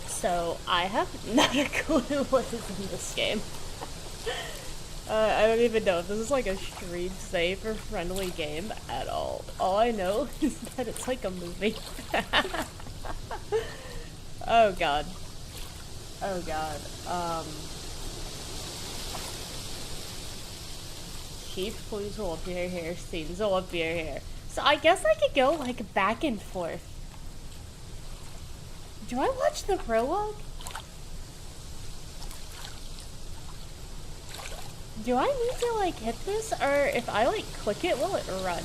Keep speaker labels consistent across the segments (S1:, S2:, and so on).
S1: So, I have not a clue what is in this game. I don't even know if this is like a stream safe or friendly game at all. All I know is that it's like a movie. Oh god. Oh god. Chief clues will appear here, scenes will appear here. So I guess I could go like back and forth. Do I watch the prologue? Do I need to like hit this, or if I like click it, will it run?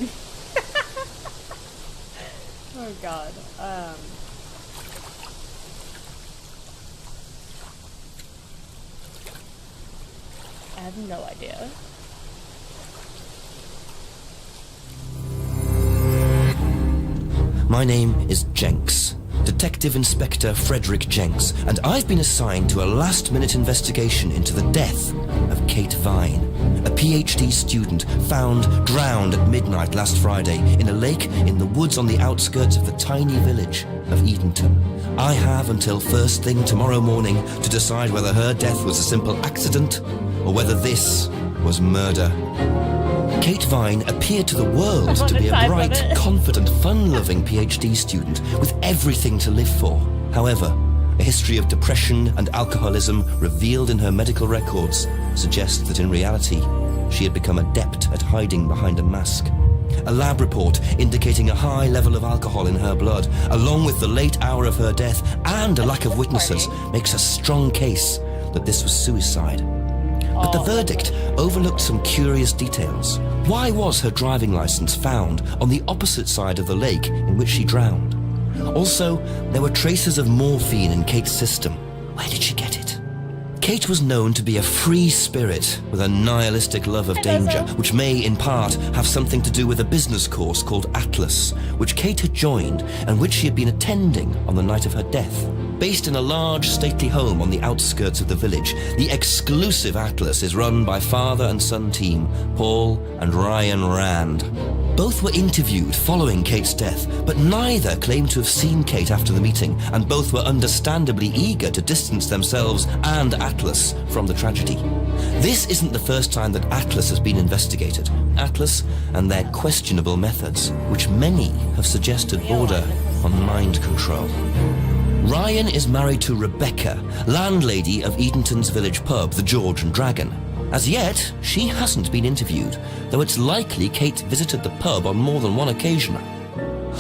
S1: Oh god. I have no idea.
S2: My name is Jenks, Detective Inspector Frederick Jenks, and I've been assigned to a last-minute investigation into the death of Kate Vine, a PhD student found drowned at midnight last Friday in a lake in the woods on the outskirts of the tiny village of Edenton. I have until first thing tomorrow morning to decide whether her death was a simple accident or whether this was murder. Kate Vine appeared to the world to be a bright, confident, fun-loving PhD student with everything to live for. However, a history of depression and alcoholism revealed in her medical records suggests that in reality, she had become adept at hiding behind a mask. A lab report indicating a high level of alcohol in her blood, along with the late hour of her death and a lack of witnesses, makes a strong case that this was suicide. But the verdict overlooked some curious details. Why was her driving license found on the opposite side of the lake in which she drowned? Also, there were traces of morphine in Kate's system. Where did she get it? Kate was known to be a free spirit with a nihilistic love of danger, which may, in part, have something to do with a business course called Atlas, which Kate had joined and which she had been attending on the night of her death. Based in a large, stately home on the outskirts of the village, the exclusive Atlas is run by father and son team, Paul and Ryan Rand. Both were interviewed following Kate's death, but neither claimed to have seen Kate after the meeting, and both were understandably eager to distance themselves and Atlas from the tragedy. This isn't the first time that Atlas has been investigated. Atlas and their questionable methods, which many have suggested border on mind control. Ryan is married to Rebecca, landlady of Edenton's village pub, the George and Dragon. As yet, she hasn't been interviewed, though it's likely Kate visited the pub on more than one occasion.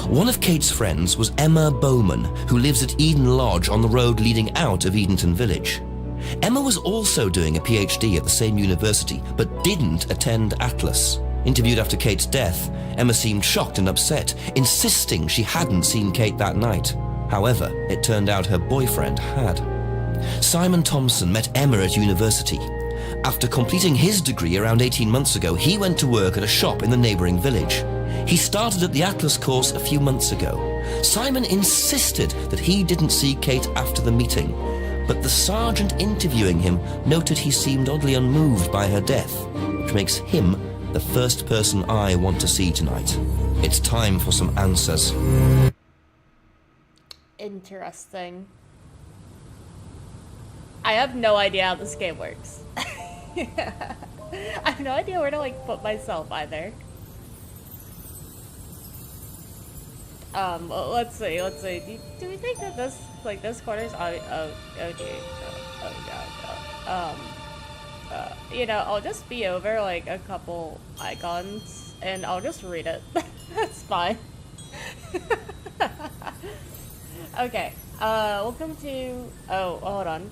S2: One of Kate's friends was Emma Bowman, who lives at Eden Lodge on the road leading out of Edenton village. Emma was also doing a PhD at the same university, but didn't attend Atlas. Interviewed after Kate's death, Emma seemed shocked and upset, insisting she hadn't seen Kate that night. However, it turned out her boyfriend had. Simon Thompson met Emma at university. After completing his degree around 18 months ago, he went to work at a shop in the neighbouring village. He started at the Atlas course a few months ago. Simon insisted that he didn't see Kate after the meeting, but the sergeant interviewing him noted he seemed oddly unmoved by her death, which makes him the first person I want to see tonight. It's time for some answers.
S1: Interesting. I have no idea how this game works. I have no idea where to like put myself either. Well, let's see. Do we think that this corner's oh dear. Oh god. You know, I'll just be over like a couple icons and I'll just read it. That's fine. Okay, welcome to... Oh, hold on.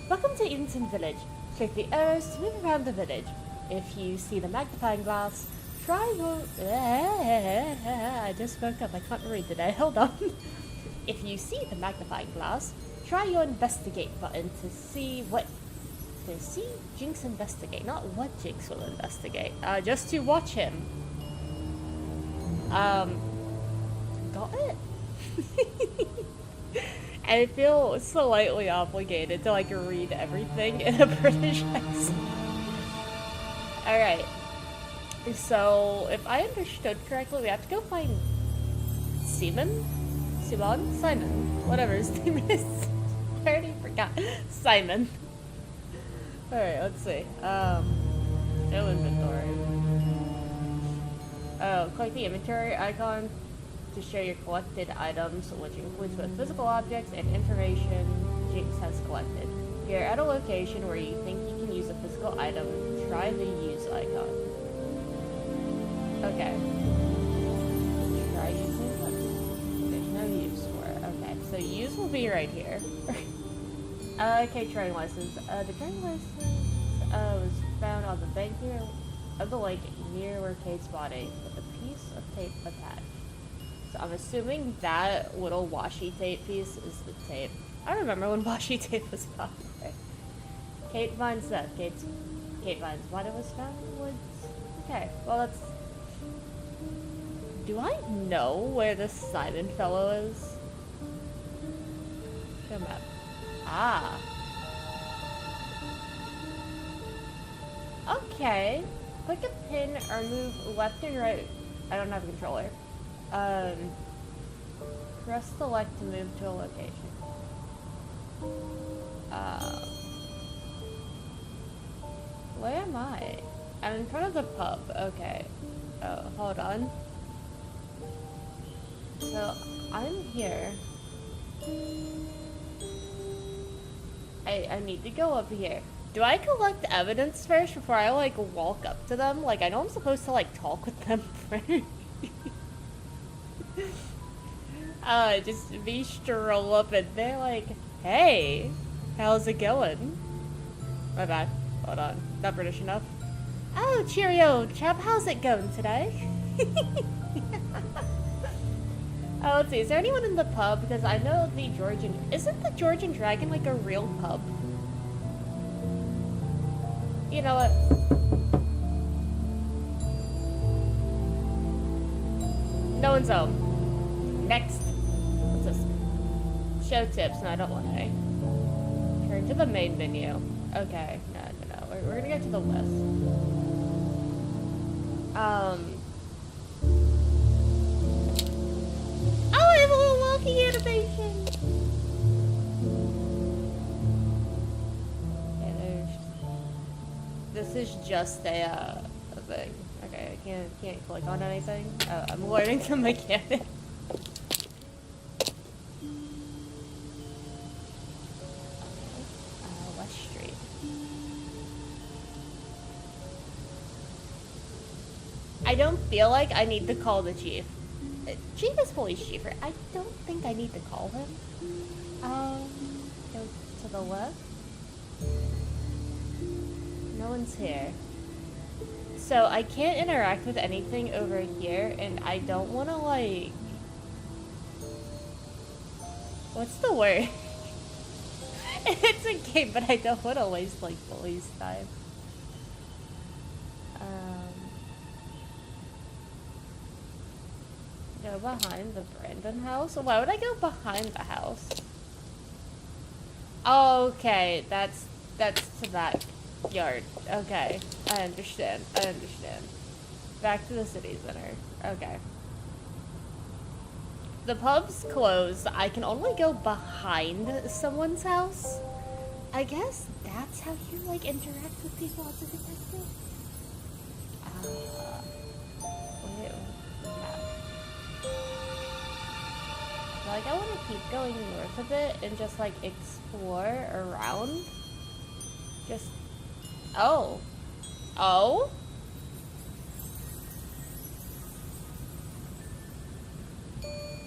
S1: Welcome to Edenton Village. Click the arrows to move around the village. If you see the magnifying glass, try your... I just spoke up. I can't read today. Hold on. If you see the magnifying glass, try your investigate button to see what... To see Jinx investigate, not what Jinx will investigate. Just to watch him. Got it? I feel slightly obligated to like read everything in a British accent. Alright. So, if I understood correctly, we have to go find Simon, whatever his name is. I already forgot. Simon. Alright, let's see. No inventory. Oh, click the inventory icon to show your collected items, which includes both physical objects and information Jinx has collected. If you're at a location where you think you can use a physical item, try the use icon. Okay. Try using it. There's no use for it. Okay, so use will be right here. Okay, driving license. The driving license was found on the bank here of the lake near where Kate's body, with a piece of tape attached. So I'm assuming that little washi tape piece is the tape. I remember when washi tape was popular. Kate Vine's death. Kate Vine's body was found in the woods. Okay, well that's... Do I know where this Simon fellow is? Come up. Ah. Okay. Click a pin or move left and right. I don't have a controller. Press select to move to a location. Where am I? I'm in front of the pub. Okay. Oh, hold on. So, I'm here. I need to go up here. Do I collect evidence first before I, like, walk up to them? Like, I know I'm supposed to, like, talk with them first. Just me stroll up and they're like, hey, how's it going? My bad. Hold on. Not British enough. Oh, cheerio, chap. How's it going today? Oh, let's see. Is there anyone in the pub? Because I know the Georgian... Isn't the Georgian Dragon like a real pub? You know what? No one's home. Next. What's this? Show tips. No, I don't want any. Turn to the main menu. Okay. No. We're gonna get to the list. Oh, I have a little walking animation! Okay, this is just a thing. Okay, I can't click on anything. Oh, I'm learning the mechanic. West Street. I don't feel like I need to call the chief. Chief is police chief, right? I don't think I need to call him. Go to the left. No one's here. So I can't interact with anything over here, and I don't want to, like... What's the word? It's a game, but I don't want to waste, like, police time. Go behind the Brandon house? Why would I go behind the house? Okay, that's to that yard. Okay, I understand. Back to the city center. Okay. The pub's closed. I can only go behind someone's house. I guess that's how you, like, interact with people as a detective? Wait. Like, I want to keep going north a bit and just, like, explore around. Just... Oh. Oh?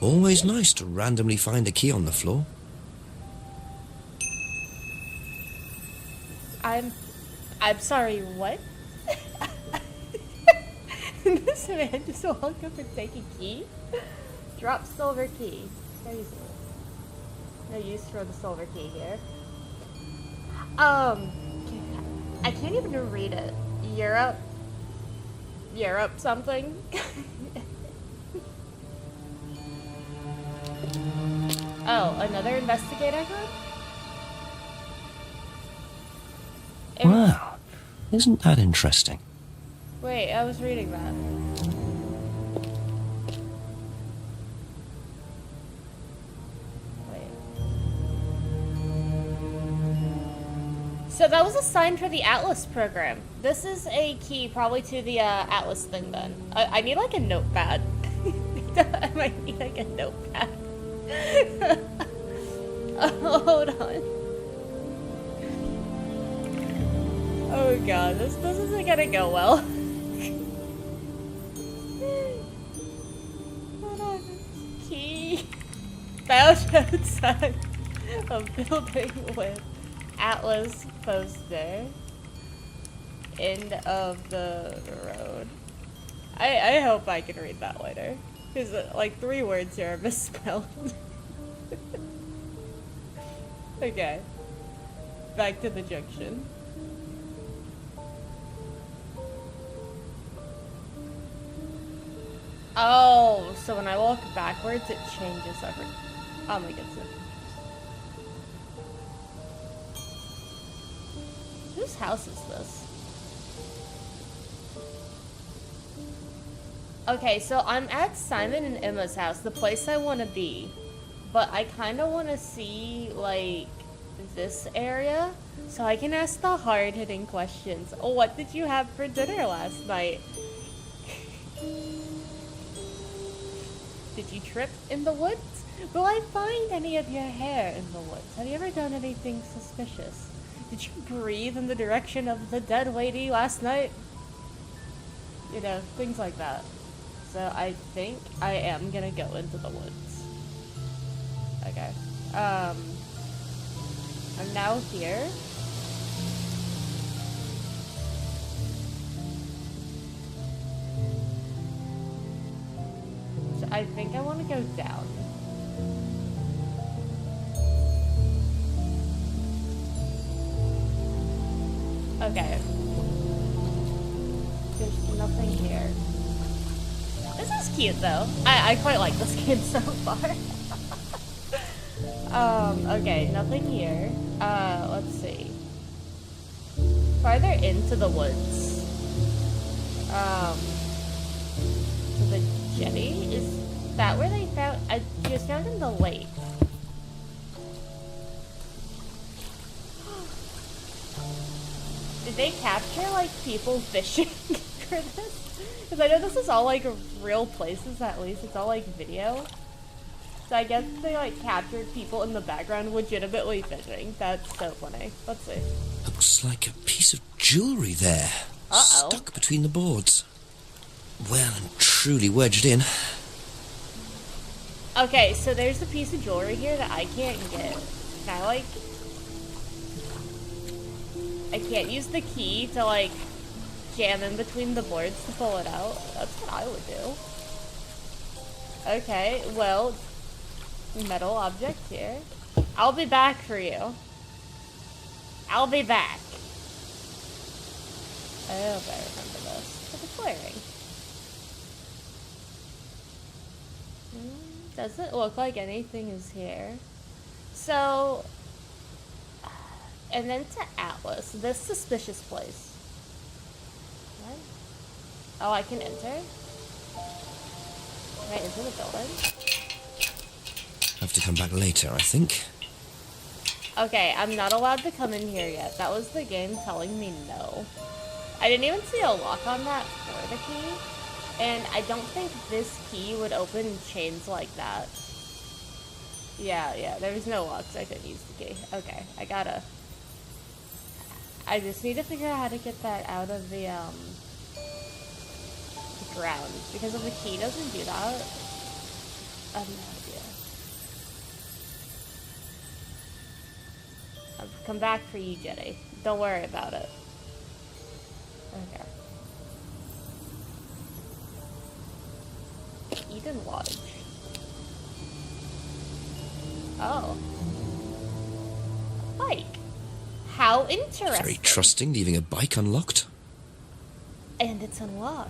S2: Always nice to randomly find a key on the floor.
S1: I'm sorry, what? This man just walked up and take a key. Drop silver key. Crazy. No use for the silver key here. I can't even read it. Europe something. Oh, another investigator group?
S2: Wow, isn't that interesting?
S1: Wait, I was reading that. Wait. So that was a sign for the Atlas program. This is a key probably to the Atlas thing then. I need like a notepad. I might need like a notepad. Oh, hold on. Oh god, this isn't gonna go well. Hold on. Key. Found outside of building with Atlas poster. End of the road. I hope I can read that later. Because like 3 words here are misspelled. Okay. Back to the junction. Oh, so when I walk backwards, it changes every. Oh my goodness. Whose house is this? Okay, so I'm at Simon and Emma's house, the place I want to be. But I kind of want to see, like, this area, so I can ask the hard-hitting questions. Oh, what did you have for dinner last night? Did you trip in the woods? Will I find any of your hair in the woods? Have you ever done anything suspicious? Did you breathe in the direction of the dead lady last night? You know, things like that. So I think I am gonna go into the woods. Okay. I'm now here. So I think I want to go down. Okay. There's nothing here. This is cute though. I quite like this game so far. Okay, nothing here. Let's see. Farther into the woods. To the jetty? Is that where they found? She was found in the lake. Did they capture, like, people fishing for this? Because I know this is all, like, real places, at least. It's all, like, video. So I guess they, like, captured people in the background legitimately fishing. That's so funny. Let's see.
S2: Looks like a piece of jewellery there.
S1: Uh-oh.
S2: Stuck between the boards. Well and truly wedged in.
S1: Okay, so there's a piece of jewelry here that I can't get. Can I, like... I can't use the key to, like, jam in between the boards to pull it out. That's what I would do. Okay, well... metal object here. I'll be back for you. I'll be back. I hope I remember this. But it's flaring. Doesn't look like anything is here. So... and then to Atlas. This suspicious place. What? Oh, I can enter? Right into the building?
S2: Have to come back later, I think.
S1: Okay, I'm not allowed to come in here yet. That was the game telling me no. I didn't even see a lock on that for the key. And I don't think this key would open chains like that. Yeah, there was no lock, so I couldn't use the key. Okay, I just need to figure out how to get that out of the ground. Because if the key doesn't do that, I have no idea. I'll come back for you, Jetty. Don't worry about it. Okay. Eden Lodge. Oh. Bike. How interesting.
S2: Very trusting, leaving a bike unlocked.
S1: And it's unlocked.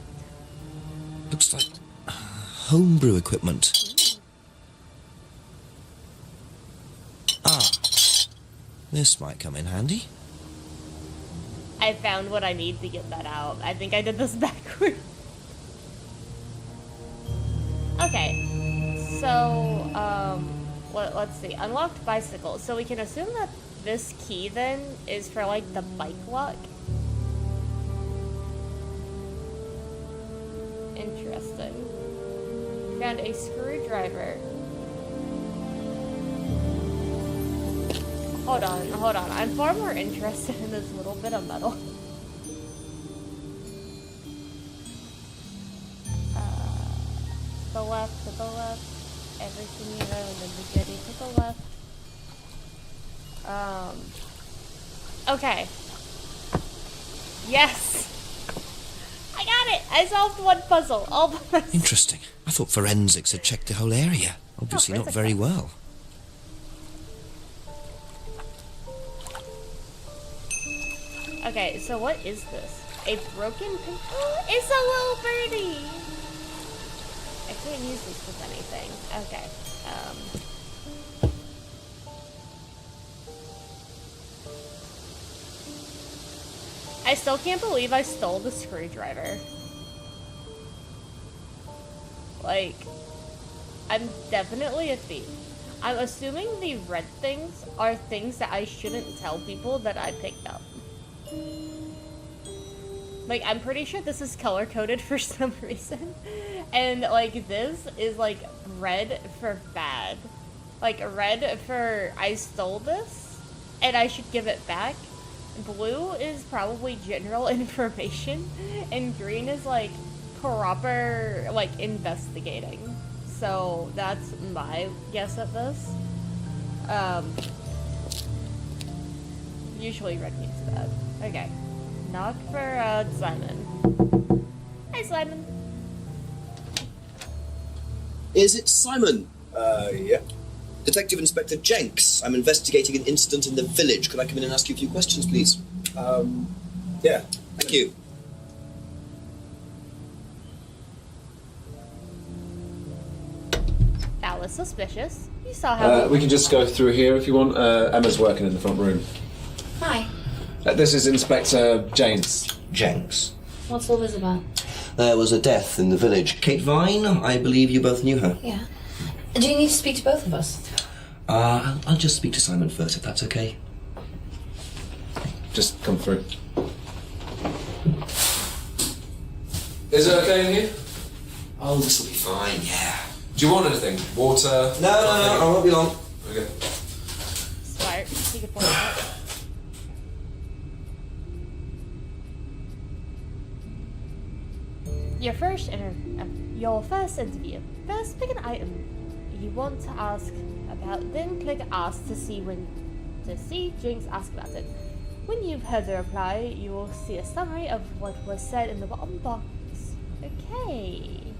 S2: Looks like homebrew equipment. Ah, this might come in handy.
S1: I found what I need to get that out. I think I did this backwards. Okay, so, let's see. Unlocked bicycle. So we can assume that this key then is for, like, the bike lock. Interesting. Found a screwdriver. Hold on. I'm far more interested in this little bit of metal. To the left. Everything you know, and then the goodie to the left. Okay. Yes! I got it! I solved one puzzle. All by myself.
S2: Interesting. I thought forensics had checked the whole area. Obviously not very well.
S1: Okay, so what is this? A broken pin? Oh, it's a little birdie! I can't use this with anything. Okay. I still can't believe I stole the screwdriver. Like, I'm definitely a thief. I'm assuming the red things are things that I shouldn't tell people that I picked up. Like, I'm pretty sure this is color-coded for some reason. And, like, this is, like, red for bad. Like, red for I stole this, and I should give it back. Blue is probably general information, and green is, like, proper, like, investigating. So, that's my guess at this. Usually red means bad. Okay. Knock for, Simon. Hi, Simon.
S3: Is it Simon?
S4: Yeah.
S3: Detective Inspector Jenks. I'm investigating an incident in the village. Could I come in and ask you a few questions, please?
S4: Yeah.
S3: Thank you.
S1: That was suspicious. You saw how
S4: We can just go through here if you want. Emma's working in the front room.
S5: Hi.
S4: This is Inspector James.
S2: Jenks.
S5: What's all this about?
S2: There was a death in the village. Kate Vine, I believe you both knew her.
S5: Yeah. Do you need to speak to both of us?
S2: I'll just speak to Simon first, if that's okay.
S4: Just come through. Is it okay in here?
S2: Oh, this will be fine, yeah.
S4: Do you want anything? Water?
S2: No, I won't be long.
S4: Okay.
S1: smart. You could point it out. Your first interview. First, pick an item you want to ask about, then click Ask to see Jinx ask about it. When you've heard the reply, you will see a summary of what was said in the bottom box. Okay.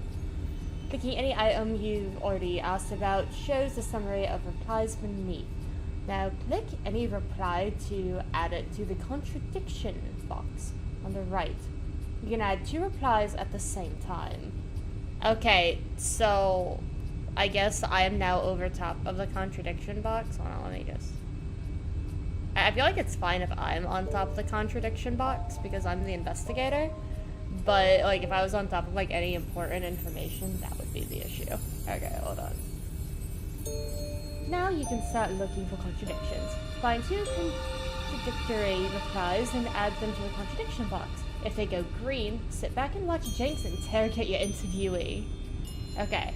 S1: Picking any item you've already asked about shows the summary of replies beneath. Now click any reply to add it to the contradiction box on the right. You can add 2 replies at the same time. Okay, so I guess I am now over top of the contradiction box. Hold on, let me just... I feel like it's fine if I'm on top of the contradiction box because I'm the investigator. But, like, if I was on top of, like, any important information, that would be the issue. Okay, hold on. Now you can start looking for contradictions. Find 2 contradictory replies and add them to the contradiction box. If they go green, sit back and watch Jinx interrogate your interviewee. Okay.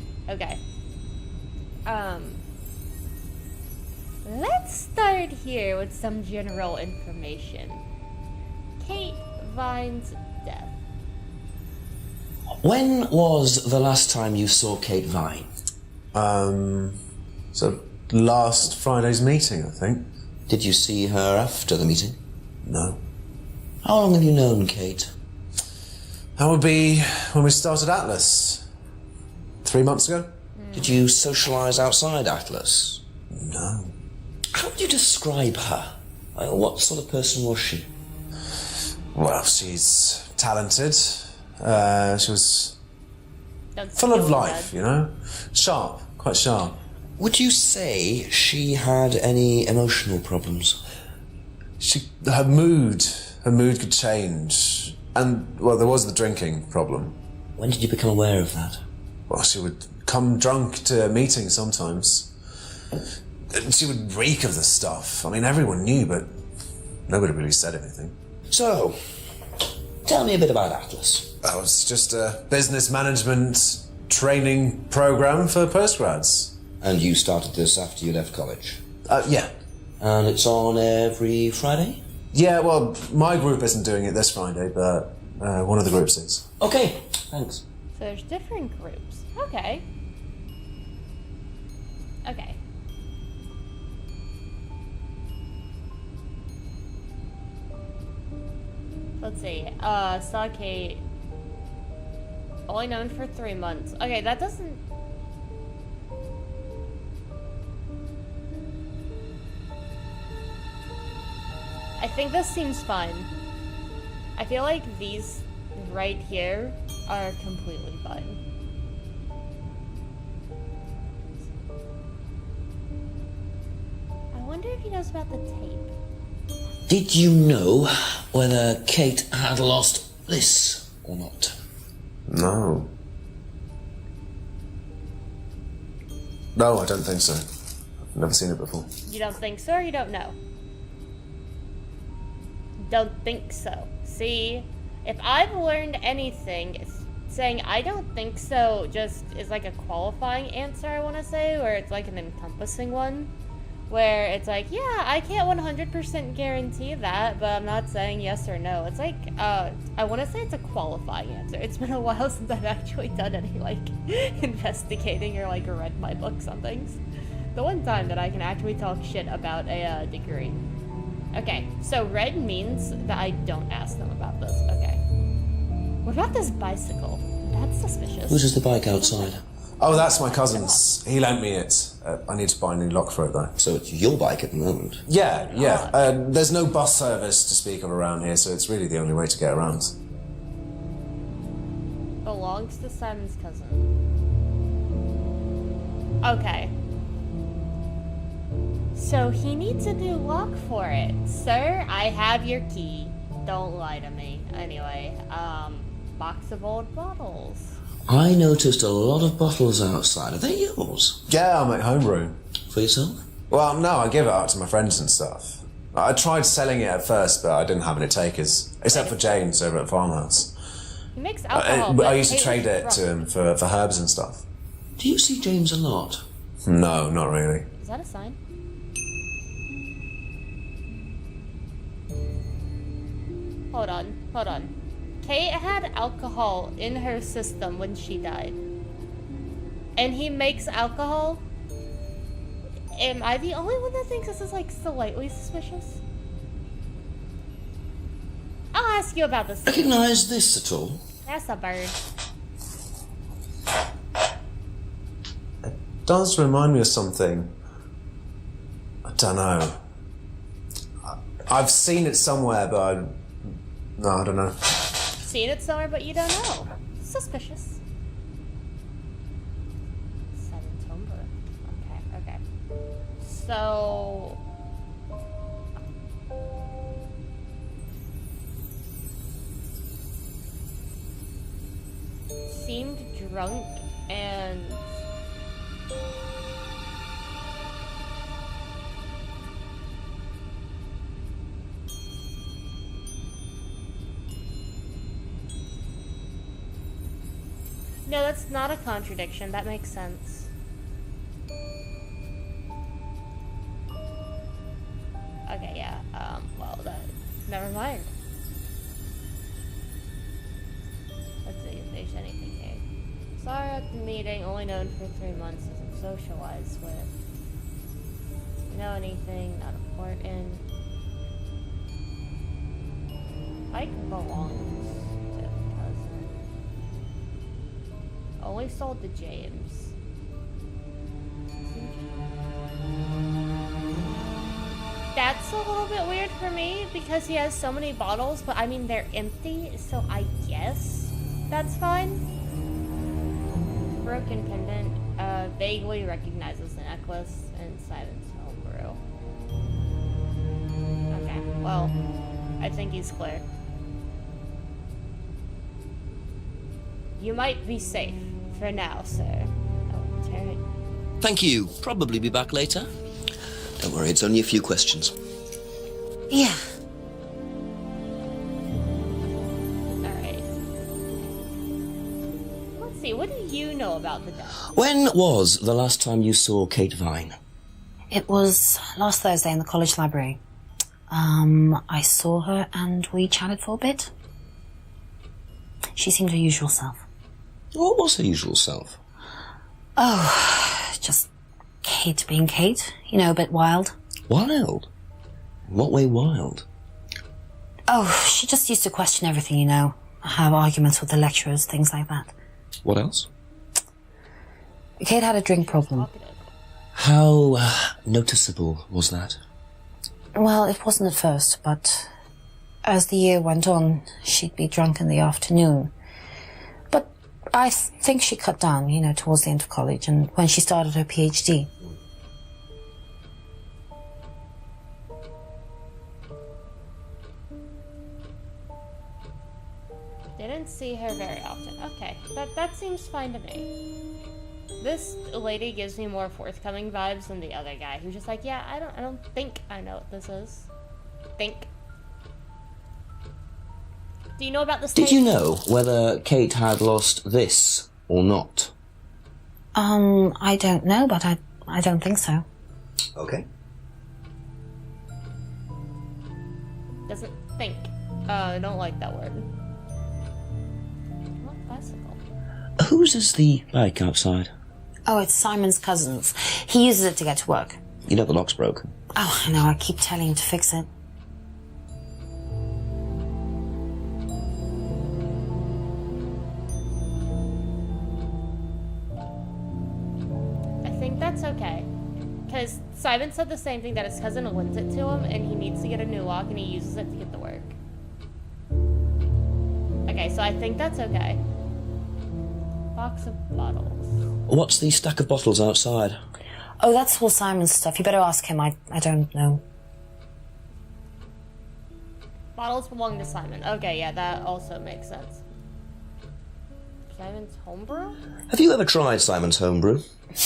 S1: Let's start here with some general information. Kate Vine's death.
S2: When was the last time you saw Kate Vine?
S6: So last Friday's meeting, I think.
S2: Did you see her after the meeting?
S6: No.
S2: How long have you known Kate?
S6: That would be when we started Atlas. 3 months ago?
S2: Did you socialise outside Atlas?
S6: No.
S2: How would you describe her? What sort of person was she?
S6: Well, she's talented. She was
S1: Don't
S6: full of
S1: steal
S6: life,
S1: Red.
S6: you know? Sharp, quite sharp.
S2: Would you say she had any emotional problems?
S6: Her mood could change. And, well, there was the drinking problem.
S2: When did you become aware of that?
S6: Well, she would come drunk to meetings sometimes. She would reek of the stuff. I mean, everyone knew, but nobody really said anything.
S2: So, tell me a bit about Atlas.
S6: Oh, it's just a business management training program for postgrads.
S2: And you started this after you left college?
S6: Yeah.
S2: And it's on every Friday?
S6: Yeah, well, my group isn't doing it this Friday, but one of the groups is.
S2: Okay, thanks.
S1: So there's different groups. Okay. Okay. Let's see. Saw Kate. Only known for 3 months. Okay, that doesn't... I think this seems fine. I feel like these right here are completely fine. I wonder if he knows about the tape.
S2: Did you know whether Kate had lost Bliss or not?
S6: No. No, I don't think so. I've never seen it before.
S1: You don't think so, or you don't know? Don't think so. See, if I've learned anything, it's saying I don't think so just is like a qualifying answer, I want to say, where it's like an encompassing one. Where it's like, yeah, I can't 100% guarantee that, but I'm not saying yes or no. It's like, I want to say it's a qualifying answer. It's been a while since I've actually done any, like, investigating or, like, read my books on things. The one time that I can actually talk shit about a degree. Okay, so red means that I don't ask them about this. Okay. What about this bicycle? That's suspicious.
S2: Whose is the bike outside?
S6: Oh, that's my cousin's. He lent me it. I need to buy a new lock for it, though.
S2: So it's your bike at the moment?
S6: Yeah. There's no bus service to speak of around here, so it's really the only way to get around.
S1: Belongs to Simon's cousin. Okay. So he needs a new lock for it. Sir, I have your key. Don't lie to me. Anyway, box of old bottles.
S2: I noticed a lot of bottles outside. Are they yours?
S6: Yeah, I make homebrew.
S2: For yourself?
S6: Well, no, I give it out to my friends and stuff. I tried selling it at first, but I didn't have any takers. Except for James over at Farmhouse.
S1: He makes alcohol, but
S6: I used to
S1: Kate
S6: trade
S1: was
S6: it to
S1: drunk.
S6: him for herbs and stuff.
S2: Do you see James a lot?
S6: No, not really.
S1: Is that a sign? Hold on. Kate had alcohol in her system when she died. And he makes alcohol? Am I the only one that thinks this is, like, slightly suspicious? I'll ask you about this.
S2: Recognize this at all?
S1: That's a bird.
S6: It does remind me of something. I don't know. I've seen it somewhere, but no, I don't know.
S1: Seen it somewhere, but you don't know. Suspicious. Seven Tomber. Okay. So... seemed drunk and... No, that's not a contradiction. That makes sense. Okay, yeah. Well, never mind. Let's see if there's anything here. Sorry at the meeting, only known for 3 months, isn't socialized with. Know anything, not important. Bike belongs to the cousin. Only sold to James. That's a little bit weird for me because he has so many bottles, but I mean they're empty, so I guess that's fine. Broken pendant, vaguely recognizes the necklace and Simon's homebrew. Okay, well, I think he's clear. You might be safe for now, sir. Oh, turn it.
S2: Thank you. Probably be back later.
S3: Don't worry, it's only a few questions.
S5: Yeah.
S1: Alright. Let's see, what do you know about the death?
S2: When was the last time you saw Kate Vine?
S5: It was last Thursday in the college library. I saw her and we chatted for a bit. She seemed her usual self.
S2: What was her usual self?
S5: Oh, just Kate being Kate. You know, a bit wild.
S2: Wild? In what way wild?
S5: Oh, she just used to question everything, you know. Have arguments with the lecturers, things like that.
S2: What else?
S5: Kate had a drink problem.
S1: Talkative.
S2: How noticeable was that?
S5: Well, it wasn't at first, but as the year went on, she'd be drunk in the afternoon. But I think she cut down, you know, towards the end of college and when she started her PhD.
S1: Didn't see her very often. Okay, that seems fine to me. This lady gives me more forthcoming vibes than the other guy who's just like, yeah, I don't think I know what this is. Think. Do you know about this?
S2: Did you know whether Kate had lost this or not?
S5: I don't know, but I don't think so.
S3: Okay.
S1: Doesn't think. I don't like that word. What bicycle?
S2: Whose is the bike outside?
S5: Oh, it's Simon's cousin's. He uses it to get to work.
S2: You know the lock's broken.
S5: Oh, I know, I keep telling him to fix it.
S1: I think that's okay. Because Simon said the same thing, that his cousin lends it to him and he needs to get a new lock and he uses it to get to work. Okay, so I think that's okay. Box of bottles.
S2: What's the stack of bottles outside?
S5: Oh, that's all Simon's stuff. You better ask him. I don't know.
S1: Bottles belong to Simon. Okay, yeah, that also makes sense. Simon's homebrew?
S2: Have you ever tried Simon's homebrew?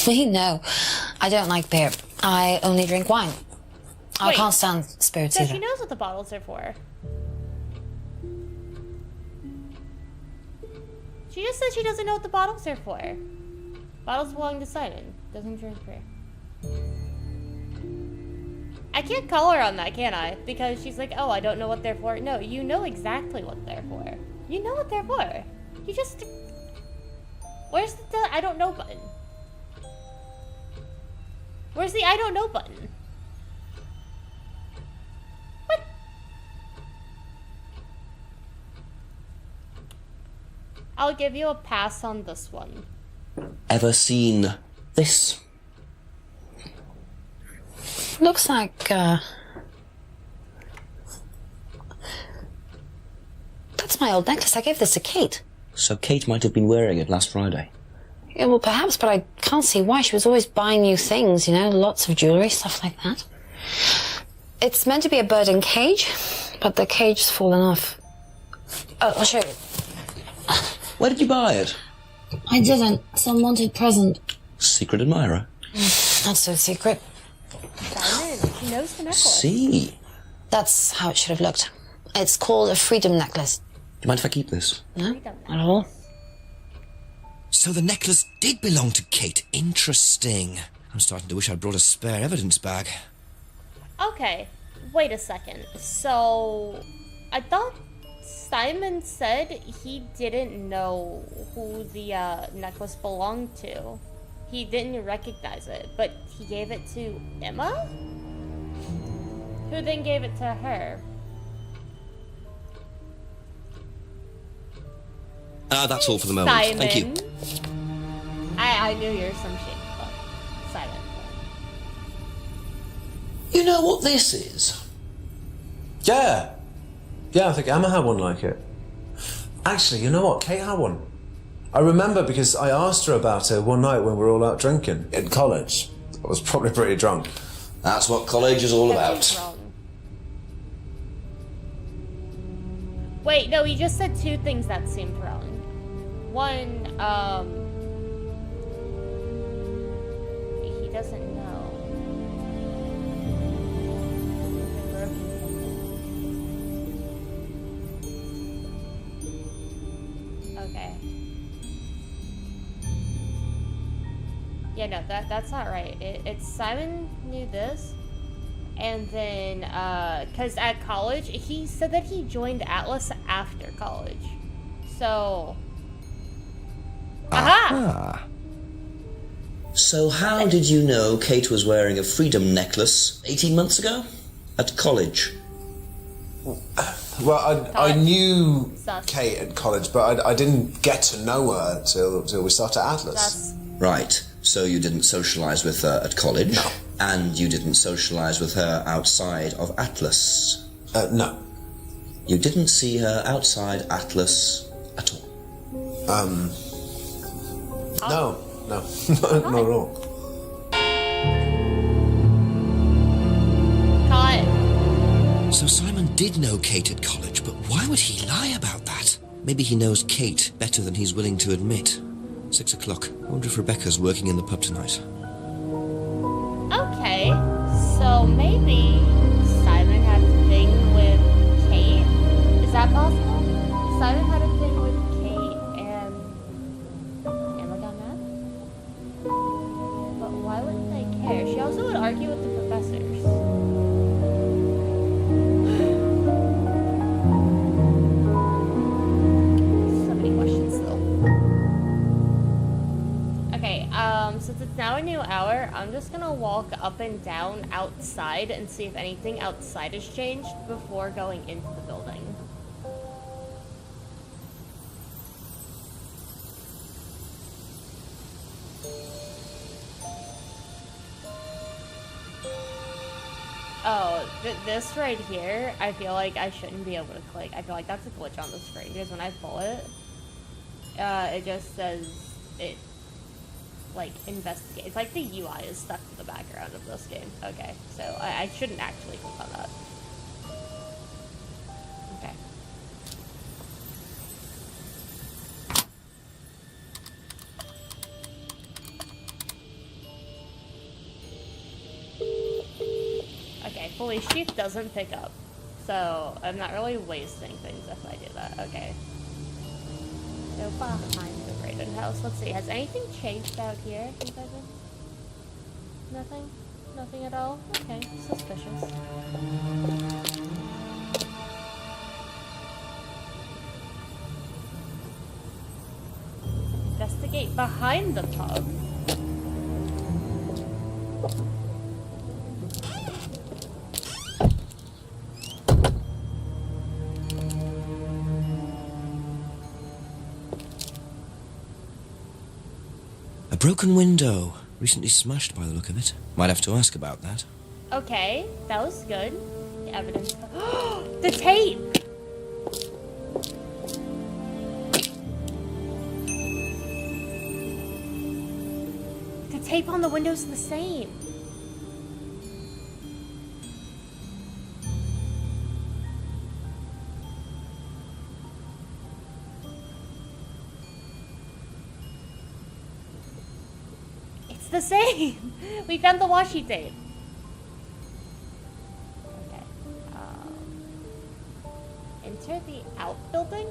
S5: Me? No. I don't like beer. I only drink wine. I
S1: Wait.
S5: can't stand spirits
S1: So
S5: either.
S1: she knows what the bottles are for. She just said she doesn't know what the bottles are for. Bottles belong to Simon. Doesn't drink beer. I can't call her on that, can I? Because she's like, oh, I don't know what they're for. No, you know exactly what they're for. You know what they're for. You just... Where's the I don't know button? Where's the I don't know button? What? I'll give you a pass on this one.
S2: Ever seen this?
S5: Looks like, that's my old necklace. I gave this to Kate.
S2: So Kate might have been wearing it last Friday.
S5: Yeah, well, perhaps, but I can't see why. She was always buying new things, you know, lots of jewellery, stuff like that. It's meant to be a bird in cage, but the cage's fallen off. Oh, I'll show you.
S2: Where did you buy it?
S5: I didn't. Some wanted present.
S2: Secret admirer.
S5: Not so secret.
S1: Simon, she knows the necklace.
S2: See.
S5: That's how it should have looked. It's called a freedom necklace.
S2: Do you mind if I keep this?
S5: No, not at all.
S2: So the necklace did belong to Kate. Interesting. I'm starting to wish I'd brought a spare evidence bag.
S1: Okay, wait a second. So, I thought Simon said he didn't know who the necklace belonged to. He didn't recognize it, but he gave it to Emma? Who then gave it to her?
S2: That's all for the moment.
S1: Simon.
S2: Thank you.
S1: I knew you're some shit. Simon.
S2: You know what this is?
S6: Yeah. Yeah, I think Emma had one like it. Actually, you know what? Kate had one. I remember because I asked her about it one night when we were all out drinking in college. I was probably pretty drunk.
S2: That's what college is all
S1: That seems
S2: about.
S1: wrong. Wait, no, he just said two things that seemed wrong. One, he doesn't know. Okay. Yeah, no, that's not right. It's Simon knew this, and then, cause at college, he said that he joined Atlas after college. So. Aha!
S2: So how did you know Kate was wearing a freedom necklace 18 months ago? At college?
S6: Well, I knew
S1: Sus.
S6: Kate at college, but I didn't get to know her till we started Atlas.
S1: That's
S2: Right. So you didn't socialise with her at college?
S6: No.
S2: And you didn't socialise with her outside of Atlas?
S6: No.
S2: You didn't see her outside Atlas at all?
S6: No, not at all.
S1: Cut.
S2: So Simon did know Kate at college, but why would he lie about that? Maybe he knows Kate better than he's willing to admit. 6 o'clock. I wonder if Rebecca's working in the pub tonight.
S1: Okay, so maybe Simon had a thing with Kate. Is that possible? Simon had a thing with Kate and Emma got mad? But why wouldn't they care? She also would argue with the professors. So many questions still. Okay, since it's now a new hour, I'm just gonna walk up and down outside and see if anything outside has changed before going into the building. Oh, this right here, I feel like I shouldn't be able to click. I feel like that's a glitch on the screen because when I pull it, it just says it, like, investigate. It's like the UI is stuck to the background of this game. Okay, so I shouldn't actually click on that. Okay. Okay, fully sheath doesn't pick up, so I'm not really wasting things if I do that. Okay. So behind the Brayden house, let's see, has anything changed out here since I've been? Nothing? Nothing at all? Okay, suspicious. Investigate behind the pub.
S2: A broken window. Recently smashed by the look of it. Might have to ask about that.
S1: Okay, that was good. The evidence. The tape! The tape on the window's the same. It's the same! We found the washi tape. Okay. Enter the outbuilding?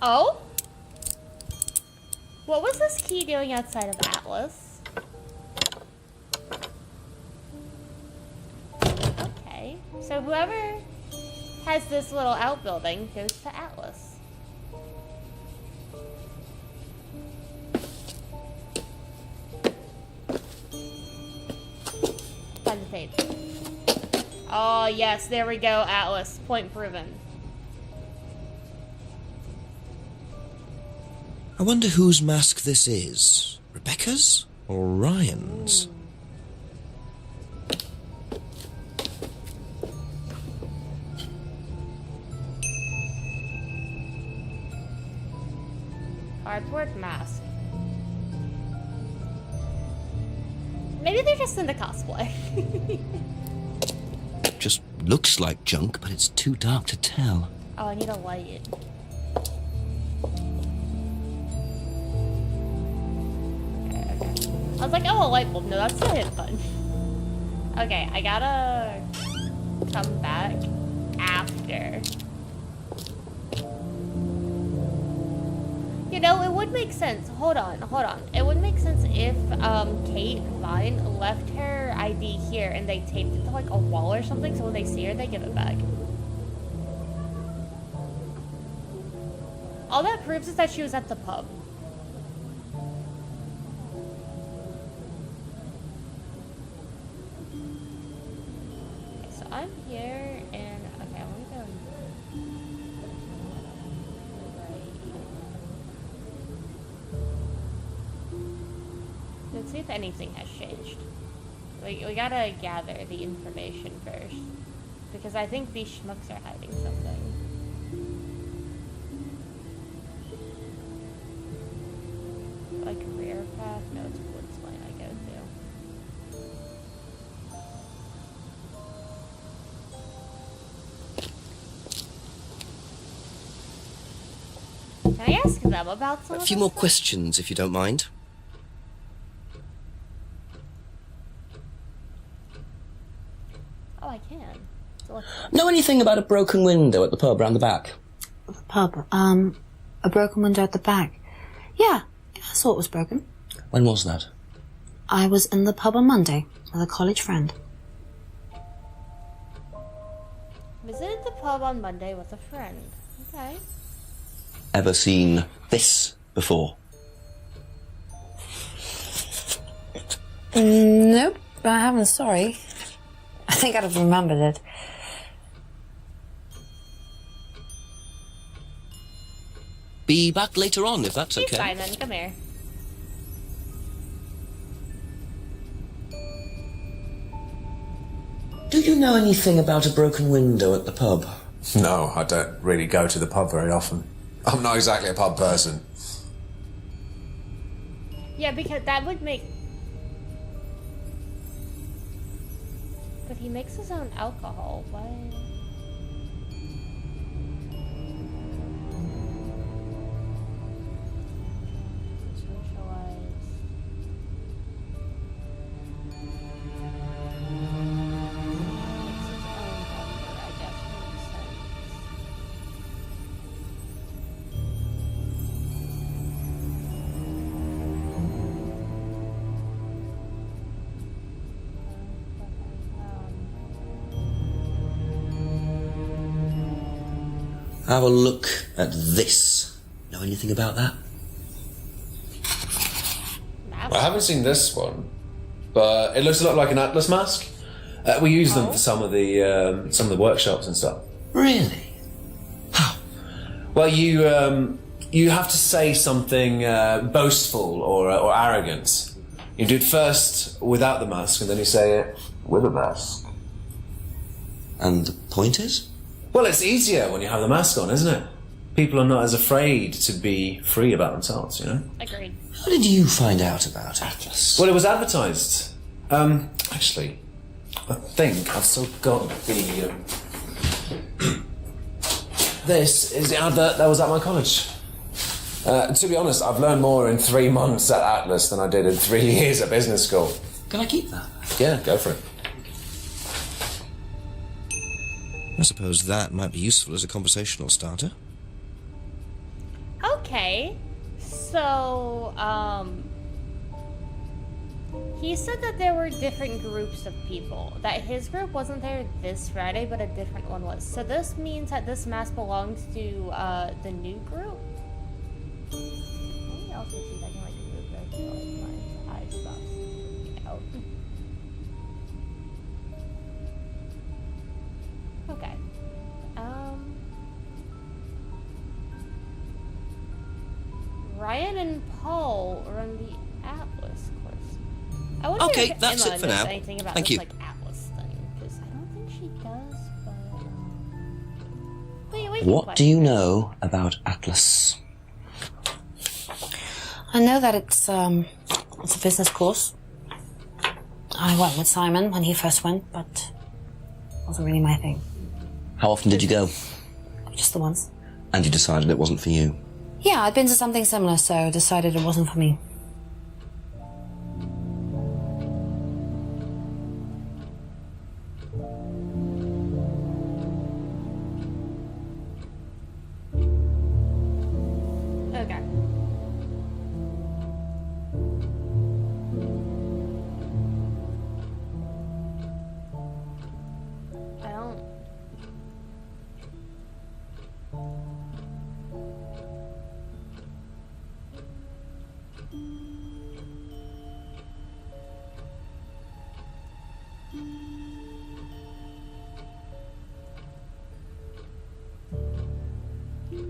S1: Oh? What was this key doing outside of Atlas? Okay, so whoever has this little outbuilding goes to Atlas. tape. Oh, yes, there we go, Atlas. Point proven.
S2: I wonder whose mask this is. Rebecca's or Ryan's?
S1: Artwork mask. Maybe they're just into cosplay.
S2: Just looks like junk, but it's too dark to tell.
S1: Oh, I need a light. Okay. I was like, oh, a light bulb. No, that's the hit button. Okay, I gotta come back after. You know, it would make sense. Hold on. It would make sense if Kate Vine left her ID here and they taped it to like a wall or something, so when they see her, they give it back. All that proves is that she was at the pub. Okay, so I'm here and okay, I want to go. Let's see if anything has changed. We gotta gather the information first. Because I think these schmucks are hiding something. Like rear path? No, it's Woods Lane I go to. Can I ask them about some
S2: A
S1: of
S2: few
S1: this
S2: more
S1: stuff?
S2: questions, if you don't mind.
S1: Oh, I can. So let's
S7: Know anything about a broken window at the pub round the back?
S5: The pub, a broken window at the back. Yeah, I saw it was broken.
S7: When was that?
S5: I was in the pub on Monday with a college friend.
S1: visited the pub on Monday with a friend. Okay.
S7: Ever seen this before?
S5: Nope, I haven't, sorry. I think I'd have remembered it.
S2: Be back later on, if that's
S1: Hey,
S2: okay.
S1: Simon, come here.
S7: Do you know anything about a broken window at the pub?
S6: No, I don't really go to the pub very often. I'm not exactly a pub person.
S1: Yeah, because that would make... But he makes his own alcohol. What? Socialize. Makes his own beer, I guess makes sense.
S7: Have a look at this. Know anything about that?
S1: Mask?
S6: I haven't seen this one, but it looks a lot like an Atlas mask. We use them for some of the workshops and stuff.
S7: Really? How?
S6: Well, you have to say something boastful or arrogant. You do it first without the mask, and then you say it with a mask.
S7: And the point is?
S6: Well, it's easier when you have the mask on, isn't it? People are not as afraid to be free about themselves, you know?
S1: Agreed.
S7: How did you find out about Atlas?
S6: Well, it was advertised. Actually, I think I've still got the... This is the advert that was at my college. To be honest, I've learned more in 3 months at Atlas than I did in 3 years at business school.
S7: Can I keep that?
S6: Yeah, go for it.
S2: I suppose that might be useful as a conversational starter.
S1: Okay. So, he said that there were different groups of people. That his group wasn't there this Friday, but a different one was. So this means that this mask belongs to, the new group? Let me also see if I can, like, move this so, like, my eye stops sticking out. Ryan and Paul run the Atlas course. I wonder
S2: Okay,
S1: if
S2: that's
S1: Emma
S2: it for
S1: knows
S2: now.
S1: anything about
S2: Thank
S1: this
S2: you.
S1: like Atlas thing, because I don't think she does. But wait,
S2: What do you know about Atlas?
S5: I know that it's a business course. I went with Simon when he first went, but it wasn't really my thing.
S2: How often did you go?
S5: Just the once.
S2: And you decided it wasn't for you?
S5: Yeah, I'd been to something similar, so decided it wasn't for me.
S1: Okay. I don't.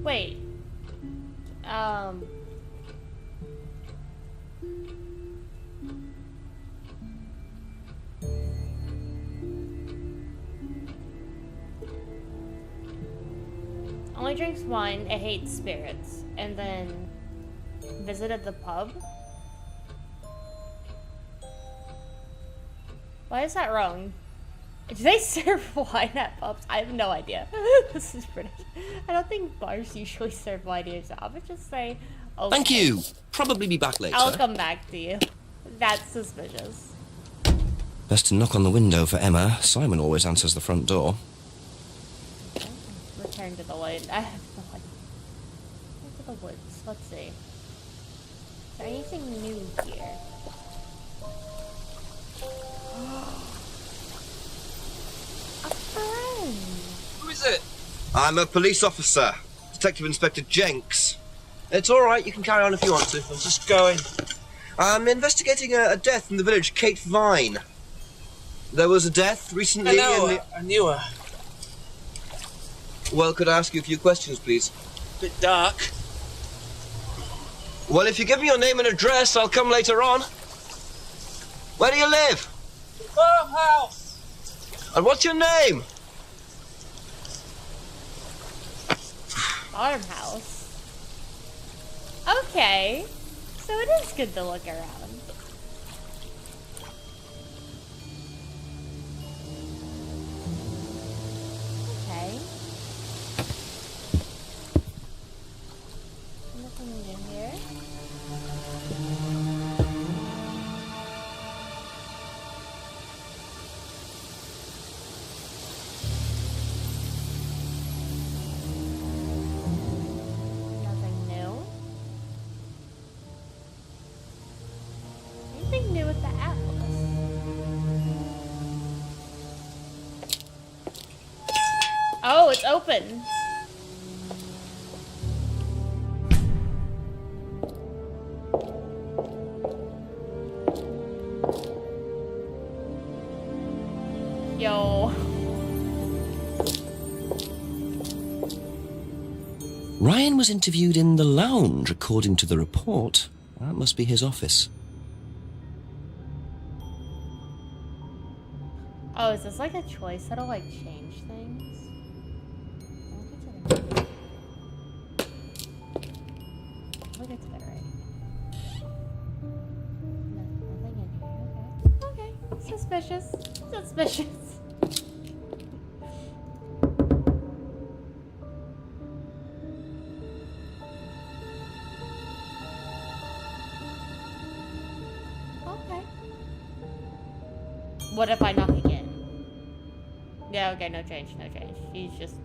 S1: Wait. Only drinks wine, it hates spirits, and then visited the pub? Why is that wrong? Do they serve wine at pubs? I have no idea. This is British. I don't think bars usually serve wine here, so I would just say, okay.
S2: Thank you. Probably be back later.
S1: I'll come back to you. That's suspicious.
S2: Best to knock on the window for Emma. Simon always answers the front door.
S1: Return to the light. I have no idea. Into the woods. Let's see. Is there anything new here? A friend.
S3: Who is it? I'm a police officer, Detective Inspector Jenks. It's all right, you can carry on if you want to. I'm just going. I'm investigating a death in the village, Kate Vine. There was a death recently.
S8: I knew her.
S3: Well, could I ask you a few questions, please?
S8: Bit dark.
S3: Well, if you give me your name and address, I'll come later on. Where do you live?
S8: Farmhouse.
S3: And what's your name?
S1: Farmhouse. Okay. So it is good to look around. Okay. Nothing new here. Nothing new. Anything new with the Atlas? Oh, it's open. Yo.
S2: Ryan was interviewed in the lounge, according to the report. That must be his office.
S1: Oh, is this like a choice that'll like change things? Look at that right. Nothing in here. Okay. Okay. Suspicious. Suspicious. Okay. What if I knock again? Yeah, okay, no change, no change. He's just...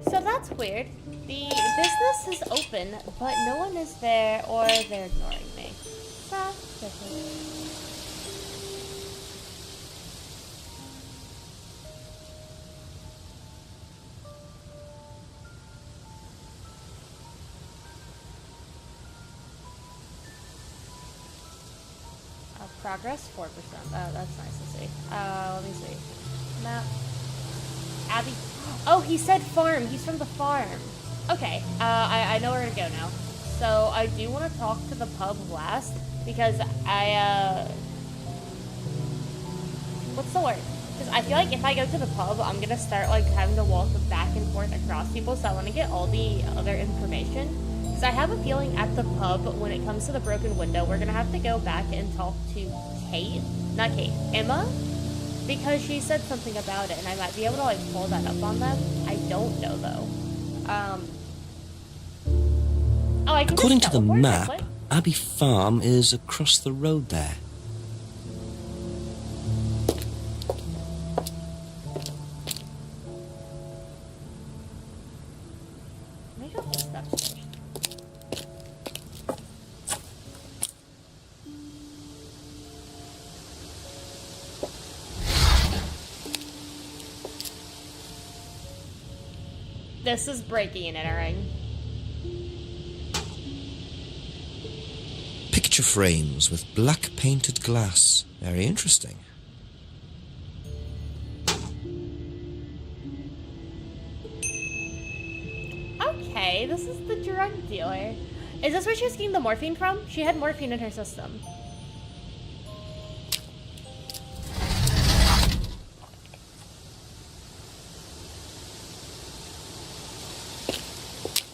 S1: So that's weird. The business is open, but no one is there or they're ignoring me. Suspicious. A Progress 4%. That's nice to see. Let me see. Map. Abby. Oh, he said farm. He's from the farm. Okay. I know where to go now. So I do want to talk to the pub last because what's the word? Because I feel like if I go to the pub, I'm gonna start like having to walk back and forth across people. So I want to get all the other information. Because I have a feeling at the pub, when it comes to the broken window, we're gonna have to go back and talk to Emma, because she said something about it, and I might be able to like pull that up on them. I don't know though. Oh, I can.
S2: According to
S1: just
S2: the
S1: teleport,
S2: map,
S1: click.
S2: Abbey Farm is across the road there.
S1: Let me go to stuff first. This is breaking and entering.
S2: Picture frames with black painted glass. Very interesting.
S1: Okay, this is the drug dealer. Is this where she was getting the morphine from? She had morphine in her system.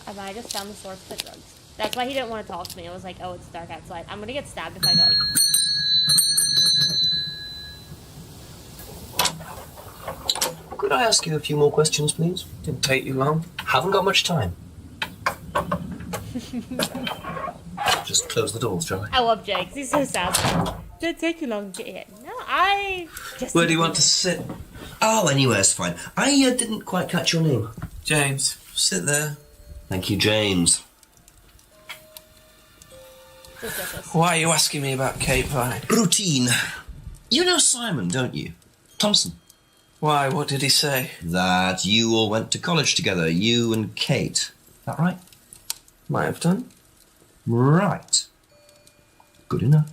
S1: I might have just found the source of the drugs. That's why he didn't want to talk to me. It was like, oh, it's dark outside. I'm gonna get stabbed if I go like...
S3: Could I ask you a few more questions, please? Didn't take you long. Haven't got much time. Just close the doors, shall I?
S1: I love Jake. He's so sassy. Didn't take you long to get here. No, I just...
S3: Where do you want to sit? Oh, anywhere's fine. I didn't quite catch your name.
S8: James, sit there.
S3: Thank you, James.
S1: Suspicious.
S8: Why are you asking me about Kate Vine?
S3: Routine. You know Simon, don't you? Thompson.
S8: Why, what did he say?
S3: That you all went to college together, you and Kate. That right?
S8: Might have done.
S3: Right. Good enough.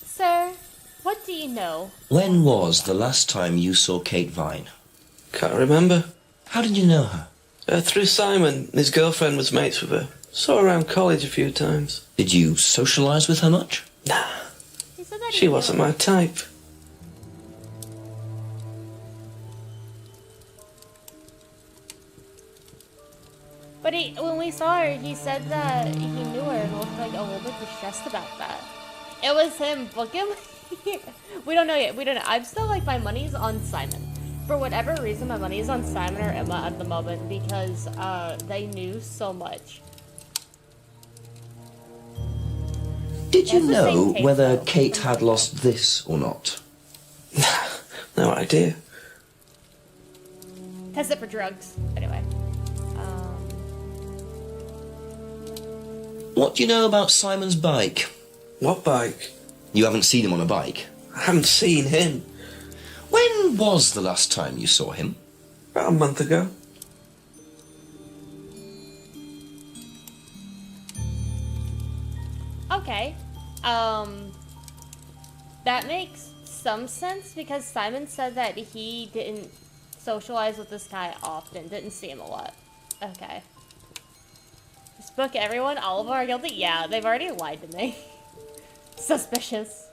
S1: Sir, what do you know?
S2: When was the last time you saw Kate Vine?
S8: Can't remember.
S2: How did you know her?
S8: Through Simon. His girlfriend was mates with her. Saw her around college a few times.
S2: Did you socialise with her much?
S8: Nah,
S1: He said that
S8: she
S1: he
S8: wasn't
S1: knew.
S8: my type.
S1: But when we saw her, he said that he knew her and looked like a little bit distressed about that. It was him. Book him. We don't know yet. We don't know. I'm still like, my money's on Simon. For whatever reason, my money is on Simon or Emma at the moment because they knew so much.
S2: Did you
S1: That's the same
S2: know
S1: Kate,
S2: whether
S1: though.
S2: Kate had lost this or not?
S8: No idea.
S1: Test it for drugs. Anyway.
S2: What do you know about Simon's bike?
S8: What bike?
S2: You haven't seen him on a bike.
S8: I haven't seen him.
S2: When was the last time you saw him?
S8: About a month ago.
S1: Okay. That makes some sense because Simon said that he didn't socialize with this guy often, didn't see him a lot. Okay. Just book everyone, all of them are guilty? Yeah, they've already lied to me. Suspicious.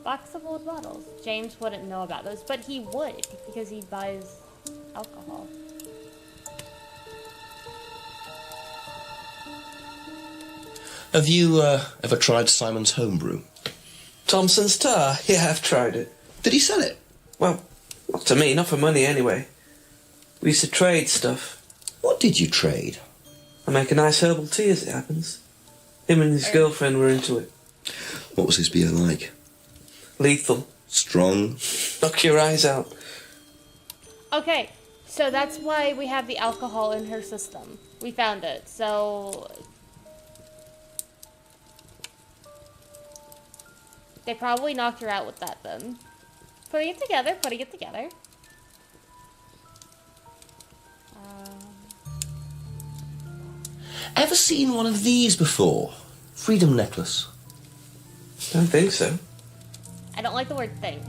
S1: Box of old bottles. James wouldn't know about those, but he would because he buys alcohol.
S2: Have you ever tried Simon's homebrew?
S8: Thompson's Tar? Yeah, I've tried it.
S2: Did he sell it?
S8: Well, not to me, not for money anyway. We used to trade stuff.
S2: What did you trade?
S8: I make a nice herbal tea as it happens. Him and his girlfriend were into it.
S2: What was his beer like?
S8: Lethal.
S2: Strong?
S8: Knock your eyes out.
S1: Okay, so that's why we have the alcohol in her system. We found it, so... They probably knocked her out with that then. Putting it together, putting it together.
S2: Ever seen one of these before? Freedom necklace.
S8: Don't think so.
S1: I don't like the word think.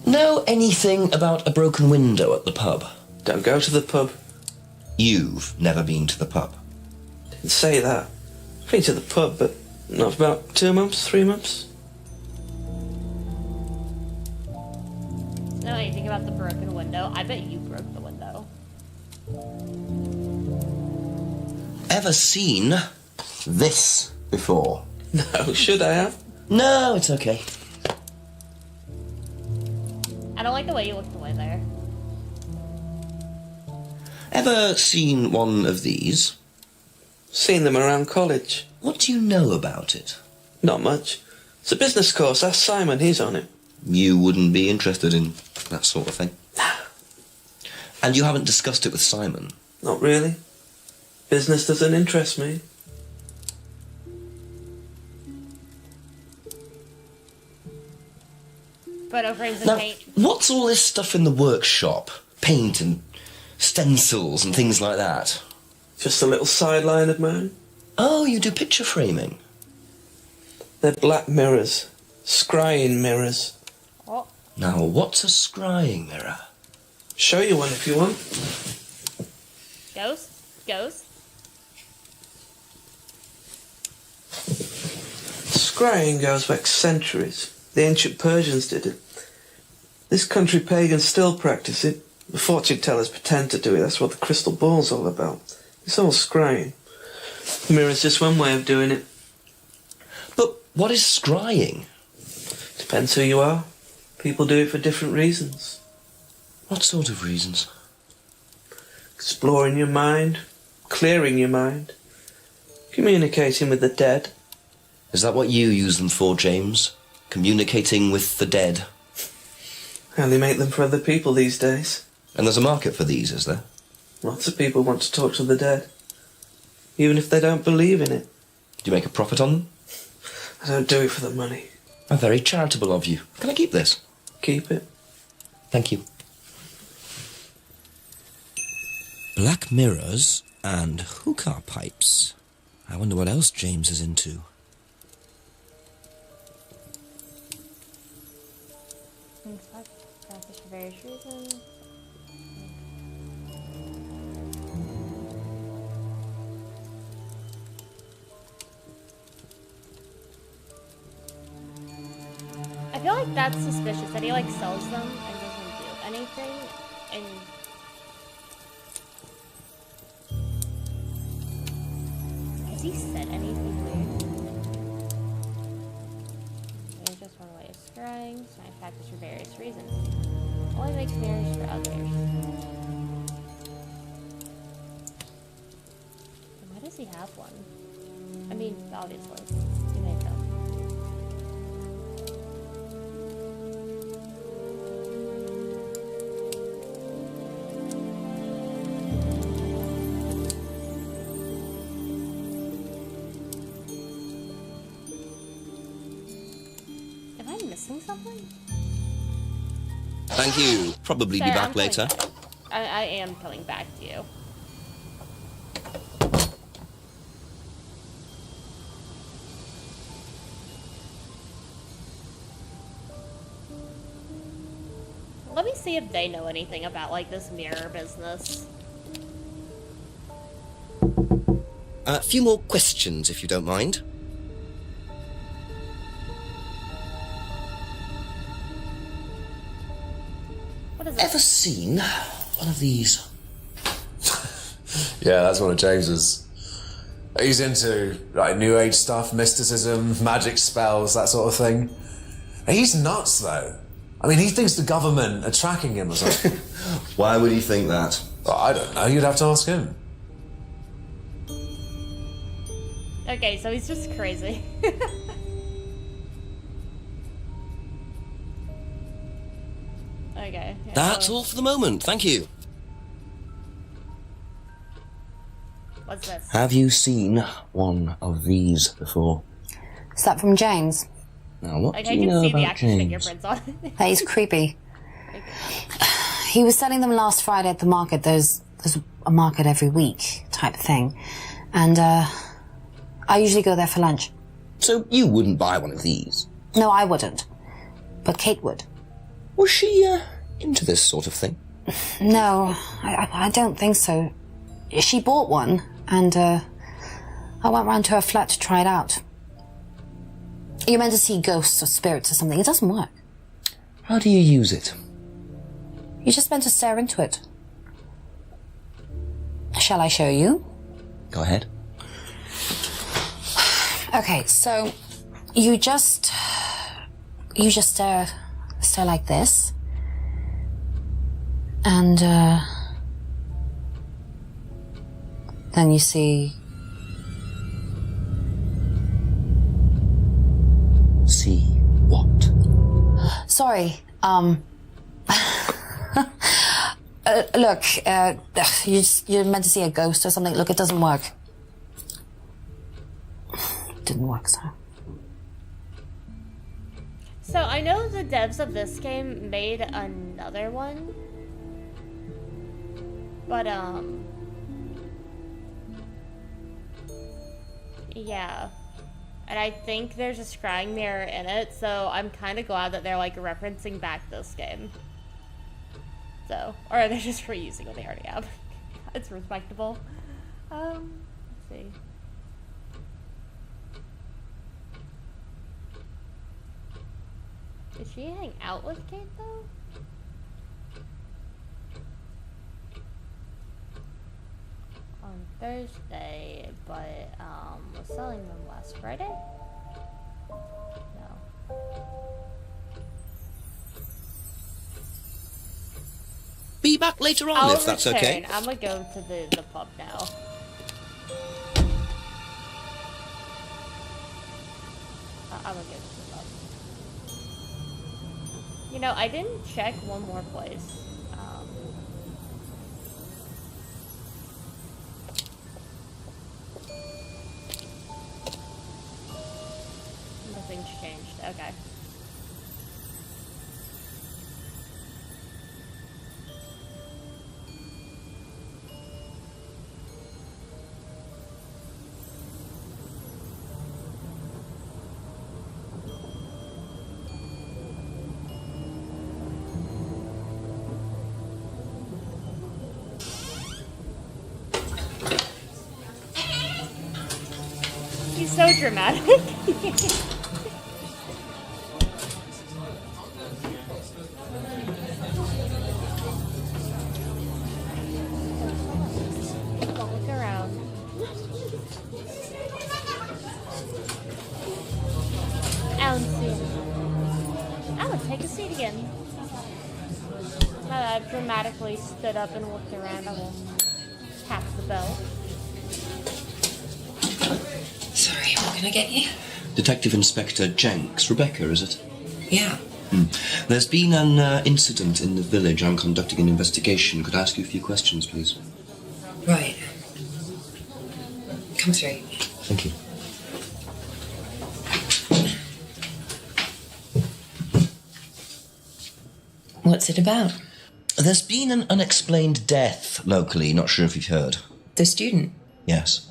S2: Know anything about a broken window at the pub?
S8: Don't go to the pub.
S2: You've never been to the pub.
S8: Didn't say that. I've been to the pub, but not for about 2 months, 3 months.
S1: Know anything about the broken window? I bet you broke the window.
S2: Ever seen this before?
S8: No, should I have?
S2: No, it's okay.
S1: I don't like the way you looked away there.
S2: Ever seen one of these?
S8: Seen them around college.
S2: What do you know about it?
S8: Not much. It's a business course. Ask Simon, he's on it.
S2: You wouldn't be interested in that sort of thing. And you haven't discussed it with Simon?
S8: Not really. Business doesn't interest me.
S1: Photo frames and
S2: Now,
S1: paint.
S2: what's all this stuff in the workshop? Paint and stencils and things like that?
S8: Just a little sideline of mine.
S2: Oh, you do picture framing?
S8: They're black mirrors. Scrying mirrors.
S1: Oh,
S2: Now, what's a scrying mirror?
S8: Show you one if you want.
S1: ghost? Ghost?
S8: Scrying goes back centuries. The ancient Persians did it. This country pagans still practice it. The fortune tellers pretend to do it. That's what the crystal ball's all about. It's all scrying. The mirror's just one way of doing it.
S2: But what is scrying?
S8: Depends who you are. People do it for different reasons.
S2: What sort of reasons?
S8: Exploring your mind, clearing your mind, communicating with the dead.
S2: Is that what you use them for, James? Communicating with the dead?
S8: How they make them for other people these days.
S2: And there's a market for these, is there?
S8: Lots of people want to talk to the dead, even if they don't believe in it.
S2: Do you make a profit on them?
S8: I don't do it for the money.
S2: How very charitable of you. Can I keep this?
S8: Keep it.
S2: Thank you. Black mirrors and hookah pipes. I wonder what else James is into.
S1: Practice for various reasons. I feel like that's suspicious that he like sells them and doesn't do anything. And has he said anything weird? There's just one way of scrying, so I practice for various reasons. Only makes mirrors for others. And why does he have one? I mean, obviously, he made them. Am I missing something?
S2: Thank you. Probably
S1: Sorry,
S2: be back
S1: I'm
S2: later.
S1: I am coming back to you. Let me see if they know anything about like this mirror business.
S2: A few more questions, if you don't mind.
S1: What is it?
S2: Ever seen one of these?
S6: Yeah, that's one of James's. He's into like New Age stuff, mysticism, magic spells, that sort of thing. He's nuts, though. I mean, he thinks the government are tracking him or something.
S2: Why would he think that?
S6: Well, I don't know. You'd have to ask him.
S1: Okay, so he's just crazy. Okay. Yeah,
S2: That's
S1: so-
S2: all for the moment. Thank you.
S1: What's this?
S2: Have you seen one of these before?
S5: Is that from James?
S2: Now, what
S1: Like
S2: do
S1: I
S2: you
S1: can
S2: know
S1: see the
S2: about
S1: actual
S2: James?
S1: fingerprints on it.
S5: He's creepy. He was selling them last Friday at the market. There's a market every week type thing. And, I usually go there for lunch.
S2: So you wouldn't buy one of these?
S5: No, I wouldn't. But Kate would.
S2: Was she, into this sort of thing?
S5: No, I don't think so. She bought one, and, I went round to her flat to try it out. You're meant to see ghosts or spirits or something. It doesn't work.
S2: How do you use it?
S5: You're just meant to stare into it. Shall I show you?
S2: Go ahead.
S5: Okay, so you just stare like this, and then you see.
S2: See what?
S5: Sorry, look, you're meant to see a ghost or something. Look, it doesn't work. Didn't work, so.
S1: So I know the devs of this game made another one, but yeah, and I think there's a scrying mirror in it, so I'm kind of glad that they're like referencing back this game. So, or they're just reusing what they already have. It's respectable. Let's see. Did she hang out with Kate though? On Thursday, but was selling them last Friday? No.
S2: Be back later on, if that's okay.
S1: I'm gonna go to the pub now. I'm gonna go to the pub. You know, I didn't check one more place. Nothing's changed. Okay. He's so dramatic. Don't look around. Alan, see. Alan, take a seat again. Now that I've dramatically stood up and looked around, I will tap the bell.
S9: Sorry, what can I get you?
S2: Detective Inspector Jenks. Rebecca, is it?
S9: Yeah.
S2: There's been an incident in the village. I'm conducting an investigation. Could I ask you a few questions, please?
S9: Right. Come through.
S2: Thank you.
S9: What's it about?
S2: There's been an unexplained death locally. Not sure if you've heard.
S9: The student?
S2: Yes.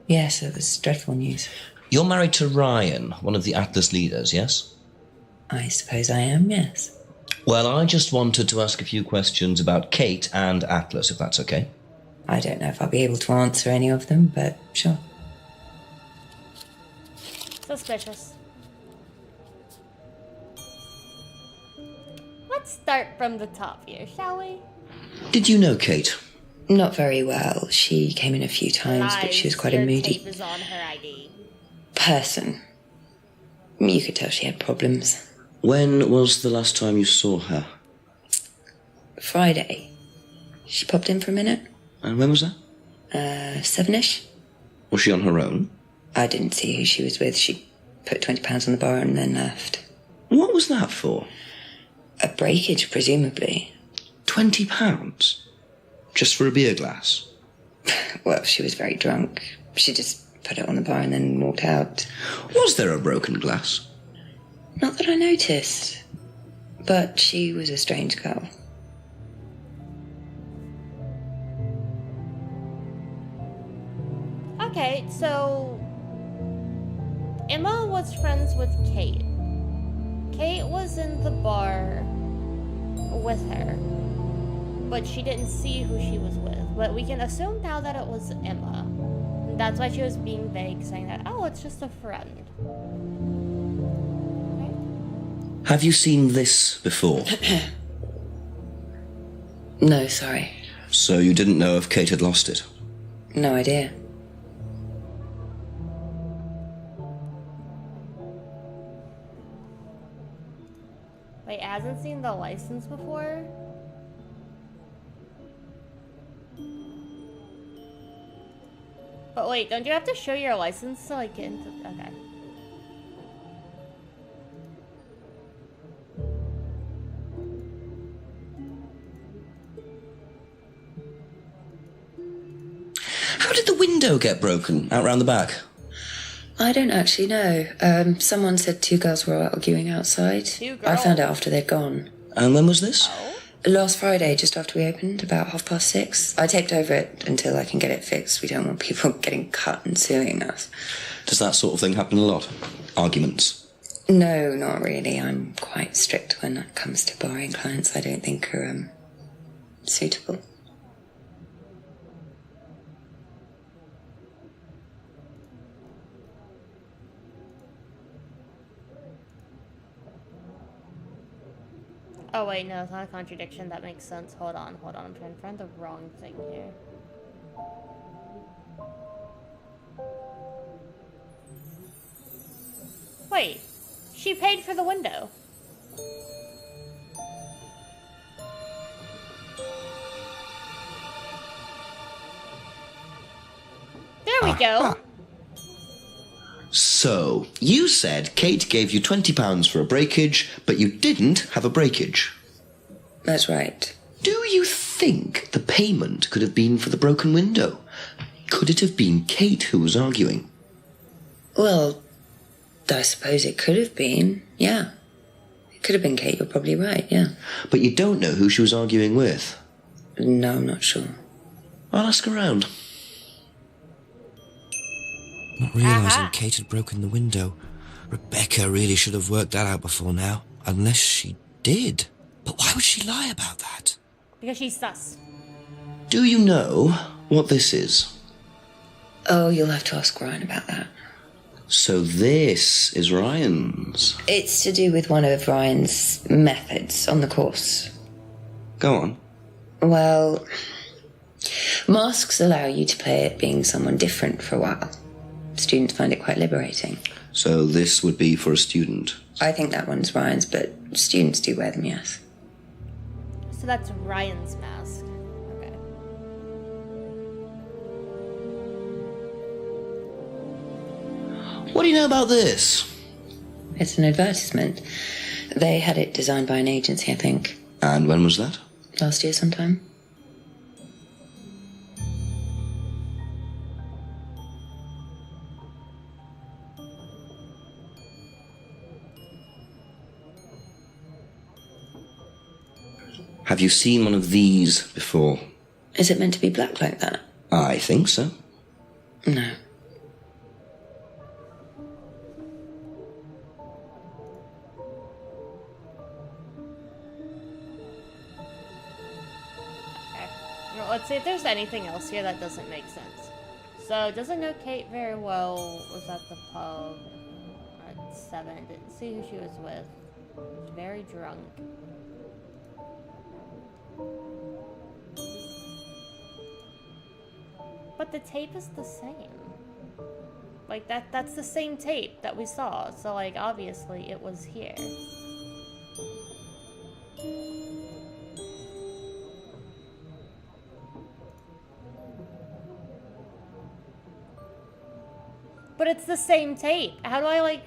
S9: Yes, it was dreadful news.
S2: You're married to Ryan, one of the Atlas leaders, yes?
S9: I suppose I am, yes.
S2: Well, I just wanted to ask a few questions about Kate and Atlas, if that's okay.
S9: I don't know if I'll be able to answer any of them, but sure.
S1: Suspicious. Let's start from the top here, shall we?
S2: Did you know Kate?
S9: Not very well. She came in a few times, but she was quite a moody
S1: Tape is on her ID.
S9: person. You could tell she had problems.
S2: When was the last time you saw her?
S9: Friday. She popped in for a minute.
S2: And when was that?
S9: 7ish.
S2: Was she on her own?
S9: I didn't see who she was with. She put £20 on the bar and then left.
S2: What was that for?
S9: A breakage, presumably.
S2: £20? Just for a beer glass?
S9: Well, she was very drunk. She just put it on the bar and then walked out.
S2: Was there a broken glass?
S9: Not that I noticed. But she was a strange girl.
S1: Alright, so Emma was friends with Kate. Kate was in the bar with her, but she didn't see who she was with. But we can assume now that it was Emma. And that's why she was being vague, saying that, oh, it's just a friend. Okay.
S7: Have you seen this before?
S9: No, sorry.
S7: So you didn't know if Kate had lost it?
S9: No idea.
S1: Wait, hasn't seen the license before? But wait, don't you have to show your license to like get into... Okay.
S7: How did the window get broken out round the back?
S9: I don't actually know. Someone said two girls were arguing outside.
S1: Two
S9: I found
S1: girls?
S9: out after they'd gone.
S7: And when was this?
S9: Last Friday, just after we opened, about 6:30. I taped over it until I can get it fixed. We don't want people getting cut and suing us.
S7: Does that sort of thing happen a lot? Arguments?
S9: No, not really. I'm quite strict when it comes to barring clients I don't think are, suitable.
S1: Oh wait, no, it's not a contradiction. That makes sense. Hold on. I'm trying to find the wrong thing here. Wait, she paid for the window. There we go.
S2: So, you said Kate gave you £20 for a breakage, but you didn't have a breakage.
S9: That's right.
S2: Do you think the payment could have been for the broken window? Could it have been Kate who was arguing?
S9: Well, I suppose it could have been, yeah. It could have been Kate, you're probably right, yeah.
S2: But you don't know who she was arguing with?
S9: No, I'm not sure.
S2: I'll ask around. Not realising
S1: Aha.
S2: Kate had broken the window. Rebecca really should have worked that out before now. Unless she did. But why would she lie about that?
S1: Because she's sus.
S2: Do you know what this is?
S9: Oh, you'll have to ask Ryan about that.
S2: So this is Ryan's.
S9: It's to do with one of Ryan's methods on the course.
S2: Go on.
S9: Well, masks allow you to play at being someone different for a while. Students find it quite liberating.
S2: So this would be for a student.
S9: I think that one's Ryan's, but students do wear them, yes.
S1: So that's Ryan's mask. Okay.
S2: What do you know about this?
S9: It's an advertisement. They had it designed by an agency, I think.
S2: And when was that?
S9: Last year sometime.
S2: Have you seen one of these before?
S9: Is it meant to be black like that?
S2: I think so.
S9: No.
S1: Okay. Well, let's see if there's anything else here that doesn't make sense. So, doesn't know Kate very well. Was at the pub at 7. Didn't see who she was with. Was very drunk. But the tape is the same. Like, that's the same tape that we saw. So, like, obviously it was here. But it's the same tape. How do I, like...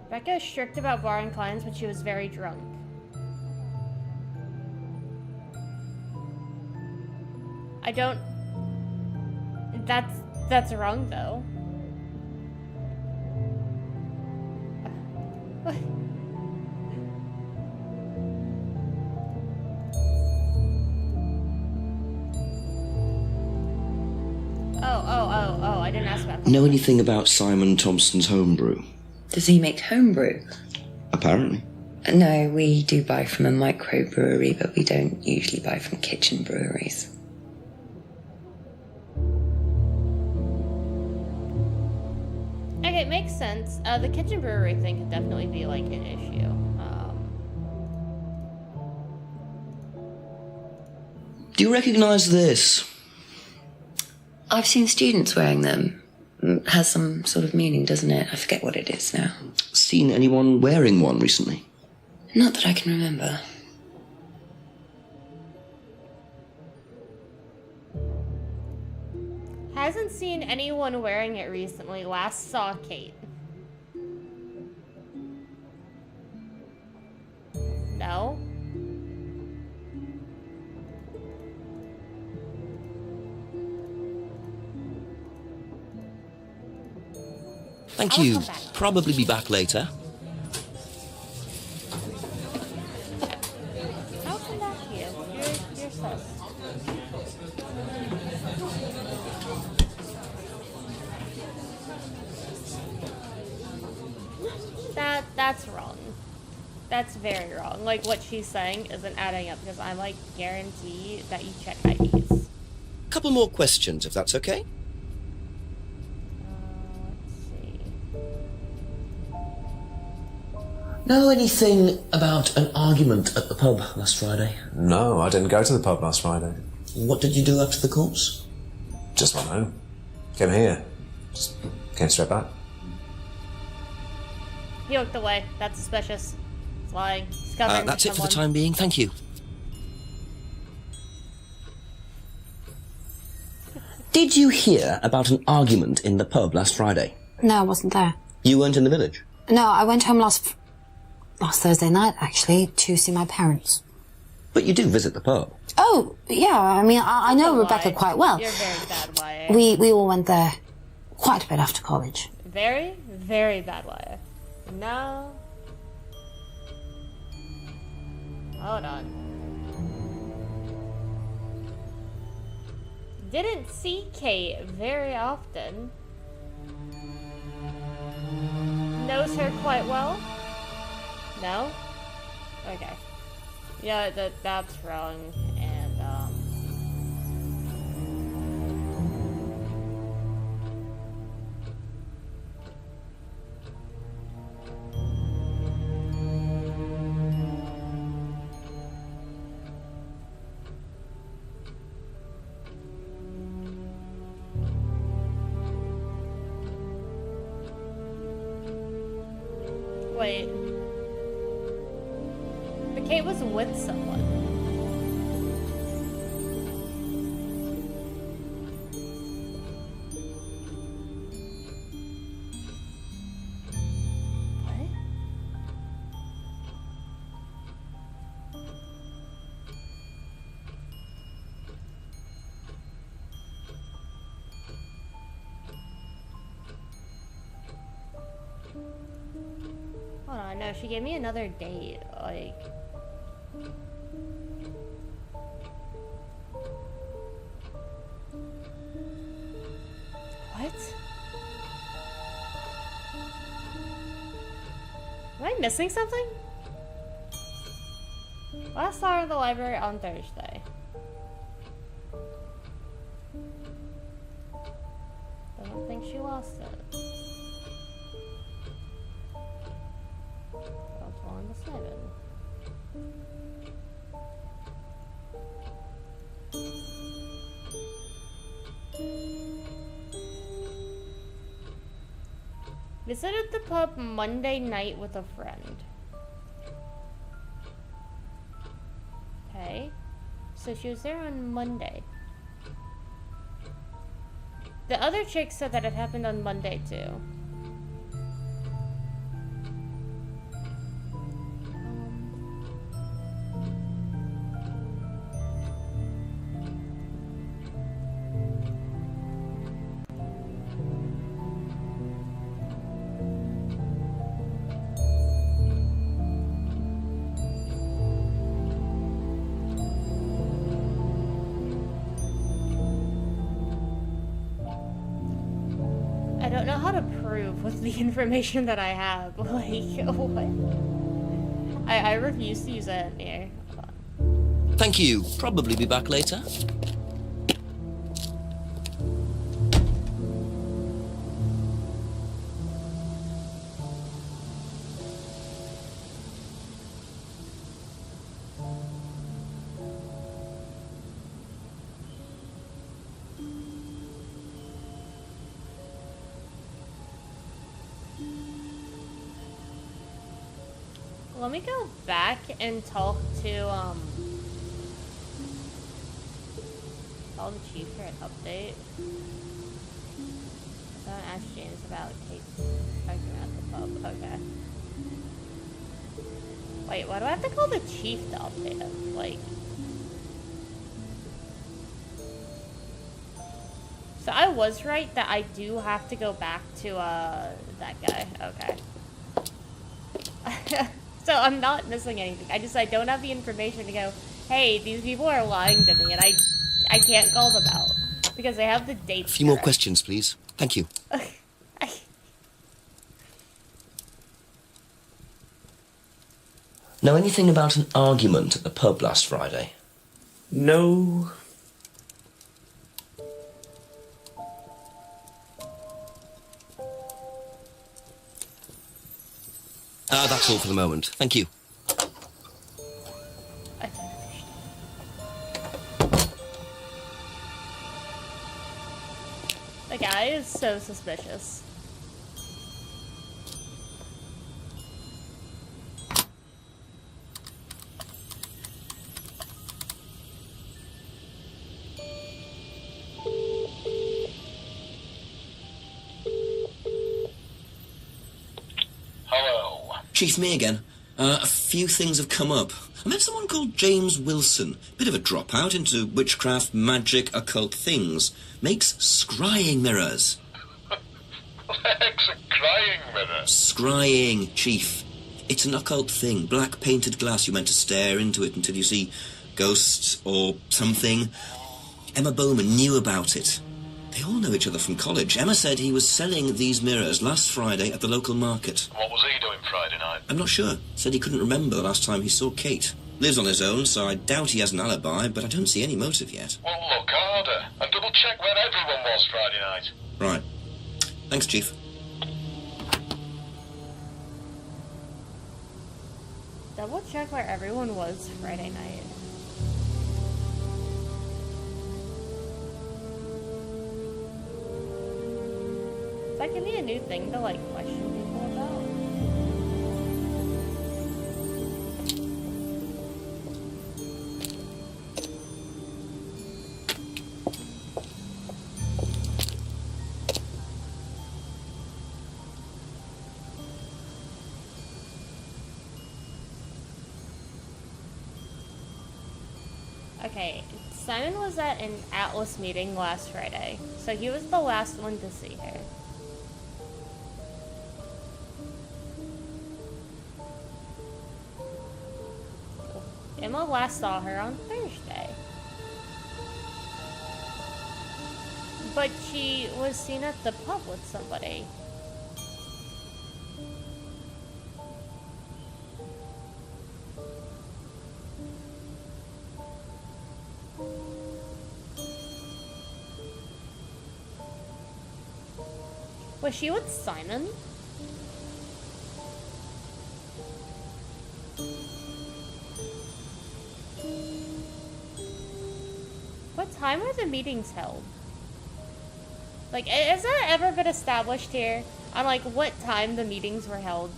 S1: Becca is strict about barring clients, but she was very drunk. I don't... That's wrong, though. What? didn't ask about
S2: Know anything about Simon Thompson's homebrew?
S9: Does he make homebrew?
S2: Apparently.
S9: No, we do buy from a microbrewery, but we don't usually buy from kitchen breweries.
S1: Okay, makes sense. The kitchen brewery thing could definitely be like an issue.
S2: Do you recognize this?
S9: I've seen students wearing them. Has some sort of meaning, doesn't it? I forget what it is now.
S2: Seen anyone wearing one recently?
S9: Not that I can remember.
S1: Hasn't seen anyone wearing it recently. Last saw Kate. No?
S2: Thank
S1: I'll
S2: you.
S1: come back.
S2: Probably be back later.
S1: I'll come back to you. You're sus. That's wrong. That's very wrong. Like, what she's saying isn't adding up because I'm, like, guarantee that you check IDs.
S2: Couple more questions, if that's okay?
S1: Let's see.
S7: Know anything about an argument at the pub last Friday?
S6: No, I didn't go to the pub last Friday.
S7: What did you do after the course?
S6: Just went home. Came here. Just came straight back.
S1: He looked away. That's suspicious. He's lying. He's covering
S2: That's it for the
S1: someone.
S2: time being. Thank you. Did you hear about an argument in the pub last Friday?
S5: No, I wasn't there.
S2: You weren't in the village?
S5: No, I went home last Thursday night, actually, to see my parents.
S2: But you do visit the pub.
S5: Oh, yeah, I mean, I know
S1: That's a
S5: Rebecca
S1: lie.
S5: quite well.
S1: You're a very bad liar.
S5: We all went there quite a bit after college.
S1: Very, very bad liar. No. Hold on. Didn't see Kate very often. Knows her quite well? No? Okay. Yeah, that's wrong. And, wait. But Kate was with someone. What? Hold on, no, she gave me another date, like... What? Am I missing something? Last saw her in the library on Thursday. I don't think she lost it. That's wrong to 7. Visited the pub Monday night with a friend. Okay. So she was there on Monday. The other chick said that it happened on Monday too. don't know how to prove with the information that I have. Like, what? I refuse to use it here. Hold on.
S2: Thank you. Probably be back later.
S1: Let me go back and talk to call the chief for an update. Someone asked James about Kate's argument at the pub. Okay. Wait, why do I have to call the chief to update him? Like, so I was right that I do have to go back to that guy. Okay. So I'm not missing anything. I don't have the information to go, hey, these people are lying to me, and I can't call them out because they have the dates.
S2: A few more questions, please. Thank you. Know anything about an argument at the pub last Friday?
S8: No.
S2: That's all for the moment. Thank you.
S1: The guy is so suspicious.
S2: Chief, me again. A few things have come up. I met someone called James Wilson. Bit of a dropout into witchcraft, magic, occult things. Makes scrying mirrors.
S10: What's a scrying mirror?
S2: Scrying, Chief. It's an occult thing. Black painted glass. You're meant to stare into it until you see ghosts or something. Emma Bowman knew about it. They all know each other from college. Emma said he was selling these mirrors last Friday at the local market.
S10: What was he doing Friday night?
S2: I'm not sure. Said he couldn't remember the last time he saw Kate. Lives on his own, so I doubt he has an alibi, but I don't see any motive yet.
S10: Well, look harder and double check where everyone was Friday night.
S2: Right. Thanks, Chief.
S1: Double check where everyone was Friday night. Does that give me a new thing to, like, question people about? Okay, Simon was at an Atlas meeting last Friday, so he was the last one to see her. Emma last saw her on Thursday. But she was seen at the pub with somebody. Was she with Simon? What time were the meetings held? Like, has that ever been established here? On, like, what time the meetings were held?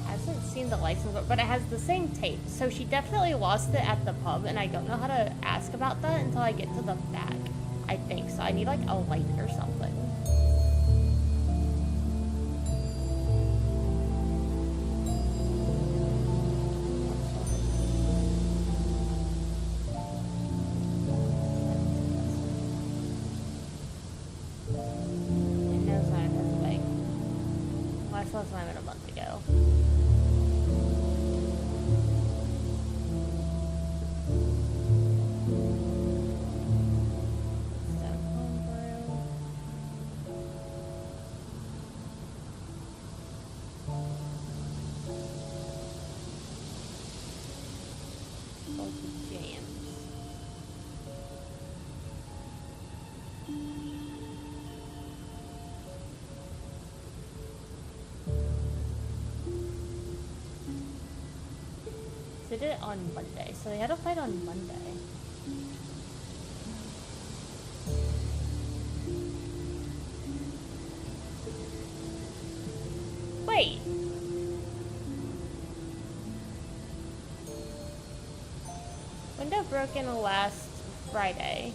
S1: Hasn't seen the license, but it has the same tape. So she definitely lost it at the pub, and I don't know how to ask about that until I get to the back. I think so. I need, like, a light or something. It knows I have bike. I saw Simon a month ago. Did it on Monday, so they had a fight on Monday. Wait. Window broke in last Friday.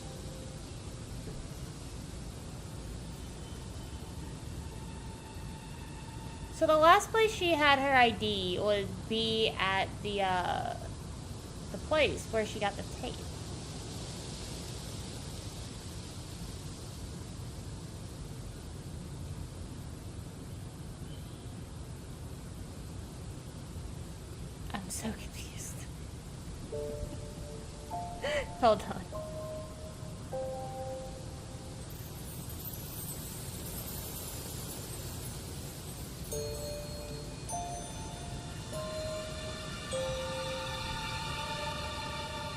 S1: So the last place she had her ID would be at the place where she got the tape. I'm so confused. Hold on.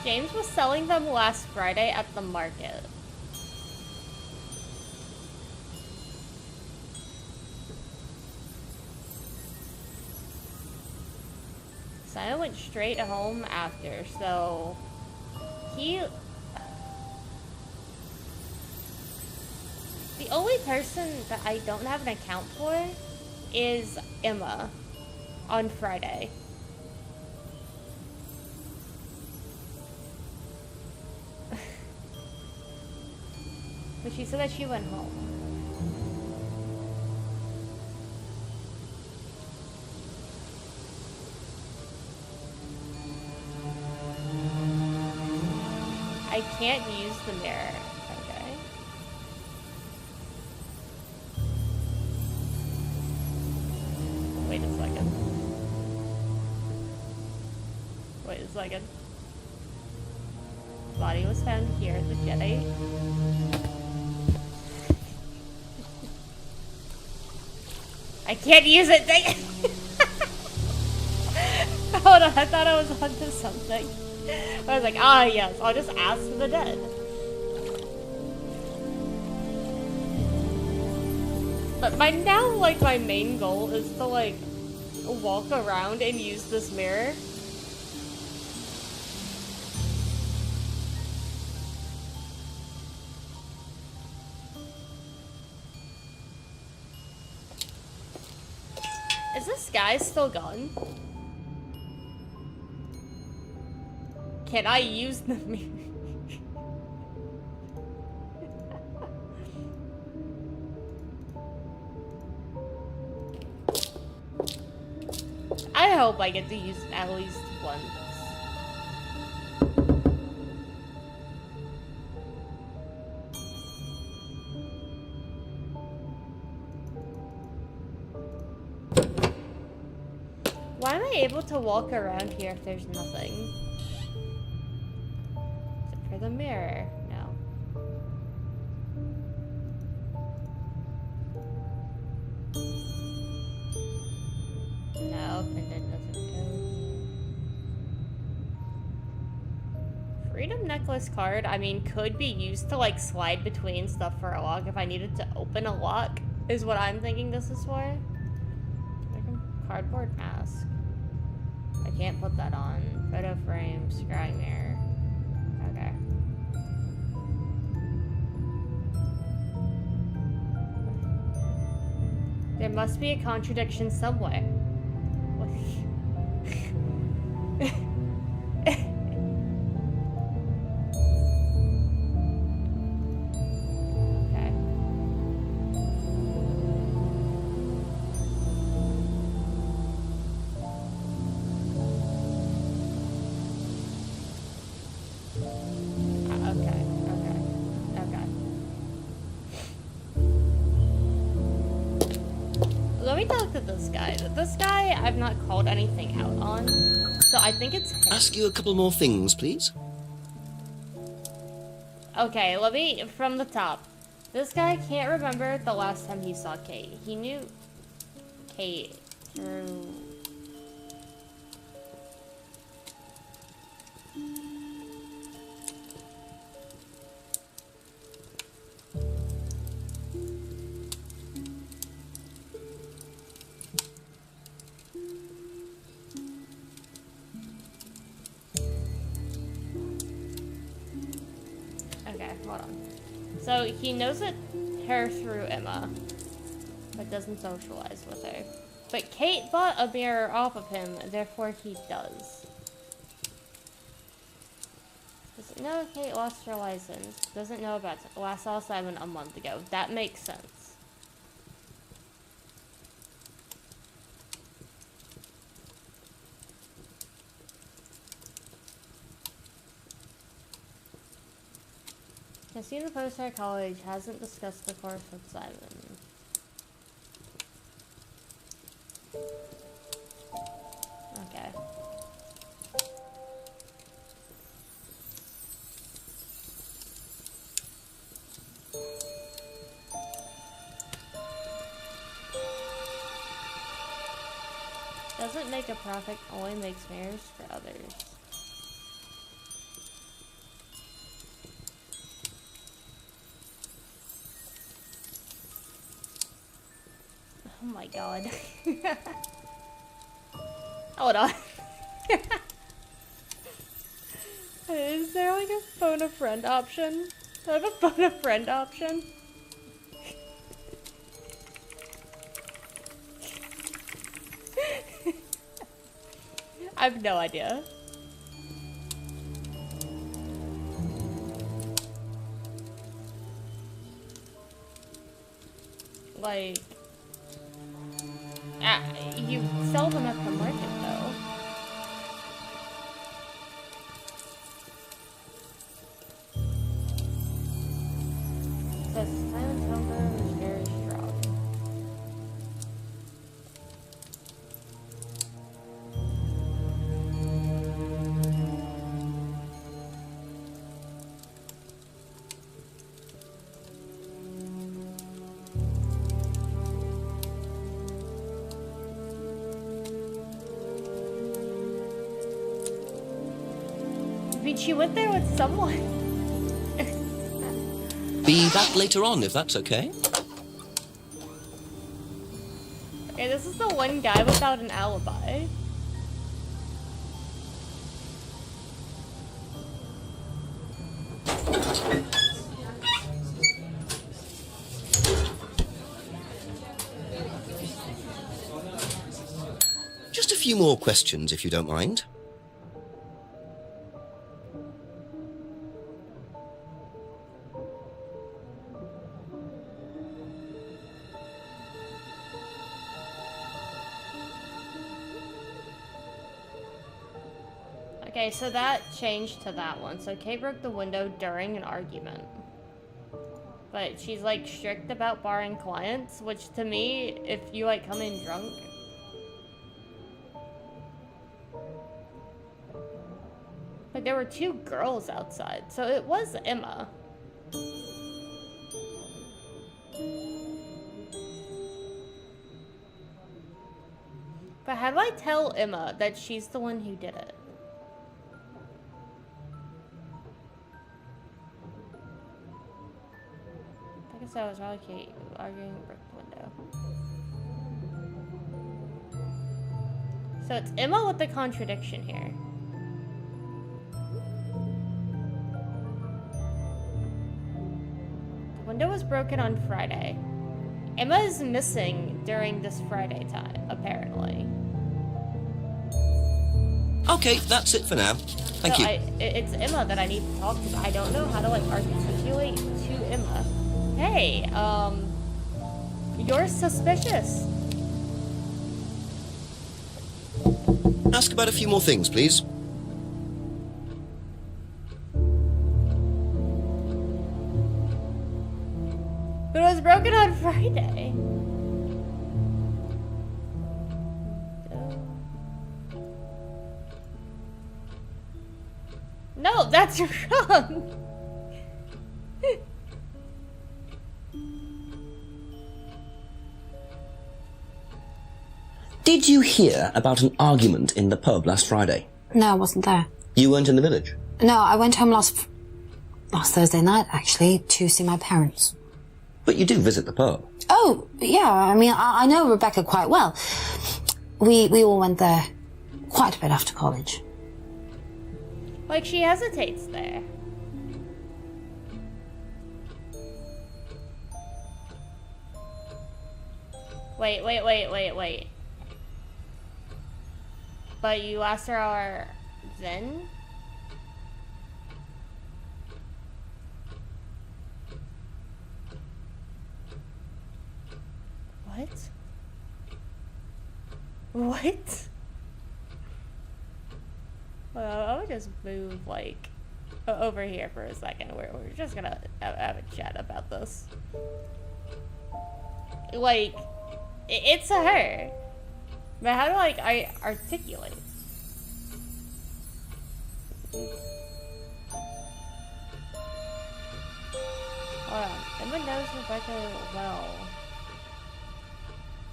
S1: James was selling them last Friday at the market. Simon went straight home after, so he... The only person that I don't have an account for is Emma on Friday. But she said that she went home. I can't use the mirror. Okay. Wait a second. Wait a second. Body was found here at the jetty. I can't use it. Dang it. Hold on, I thought I was onto something. I was like, ah, yes, I'll just ask for the dead. But my main goal is to like walk around and use this mirror. Is this guy still gone? Can I use the mirror? I hope I get to use it at least once. Why am I able to walk around here if there's nothing? Except for the mirror. No. Nope, and it doesn't go here. Freedom necklace card, I mean, could be used to like slide between stuff for a lock if I needed to open a lock, is what I'm thinking this is for. Cardboard mask. I can't put that on. Photo frame, scrying mirror. Okay. There must be a contradiction somewhere. let me talk to this guy. This guy I've not called anything out on, so I think it's him.
S2: Ask you a couple more things, please.
S1: Okay, let me, from the top. This guy can't remember the last time he saw Kate. He knew Kate through... Okay, hold on. So he knows her through Emma, but doesn't socialize with her. But Kate bought a mirror off of him, therefore he does. Doesn't know Kate lost her license. Doesn't know about last saw Simon a month ago. That makes sense. Can see the poster at college hasn't discussed the course with Simon. Okay. Doesn't make a profit, only makes mirrors for others. Oh my god. Hold on. Is there like a phone a friend option? Do I have a phone a friend option? I have no idea. Like... you sell them at the market, though. Says Silent Hunger is very strong. She went there with someone.
S2: Be back later on, if that's okay.
S1: Okay, this is the one guy without an alibi.
S2: Just a few more questions, if you don't mind.
S1: Okay, so that changed to that one. So Kate broke the window during an argument. But she's like strict about barring clients, which to me, if you like come in drunk. But there were two girls outside, so it was Emma. But how do I tell Emma that she's the one who did it? So I was probably Kate arguing broke the window. So it's Emma with the contradiction here. The window was broken on Friday. Emma is missing during this Friday time, apparently.
S2: Okay, that's it for now. Thank you.
S1: It's Emma that I need to talk to. I don't know how to like articulate to Emma. Hey, you're suspicious.
S2: Ask about a few more things, please.
S1: But it was broken on Friday. No, that's wrong.
S7: Did you hear about an argument in the pub last Friday?
S5: No, I wasn't there.
S7: You weren't in the village?
S5: No, I went home last Thursday night, actually, to see my parents.
S7: But you do visit the pub.
S5: Oh, yeah, I mean, I know Rebecca quite well. We all went there quite a bit after college.
S1: Like, she hesitates there. Wait. But you asked her our then? What? Well, I would just move, like, over here for a second. We're just gonna have a chat about this. Like, it's her. But how do, like, I articulate? Hold on. Emma knows Rebecca well.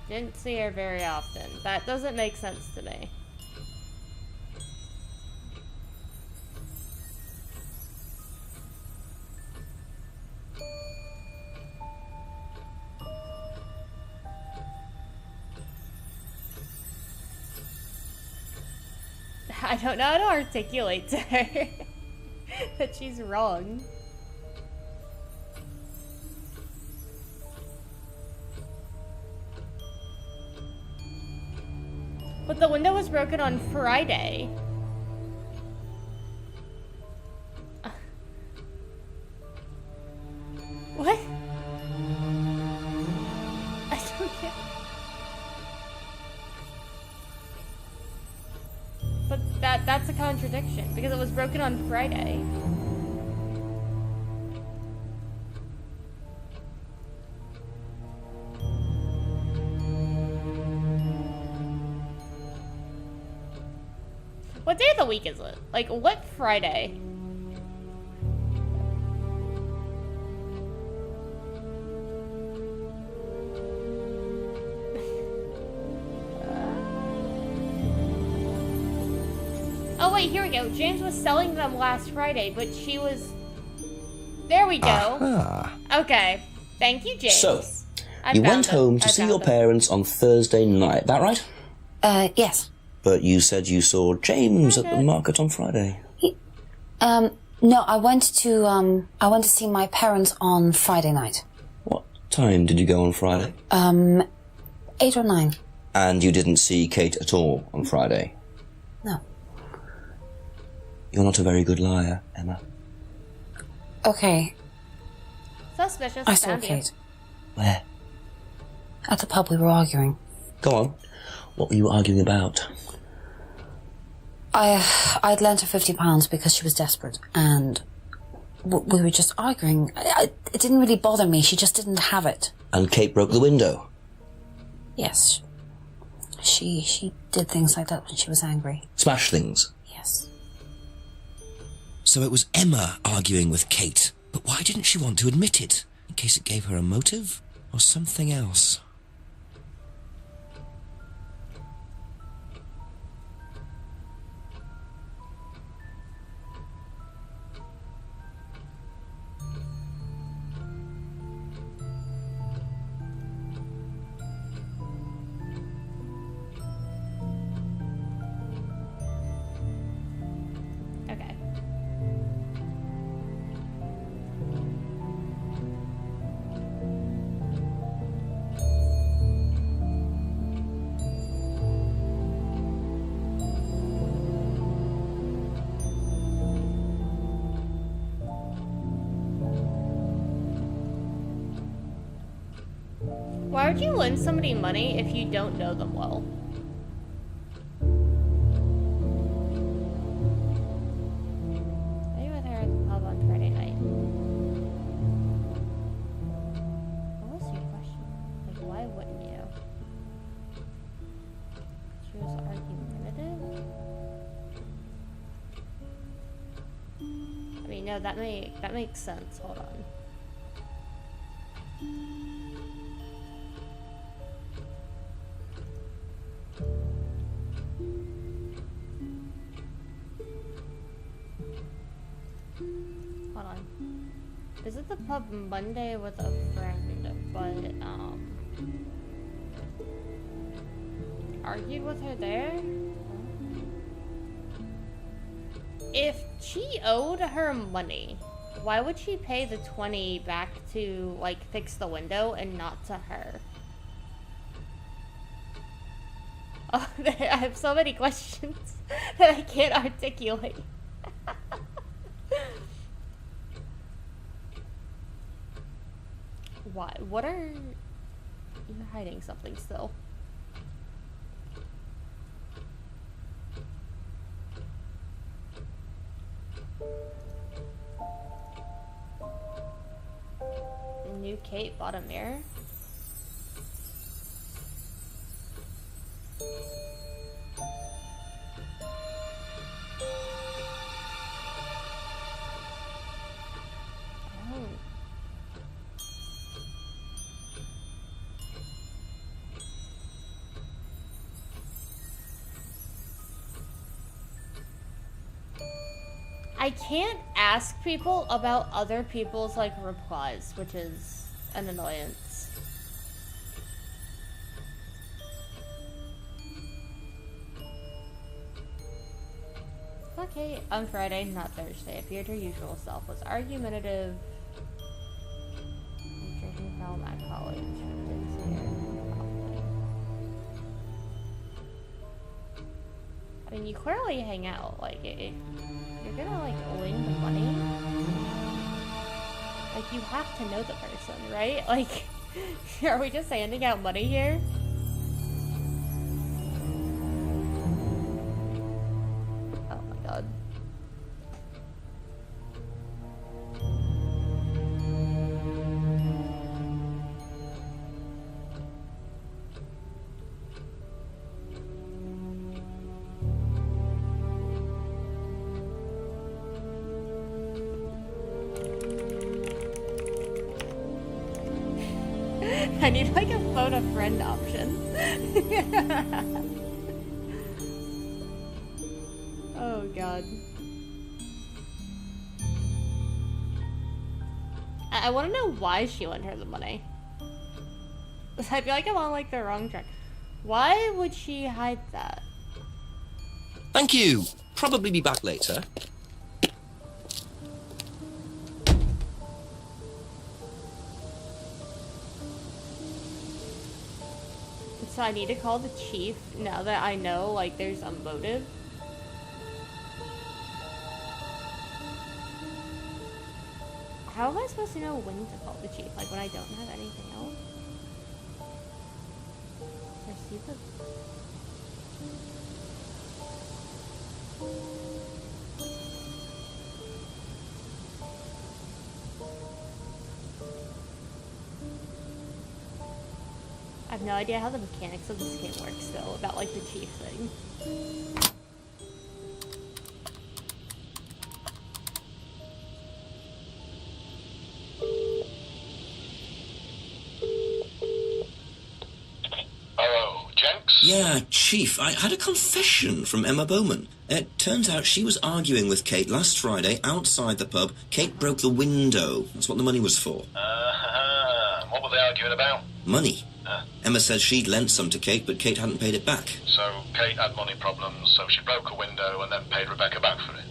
S1: Didn't see her very often. That doesn't make sense to me. I don't know how to articulate to her that she's wrong. But the window was broken on Friday. What? I don't get. But that's a contradiction because it was broken on Friday. What day of the week is it? Like, what Friday? Oh wait, here we go. James was selling them last Friday, but she was... There we go.
S2: Aha.
S1: Okay. Thank you, James.
S7: So, you went home to see your parents on Thursday night, that right?
S5: Yes.
S7: But you said you saw James at the market on Friday.
S5: No, I went to see my parents on Friday night.
S7: What time did you go on Friday?
S5: 8 or 9.
S7: And you didn't see Kate at all on Friday?
S5: No.
S7: You're not a very good liar, Emma.
S5: Okay.
S1: Suspicious.
S5: I saw
S1: found you.
S5: Kate.
S7: Where?
S5: At the pub we were arguing.
S7: Go on. What were you arguing about?
S5: I'd lent her £50 because she was desperate, and we were just arguing. It didn't really bother me. She just didn't have it.
S7: And Kate broke the window?
S5: Yes. She did things like that when she was angry.
S7: Smash things?
S5: Yes.
S2: So it was Emma arguing with Kate, but why didn't she want to admit it? In case it gave her a motive? Or something else?
S1: Okay. Why would you lend somebody money if you don't know them well? Are you with her at the pub on Friday night? What was your question? Like, why wouldn't you? She was argumentative? no, that makes sense. Hold on. Hold on. Visit the pub Monday with a friend, but argued with her there? If she owed her money, why would she pay the 20 back to, like, fix the window and not to her? Oh, I have so many questions that I can't articulate. Why? What are... You're hiding something still. New Kate bought a mirror. Oh. I can't ask people about other people's, like, replies, which is an annoyance. Okay, on Friday, not Thursday, appeared her usual self, was argumentative, drinking film at college, didn't see her properly. I mean, you clearly hang out, like, if you're gonna, like, lend the money, like, you have to know the person, right? Like, are we just handing out money here? Oh my god. I need like a phone a friend option. Oh god. I want to know why she lent her the money. I feel like I'm on like the wrong track. Why would she hide that?
S2: Thank you. Probably be back later.
S1: So I need to call the chief now that I know, like, there's a motive. How am I supposed to know when to call the chief? Like, when I don't have anything else? Receive the... I have no idea how the mechanics of this game work still, about like the chief thing.
S10: Hello, Jenks?
S7: Yeah, Chief, I had a confession from Emma Bowman. It turns out she was arguing with Kate last Friday outside the pub. Kate broke the window. That's what the money was for.
S10: What were they arguing about?
S7: Money. Emma said she'd lent some to Kate, but Kate hadn't paid it back.
S10: So Kate had money problems, so she broke a window and then paid Rebecca back for it.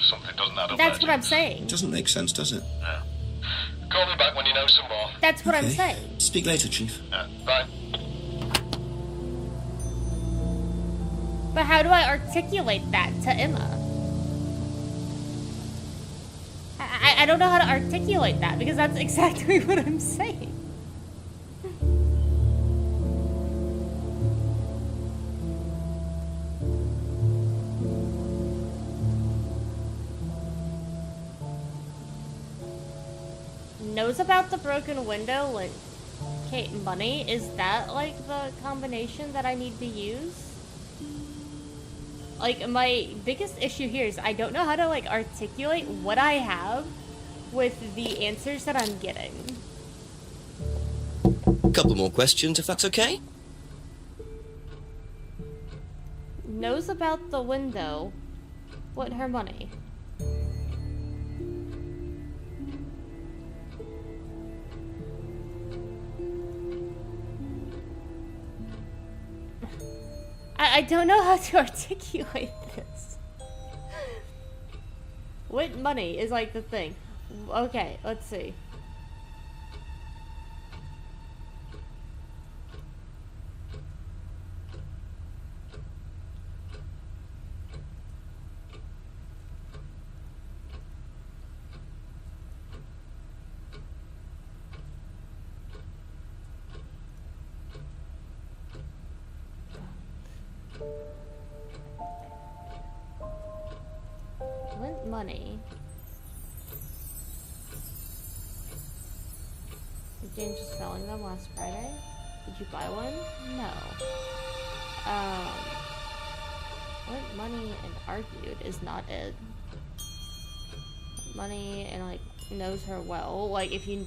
S10: Something doesn't add up.
S1: That's what I'm saying.
S7: It doesn't make sense, does it?
S10: Yeah. Call me back when you know some more.
S1: That's what I'm
S7: Okay.
S1: saying.
S7: Speak later, Chief.
S10: Bye.
S1: But how do I articulate that to Emma? I don't know how to articulate that because that's exactly what I'm saying. Knows about the broken window, like, Kate, money, is that like the combination that I need to use? Like, my biggest issue here is I don't know how to, like, articulate what I have with the answers that I'm getting.
S2: Couple more questions, if that's okay?
S1: Knows about the window. Want her money. I don't know how to articulate this. What money is like the thing? Okay, let's see. Lent money. James was selling them last Friday. Did you buy one? No. Lent money and argued is not it. Money and like knows her well. Like if you.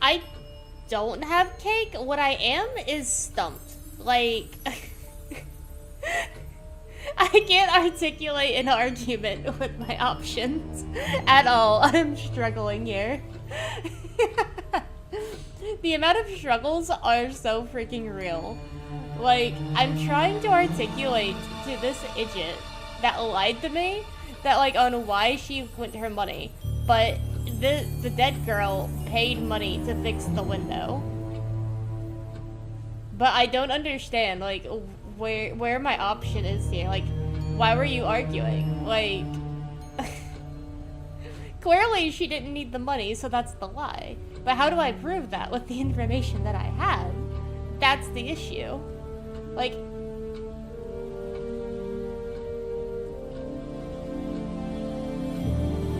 S1: I don't have cake. What I am is stumped. Like, I can't articulate an argument with my options at all. I'm struggling here. The amount of struggles are so freaking real. Like, I'm trying to articulate to this idiot that lied to me that, like, on why she went her money, but the dead girl paid money to fix the window. But I don't understand, like, where my option is here. Like, why were you arguing? Like, clearly she didn't need the money, so that's the lie. But how do I prove that with the information that I have? That's the issue. Like,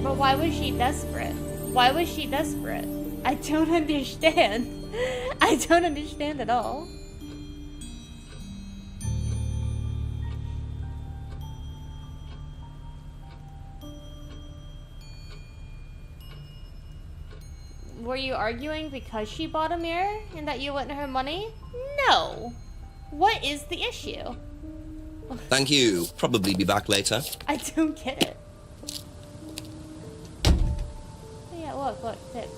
S1: but why was she desperate? Why was she desperate? I don't understand. I don't understand at all. Were you arguing because she bought a mirror and that you lent her money? No. What is the issue?
S2: Thank you. Probably be back later.
S1: I don't get it. Yeah, look, tips.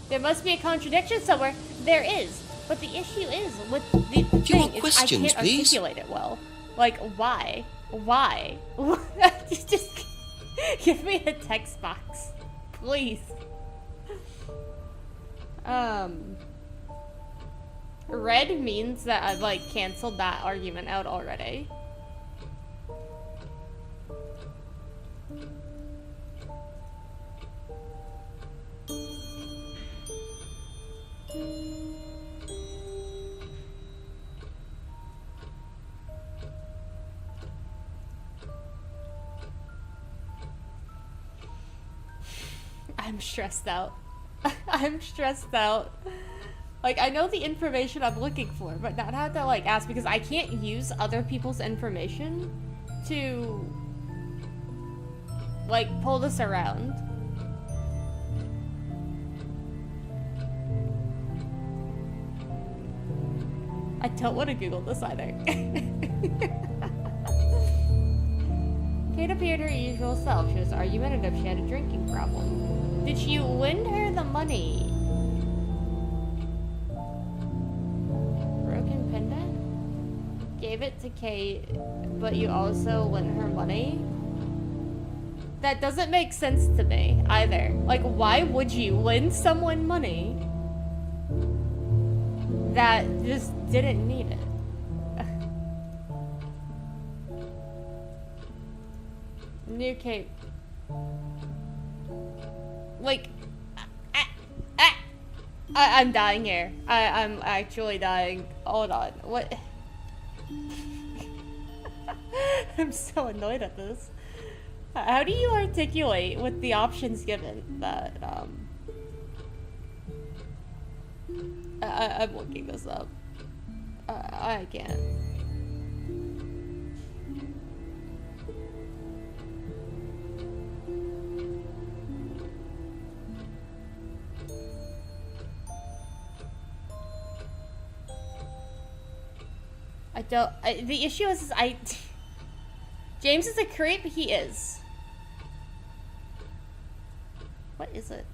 S1: There must be a contradiction somewhere. There is. But the issue is with the thing is I can't articulate it well. Like, why? Why? Just give me a text box. Please. Red means that I've, like, canceled that argument out already. I'm stressed out. I'm stressed out. Like, I know the information I'm looking for, but not how to, like, ask, because I can't use other people's information to, like, pull this around. I don't want to Google this either. Kate appeared her usual self. She was argumentative. She had a drinking problem. Did you lend her the money? Broken pendant? Gave it to Kate, but you also lent her money? That doesn't make sense to me either. Like, why would you lend someone money that just didn't need it? New Kate. Like, I'm dying here. I'm actually dying. Hold on. What? I'm so annoyed at this. How do you articulate with the options given that, I'm looking this up. I can't. The issue is James is a creep, he is. What is it?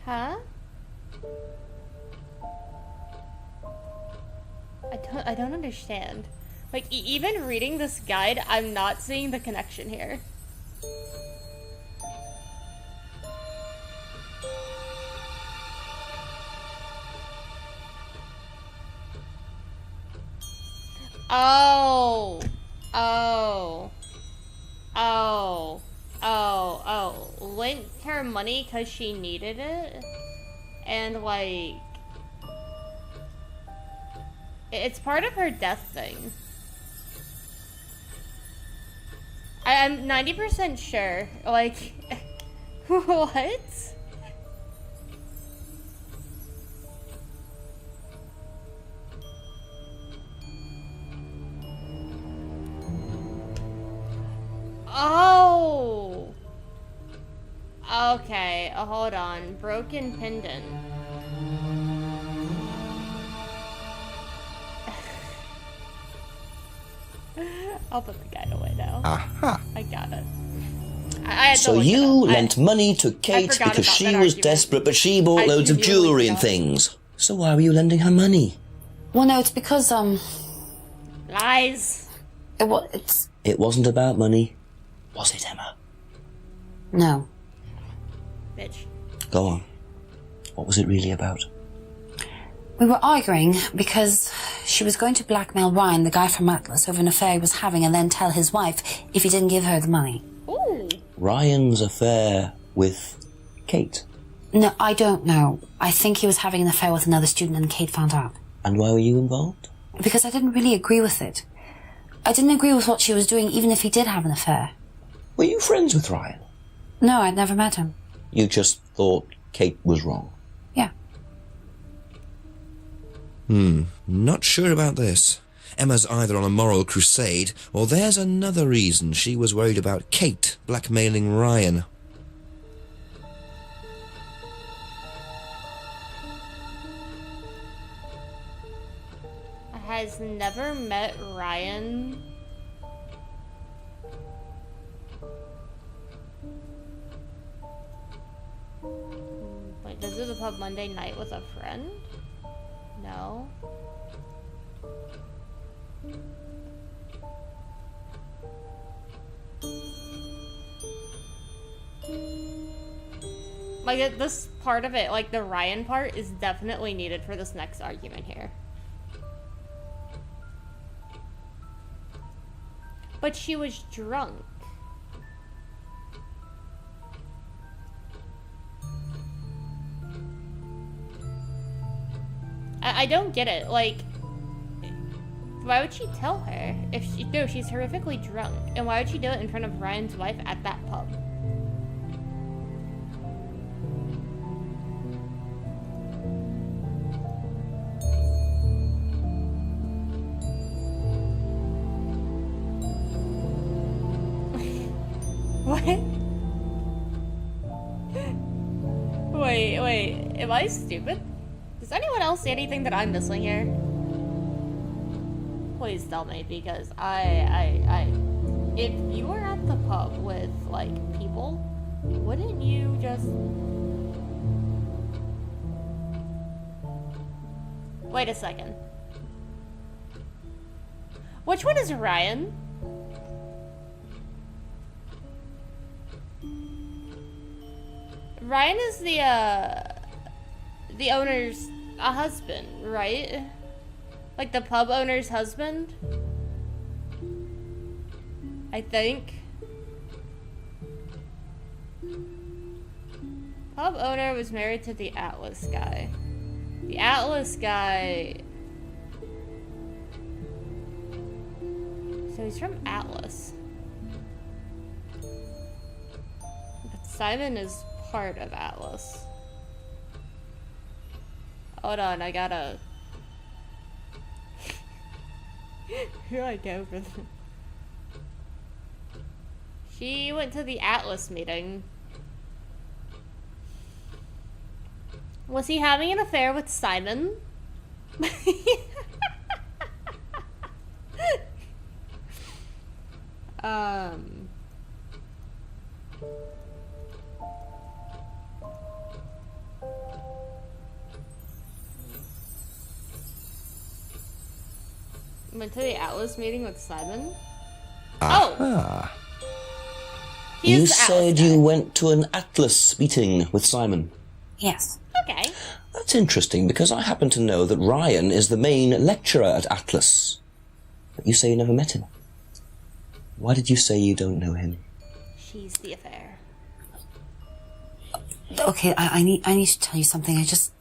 S1: Huh? I don't understand. Like, even reading this guide, I'm not seeing the connection here. Oh. Oh. Oh. Oh. Oh. Lent her money because she needed it? And, like... It's part of her death thing. I'm 90% sure. Like, what? Oh! Okay, hold on. Broken pendant. I'll put the guide away now.
S2: Aha.
S1: I got it. I had to
S2: So
S1: look it
S2: you
S1: up.
S2: lent money to Kate
S1: forgot
S2: because
S1: about
S2: she
S1: that
S2: was
S1: argument.
S2: desperate, but she bought loads of
S1: genuinely
S2: jewellery and
S1: forgot.
S2: things. So why were you lending her money?
S5: Well, no, it's because,
S1: Lies.
S2: It wasn't about money, was it, Emma?
S5: No.
S1: Bitch.
S2: Go on. What was it really about?
S5: We were arguing because she was going to blackmail Ryan, the guy from Atlas, over an affair he was having, and then tell his wife if he didn't give her the money.
S1: Ooh.
S2: Ryan's affair with Kate.
S5: No, I don't know. I think he was having an affair with another student and Kate found out.
S2: And why were you involved?
S5: Because I didn't really agree with it. I didn't agree with what she was doing, even if he did have an affair.
S2: Were you friends with Ryan?
S5: No, I'd never met him.
S2: You just thought Kate was wrong?
S5: Yeah.
S2: Not sure about this. Emma's either on a moral crusade, or there's another reason she was worried about Kate blackmailing Ryan.
S1: Has never met Ryan. Wait, visit the pub Monday night with a friend? No. Like, this part of it, like the Ryan part, is definitely needed for this next argument here. But she was drunk. I don't get it. Like, why would she tell her? If she, no, she's horrifically drunk. And why would she do it in front of Ryan's wife at that pub? What? Wait, am I stupid? Does anyone else see anything that I'm missing here? Please tell me, because if you were at the pub with, like, people, wouldn't you just... Wait a second. Which one is Ryan? Ryan is the owner's husband, right? Like the pub owner's husband? I think. Pub owner was married to the Atlas guy. The Atlas guy... So he's from Atlas. But Simon is part of Atlas. Hold on, I gotta... Who do I go for this? She went to the Atlas meeting. Was he having an affair with Simon? Went to the Atlas meeting with Simon?
S2: Ah.
S1: He's
S2: You
S1: the Atlas
S2: said
S1: guy.
S2: you went to an Atlas meeting with Simon.
S5: Yes.
S1: Okay.
S2: That's interesting, because I happen to know that Ryan is the main lecturer at Atlas. But you say you never met him. Why did you say you don't know him?
S1: She's the affair.
S5: Okay, I need to tell you something. I just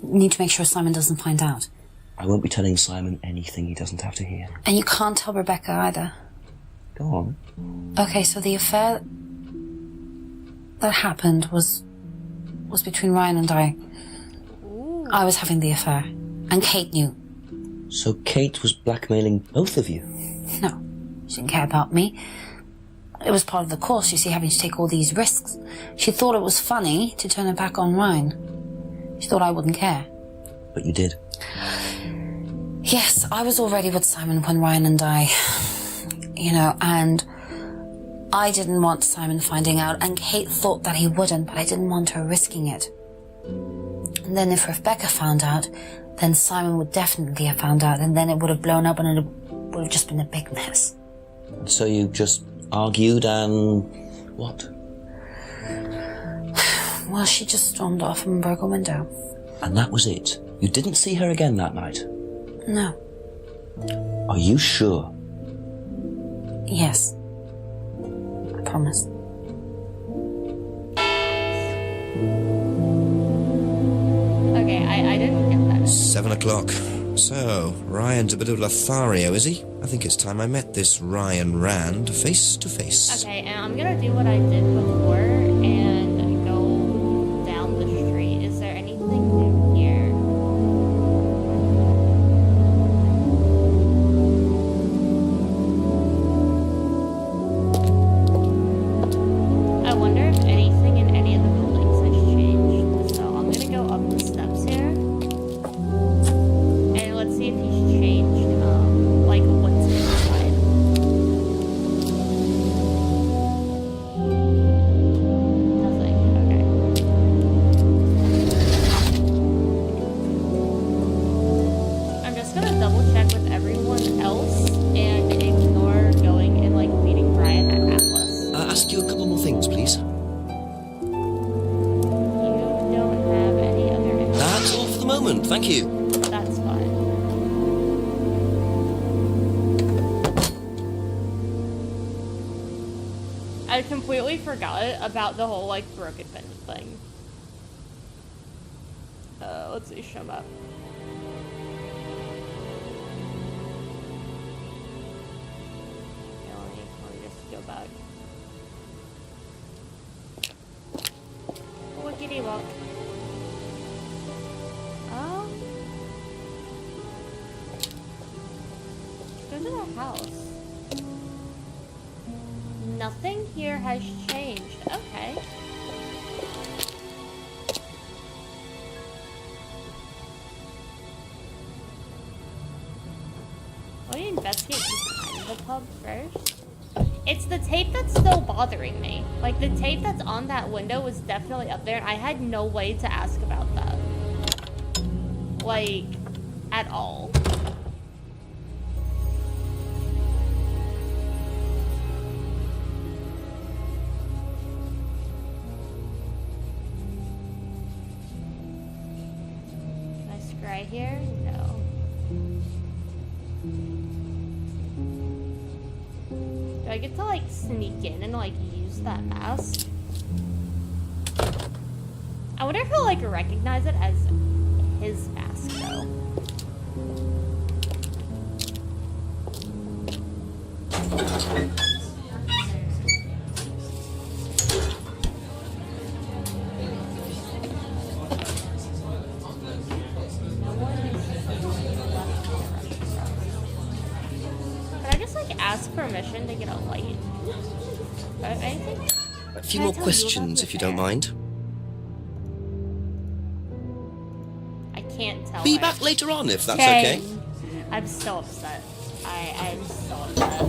S5: need to make sure Simon doesn't find out.
S2: I won't be telling Simon anything he doesn't have to hear.
S5: And you can't tell Rebecca either.
S2: Go on.
S5: Okay, so the affair that happened was between Ryan and I.
S1: Ooh.
S5: I was having the affair, and Kate knew.
S2: So Kate was blackmailing both of you?
S5: No, she didn't care about me. It was part of the course, you see, having to take all these risks. She thought it was funny to turn her back on Ryan. She thought I wouldn't care.
S2: But you did.
S5: Yes, I was already with Simon when Ryan and I... and I didn't want Simon finding out, and Kate thought that he wouldn't, but I didn't want her risking it. And then if Rebecca found out, then Simon would definitely have found out, and then it would have blown up, and it would have just been a big mess.
S2: So you just argued and... what?
S5: Well, she just stormed off and broke a window.
S2: And that was it? You didn't see her again that night?
S5: No.
S2: Are you sure?
S5: Yes. I promise.
S1: Okay, I didn't get that.
S2: 7 o'clock. So, Ryan's a bit of Lothario, is he? I think it's time I met this Ryan Rand face to face.
S1: Okay, and I'm gonna do what I did before and go down the street. Is there anything new here? I wonder if anything in any of the buildings has changed. So I'm gonna go up the steps here. And let's see if he's changed, like, what's inside. Nothing, okay. I'm just gonna double check with everyone else and ignore going and, like, meeting Brian at Atlas.
S2: Ask you a couple more things, please.
S1: You don't have any other information.
S2: That's all for the moment, thank you.
S1: That's fine. I completely forgot about the whole, like, broken pen thing. Let's see, show map. Yeah, let me just go back. Wickety walk. Go to the house. Nothing here has changed. Okay. Let me investigate behind the pub first. It's the tape that's still bothering me. Like, the tape that's on that window was definitely up there, and I had no way to ask about that. Like, at all. Can I scry here? No. Do I get to like sneak in and like use that mask. I wonder if he'll like recognize it as his mask though. Can I just like ask permission to get a light? Anything?
S2: A few more questions, if you don't mind.
S1: I can't tell.
S2: Be
S1: her.
S2: back later on, if that's okay.
S1: Dang. I'm so upset. I'm so upset.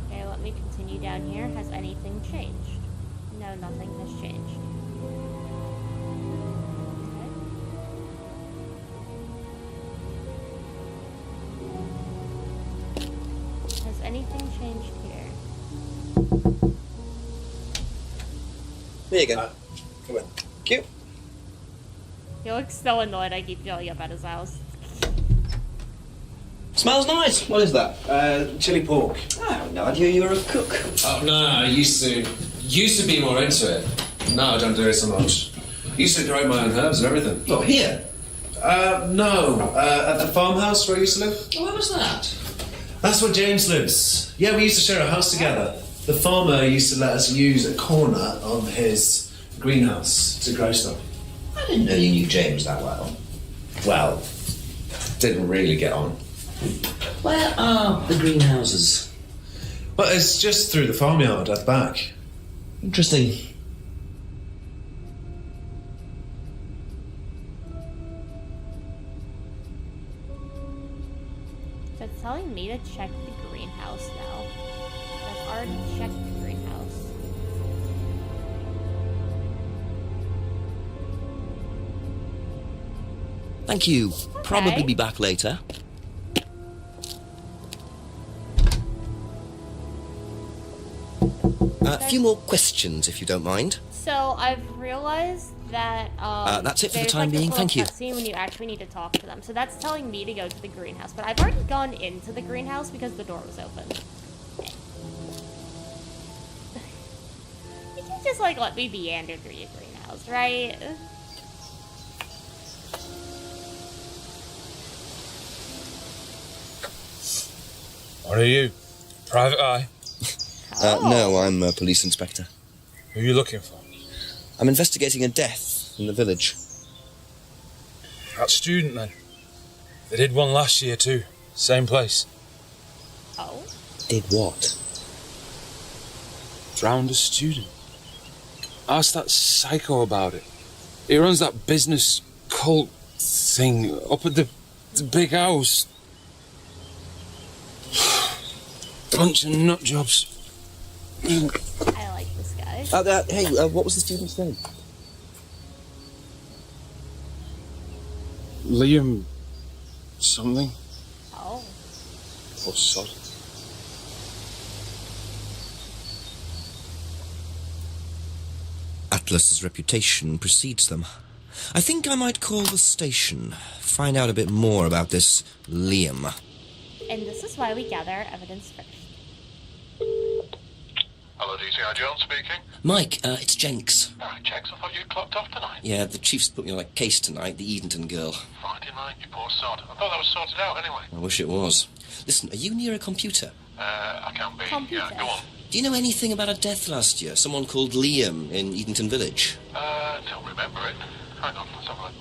S1: Okay, let me continue down here. Has anything changed? No, nothing has changed. Okay. Has anything changed here?
S3: There you go. Come on. Cute.
S1: He looks so annoyed I keep yelling up at his house.
S3: Smells nice. What is that?
S6: Chili pork.
S3: I had no idea you were a cook.
S6: Oh, no, I used to be more into it. No, I don't do it so much. Used to grow my own herbs and everything.
S3: Oh, here?
S6: No. At the farmhouse where I used to live.
S3: Where was that?
S6: That's where James lives. Yeah, we used to share a house together. The farmer used to let us use a corner of his greenhouse to grow stuff.
S3: I didn't know you knew James that well.
S6: Well, didn't really get on.
S3: Where are the greenhouses?
S6: Well, it's just through the farmyard at the back.
S3: Interesting.
S1: So it's telling me to check the greenhouse now. I've already checked the greenhouse.
S2: Thank you. Probably be back later. A few more questions, if you don't mind.
S1: So I've realized that
S2: that's it for the
S1: there's,
S2: time
S1: like,
S2: being,
S1: this
S2: thank you.
S1: little cutscene when you actually need to talk to them. So that's telling me to go to the greenhouse, but I've already gone into the greenhouse because the door was open. You can just like let me meander through your greenhouse, right?
S11: What are you? Private Eye?
S2: No, I'm a police inspector.
S11: Who are you looking for?
S2: I'm investigating a death in the village.
S11: That student, then. They did one last year, too. Same place.
S1: Oh?
S2: Did what?
S11: Drowned a student. Ask that psycho about it. He runs that business cult thing up at the big house. Bunch of nut jobs.
S1: I like this guy.
S2: Hey, what was the student's name?
S11: Liam... something?
S1: Oh.
S11: Or sod.
S2: Atlas's reputation precedes them. I think I might call the station, find out a bit more about this Liam.
S1: And this is why we gather evidence first.
S10: Hello, DCI Jones speaking.
S2: Mike, it's Jenks.
S10: Alright, Jenks, I thought you'd clocked off tonight.
S2: Yeah, the chief's put me on a case tonight, the Edenton girl.
S10: Friday night, you poor sod. I thought that was sorted out anyway.
S2: I wish it was. Listen, are you near a computer?
S10: I can't be.
S1: Computer.
S10: Yeah, go on.
S2: Do you know anything about a death last year? Someone called Liam in Edenton Village?
S10: Don't remember it. Hang on, let's have a look.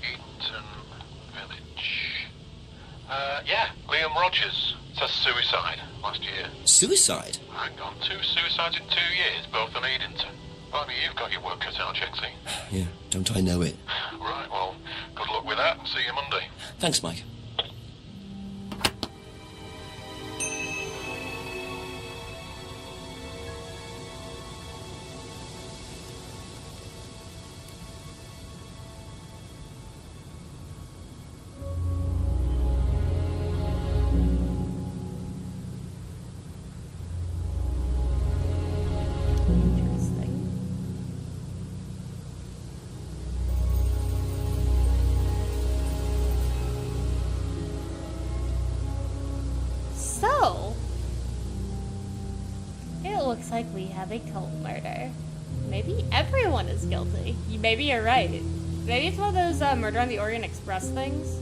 S10: Edenton Village. Yeah, Liam Rogers. Says suicide last year.
S2: Suicide?
S10: Hang on, 2 suicides in 2 years, both on Edenton. I mean, you've got your work cut out, Jenksy.
S2: Yeah, don't I know it.
S10: Right, well, good luck with that. See you Monday.
S2: Thanks, Mike.
S1: Interesting. like we have a cult murder. Maybe everyone is guilty. Maybe you're right. Maybe it's one of those Murder on the Orient Express things.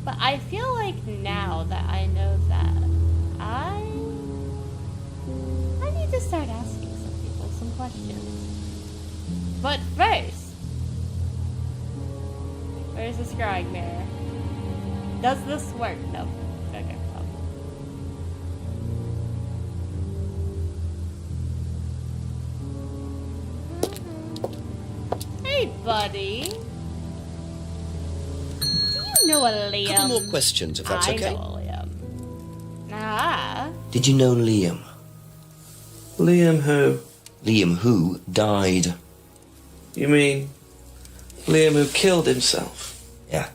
S1: But I feel like now that I know that, I need to start asking some people some questions. But first, where's the scrying mirror? Does this work? No. Okay. Hey, buddy. Do you know a Liam?
S2: A couple more questions, if that's okay.
S1: I know a Liam. Ah.
S2: Did you know Liam?
S8: Liam who?
S2: Liam who died.
S8: You mean Liam who killed himself?
S2: Yeah.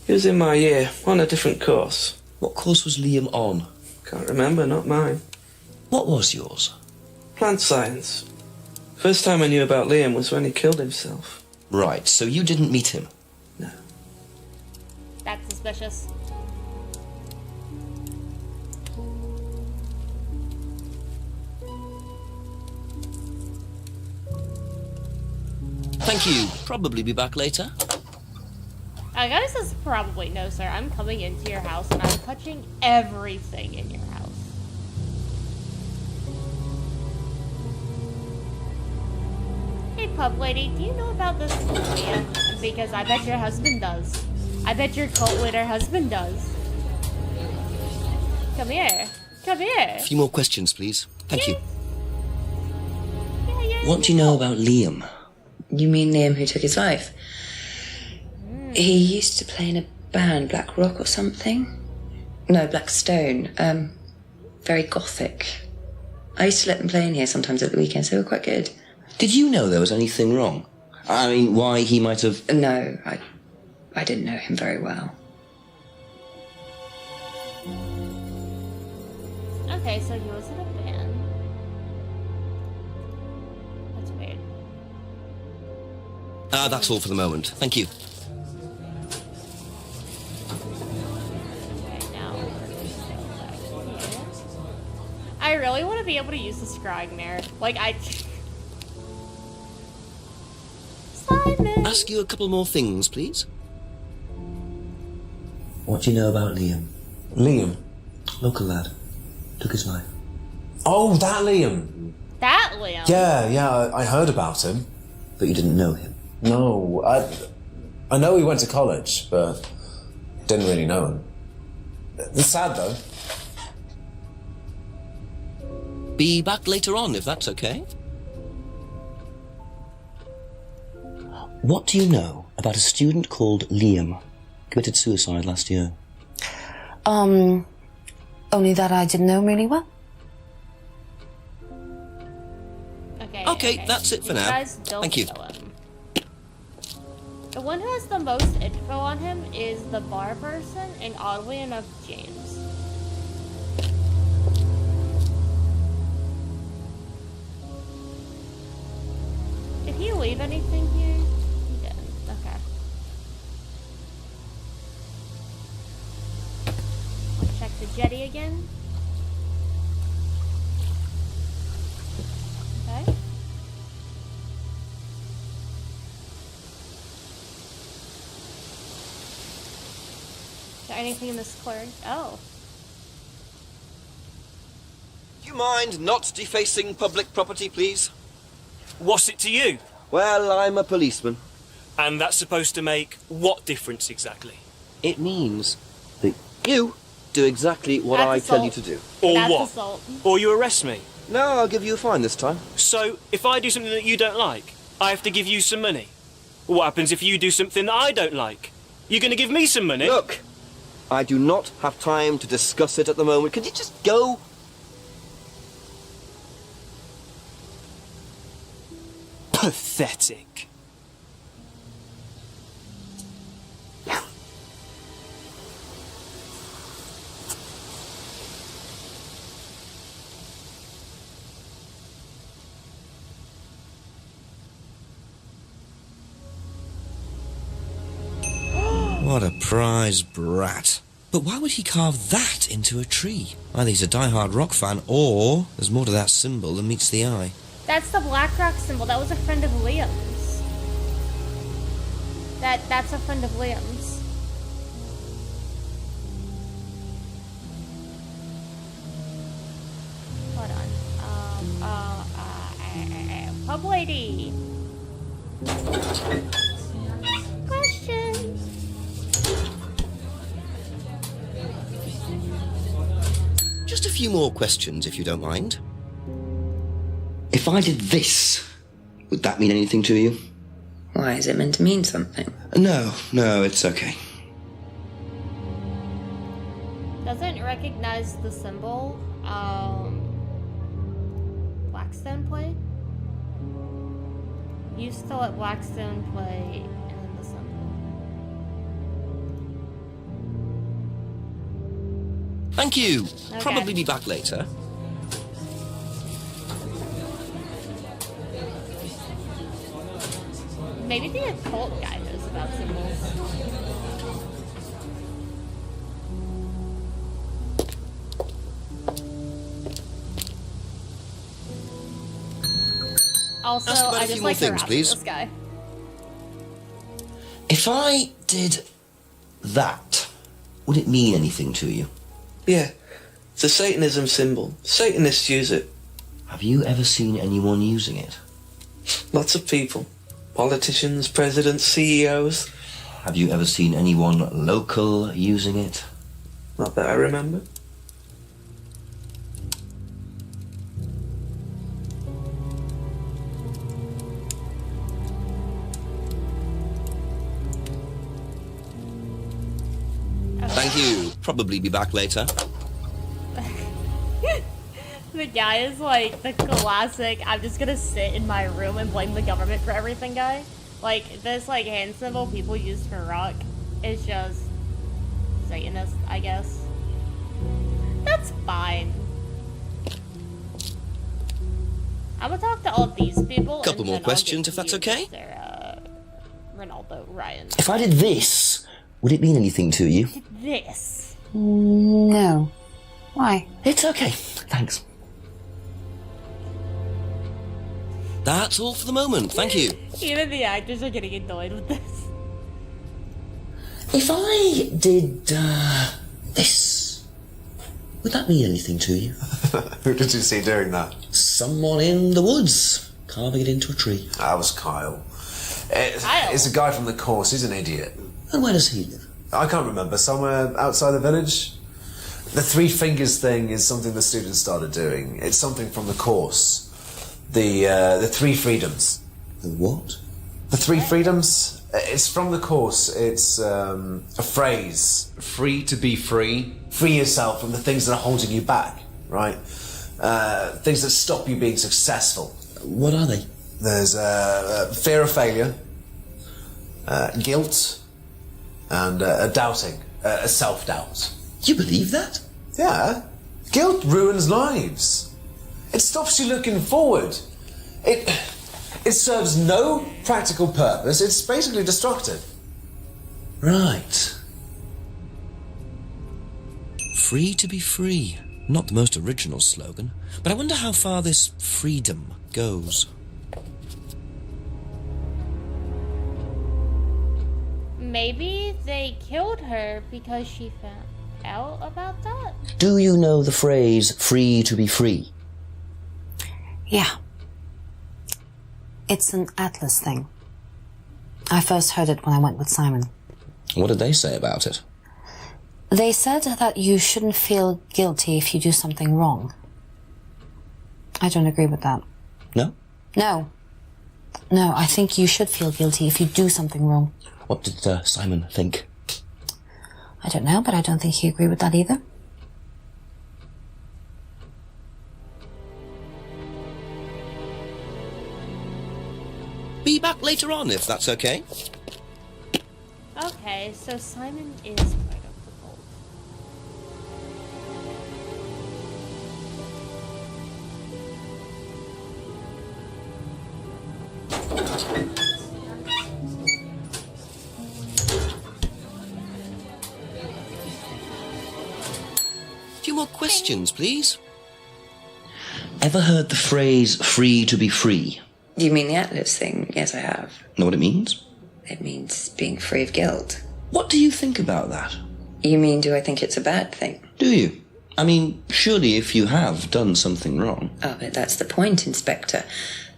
S8: He was in my year, on a different course.
S2: What course was Liam on?
S8: Can't remember, not mine.
S2: What was yours?
S8: Plant science. First time I knew about Liam was when he killed himself.
S2: Right, so you didn't meet him?
S8: No.
S1: That's suspicious.
S2: Thank you. Probably be back later.
S1: Guys says probably no, sir. I'm coming into your house and I'm touching everything in your house. Hey, pub lady, do you know about this idea? Because I bet your husband does. I bet your cult leader husband does. Come here. Come here.
S2: A few more questions, please. Thank you.
S1: Yeah.
S2: What do you know about Liam?
S9: You mean Liam who took his life? He used to play in a band, Black Rock or something? No, Black Stone. Very gothic. I used to let them play in here sometimes at the weekends. They were quite good.
S2: Did you know there was anything wrong? I mean, why he might have...
S9: No, I didn't know him very well.
S1: Okay, so he was in a band. That's weird.
S2: That's all for the moment. Thank you.
S1: Right now, we're gonna go back here. I really want to be able to use the scrying mirror. Like, Simon!
S2: Ask you a couple more things, please. What do you know about Liam?
S6: Liam?
S2: Local lad. Took his life.
S6: Oh, that Liam.
S1: That Liam?
S6: Yeah, I heard about him.
S2: But you didn't know him?
S6: No, I know he went to college, but didn't really know him. It's sad, though.
S2: Be back later on, if that's okay. What do you know about a student called Liam? Committed suicide last year.
S5: Only that I didn't know him really well.
S2: Okay, that's it for now.
S1: Guys don't
S2: Thank you.
S1: know him. The one who has the most info on him is the bar person, and oddly enough, James. Did he leave anything here? He didn't. Okay. Check the jetty again. Okay. Is there anything in this clearing? Oh.
S3: Do you mind not defacing public property, please?
S12: What's it to you?
S3: Well, I'm a policeman.
S12: And that's supposed to make what difference exactly?
S3: It means that you do exactly what I tell you to do.
S12: Or
S1: That's
S12: what?
S1: assault.
S12: Or you arrest me?
S3: No, I'll give you a fine this time.
S12: So, if I do something that you don't like, I have to give you some money? What happens if you do something that I don't like? You're going to give me some money?
S3: Look, I do not have time to discuss it at the moment. Could you just go?
S12: Pathetic.
S2: What a prize brat. But why would he carve that into a tree? Either he's a die-hard rock fan, or there's more to that symbol than meets the eye.
S1: That's the Black Rock symbol. That was a friend of Liam's. That's a friend of Liam's. Hold on. Pub lady. Questions.
S2: Just a few more questions, if you don't mind. If I did this, would that mean anything to you?
S9: Why, is it meant to mean something?
S2: No, it's okay.
S1: Doesn't recognize the symbol. Blackstone play? Used to let Blackstone play and then the symbol.
S2: Thank you.
S1: Okay.
S2: Probably be back later.
S1: Maybe the occult guy knows about symbols. Also,
S2: Ask about a
S1: I
S2: few
S1: just
S2: more
S1: like
S2: things,
S1: harassing
S2: please.
S1: this guy.
S2: If I did that, would it mean anything to you?
S8: Yeah, it's a Satanism symbol. Satanists use it.
S2: Have you ever seen anyone using it?
S8: Lots of people. Politicians, presidents, CEOs.
S2: Have you ever seen anyone local using it?
S8: Not that I remember.
S2: Thank you. Probably be back later.
S1: The guy is like the classic, I'm just gonna sit in my room and blame the government for everything guy. Like, this like hand symbol people use for rock is just Satanist, I guess. That's fine. I'm gonna talk to all these people.
S2: Couple
S1: and
S2: more
S1: then I'll
S2: questions,
S1: get
S2: if that's
S1: you,
S2: okay?
S1: Mr. Ronaldo Ryan.
S2: If I did this, would it mean anything to you?
S1: This.
S5: No. Why?
S2: It's okay. Thanks. That's all for the moment. Thank you.
S1: Even the actors are getting annoyed with this.
S2: If I did this, would that mean anything to you?
S6: Who did you see doing that?
S2: Someone in the woods, carving it into a tree.
S6: That was Kyle.
S1: Kyle?
S6: It's a guy from the course. He's an idiot.
S2: And where does he live?
S6: I can't remember. Somewhere outside the village. The three fingers thing is something the students started doing. It's something from the course. The three freedoms.
S2: The what?
S6: The three freedoms? It's from the course. It's a phrase.
S4: Free to be free.
S6: Free yourself from the things that are holding you back, right? Things that stop you being successful.
S2: What are they?
S6: There's fear of failure, guilt, and doubting, self-doubt.
S2: You believe that?
S6: Yeah. Guilt ruins lives. It stops you looking forward. It serves no practical purpose. It's basically destructive.
S2: Right. Free to be free. Not the most original slogan, but I wonder how far this freedom goes.
S1: Maybe they killed her because she found out about that?
S2: Do you know the phrase, free to be free?
S5: Yeah. It's an Atlas thing. I first heard it when I went with Simon.
S2: What did they say about it?
S5: They said that you shouldn't feel guilty if you do something wrong. I don't agree with that.
S2: No?
S5: No. No, I think you should feel guilty if you do something wrong.
S2: What did Simon think?
S5: I don't know, but I don't think he agreed with that either.
S2: Be back later on, if that's okay.
S1: Okay, so Simon is part of the cult.
S2: more questions, please?
S7: Ever heard the phrase free to be free?
S9: You mean the Atlas thing? Yes, I have.
S7: Know what it means?
S9: It means being free of guilt.
S7: What do you think about that?
S9: You mean, do I think it's a bad thing?
S7: Do you? I mean, surely if you have done something wrong.
S9: Oh, but that's the point, Inspector.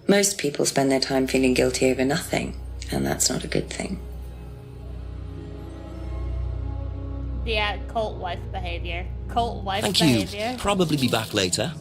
S9: Most people spend their time feeling guilty over nothing, and that's not a good thing.
S1: Yeah, cult wife behavior. Cult wife
S2: Thank you.
S1: behavior.
S2: Probably be back later.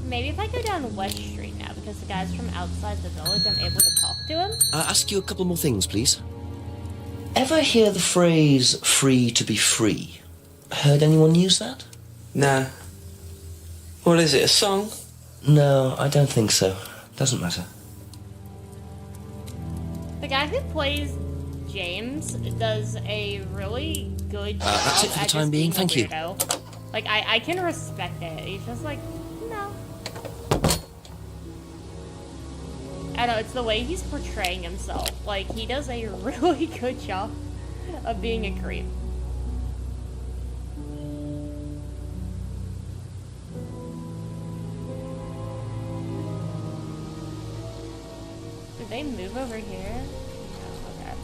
S1: Maybe if I go down West Street now, because the guy's from outside the village, I'm able to talk to him.
S2: Ask you a couple more things, please.
S7: Ever hear the phrase free to be free? Heard anyone use that?
S8: Nah. What is it, a song?
S7: No, I don't think so. Doesn't matter.
S1: The guy who plays James does a really good job.
S2: That's it for the
S1: at
S2: time
S1: just
S2: being,
S1: a
S2: thank you.
S1: weirdo. Like, I can respect it. He's just like, no. I know, it's the way he's portraying himself. Like, he does a really good job of being a creep. Did they move over here? No, okay.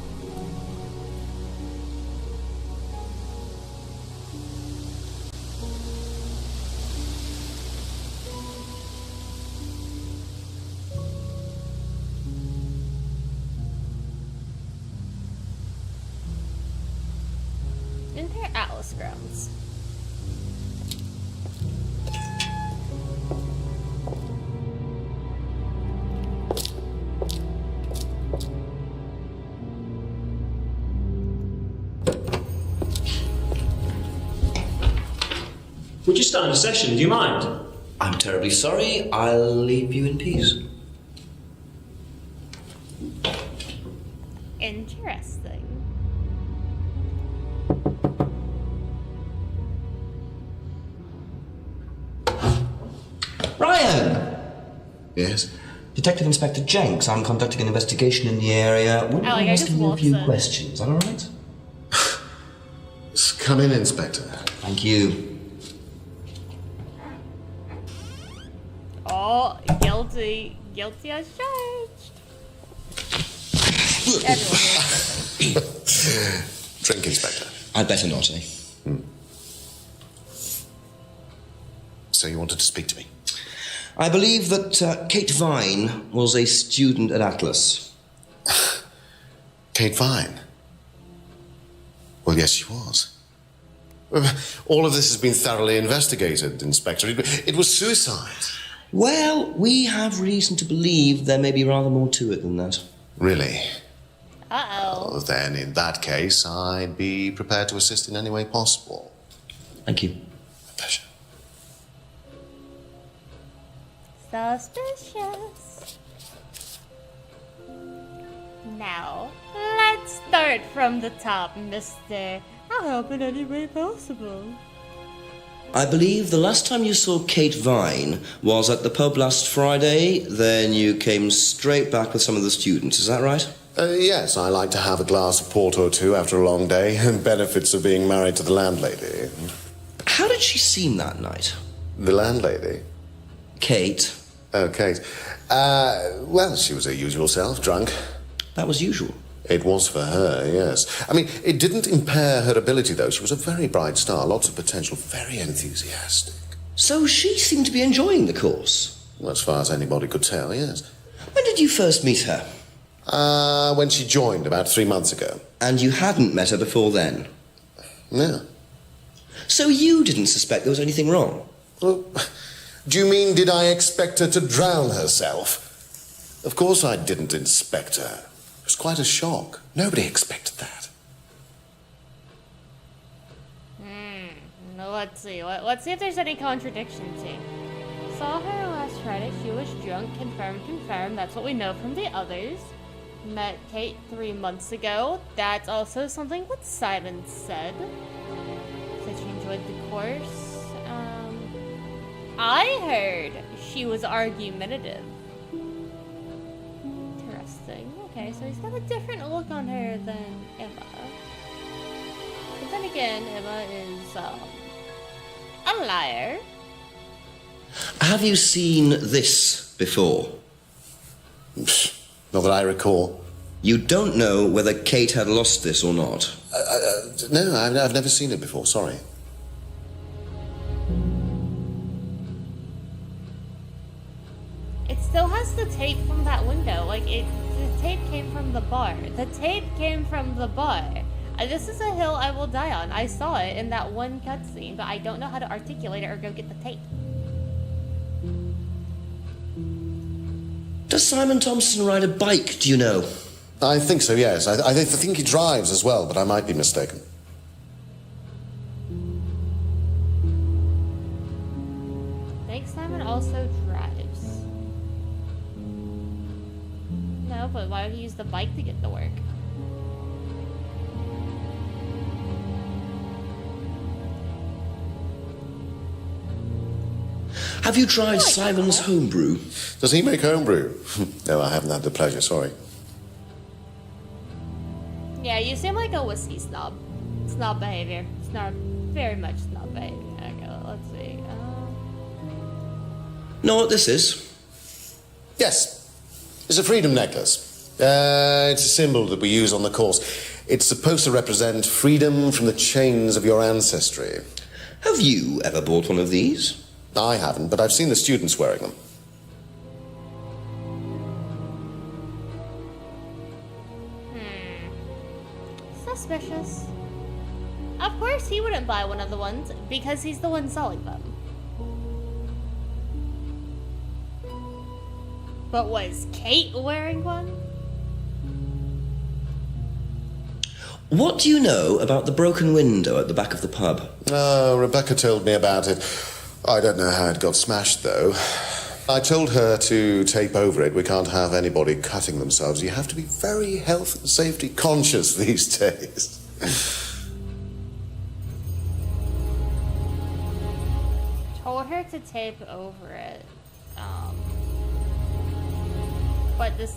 S1: Inter Atlas grounds.
S12: We're just starting a session, do you mind?
S7: I'm terribly sorry. I'll leave you in peace.
S1: Interesting.
S3: Ryan!
S4: Yes?
S3: Detective Inspector Jenks. I'm conducting an investigation in the area. Would
S1: Oh,
S3: you
S1: like, I
S3: ask
S1: just
S3: me a
S1: walked
S3: few
S1: in.
S3: questions, all right?
S4: Come in, Inspector.
S3: Thank you.
S1: Oh, guilty. Guilty as charged. Everyone here.
S4: Drink, Inspector.
S3: I'd better not, eh?
S4: So you wanted to speak to me?
S3: I believe that Kate Vine was a student at Atlas.
S4: Kate Vine? Well, yes, she was. All of this has been thoroughly investigated, Inspector. It was suicide.
S3: Well, we have reason to believe there may be rather more to it than that.
S4: Really?
S1: Uh-oh.
S4: Well, then, in that case, I'd be prepared to assist in any way possible.
S3: Thank you.
S4: My pleasure.
S1: Suspicious. Now, let's start from the top, mister. I'll help in any way possible.
S3: I believe the last time you saw Kate Vine was at the pub last Friday, then you came straight back with some of the students, is that right?
S4: Yes, I like to have a glass of port or two after a long day, and benefits of being married to the landlady.
S3: How did she seem that night?
S4: The landlady?
S3: Kate.
S4: Oh, Kate. Well, she was her usual self, drunk.
S3: That was usual.
S4: It was for her, yes. I mean, it didn't impair her ability, though. She was a very bright star, lots of potential, very enthusiastic.
S3: So she seemed to be enjoying the course?
S4: Well, as far as anybody could tell, yes.
S3: When did you first meet her?
S4: When she joined, about 3 months ago.
S3: And you hadn't met her before then?
S4: No.
S3: So you didn't suspect there was anything wrong?
S4: Well, do you mean, did I expect her to drown herself? Of course I didn't inspect her. It was quite a shock. Nobody expected that.
S1: Let's see. Let's see if there's any contradictions here. Saw her last Friday. She was drunk. Confirmed. That's what we know from the others. met Kate 3 months ago. That's also something what Simon said. Said she enjoyed the course. I heard she was argumentative. Interesting. Okay, so he's got a different look on her than Emma. But then again, Emma is a liar.
S2: Have you seen this before?
S4: Not that I recall.
S2: You don't know whether Kate had lost this or not?
S4: No, I've never seen it before, sorry.
S1: It still has the tape from that window. Like, the tape came from the bar. The tape came from the bar. This is a hill I will die on. I saw it in that one cutscene, but I don't know how to articulate it or go get the tape.
S2: Does Simon Thompson ride a bike, do you know?
S4: I think so, yes. I think he drives as well, but I might be mistaken.
S1: I think Simon also drives. No, but why would he use the bike to get to work?
S2: Have you tried Simon's homebrew?
S4: Does he make homebrew? No, I haven't had the pleasure, sorry.
S1: Yeah, you seem like a whiskey snob. Snob behavior. Snob, very much snob behavior. Okay, let's see.
S2: Know what this is?
S4: Yes. It's a freedom necklace. It's a symbol that we use on the course. It's supposed to represent freedom from the chains of your ancestry.
S2: Have you ever bought one of these?
S4: I haven't, but I've seen the students wearing them.
S1: Suspicious. Of course he wouldn't buy one of the ones, because he's the one selling them. But was Kate wearing one?
S2: What do you know about the broken window at the back of the pub?
S4: Rebecca told me about it. I don't know how it got smashed, though. I told her to tape over it. We can't have anybody cutting themselves. You have to be very health and safety conscious these days.
S1: Told her to tape over it. But this...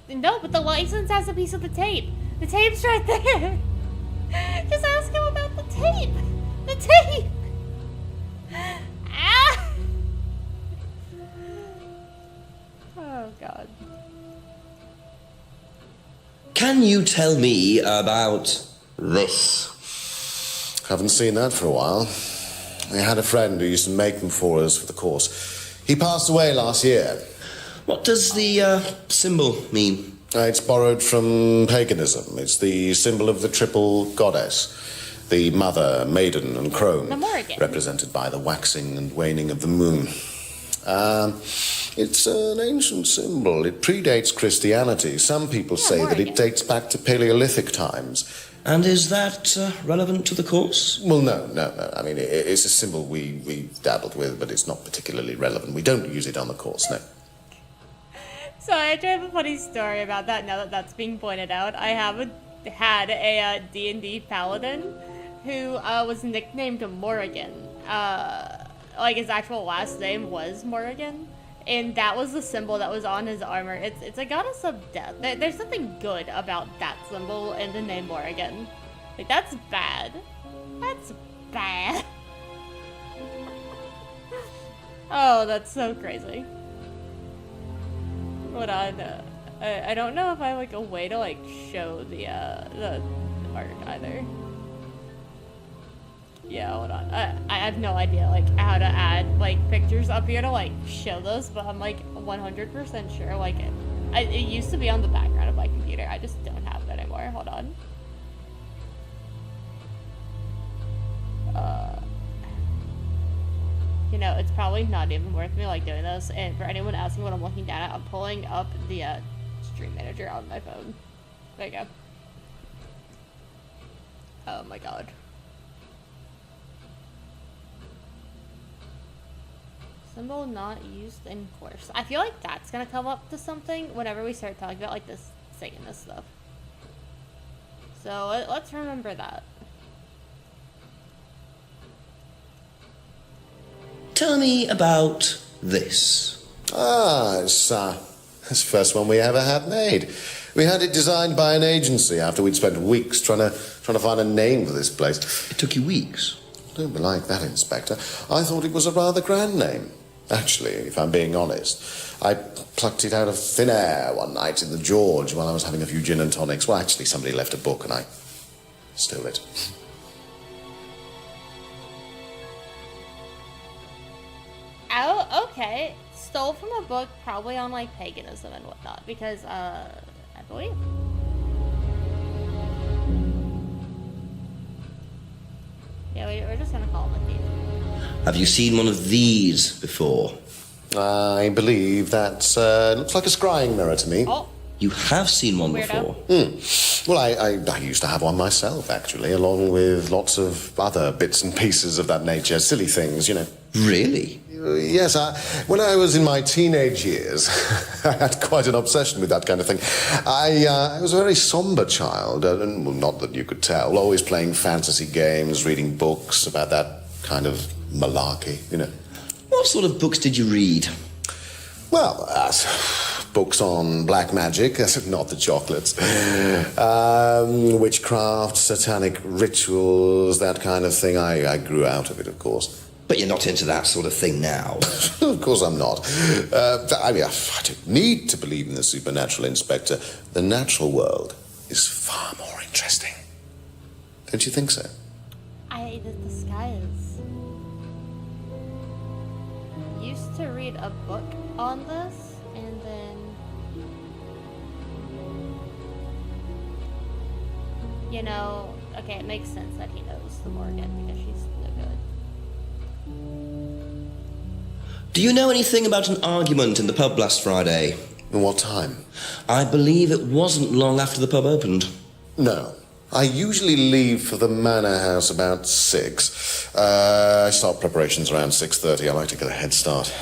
S1: No, but the license has a piece of the tape. The tape's right there. Just ask him about the tape. The tape. Ah! Oh, God.
S2: Can you tell me about this?
S4: Haven't seen that for a while. I had a friend who used to make them for us for the course. He passed away last year.
S2: What does the symbol mean?
S4: It's borrowed from paganism. It's the symbol of the triple goddess. The mother, maiden, and crone.
S1: The Morrigan.
S4: Represented by the waxing and waning of the moon. It's an ancient symbol. It predates Christianity. Some people say that it dates back to Paleolithic times.
S2: And is that relevant to the course?
S4: Well, no. I mean, it's a symbol we've dabbled with, but it's not particularly relevant. We don't use it on the course, no.
S1: So I do have a funny story about that now that that's being pointed out. I had a D&D paladin who was nicknamed Morrigan. Like his actual last name was Morrigan. And that was the symbol that was on his armor. It's a goddess of death. There's something good about that symbol and the name Morrigan. Like, that's bad. That's bad. Oh, that's so crazy. Hold on. I don't know if I have, like, a way to, like, show the art either. Yeah, hold on. I have no idea, like, how to add, like, pictures up here to, like, show those, but I'm, like, 100% sure, like, it used to be on the background of my computer. I just don't have it anymore. Hold on. You know, it's probably not even worth me, like, doing this, and for anyone asking what I'm looking down at, I'm pulling up the, Stream Manager on my phone. There you go. Oh my god. Symbol not used in course. I feel like that's gonna come up to something whenever we start talking about like this Satanist stuff. So let's remember that.
S2: Tell me about this.
S4: It's the first one we ever had made. We had it designed by an agency after we'd spent weeks trying to find a name for this place.
S2: It took you weeks?
S4: Don't be like that, Inspector. I thought it was a rather grand name. Actually, if I'm being honest, I plucked it out of thin air one night in the George while I was having a few gin and tonics. Well, actually, somebody left a book and I stole it.
S1: Oh, okay. Stole from a book, probably on like paganism and whatnot, because I believe. Yeah, we're just gonna call him a thief.
S2: Have you seen one of these before?
S4: I believe that looks like a scrying mirror to me.
S1: Oh.
S2: You have seen one
S1: Weirdo.
S2: before?
S4: Well, I used to have one myself, actually, along with lots of other bits and pieces of that nature. Silly things, you know.
S2: Really?
S4: Yes, when I was in my teenage years, I had quite an obsession with that kind of thing. I was a very somber child, and well, not that you could tell, always playing fantasy games, reading books about that kind of malarkey, you know.
S2: What sort of books did you read?
S4: Well, books on black magic, not the chocolates, witchcraft, satanic rituals, that kind of thing. I grew out of it, of course.
S2: But you're not into that sort of thing now.
S4: Of course I'm not. I don't need to believe in the supernatural, Inspector. The natural world is far more interesting. Don't you think so?
S1: The sky is. Used to read a book on this, and then you know, okay, it makes sense that he knows the Morgan because she's no good.
S2: Do you know anything about an argument in the pub last Friday?
S4: What time?
S2: I believe it wasn't long after the pub opened.
S4: No. I usually leave for the Manor House about 6. I start preparations around 6:30. I like to get a head start.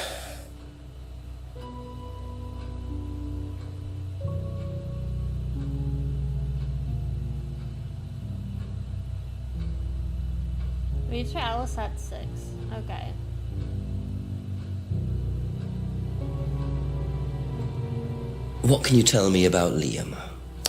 S1: Reach Alice at 6. Okay.
S2: What can you tell me about Liam?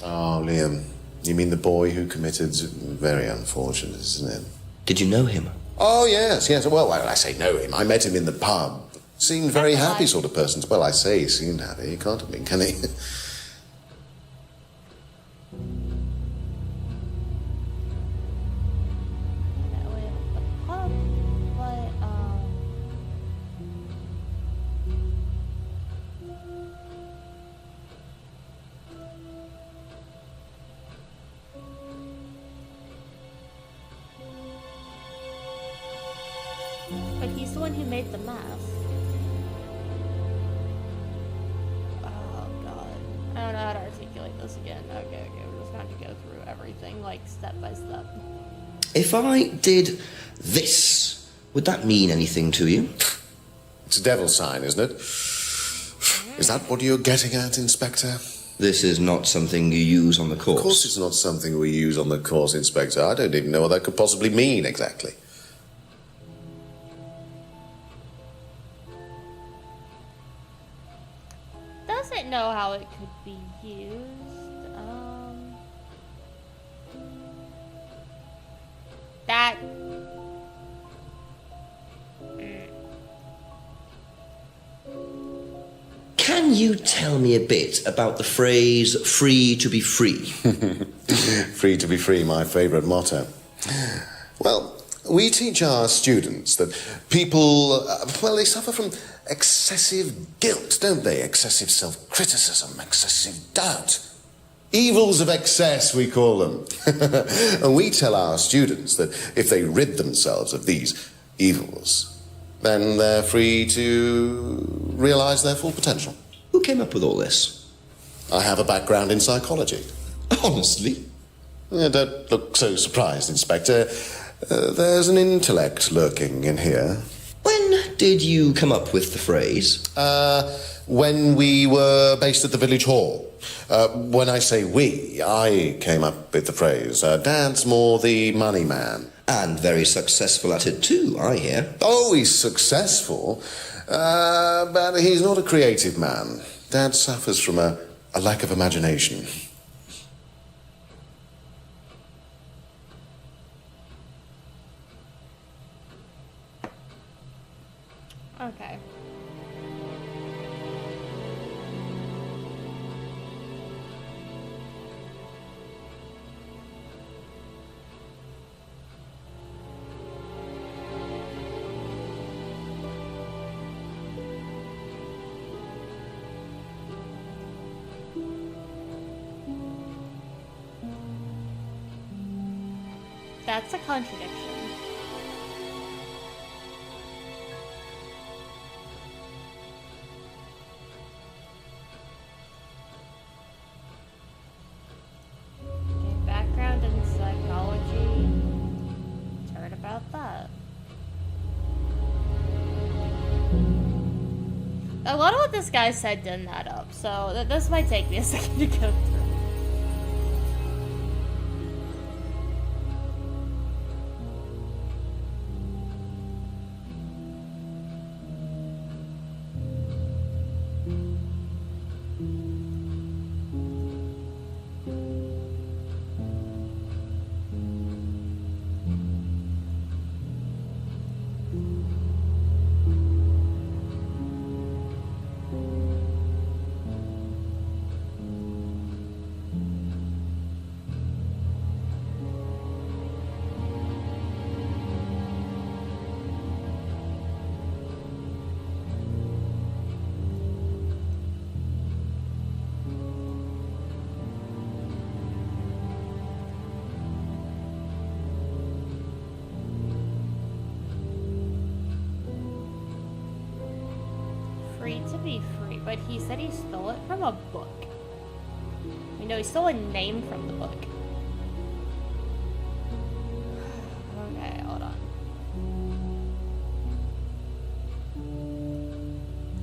S4: Oh, Liam. You mean the boy who committed... Very unfortunate, isn't it?
S2: Did you know him?
S4: Oh, yes. Well, I say know him. I met him in the pub. Seemed very happy sort of person. Well, I say he seemed happy. He can't have been, can he?
S1: But he's the one who made the mask. Oh god. I don't know how to articulate this again. Okay, we're just going to go through everything, like, step by step.
S2: If I did this, would that mean anything to you?
S4: It's a devil sign, isn't it? Is that what you're getting at, Inspector?
S2: This is not something you use on the course.
S4: Of course it's not something we use on the course, Inspector. I don't even know what that could possibly mean, exactly.
S1: Doesn't know how it could be used. That.
S2: Can you tell me a bit about the phrase free to be free?
S4: Free to be free, my favourite motto. Well, we teach our students that people, they suffer from excessive guilt, don't they? Excessive self-criticism, excessive doubt. Evils of excess, we call them. And we tell our students that if they rid themselves of these evils, then they're free to realise their full potential.
S2: Who came up with all this?
S4: I have a background in psychology.
S2: Honestly?
S4: Don't look so surprised, Inspector. There's an intellect lurking in here.
S2: When did you come up with the phrase?
S4: When we were based at the village hall. When I say we, I came up with the phrase. Dad's more the money man.
S2: And very successful at it too, I hear.
S4: Oh, he's successful, but he's not a creative man. Dad suffers from a lack of imagination.
S1: Okay. That's a contradiction. Okay, background in psychology. Heard about that. A lot of what this guy said didn't add up, so this might take me a second to go through. Free to be free, but he said he stole it from a book. You know, he stole a name from the book. Okay, hold on.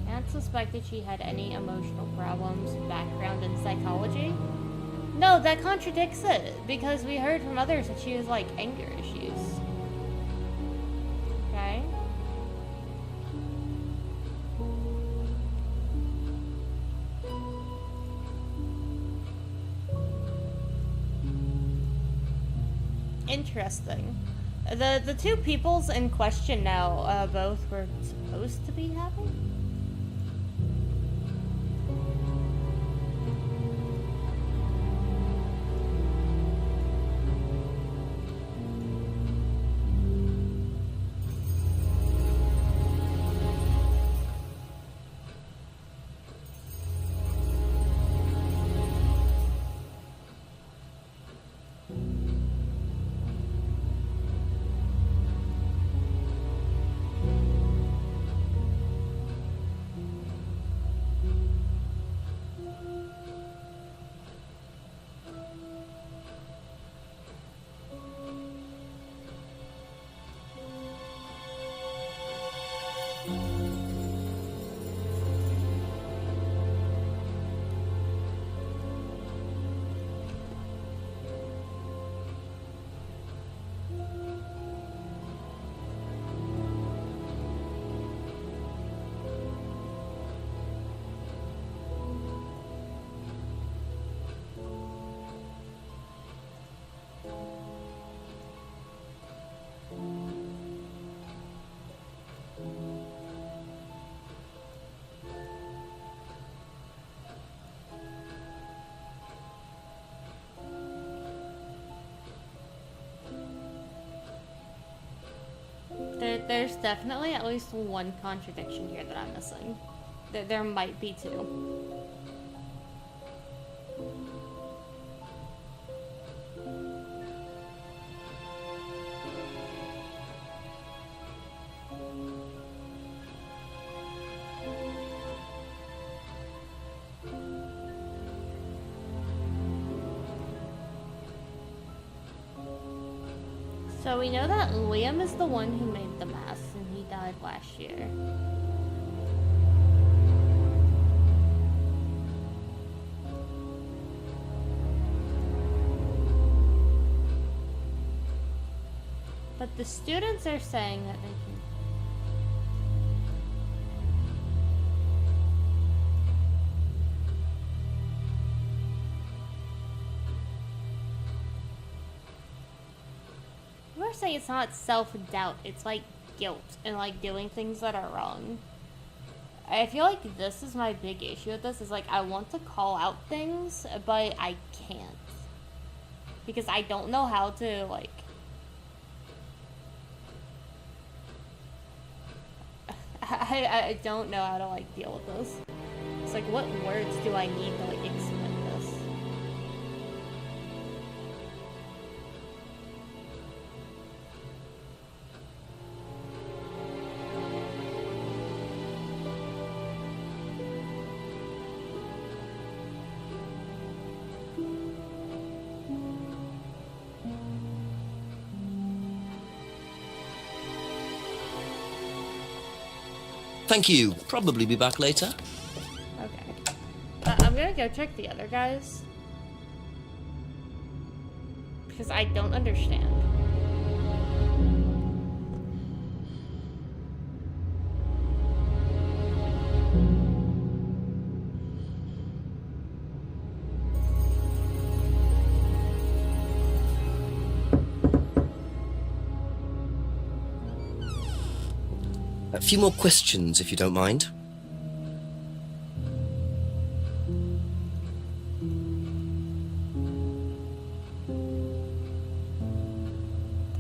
S1: Aunt suspected she had any emotional problems, background in psychology. No, that contradicts it, because we heard from others that she has, like, anger issues. Okay. Interesting. The two peoples in question now, both were supposed to be having? There's definitely at least one contradiction here that I'm missing. There might be two. So we know that Liam is the one who made the mask and he died last year. But the students are saying that they can. We're saying it's not self-doubt, it's like guilt and like doing things that are wrong. I feel like this is my big issue with this, is like I want to call out things, but I can't. Because I don't know how to like... I don't know how to like deal with this. It's like, what words do I need to like explain this?
S2: Thank you. Probably be back later.
S1: Okay. I'm gonna go check the other guys. Because I don't understand.
S2: A few more questions, if you don't mind.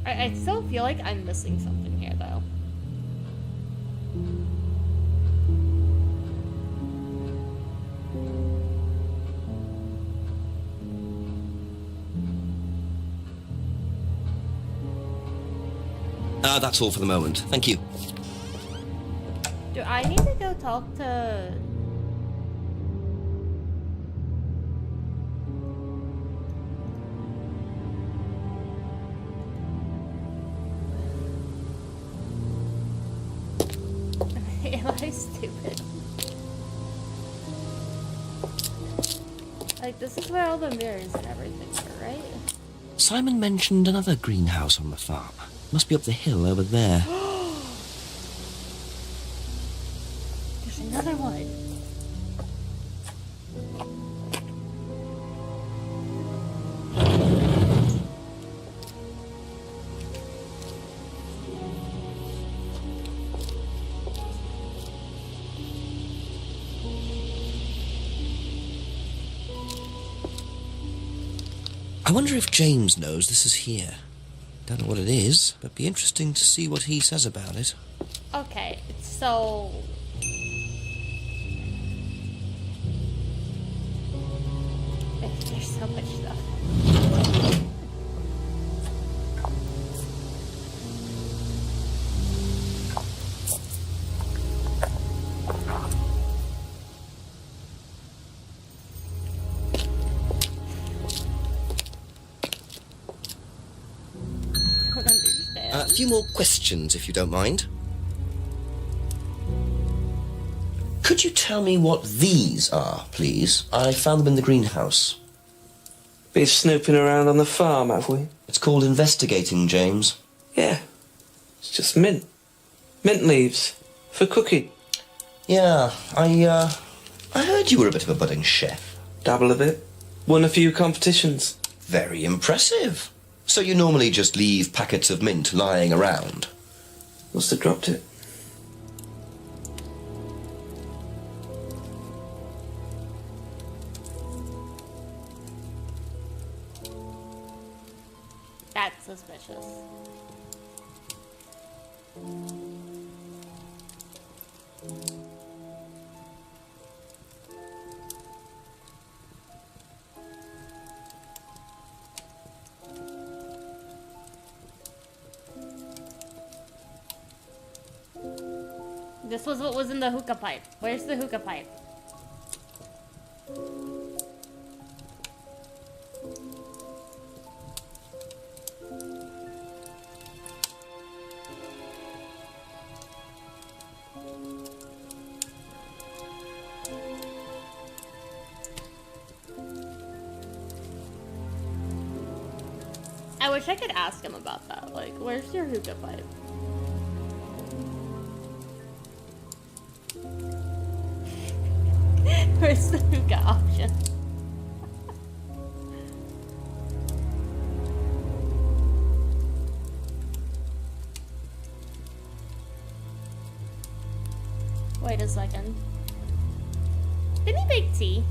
S1: I still feel like I'm missing something here, though.
S2: That's all for the moment. Thank you.
S1: Do I need to go talk to... Am I stupid? Like, this is where all the mirrors and everything are, right?
S2: Simon mentioned another greenhouse on the farm. Must be up the hill over there.
S1: There's another one.
S2: I wonder if James knows this is here. Don't know what it is, but be interesting to see what he says about it.
S1: Okay, so... There's so much stuff.
S2: A few more questions, if you don't mind. Could you tell me what these are, please? I found them in the greenhouse.
S8: Been snooping around on the farm, have we?
S2: It's called investigating, James.
S8: Yeah. It's just mint. Mint leaves. For cooking.
S2: Yeah, I heard you were a bit of a budding chef.
S8: Dabble a bit. Won a few competitions.
S2: Very impressive. So you normally just leave packets of mint lying around?
S8: Must have dropped it.
S1: That's suspicious. This was what was in the hookah pipe. Where's the hookah pipe? wish I could ask him about that. Like, where's your hookah pipe? Where's the hookah option? Wait a second. Didn't he make tea?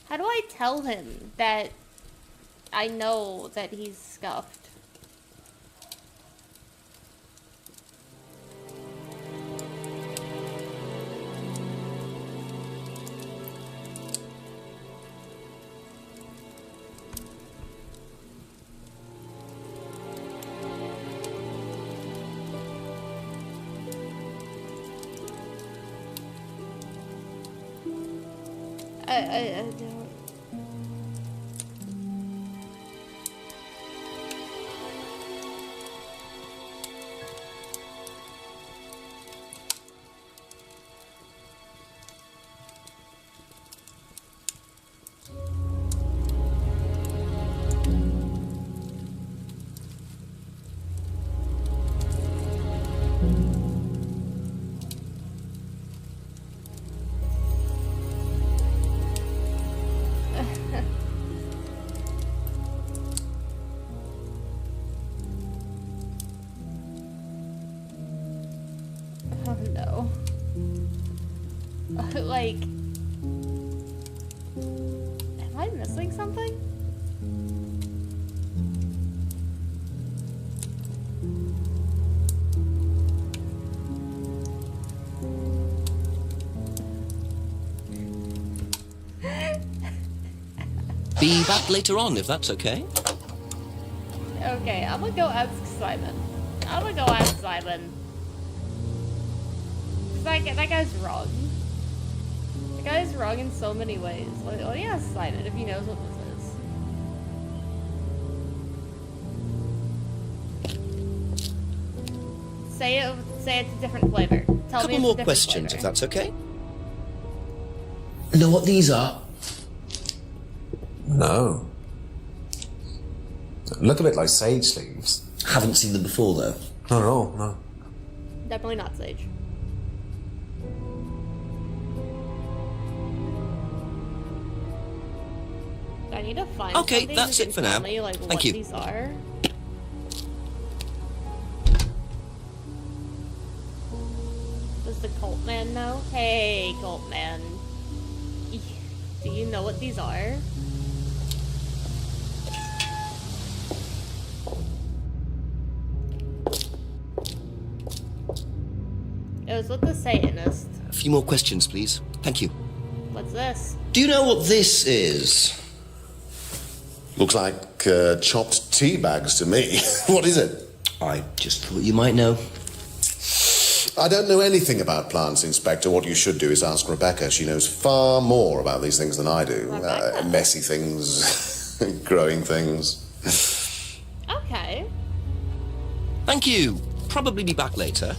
S1: How do I tell him that I know that he's scuffed? I don't. Oh no. Like, am I missing something?
S2: Be back later on, if that's okay.
S1: Okay, I'm gonna go ask Simon. That guy's wrong. The guy's wrong in so many ways. Let me ask Simon if he knows what this is. Say it's a different flavor. Tell me
S2: Couple
S1: it's a
S2: more
S1: different
S2: questions,
S1: flavor.
S2: if that's okay.
S13: Know what these are?
S6: No. Look a bit like sage leaves.
S13: Haven't seen them before, though.
S6: Not at all, no.
S1: Definitely not sage. I need to find
S2: Okay,
S1: something
S2: that's
S1: who
S2: it
S1: can
S2: for
S1: tell
S2: now.
S1: me, like,
S2: Thank
S1: what
S2: you.
S1: these are. Does the cult man know? Hey, cult man. Do you know what these are? It was with the Satanist.
S2: A few more questions, please. Thank you.
S1: What's this?
S13: Do you know what this is?
S4: Looks like chopped tea bags to me. What is it?
S13: I just thought you might know.
S4: I don't know anything about plants, Inspector. What you should do is ask Rebecca. She knows far more about these things than I do. Messy things, growing things.
S1: Okay.
S2: Thank you. Probably be back later.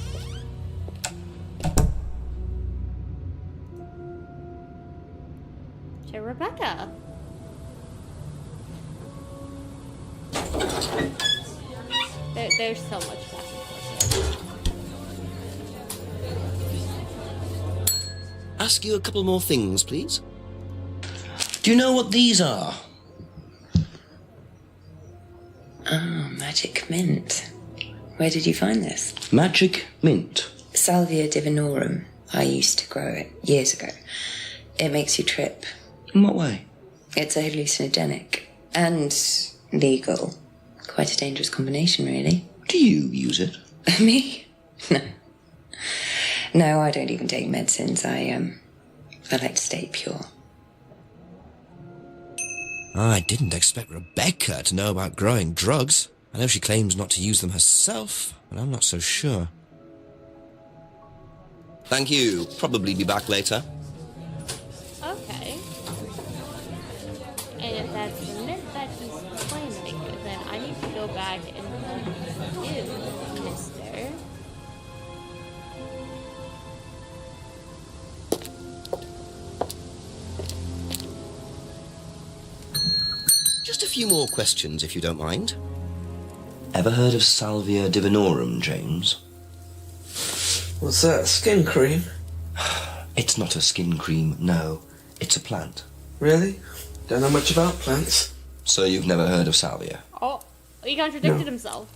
S1: To Rebecca. There's so much back and forth.
S2: Ask you a couple more things, please.
S13: Do you know what these are?
S9: Oh, magic mint. Where did you find this?
S13: Magic mint.
S9: Salvia divinorum. I used to grow it years ago. It makes you trip.
S13: In what way?
S9: It's a hallucinogenic and legal. Quite a dangerous combination, really.
S13: Do you use it?
S9: Me? No. No, I don't even take medicines. I like to stay pure.
S2: I didn't expect Rebecca to know about growing drugs. I know she claims not to use them herself, but I'm not so sure. Thank you. Probably be back later.
S1: Okay. go back and help you, mister.
S2: Just a few more questions, if you don't mind. Ever heard of Salvia divinorum, James?
S8: What's that, skin cream?
S2: It's not a skin cream, no. It's a plant.
S8: Really? Don't know much about plants.
S2: So you've never heard of Salvia?
S1: Oh, he contradicted
S8: No.
S1: himself.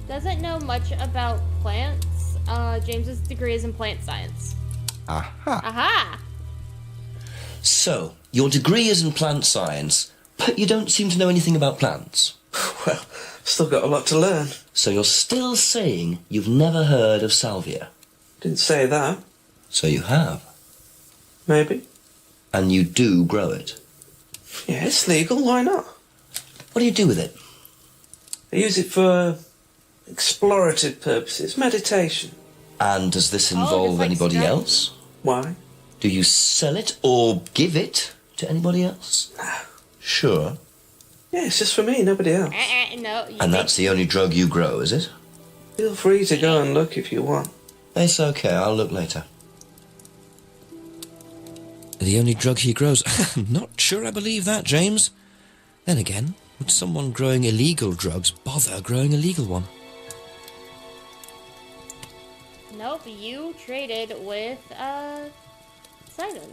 S1: Doesn't know much about plants. James's degree is in plant science.
S2: Aha.
S1: Aha!
S2: So, your degree is in plant science, but you don't seem to know anything about plants.
S8: Well, still got a lot to learn.
S2: So you're still saying you've never heard of Salvia?
S8: Didn't say that.
S2: So you have.
S8: Maybe.
S2: And you do grow it.
S8: Yeah, it's legal, why not?
S2: What do you do with it?
S8: I use it for explorative purposes, meditation.
S2: And does this
S1: just
S2: involve
S1: like
S2: anybody
S1: stress.
S2: else?
S8: Why?
S2: Do you sell it or give it to anybody else? Sure.
S8: Yeah, it's just for me, nobody else.
S1: No, you
S2: And that's the only drug you grow, is it?
S8: Feel free to go and look if you want.
S2: It's okay, I'll look later. The only drug he grows? Not sure I believe that, James. Then again, would someone growing illegal drugs bother growing a legal one?
S1: Nope, you traded with, Simon.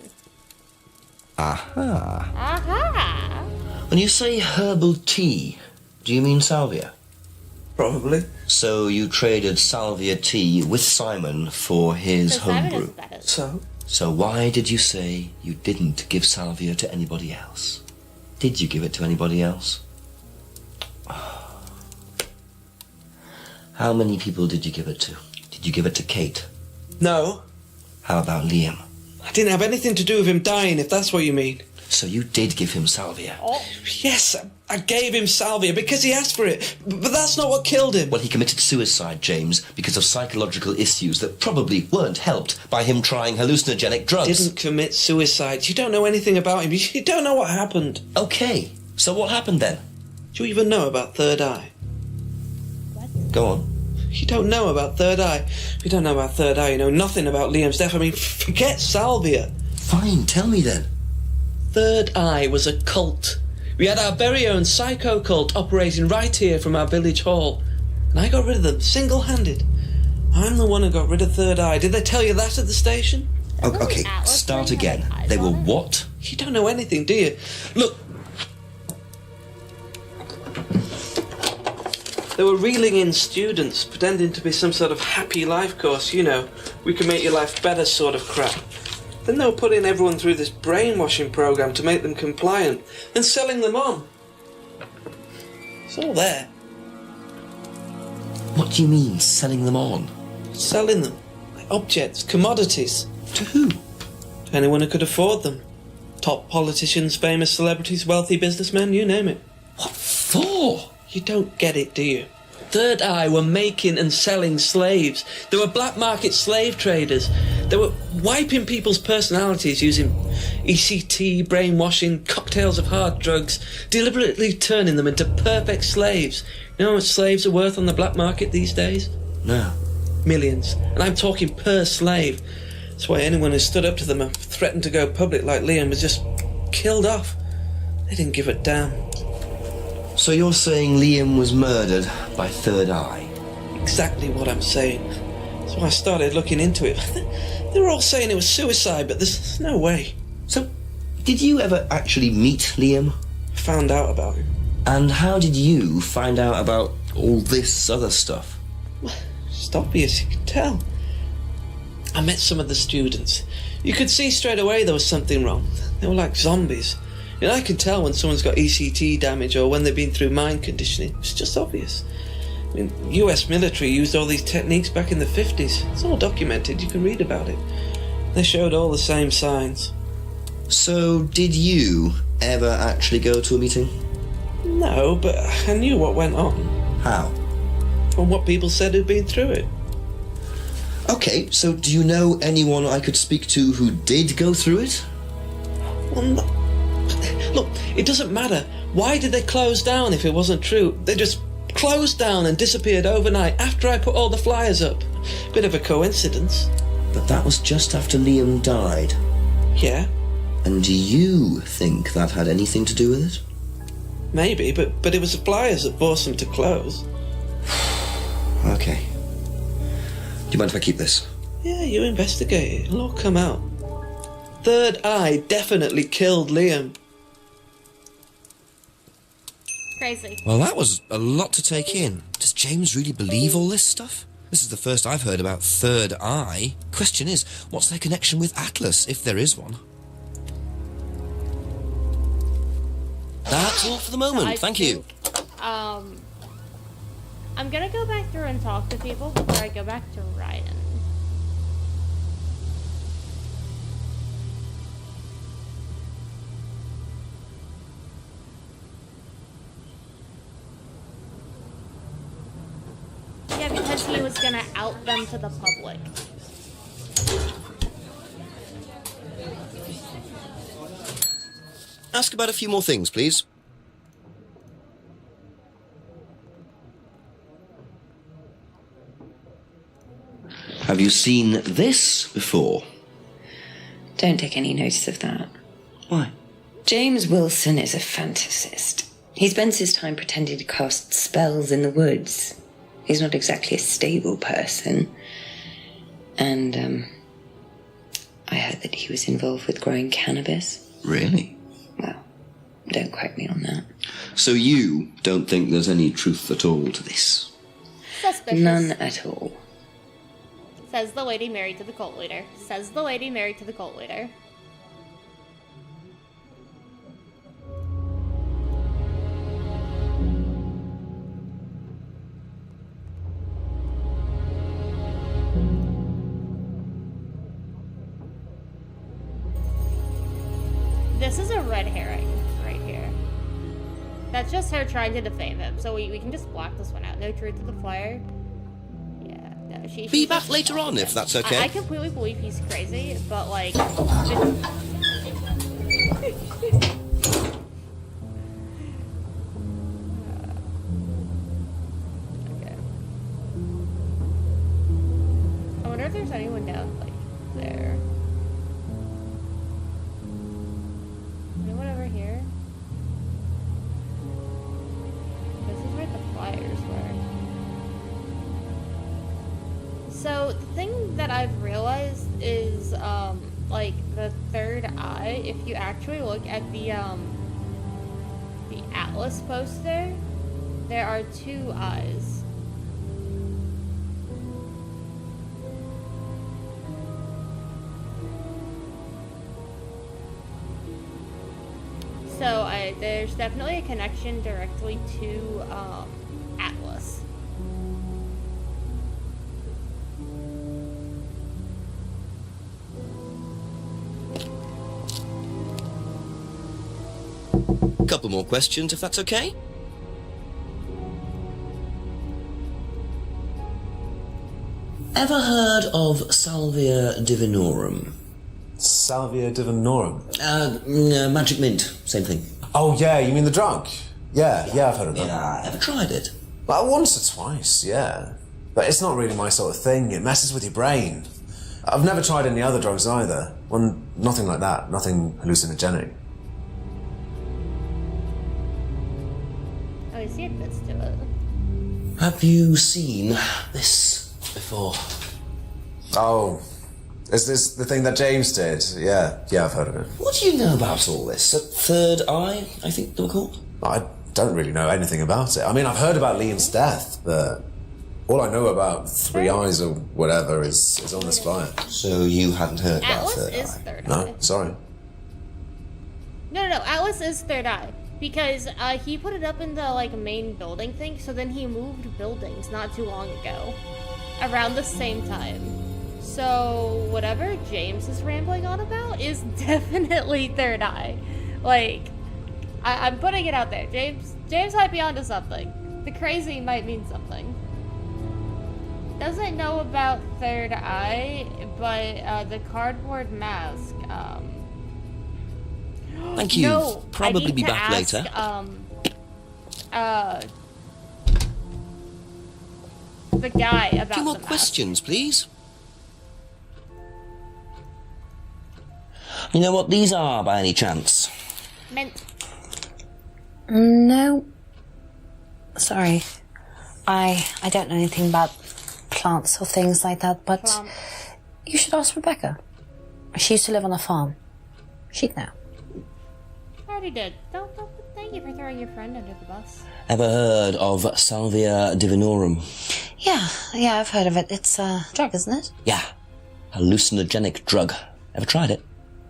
S2: Aha.
S1: Aha!
S2: When you say herbal tea, do you mean salvia?
S8: Probably.
S2: So you traded salvia tea with Simon for his
S1: So Simon
S2: homebrew.
S1: is better.
S2: So why did you say you didn't give salvia to anybody else? Did you give it to anybody else? How many people did you give it to? Did you give it to Kate?
S8: No.
S2: How about Liam?
S8: I didn't have anything to do with him dying, if that's what you mean.
S2: So you did give him salvia?
S1: Oh,
S8: Yes, I gave him salvia because he asked for it. But that's not what killed him.
S2: Well, he committed suicide, James, because of psychological issues that probably weren't helped by him trying hallucinogenic drugs.
S8: Didn't commit suicide. You don't know anything about him. You don't know what happened.
S2: Okay, so what happened then?
S8: Do you even know about Third Eye?
S2: Go on.
S8: You don't know about Third Eye. If you don't know about Third Eye, you know nothing about Liam's death. I mean, forget salvia.
S2: Fine, tell me then.
S8: Third Eye was a cult. We had our very own psycho cult operating right here from our village hall. And I got rid of them, single-handed. I'm the one who got rid of Third Eye. Did they tell you that at the station?
S2: Okay, start again. They were what?
S8: You don't know anything, do you? Look. They were reeling in students, pretending to be some sort of happy life course, you know, we can make your life better sort of crap. Then they were putting everyone through this brainwashing program to make them compliant, and selling them on. It's all there.
S2: What do you mean, selling them on?
S8: Selling them. Like objects, commodities.
S2: To who?
S8: To anyone who could afford them. Top politicians, famous celebrities, wealthy businessmen, you name it.
S2: What for?
S8: You don't get it, do you? Third Eye were making and selling slaves. They were black market slave traders. They were wiping people's personalities using ECT, brainwashing, cocktails of hard drugs, deliberately turning them into perfect slaves. You know how much slaves are worth on the black market these days?
S2: No.
S8: Millions. And I'm talking per slave. That's why anyone who stood up to them and threatened to go public like Liam was just killed off. They didn't give a damn.
S2: So you're saying Liam was murdered by Third Eye?
S8: Exactly what I'm saying. So I started looking into it. They were all saying it was suicide, but there's no way.
S2: So, did you ever actually meet Liam?
S8: I found out about him.
S2: And how did you find out about all this other stuff?
S8: It's obvious, you can tell. I met some of the students. You could see straight away there was something wrong. They were like zombies. And I can tell when someone's got ECT damage or when they've been through mind conditioning. It's just obvious. I mean, US military used all these techniques back in the 50s. It's all documented, you can read about it. They showed all the same signs.
S2: So, did you ever actually go to a meeting?
S8: No, but I knew what went on.
S2: How?
S8: From what people said who'd been through it.
S2: Okay, so do you know anyone I could speak to who did go through it?
S8: Well, Look, it doesn't matter. Why did they close down if it wasn't true? They just closed down and disappeared overnight after I put all the flyers up. Bit of a coincidence.
S13: But that was just after Liam died.
S8: Yeah?
S13: And do you think that had anything to do with it?
S8: Maybe, but it was the flyers that forced them to close.
S13: Okay. Do you mind if I keep this?
S8: Yeah, you investigate it. It'll all come out. Third Eye definitely killed Liam.
S1: Crazy.
S2: Well, that was a lot to take in. Does James really believe all this stuff? This is the first I've heard about Third Eye. Question is, what's their connection with Atlas, if there is one? That's all for the moment. Thank you.
S1: I'm gonna go back through and talk to people before I go back to Ryan. Yeah, because he was gonna out them to the public.
S2: Ask about a few more things, please.
S13: Have you seen this before?
S9: Don't take any notice of that.
S13: Why?
S9: James Wilson is a fantasist. He spends his time pretending to cast spells in the woods. He's not exactly a stable person. And, I heard that he was involved with growing cannabis.
S13: Really?
S9: Well, don't quote me on that.
S13: So you don't think there's any truth at all to this?
S1: Suspicious.
S9: None at all.
S1: Says the lady married to the cult leader. Says the lady married to the cult leader. This is a red herring right here. That's just her trying to defame him. So we can just block this one out. No truth to the flyer. Yeah, no, she
S2: Be back later on, if that's okay.
S1: I completely believe he's crazy, but like... Okay. I wonder if there's anyone down, like, there. Anyone over here? This is where the flyers were. So, the thing that I've realized is, like, the third eye, if you actually look at the Atlas poster, there are two eyes. So, there's definitely a connection directly to, Atlas.
S2: Couple more questions, if that's okay?
S13: Ever heard of Salvia Divinorum?
S6: Salvia Divinorum?
S13: Magic Mint, same thing.
S6: Oh, yeah, you mean the drug? Yeah, I've heard of that.
S13: Yeah, ever tried it?
S6: Well, once or twice, yeah. But it's not really my sort of thing. It messes with your brain. I've never tried any other drugs either. Well, nothing like that. Nothing hallucinogenic.
S1: Oh, I see it fits to it.
S13: Have you seen this before?
S6: Oh, is this the thing that James did? Yeah, I've heard of it.
S13: What do you know about all this? A third eye, I think they were called?
S6: I don't really know anything about it. I mean, I've heard about Liam's death, but all I know about Three Eyes or whatever is on this flyer.
S13: So you hadn't heard about
S1: Atlas
S13: Third
S1: is
S13: Eye?
S1: third eye.
S6: No, sorry.
S1: No, Atlas is third eye. Because he put it up in the like main building thing, so then he moved buildings not too long ago. Around the same time. So whatever James is rambling on about is definitely third eye. Like, I'm putting it out there. James might be onto something. The crazy might mean something. Doesn't know about third eye, but the cardboard mask.
S2: Thank you.
S1: No,
S2: Probably
S1: I need
S2: be
S1: to
S2: back
S1: ask,
S2: later.
S1: The guy about
S2: A few more
S1: the mask.
S2: questions, please.
S13: You know what these are, by any chance?
S1: Mint.
S5: No. Sorry. I don't know anything about plants or things like that, but
S1: Plant.
S5: you should ask Rebecca. She used to live on a farm. She'd know.
S1: I already did. Thank you for throwing your friend under the bus.
S13: Ever heard of Salvia divinorum?
S5: Yeah, I've heard of it. It's a drug, isn't it?
S13: Yeah. Hallucinogenic drug. Ever tried it?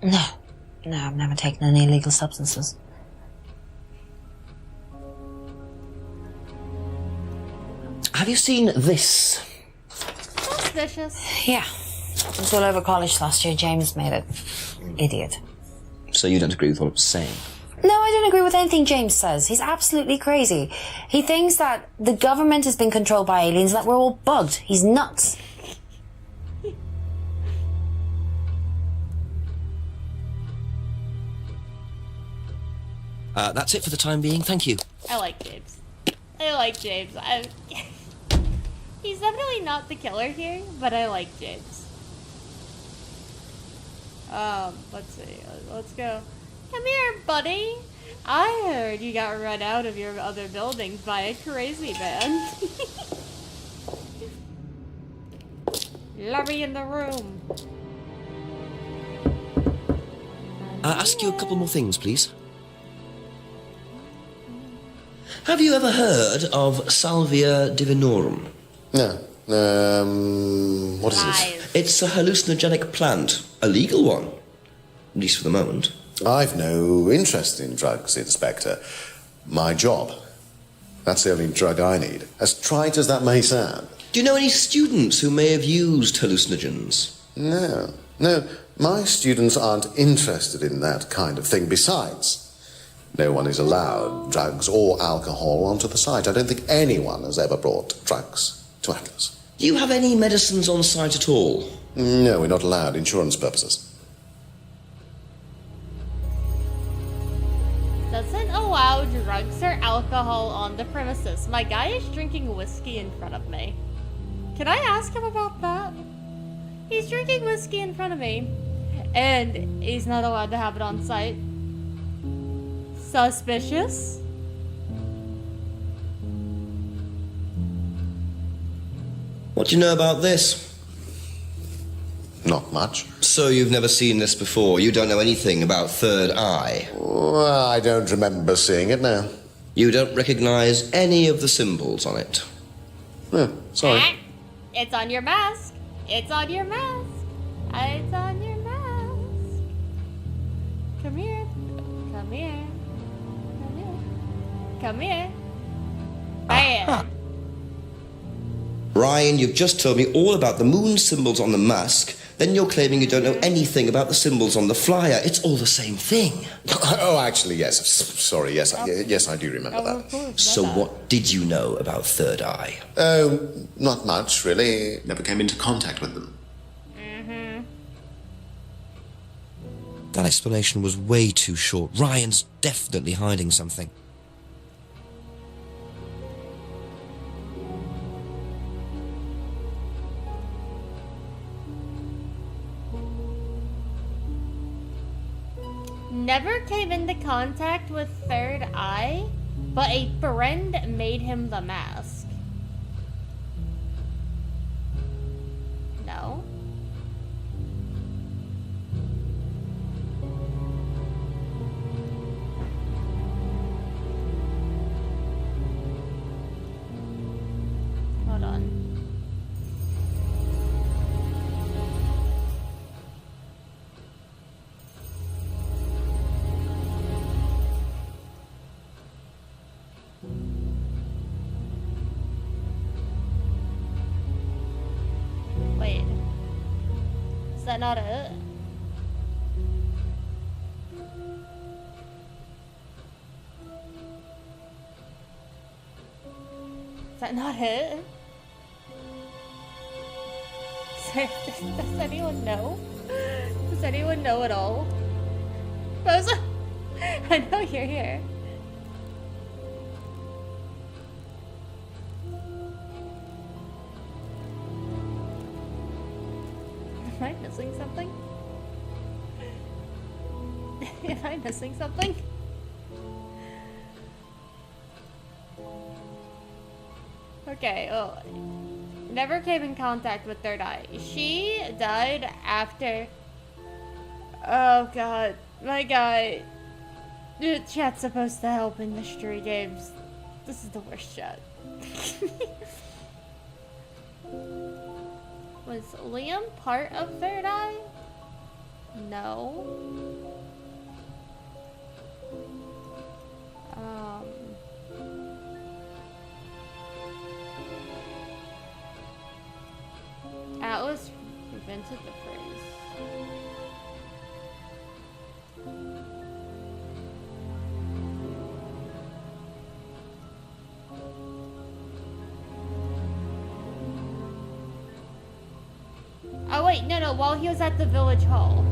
S5: No, I've never taken any illegal substances.
S13: Have you seen this?
S1: Suspicious.
S5: Yeah. It was all over college last year. James made it. Idiot.
S13: So you don't agree with what I'm saying?
S5: No, I don't agree with anything James says. He's absolutely crazy. He thinks that the government has been controlled by aliens, that we're all bugged. He's nuts.
S2: That's it for the time being. Thank you.
S1: I like James. He's definitely not the killer here, but I like James. Let's see. Let's go. Come here, buddy. I heard you got run out of your other buildings by a crazy man. Larry in the room.
S2: Ask you a couple more things, please.
S13: Have you ever heard of Salvia divinorum?
S4: No. What is it?
S13: It's a hallucinogenic plant. A legal one. At least for the moment.
S4: I've no interest in drugs, Inspector. My job. That's the only drug I need. As trite as that may sound.
S13: Do you know any students who may have used hallucinogens?
S4: No. My students aren't interested in that kind of thing. Besides, no one is allowed drugs or alcohol onto the site. I don't think anyone has ever brought drugs to Atlas.
S13: Do you have any medicines on site at all?
S4: No, we're not allowed. Insurance purposes.
S1: Doesn't allow drugs or alcohol on the premises. My guy is drinking whiskey in front of me. Can I ask him about that? He's drinking whiskey in front of me, and he's not allowed to have it on site. Suspicious?
S13: What do you know about this?
S4: Not much.
S13: So you've never seen this before? You don't know anything about Third Eye?
S4: Well, I don't remember seeing it now.
S13: You don't recognize any of the symbols on it?
S4: No, sorry.
S1: It's on your mask. It's on your mask. It's on your mask. Come here. Come here. Come here. Come here. Bam.
S13: Ryan, you've just told me all about the moon symbols on the mask. Then you're claiming you don't know anything about the symbols on the flyer. It's all the same thing.
S4: Oh, actually, yes. Sorry, yes, yes, I do remember that.
S13: So what did you know about Third Eye?
S4: Oh, not much, really. Never came into contact with them.
S2: That explanation was way too short. Ryan's definitely hiding something.
S1: Never came into contact with Third Eye, but a friend made him the mask. No? Hold on. Wait. Is that not it? Is that not it? Does anyone know? Does anyone know at all? Rosa? I know you're here. Am I missing something? Am I missing something? Okay, well, never came in contact with Third Eye. She died after... Oh god, my god. Chat's supposed to help in mystery games. This is the worst chat. Was Liam part of Third Eye? No. Atlas invented the phrase. Oh wait, no, while he was at the village hall.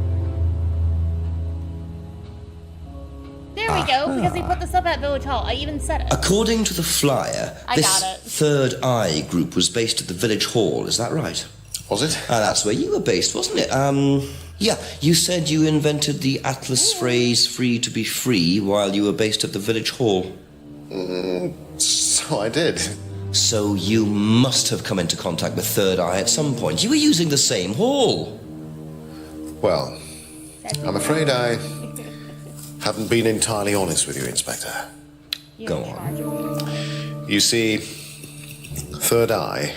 S1: There we go, because he put this up at village hall. I even said it.
S2: According to the flyer,
S1: I
S2: this
S1: got it.
S2: Third Eye group was based at the village hall, is that right?
S4: Was it?
S2: That's where you were based, wasn't it? Yeah, you said you invented the Atlas phrase free to be free while you were based at the village hall.
S4: So I did.
S2: So you must have come into contact with Third Eye at some point. You were using the same hall.
S4: Well, I'm afraid I haven't been entirely honest with you, Inspector.
S2: Go on.
S4: You see, Third Eye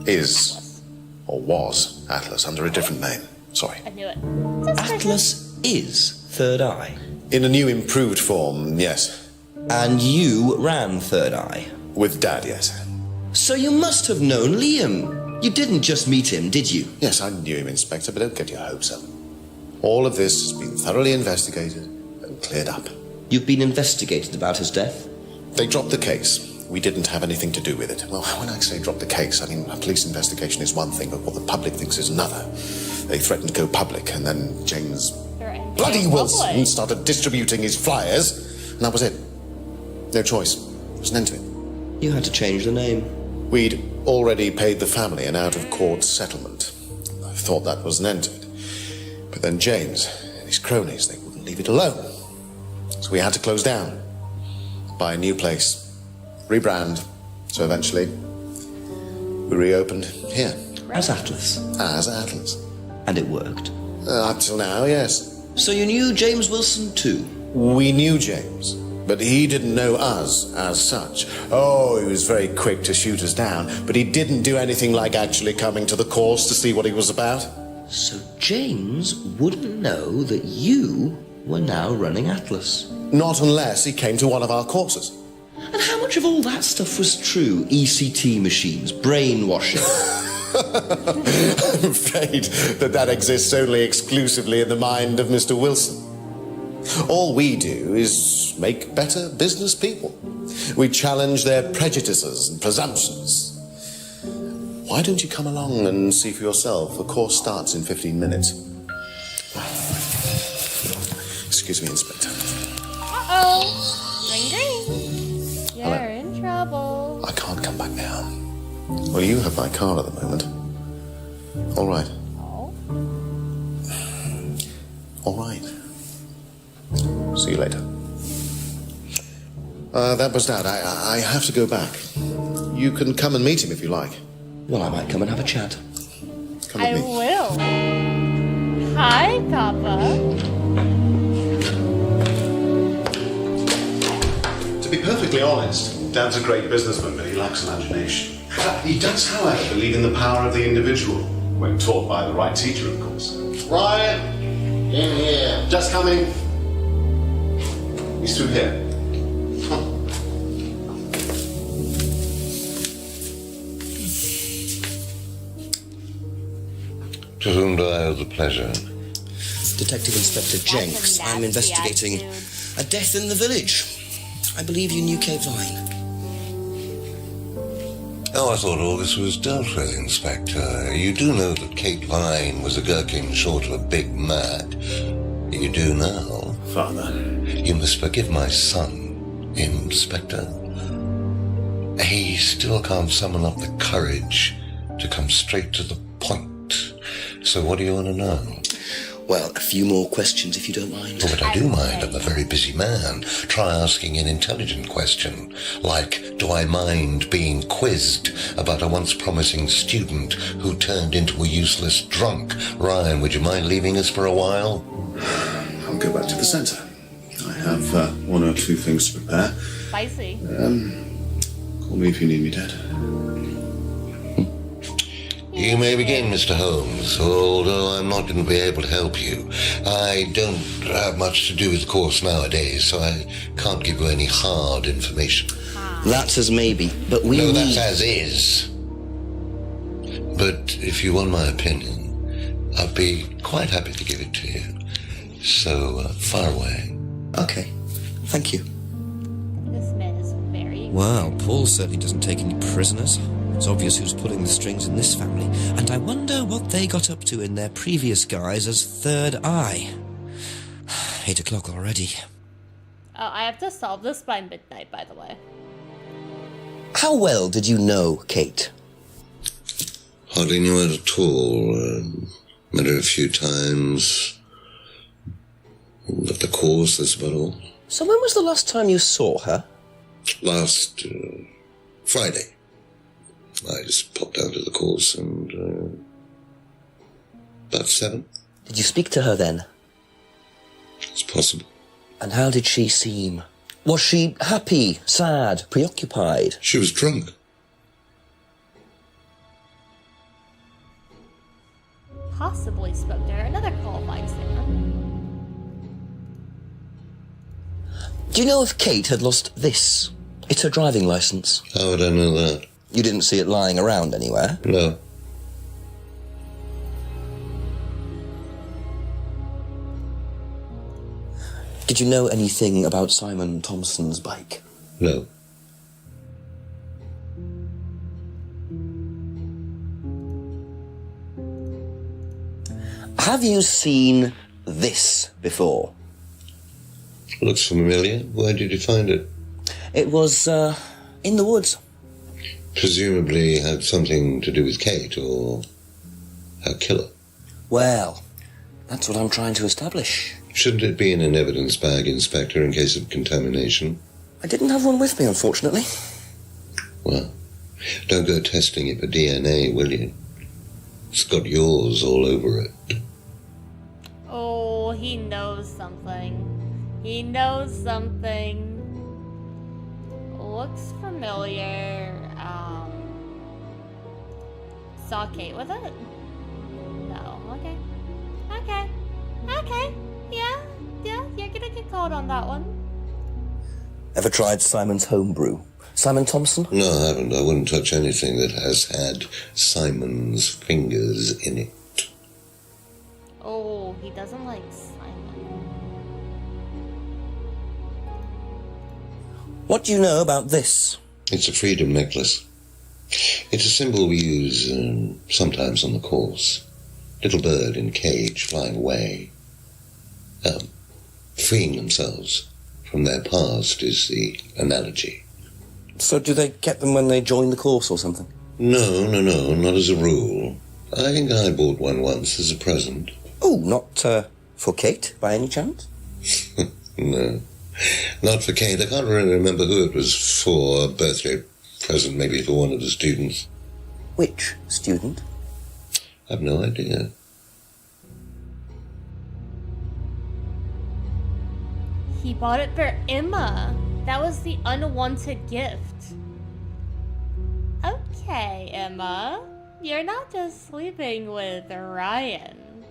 S4: is, or was, Atlas under a different name. Sorry.
S1: I knew it.
S2: Atlas is Third Eye?
S4: In a new improved form, yes.
S2: And you ran Third Eye?
S4: With Dad, yes.
S2: So you must have known Liam. You didn't just meet him, did you?
S4: Yes, I knew him, Inspector, but don't get your hopes up. All of this has been thoroughly investigated and cleared up.
S2: You've been investigated about his death?
S4: They dropped the case. We didn't have anything to do with it. Well, when I say drop the case, I mean a police investigation is one thing, but what the public thinks is another. They threatened to go public, and then James bloody Wilson started distributing his flyers, and that was it. No choice. There was an end to it.
S2: You had to change the name.
S4: We'd already paid the family an out-of-court settlement. I thought that was an end to it. But then James and his cronies, they wouldn't leave it alone. So we had to close down, buy a new place, rebrand. So eventually, we reopened here.
S2: As Atlas?
S4: As Atlas.
S2: And it worked?
S4: Up till now, yes.
S2: So you knew James Wilson too?
S4: We knew James, but he didn't know us as such. Oh, he was very quick to shoot us down, but he didn't do anything like actually coming to the course to see what he was about.
S2: So James wouldn't know that you were now running Atlas?
S4: Not unless he came to one of our courses.
S2: And how much of all that stuff was true? ECT machines, brainwashing?
S4: I'm afraid that exists only exclusively in the mind of Mr. Wilson. All we do is make better business people. We challenge their prejudices and presumptions. Why don't you come along and see for yourself? The course starts in 15 minutes. Excuse me, Inspector.
S1: Uh-oh. Ring, ring. You're
S4: Hello.
S1: in trouble.
S4: I can't come back now. Well, you have my car at the moment. All right.
S1: Oh.
S4: All right. See you later. That was Dad. I have to go back. You can come and meet him if you like.
S2: Well, I might come and have a chat.
S4: Come with
S1: I
S4: me.
S1: will. Hi, Papa.
S4: To be perfectly honest, Dad's a great businessman, but he lacks imagination. He does, however, believe in the power of the individual, when taught by the right teacher, of course. Ryan, in here. Just coming. He's through here.
S14: To whom do I owe the pleasure?
S2: Detective Inspector Jenks. I'm investigating a death in the village. I believe you knew Kate Vine.
S14: Oh, I thought all this was dealt with, Inspector. You do know that Kate Vine was a gherkin short of a big mad. You do now.
S4: Father.
S14: You must forgive my son, Inspector. He still can't summon up the courage to come straight to the point. So what do you want to know?
S13: Well, a few more questions if you don't mind.
S14: Oh, but I do mind. I'm a very busy man. Try asking an intelligent question, like, do I mind being quizzed about a once promising student who turned into a useless drunk? Ryan, would you mind leaving us for a while?
S4: I'll go back to the centre. I have one or two things to prepare.
S1: Spicy.
S4: Call me if you need me, Dad.
S14: You may begin, Mr. Holmes, although I'm not going to be able to help you. I don't have much to do with the course nowadays, so I can't give you any hard information.
S13: That's as maybe, but we
S14: No,
S13: need...
S14: that's as is. But if you want my opinion, I'd be quite happy to give it to you. So, far away.
S13: Okay, thank you.
S1: This man is very...
S2: Well, Paul certainly doesn't take any prisoners. It's obvious who's pulling the strings in this family, and I wonder what they got up to in their previous guise as Third Eye. 8 o'clock already.
S1: Oh, I have to solve this by midnight, by the way.
S13: How well did you know Kate?
S14: Hardly knew her at all. Met her a few times. At the course, that's about all.
S13: So when was the last time you saw her?
S14: Last Friday. I just popped out of the course and about 7.
S13: Did you speak to her then?
S14: It's possible.
S13: And how did she seem? Was she happy, sad, preoccupied?
S14: She was drunk.
S1: Possibly spoke to her. Another qualifying statement.
S13: Do you know if Kate had lost this? It's her driving licence.
S14: How would I know that?
S13: You didn't see it lying around anywhere?
S14: No.
S13: Did you know anything about Simon Thompson's bike?
S14: No.
S13: Have you seen this before?
S14: Looks familiar. Where did you find it?
S13: It was, in the woods.
S14: Presumably had something to do with Kate or her killer.
S13: Well, that's what I'm trying to establish.
S14: Shouldn't it be in an evidence bag, Inspector, in case of contamination?
S13: I didn't have one with me, unfortunately.
S14: Well, don't go testing it for DNA, will you? It's got yours all over it.
S1: Oh, he knows something. He knows something. Looks familiar. Saw Kate with it? No. Okay. Okay. Okay. Yeah. Yeah. You're gonna get called on that one.
S13: Ever tried Simon's homebrew? Simon Thompson?
S14: No, I haven't. I wouldn't touch anything that has had Simon's fingers in it.
S1: Oh, he doesn't like Simon.
S13: What do you know about this?
S14: It's a freedom necklace. It's a symbol we use sometimes on the course. Little bird in cage flying away. Freeing themselves from their past is the analogy.
S13: So do they get them when they join the course or something?
S14: No, not as a rule. I think I bought one once as a present.
S13: Oh, not for Kate, by any chance?
S14: No, not for Kate. I can't really remember who it was for. A birthday present, maybe for one of the students.
S13: Which student?
S14: I've no idea.
S1: He bought it for Emma. That was the unwanted gift. Okay, Emma. You're not just sleeping with Ryan.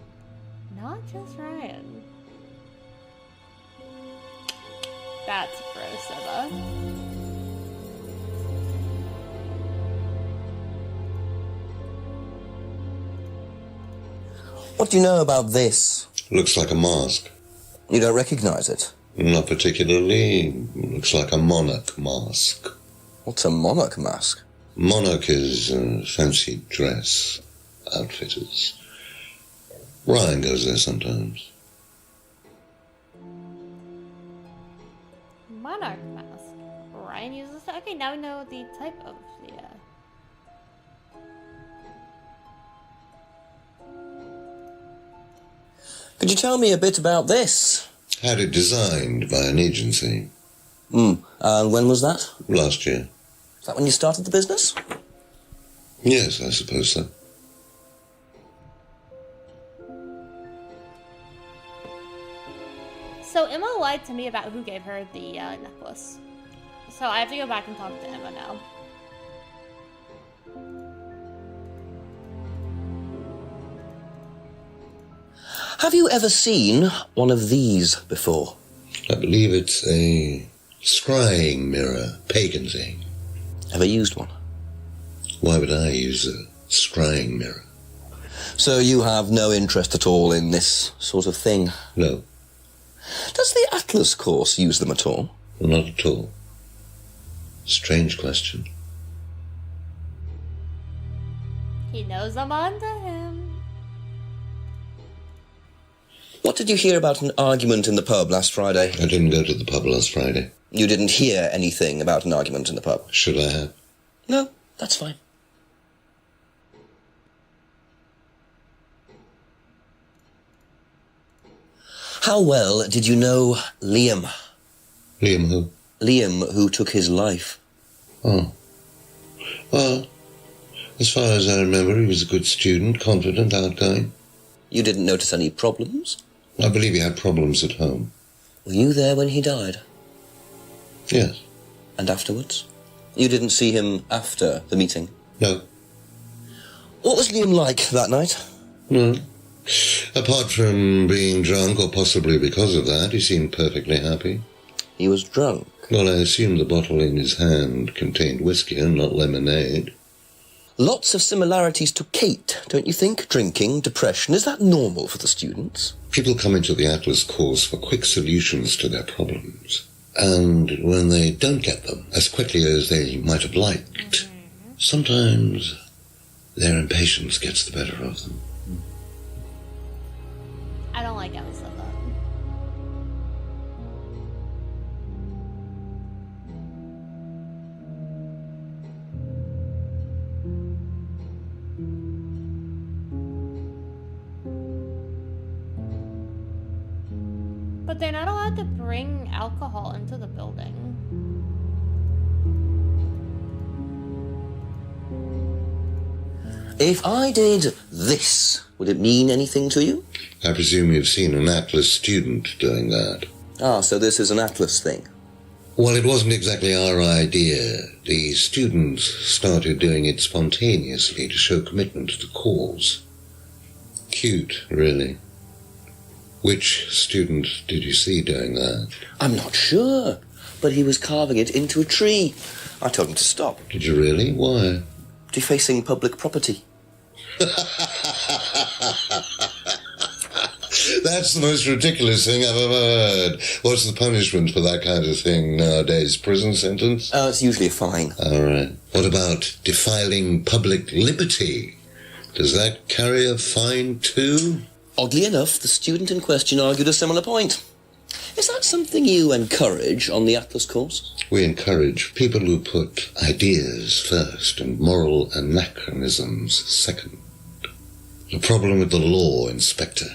S1: Not just Ryan. That's gross, Emma.
S13: What do you know about this?
S14: Looks like a mask.
S13: You don't recognize it?
S14: Not particularly. Looks like a monarch mask.
S13: What's a monarch mask?
S14: Monarch is fancy dress outfitters. Ryan goes there sometimes.
S1: Monarch mask. Ryan uses that. Okay, now we know the type of the.
S2: Could you tell me a bit about this?
S14: Had it designed by an agency.
S2: And when was that?
S14: Last year.
S2: Is that when you started the business?
S14: Yes, I suppose so.
S1: So Emma lied to me about who gave her the necklace. So I have to go back and talk to Emma now.
S2: Have you ever seen one of these before?
S14: I believe it's a scrying mirror, pagan thing.
S2: Ever used one?
S14: Why would I use a scrying mirror?
S2: So you have no interest at all in this sort of thing?
S14: No.
S2: Does the Atlas course use them at all?
S14: Not at all. Strange question.
S1: He knows I'm onto him.
S2: What did you hear about an argument in the pub last Friday?
S14: I didn't go to the pub last Friday.
S2: You didn't hear anything about an argument in the pub?
S14: Should I have?
S2: No, that's fine. How well did you know Liam?
S14: Liam who?
S2: Liam, who took his life.
S14: Oh. Well, as far as I remember, he was a good student, confident, outgoing.
S2: You didn't notice any problems?
S14: I believe he had problems at home.
S2: Were you there when he died?
S14: Yes.
S2: And afterwards? You didn't see him after the meeting?
S14: No.
S2: What was Liam like that night?
S14: No. Apart from being drunk, or possibly because of that, he seemed perfectly happy.
S2: He was drunk?
S14: Well, I assume the bottle in his hand contained whiskey and not lemonade.
S2: Lots of similarities to Kate, don't you think? Drinking, depression, is that normal for the students?
S14: People come into the Atlas course for quick solutions to their problems. And when they don't get them as quickly as they might have liked, sometimes their impatience gets the better of them.
S1: I don't like how he said that. But they're not allowed to bring alcohol into the building.
S2: If I did this, would it mean anything to you?
S14: I presume you've seen an Atlas student doing that.
S2: Ah, so this is an Atlas thing.
S14: Well, it wasn't exactly our idea. The students started doing it spontaneously to show commitment to the cause. Cute, really. Which student did you see doing that?
S2: I'm not sure, but he was carving it into a tree. I told him to stop.
S14: Did you really? Why?
S2: Defacing public property.
S14: That's the most ridiculous thing I've ever heard. What's the punishment for that kind of thing nowadays? Prison sentence?
S2: It's usually a fine.
S14: All right. What about defiling public liberty? Does that carry a fine too?
S2: Oddly enough, the student in question argued a similar point. Is that something you encourage on the Atlas course?
S14: We encourage people who put ideas first and moral anachronisms second. The problem with the law, Inspector,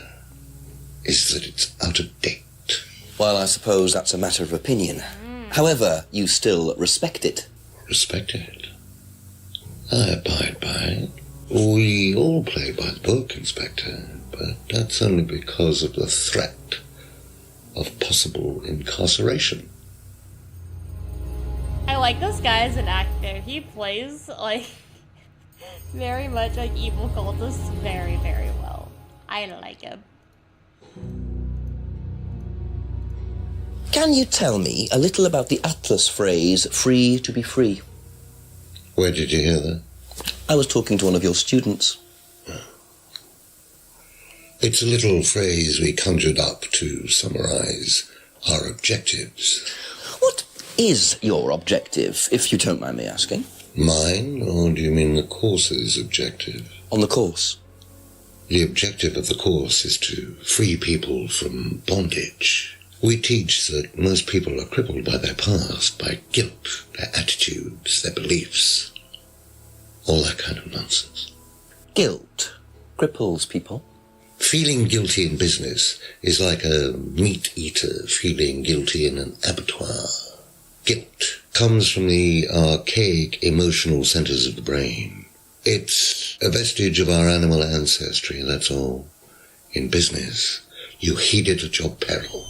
S14: is that it's out of date.
S2: Well, I suppose that's a matter of opinion. However, you still respect it.
S14: Respect it? I abide by it. We all play by the book, Inspector, but that's only because of the threat of possible incarceration.
S1: I like this guy as an actor. He plays, like, very much like evil cultists very, very well. I like him.
S2: Can you tell me a little about the Atlas phrase, free to be free?
S14: Where did you hear that?
S2: I was talking to one of your students.
S14: It's a little phrase we conjured up to summarize our objectives.
S2: What is your objective, if you don't mind me asking?
S14: Mine, or do you mean the course's objective?
S2: On the course.
S14: The objective of the course is to free people from bondage. We teach that most people are crippled by their past, by guilt, their attitudes, their beliefs. All that kind of nonsense.
S2: Guilt cripples people.
S14: Feeling guilty in business is like a meat eater feeling guilty in an abattoir. Guilt comes from the archaic emotional centers of the brain. It's a vestige of our animal ancestry, that's all. In business, you heed it at your peril.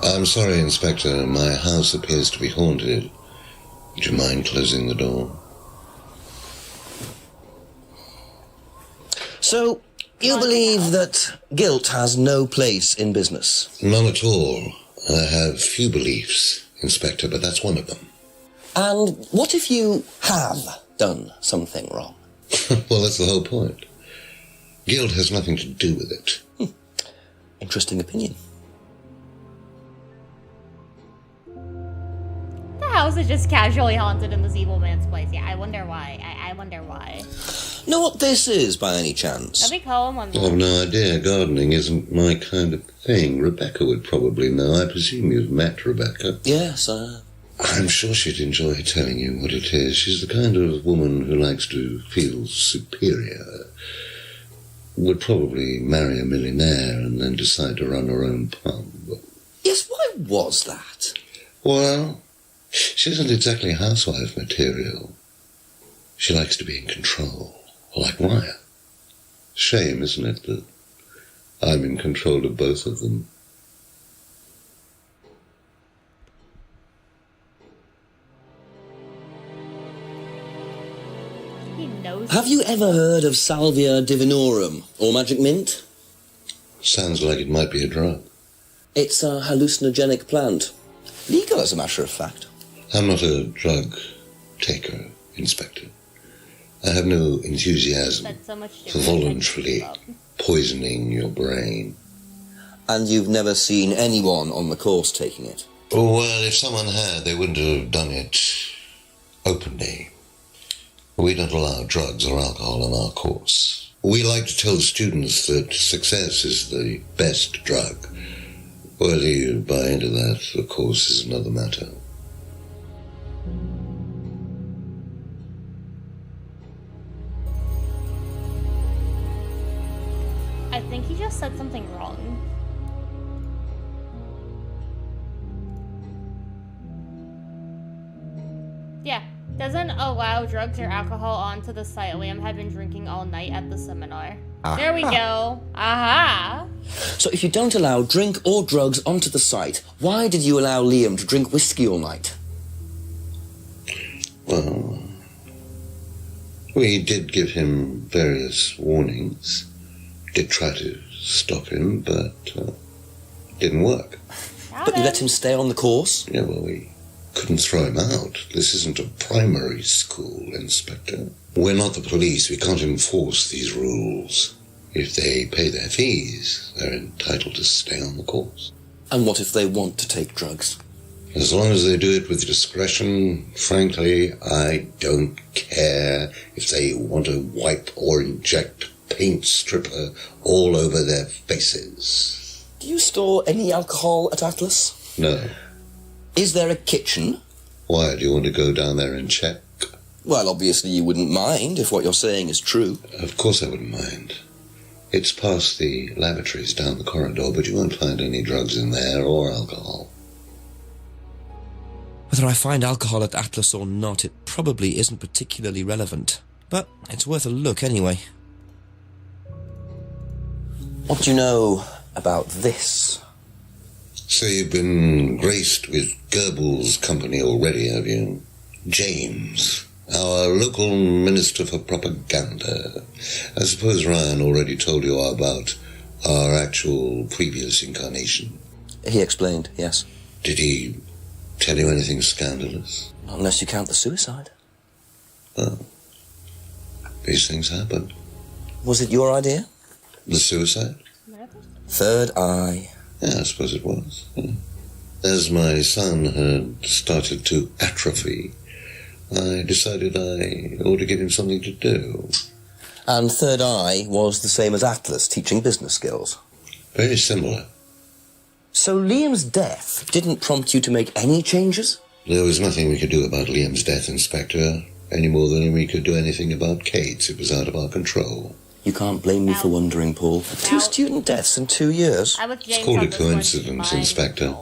S14: I'm sorry, Inspector. My house appears to be haunted. Would you mind closing the door?
S2: So, you believe that guilt has no place in business?
S14: None at all. I have few beliefs, Inspector, but that's one of them.
S2: And what if you have done something wrong?
S14: Well, that's the whole point. Guilt has nothing to do with it.
S2: Interesting opinion.
S1: The house is just casually haunted in this evil man's place. Yeah, I wonder why. I wonder why.
S2: Know what this is, by any chance?
S1: Let me call him on
S14: I have no idea. Gardening isn't my kind of thing. Rebecca would probably know. I presume you've met Rebecca.
S2: Yes,
S14: I'm sure she'd enjoy telling you what it is. She's the kind of woman who likes to feel superior. Would probably marry a millionaire and then decide to run her own pub.
S2: Yes, why was that?
S14: Well, she isn't exactly housewife material. She likes to be in control, like Wyatt. Shame, isn't it, that I'm in control of both of them?
S1: He knows.
S2: Have you ever heard of Salvia divinorum, or magic mint?
S14: Sounds like it might be a drug.
S2: It's a hallucinogenic plant. Legal, as a matter of fact.
S14: I'm not a drug taker, Inspector. I have no enthusiasm
S1: That's so much
S14: for voluntarily poisoning your brain.
S2: And you've never seen anyone on the course taking it?
S14: Oh, well, if someone had, they wouldn't have done it openly. We don't allow drugs or alcohol on our course. We like to tell students that success is the best drug. Whether you buy into that, of course, is another matter.
S1: I think he just said something wrong. Yeah, doesn't allow drugs or alcohol onto the site. Liam had been drinking all night at the seminar. There we go. Aha!
S2: So if you don't allow drink or drugs onto the site, why did you allow Liam to drink whiskey all night?
S14: Well, we did give him various warnings. Did try to stop him, but didn't work.
S2: But you let him stay on the course?
S14: Yeah, well, we couldn't throw him out. This isn't a primary school, Inspector. We're not the police. We can't enforce these rules. If they pay their fees, they're entitled to stay on the course.
S2: And what if they want to take drugs?
S14: As long as they do it with discretion, frankly, I don't care if they want to wipe or inject paint stripper all over their faces.
S2: Do you store any alcohol at Atlas?
S14: No.
S2: Is there a kitchen?
S14: Why, do you want to go down there and check?
S2: Well, obviously you wouldn't mind if what you're saying is true.
S14: Of course I wouldn't mind. It's past the lavatories down the corridor, but you won't find any drugs in there or alcohol.
S2: Whether I find alcohol at Atlas or not, it probably isn't particularly relevant. But it's worth a look anyway. What do you know about this?
S14: So you've been graced with Goebbels' company already, have you? James, our local minister for propaganda. I suppose Ryan already told you about our actual previous incarnation.
S2: He explained, yes.
S14: Did he tell you anything scandalous?
S2: Not unless you count the suicide.
S14: Oh. These things happen.
S2: Was it your idea?
S14: The suicide?
S2: Third eye.
S14: Yeah, I suppose it was. Yeah. As my son had started to atrophy, I decided I ought to give him something to do.
S2: And Third Eye was the same as Atlas, teaching business skills?
S14: Very similar.
S2: So Liam's death didn't prompt you to make any changes?
S14: There was nothing we could do about Liam's death, Inspector, any more than we could do anything about Kate's. It was out of our control.
S2: You can't blame me for wondering, Paul. 2 student deaths in 2 years.
S1: I'm with James
S14: It's called
S1: on
S14: a
S1: this one.
S14: coincidence, Inspector.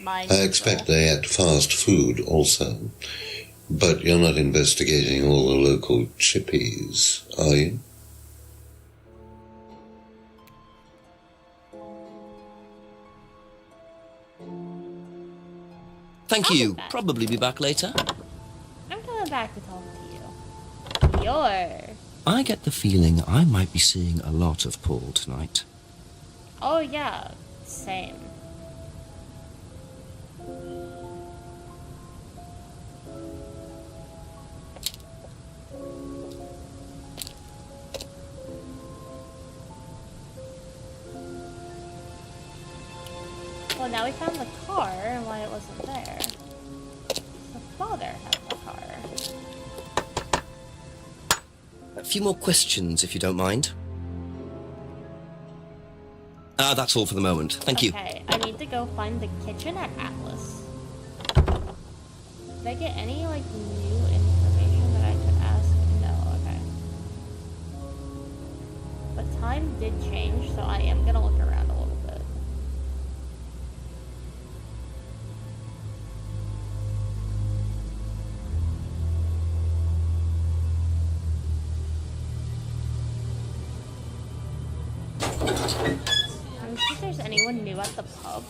S14: I expect they ate fast food also. But you're not investigating all the local chippies, are you?
S2: Thank you. Probably be back later.
S1: I'm coming back to talk to you. You're...
S2: I get the feeling I might be seeing a lot of Paul tonight.
S1: Oh yeah, same. Well, now we found the car and why it wasn't there. The father had the car.
S2: A few more questions, if you don't mind. That's all for the moment. Thank you.
S1: Okay, I need to go find the kitchen at Atlas. Did I get any, like, new information that I could ask? No, okay. But time did change, so I am gonna look around a little bit. Let me see if there's anyone new at the pub.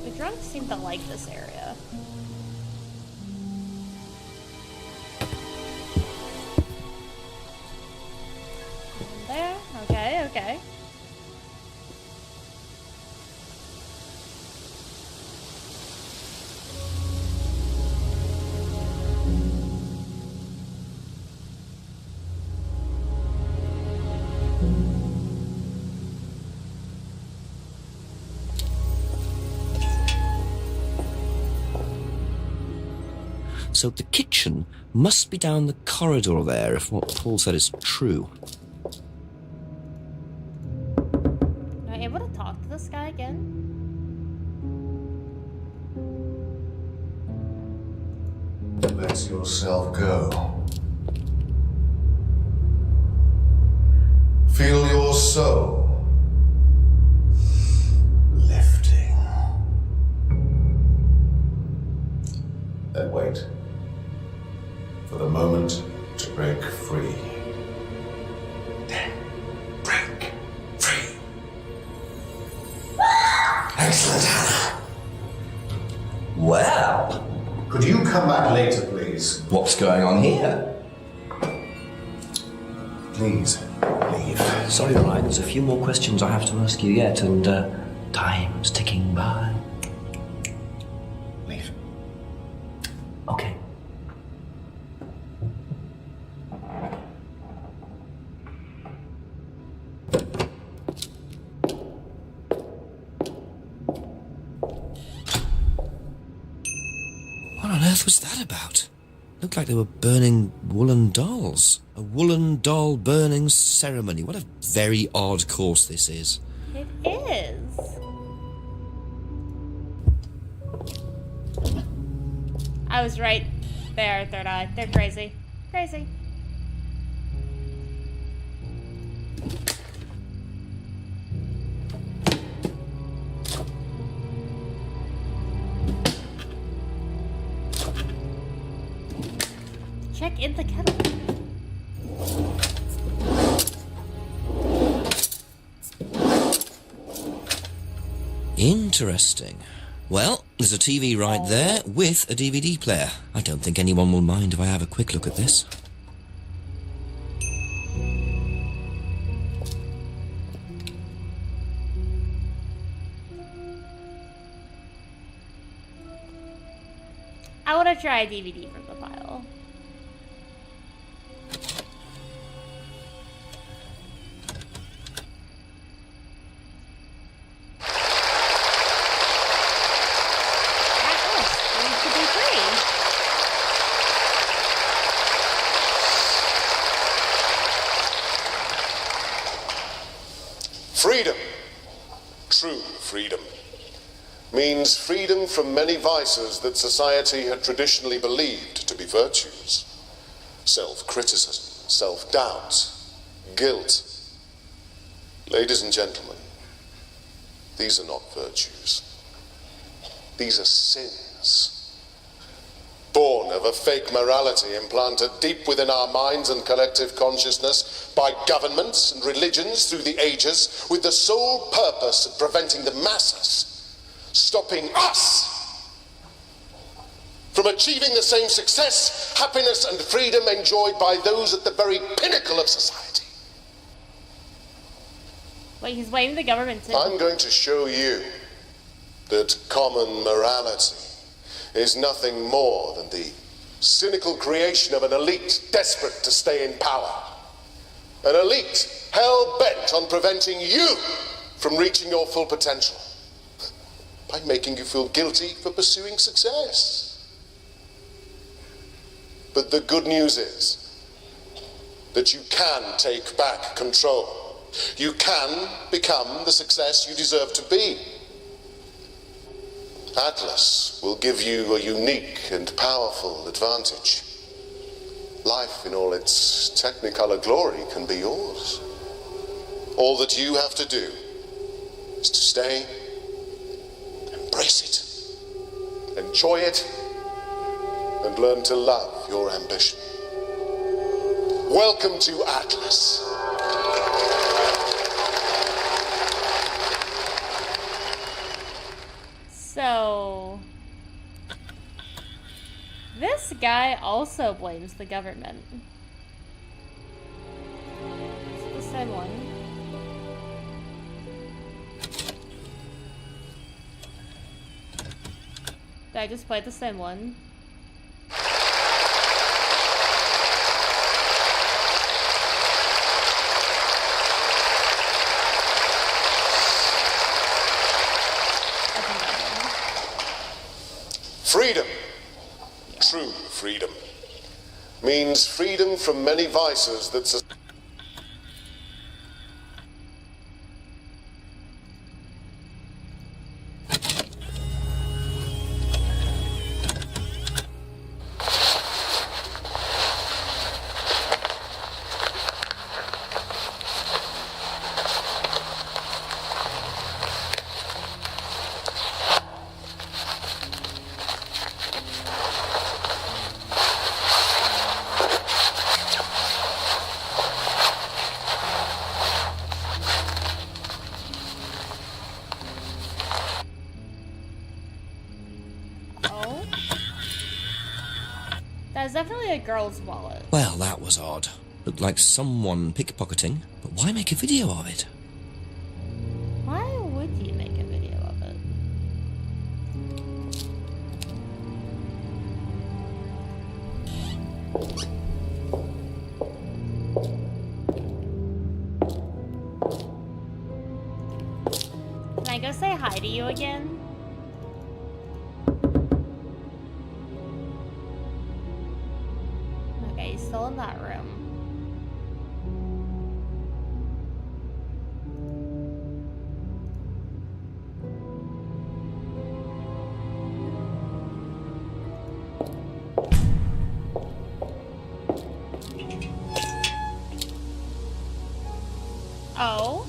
S1: The drunks seem to like this area. There, okay, okay.
S2: So the kitchen must be down the corridor there, if what Paul said is true.
S1: Am I able to talk to this guy again?
S4: Let yourself go. Feel your soul lifting. Then wait for the moment to break free. Then break free. Excellent, Hannah.
S2: Well,
S4: could you come back later, please?
S2: What's going on here?
S4: Please, leave.
S2: Sorry, Ryan, there's a few more questions I have to ask you yet, and time's ticking by.
S4: Leave.
S2: Okay. What on earth was that about? Looked like they were burning woolen dolls. A woolen doll burning ceremony. What a very odd course this is.
S1: It is. I was right there, Third Eye. They're crazy. Crazy. Check in the kettle.
S2: Interesting. Well, there's a TV right there with a DVD player. I don't think anyone will mind if I have a quick look at this.
S1: I want to try a DVD from the pile.
S4: Freedom, true freedom, means freedom from many vices that society had traditionally believed to be virtues. Self-criticism, self-doubt, guilt. Ladies and gentlemen, these are not virtues. These are sins. Born of a fake morality implanted deep within our minds and collective consciousness by governments and religions through the ages, with the sole purpose of preventing the masses, stopping us from achieving the same success, happiness, and freedom enjoyed by those at the very pinnacle of society.
S1: Wait, he's blaming the government too.
S4: I'm going to show you that common morality is nothing more than the cynical creation of an elite desperate to stay in power. An elite hell-bent on preventing you from reaching your full potential by making you feel guilty for pursuing success. But the good news is that you can take back control. You can become the success you deserve to be. Atlas will give you a unique and powerful advantage. Life in all its technicolor glory can be yours. All that you have to do is to stay, embrace it, enjoy it, and learn to love your ambition. Welcome to Atlas.
S1: So, this guy also blames the government. It's the same one. Did I just play the same one?
S4: Freedom, true freedom, means freedom from many vices that
S1: That's definitely a girl's wallet.
S2: Well, that was odd. Looked like someone pickpocketing, but why make a video of it?
S1: Why would you make a video of it? Can I go say hi to you again? Okay, he's still in that room. Oh.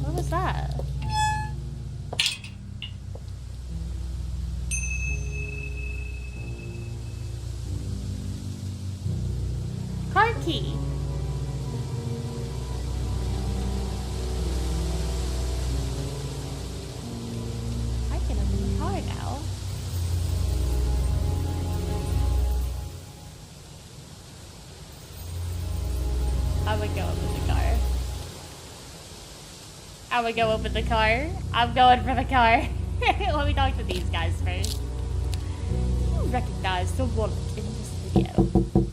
S1: What was that? Car key. go open the car. I'm gonna go open the car. I'm going for the car. Let me talk to these guys first. You recognize the wallet in this video.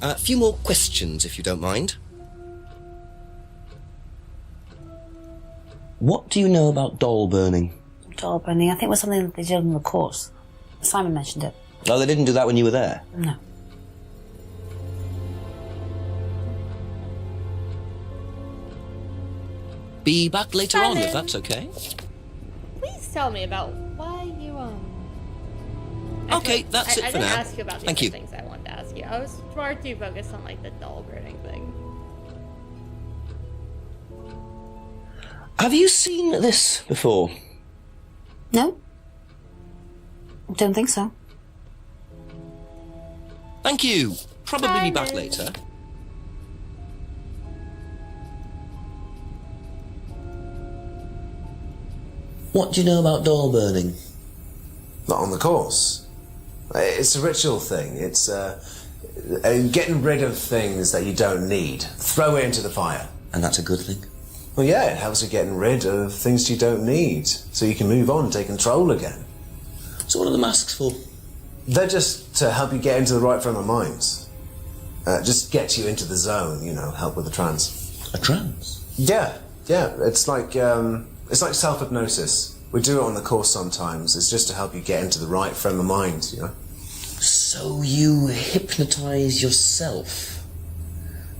S2: A few more questions, if you don't mind. What do you know about doll burning?
S5: Doll burning, I think it was something that they did on the course. Simon mentioned it.
S2: Oh, they didn't do that when you were there?
S5: No.
S2: Be back later on, if
S1: Simon.
S2: that's okay.
S1: Please tell me about why you
S2: Okay, that's it
S1: I
S2: for
S1: didn't
S2: now.
S1: ask you about the
S2: Thank
S1: other
S2: you.
S1: things I wanted to ask you. I was far too focused on like the doll burning thing.
S2: Have you seen this before?
S5: No? Don't think so.
S2: Thank you. Probably be back later. What do you know about doll burning?
S6: Not on the course. It's a ritual thing. It's getting rid of things that you don't need. Throw it into the fire.
S2: And that's a good thing?
S6: Well, yeah, it helps with getting rid of things you don't need, so you can move on and take control again.
S2: So what are the masks for?
S6: They're just to help you get into the right frame of mind. Just get you into the zone, you know, help with the trance.
S2: A trance?
S6: Yeah. It's like self-hypnosis. We do it on the course sometimes. It's just to help you get into the right frame of mind, you know.
S2: So you hypnotise yourself?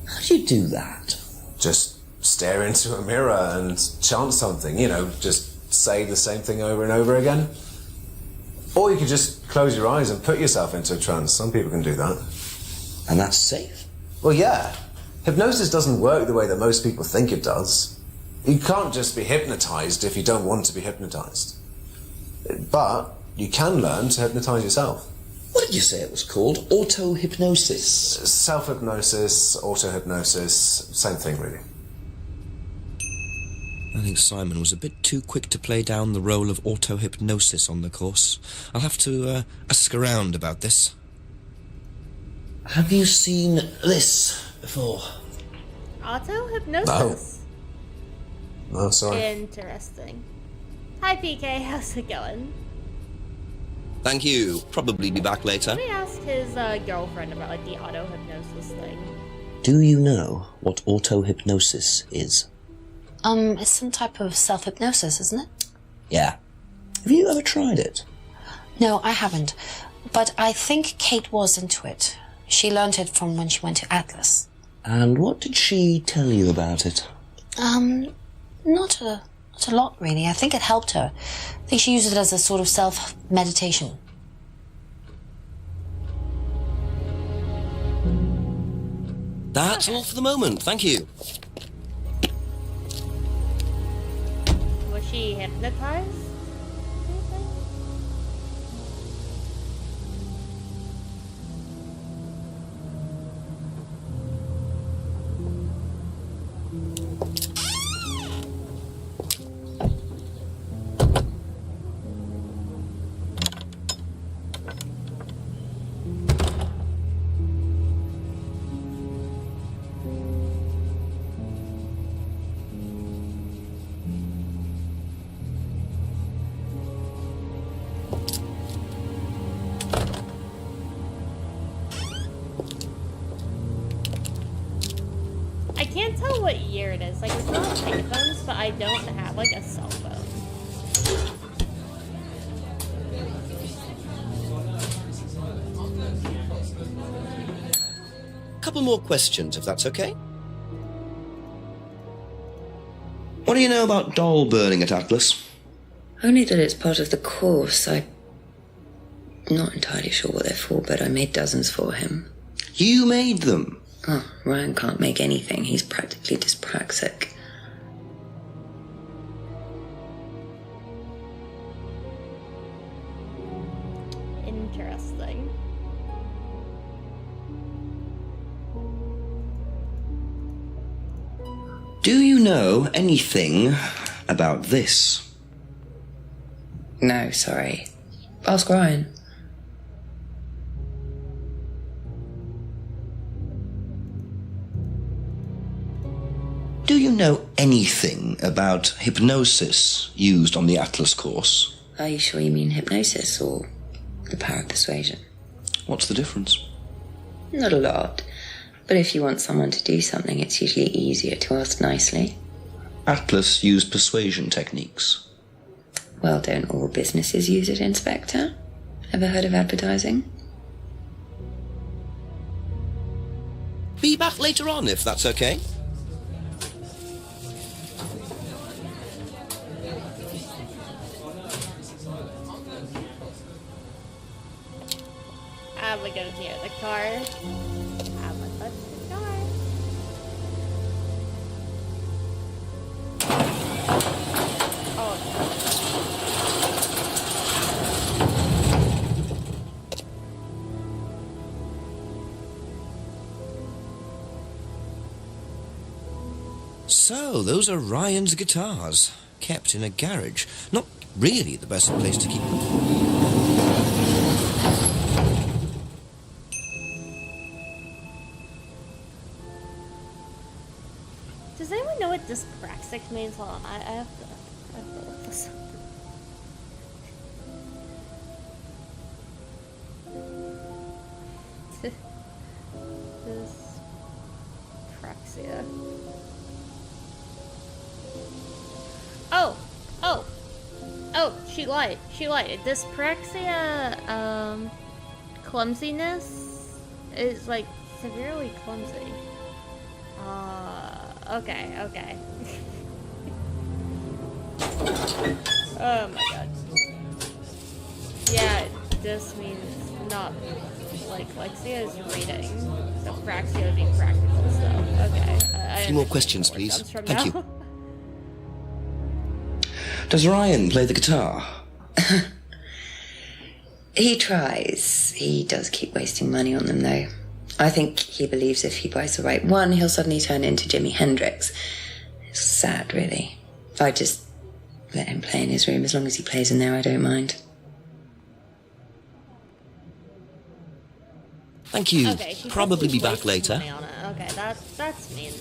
S2: How do you do that?
S6: Just stare into a mirror and chant something, you know, just say the same thing over and over again. Or you could just close your eyes and put yourself into a trance. Some people can do that.
S2: And that's safe?
S6: Well, yeah. Hypnosis doesn't work the way that most people think it does. You can't just be hypnotized if you don't want to be hypnotized. But you can learn to hypnotize yourself.
S2: What did you say it was called? Auto-hypnosis?
S6: Self-hypnosis, auto-hypnosis, same thing, really.
S2: I think Simon was a bit too quick to play down the role of auto-hypnosis on the course. I'll have to ask around about this. Have you seen this before?
S1: Auto hypnosis.
S6: No, sorry.
S1: Interesting. Hi PK, how's it going?
S2: Thank you. Probably be back later.
S1: Let me ask his girlfriend about like the auto hypnosis thing.
S2: Do you know what auto-hypnosis is?
S5: It's some type of self-hypnosis, isn't it?
S2: Yeah. Have you ever tried it?
S5: No, I haven't. But I think Kate was into it. She learned it from when she went to Atlas.
S2: And what did she tell you about it?
S5: Not a lot, really. I think it helped her. I think she used it as a sort of self-meditation.
S2: That's all for the moment. Thank you.
S1: Was she hypnotized? I can't tell what year it is. Like, it's not payphones, but I don't have, like, a cell phone.
S2: Couple more questions, if that's okay. What do you know about doll burning at Atlas?
S9: Only that it's part of the course. I'm not entirely sure what they're for, but I made dozens for him.
S2: You made them?
S9: Oh, Ryan can't make anything. He's practically dyspraxic.
S1: Interesting.
S2: Do you know anything about this?
S9: No, sorry. Ask Ryan.
S13: Do you know anything about hypnosis used on the Atlas course?
S9: Are you sure you mean hypnosis or the power of persuasion?
S13: What's the difference?
S9: Not a lot. But if you want someone to do something, it's usually easier to ask nicely.
S13: Atlas used persuasion techniques.
S9: Well, don't all businesses use it, Inspector? Ever heard of advertising?
S2: Be back later on, if that's okay.
S1: I'm gonna go near the car. I'm gonna touch the car. Oh.
S2: So, those are Ryan's guitars, kept in a garage. Not really the best place to keep them.
S1: Does anyone know what dyspraxic means? Hold on, I have to look this up. Dyspraxia. Oh, she lied. Dyspraxia, clumsiness is like severely clumsy. Okay. Oh my god. Yeah, this means not like Lexia is reading, so praxia would be practical stuff. Okay.
S2: A few more questions, please. Thank you.
S13: Does Ryan play the guitar?
S9: He tries. He does keep wasting money on them, though. I think he believes if he buys the right one, he'll suddenly turn into Jimi Hendrix. It's sad, really. I just let him play in his room. As long as he plays in there, I don't mind.
S2: Thank you.
S1: Okay,
S2: Probably be back later.
S1: Okay, that's mean.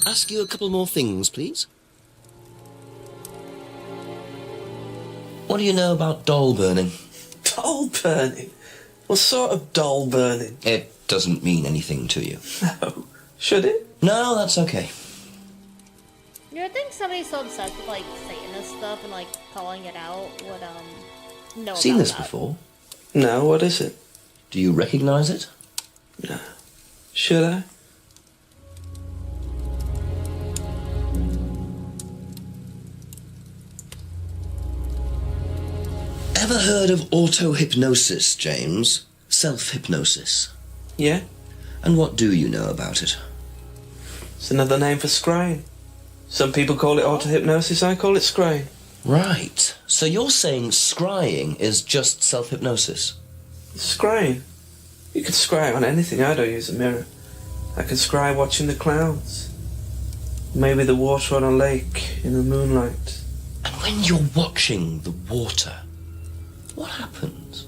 S2: Ask you a couple more things, please. What do you know about doll burning?
S8: Doll burning? What sort of doll burning?
S2: It doesn't mean anything to you.
S8: No. Should it?
S2: No, that's okay.
S1: You would think somebody so obsessed with like Satanist stuff and like calling it out would know
S2: Seen
S1: about
S2: this
S1: that.
S2: before?
S8: No, what is it?
S2: Do you recognize it?
S8: No. Should I?
S2: Ever heard of auto-hypnosis, James? Self-hypnosis?
S8: Yeah.
S2: And what do you know about it?
S8: It's another name for scrying. Some people call it auto-hypnosis, I call it scrying.
S2: Right. So you're saying scrying is just self-hypnosis?
S8: Scrying? You can scry on anything. I don't use a mirror. I can scry watching the clouds. Maybe the water on a lake in the moonlight.
S2: And when you're watching the water, what happens?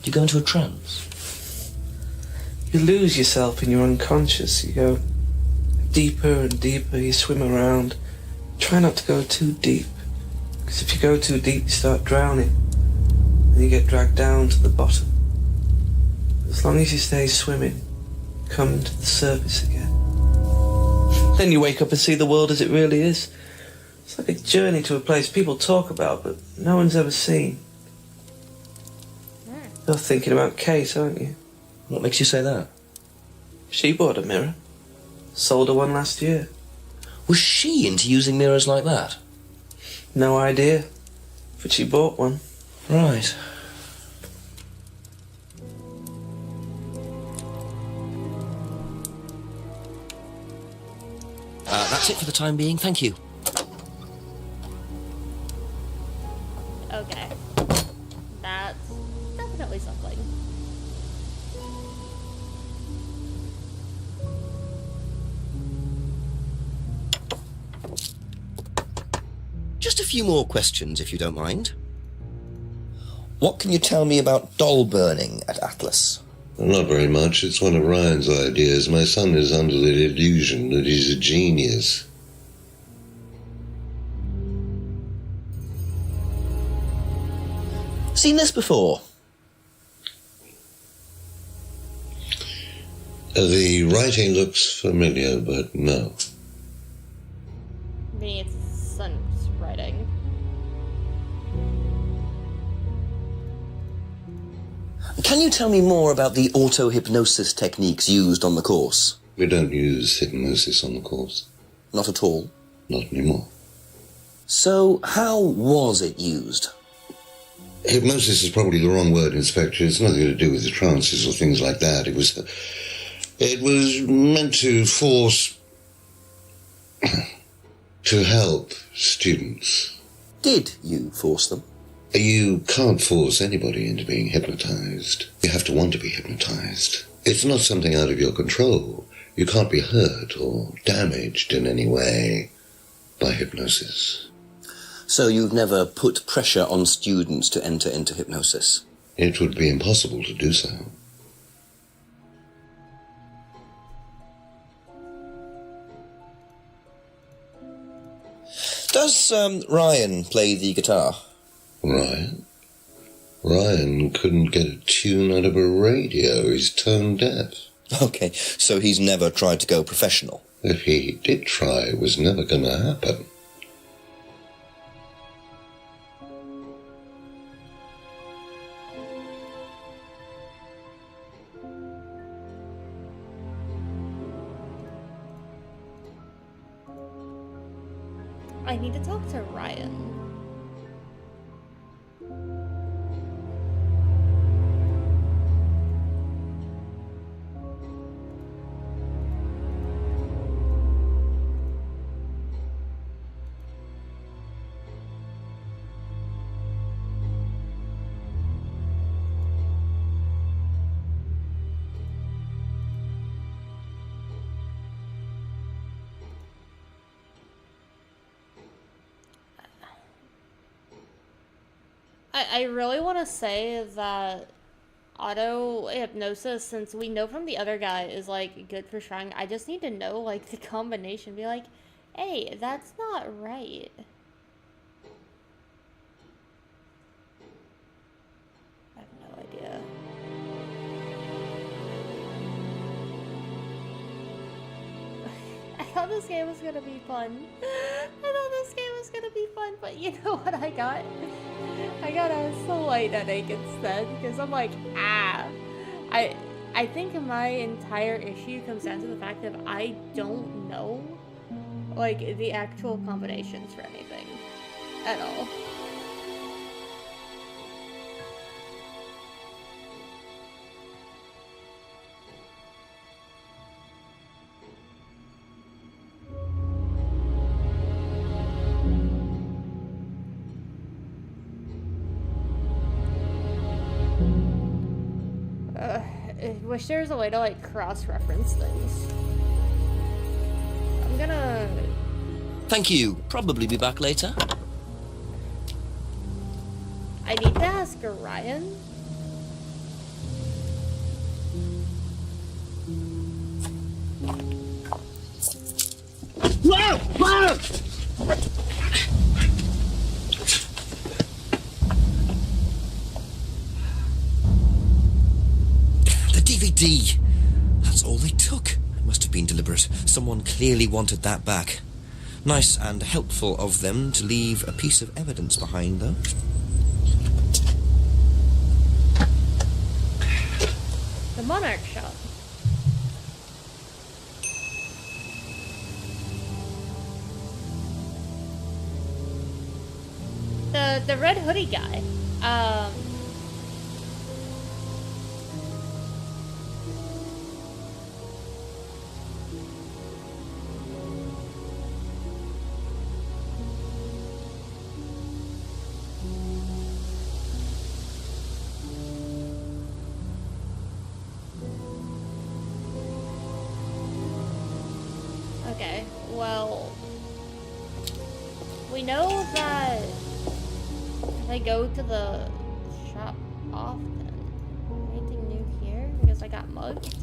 S2: Do you go into a trance?
S8: You lose yourself in your unconscious. You go deeper and deeper. You swim around. Try not to go too deep. Because if you go too deep, you start drowning. And you get dragged down to the bottom. As long as you stay swimming, come to the surface again. Then you wake up and see the world as it really is. It's like a journey to a place people talk about, but no one's ever seen. You're thinking about Kate, aren't you?
S2: What makes you say that?
S8: She bought a mirror. Sold her one last year.
S2: Was she into using mirrors like that?
S8: No idea. But she bought one.
S2: Right. That's it for the time being. Thank you.
S1: Okay. That's definitely something.
S2: Just a few more questions, if you don't mind.
S13: What can you tell me about doll burning at Atlas?
S14: Not very much. It's one of Ryan's ideas. My son is under the illusion that he's a genius.
S2: Seen this before?
S14: The writing looks familiar, but no.
S1: Me, it's son's writing.
S2: Can you tell me more about the auto-hypnosis techniques used on the course?
S14: We don't use hypnosis on the course.
S2: Not at all?
S14: Not anymore.
S2: So, how was it used?
S14: Hypnosis is probably the wrong word, Inspector. It's nothing to do with the trances or things like that. It was meant to force... to help students.
S2: Did you force them?
S14: You can't force anybody into being hypnotized. You have to want to be hypnotized. It's not something out of your control. You can't be hurt or damaged in any way by hypnosis.
S2: So you've never put pressure on students to enter into hypnosis?
S14: It would be impossible to do so.
S2: Does Ryan play the guitar?
S14: Ryan? Ryan couldn't get a tune out of a radio. He's tone deaf.
S2: Okay, so he's never tried to go professional?
S14: If he did try, it was never going to happen.
S1: I need to talk to Ryan. I really want to say that auto hypnosis, since we know from the other guy, is like good for trying. I just need to know like the combination. Be like, hey, that's not right. I have no idea. I thought this game was gonna be fun. But you know what I got? I got a slight headache instead, because I'm like, I think my entire issue comes down to the fact that I don't know, like, the actual combinations for anything at all. I wish there was a way to like cross-reference things. I'm gonna...
S2: Thank you. Probably be back later.
S1: I need to ask Ryan.
S2: DVD! That's all they took. It must have been deliberate. Someone clearly wanted that back. Nice and helpful of them to leave a piece of evidence behind, though.
S1: The Monarch shop. The red hoodie guy. Okay, well... We know that they go to the shop often. Anything new here? Because I got mugged.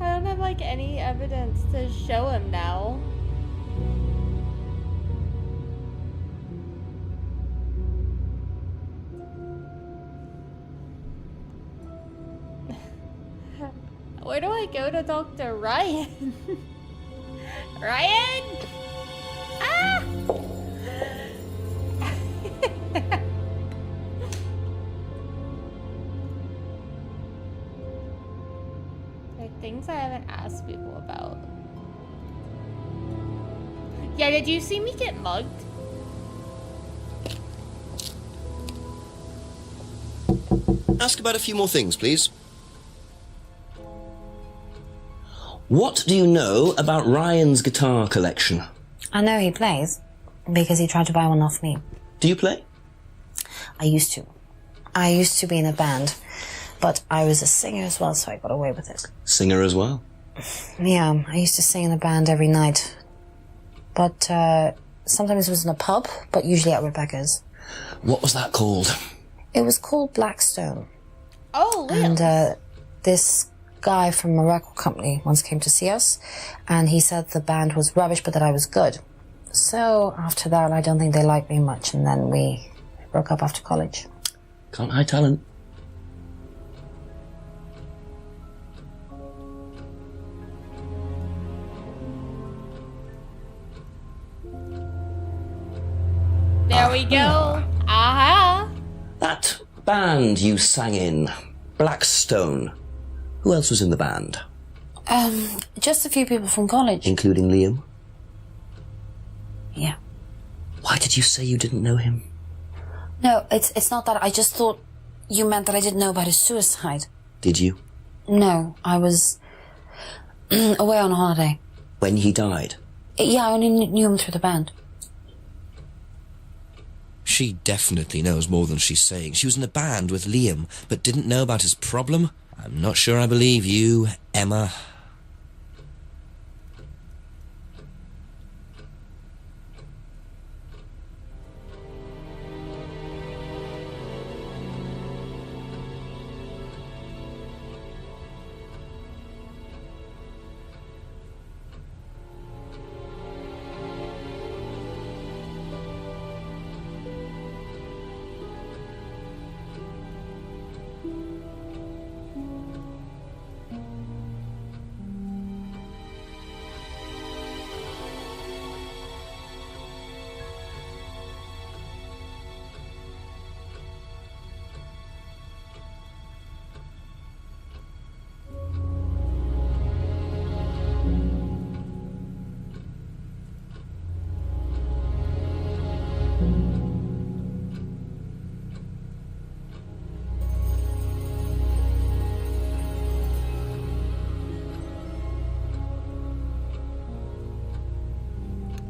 S1: I don't have like any evidence to show him now. Where do I go to talk to Ryan? Ryan? Ah! Things I haven't asked people about. Yeah, did you see me get mugged?
S2: Ask about a few more things, please. What do you know about Ryan's guitar collection?
S5: I know he plays, because he tried to buy one off me.
S2: Do you play?
S5: I used to. I used to be in a band, but I was a singer as well, so I got away with it.
S2: Singer as well?
S5: Yeah, I used to sing in a band every night. But sometimes it was in a pub, but usually at Rebecca's.
S2: What was that called?
S5: It was called Blackstone.
S1: Oh, really?
S5: And this guy from a record company once came to see us, and he said the band was rubbish, but that I was good. So after that, I don't think they liked me much, and then we broke up after college.
S2: Can't hide talent.
S1: There we go. Aha!
S2: That band you sang in, Blackstone. Who else was in the band?
S5: Just a few people from college.
S2: Including Liam?
S5: Yeah.
S2: Why did you say you didn't know him?
S5: No, it's not that. I just thought you meant that I didn't know about his suicide.
S2: Did you?
S5: No, I was away on holiday.
S2: When he died?
S5: Yeah, I only knew him through the band.
S2: She definitely knows more than she's saying. She was in a band with Liam, but didn't know about his problem? I'm not sure I believe you, Emma.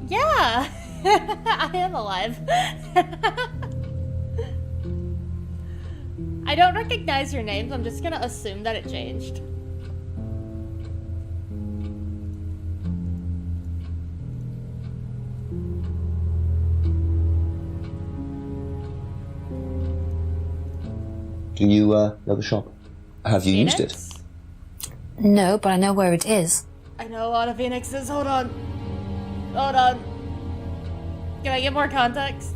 S1: Yeah, I am alive. I don't recognize your names. I'm just gonna assume that it changed.
S2: Do you know the shop? Have you used it?
S5: No, but I know where it is.
S1: I know a lot of Phoenixes. Hold on. Hold on. Can I get more context?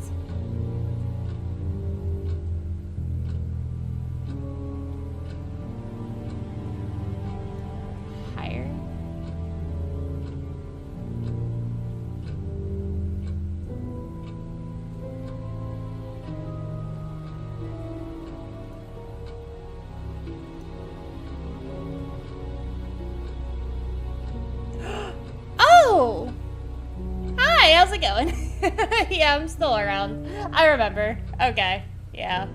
S1: Higher? how's it going? Yeah, I'm still around. I remember. Okay, yeah.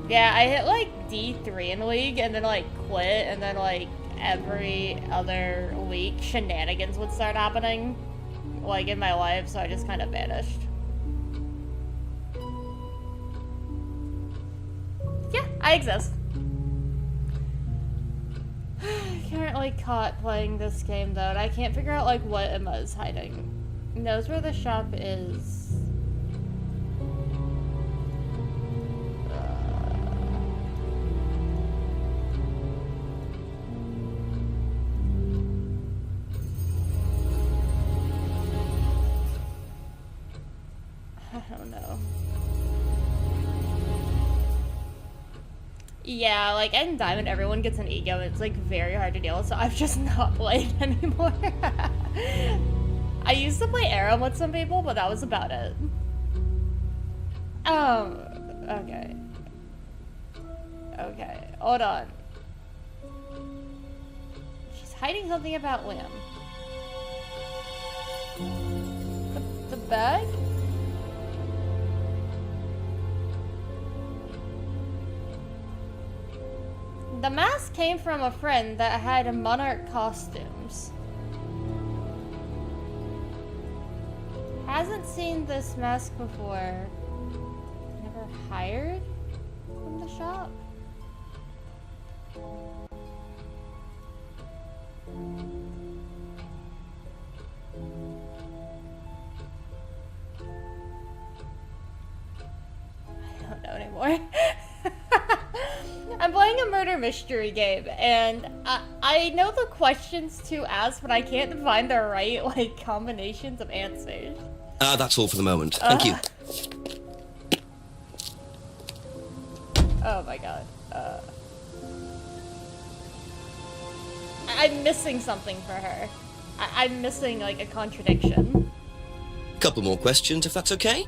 S1: Yeah, I hit like D3 in League and then like quit, and then like every other week shenanigans would start happening like in my life, so I just kind of vanished. Yeah, I exist. Currently caught playing this game though, and I can't figure out like what Emma is hiding. Knows where the shop is. I don't know. Yeah, like in Diamond, everyone gets an ego, and it's like very hard to deal with, so I've just not played anymore. I used to play Aram with some people, but that was about it. Okay. Okay, hold on. She's hiding something about Liam. The bag? The mask came from a friend that had monarch costumes. Hasn't seen this mask before. Never hired from the shop? I don't know anymore. I'm playing a murder mystery game, and I know the questions to ask, but I can't find the right, like, combinations of answers.
S2: That's all for the moment. Thank you.
S1: Oh my god. I'm missing something for her. I'm missing, like, a contradiction.
S2: Couple more questions, if that's okay?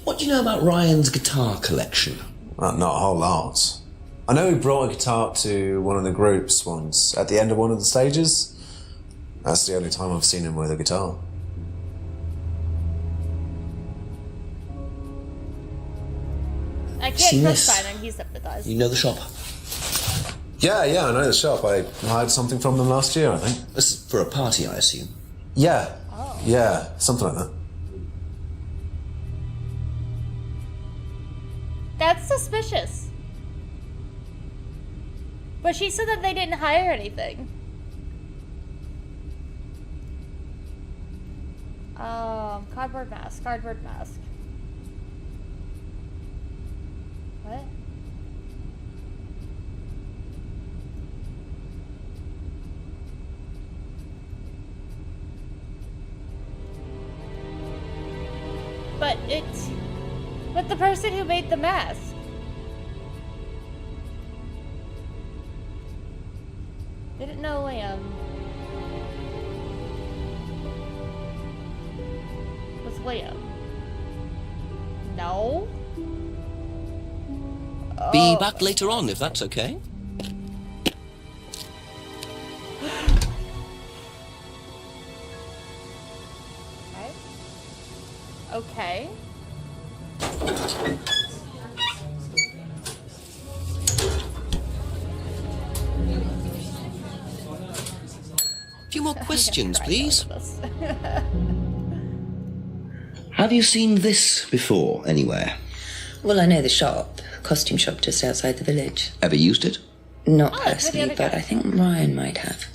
S13: What do you know about Ryan's guitar collection?
S6: Well, not a whole lot. I know he brought a guitar to one of the groups once, at the end of one of the stages. That's the only time I've seen him with a guitar.
S1: I
S13: Seen
S1: can't
S13: this?
S1: trust Simon, he's hypnotized.
S13: You know the shop?
S6: Yeah, I know the shop. I hired something from them last year, I think.
S13: This is for a party, I assume.
S6: Yeah. Yeah, something like that.
S1: That's suspicious. But she said that they didn't hire anything. Cardboard mask. What? But the person who made the mask. Didn't know Liam was Liam. No?
S2: Be back later on, if that's okay.
S1: Okay.
S2: A few more questions, please.
S13: Have you seen this before, anywhere?
S9: Well, I know the shop, costume shop just outside the village.
S13: Ever used it?
S9: Not
S1: Oh, it's for the
S9: personally,
S1: other
S9: but
S1: guy.
S9: I think Ryan might have.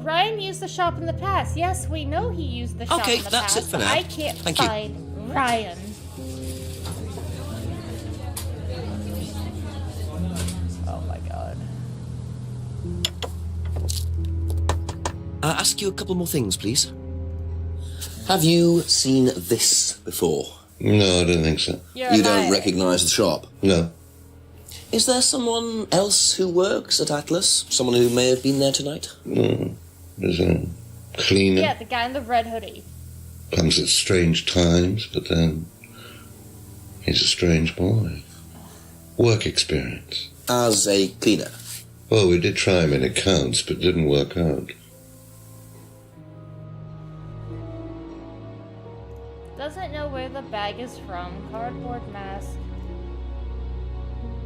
S1: Ryan used the shop in the past. Yes, we know he used the shop
S2: Okay,
S1: in the
S2: that's
S1: past.
S2: it for
S1: but
S2: now.
S1: I can't
S2: Thank you.
S1: find Ryan. Oh my god.
S2: Ask you a couple more things, please.
S13: Have you seen this before?
S14: No, I don't think so.
S1: You're
S13: You
S1: a
S13: don't
S1: liar.
S13: recognise the shop?
S14: No.
S13: Is there someone else who works at Atlas? Someone who may have been there tonight?
S14: No. There's a cleaner.
S1: Yeah, the guy in the red hoodie.
S14: Comes at strange times, but then he's a strange boy. Work experience.
S13: As a cleaner?
S14: Well, we did try him in accounts, but it didn't work out.
S1: Doesn't know where the bag is from. Cardboard mask.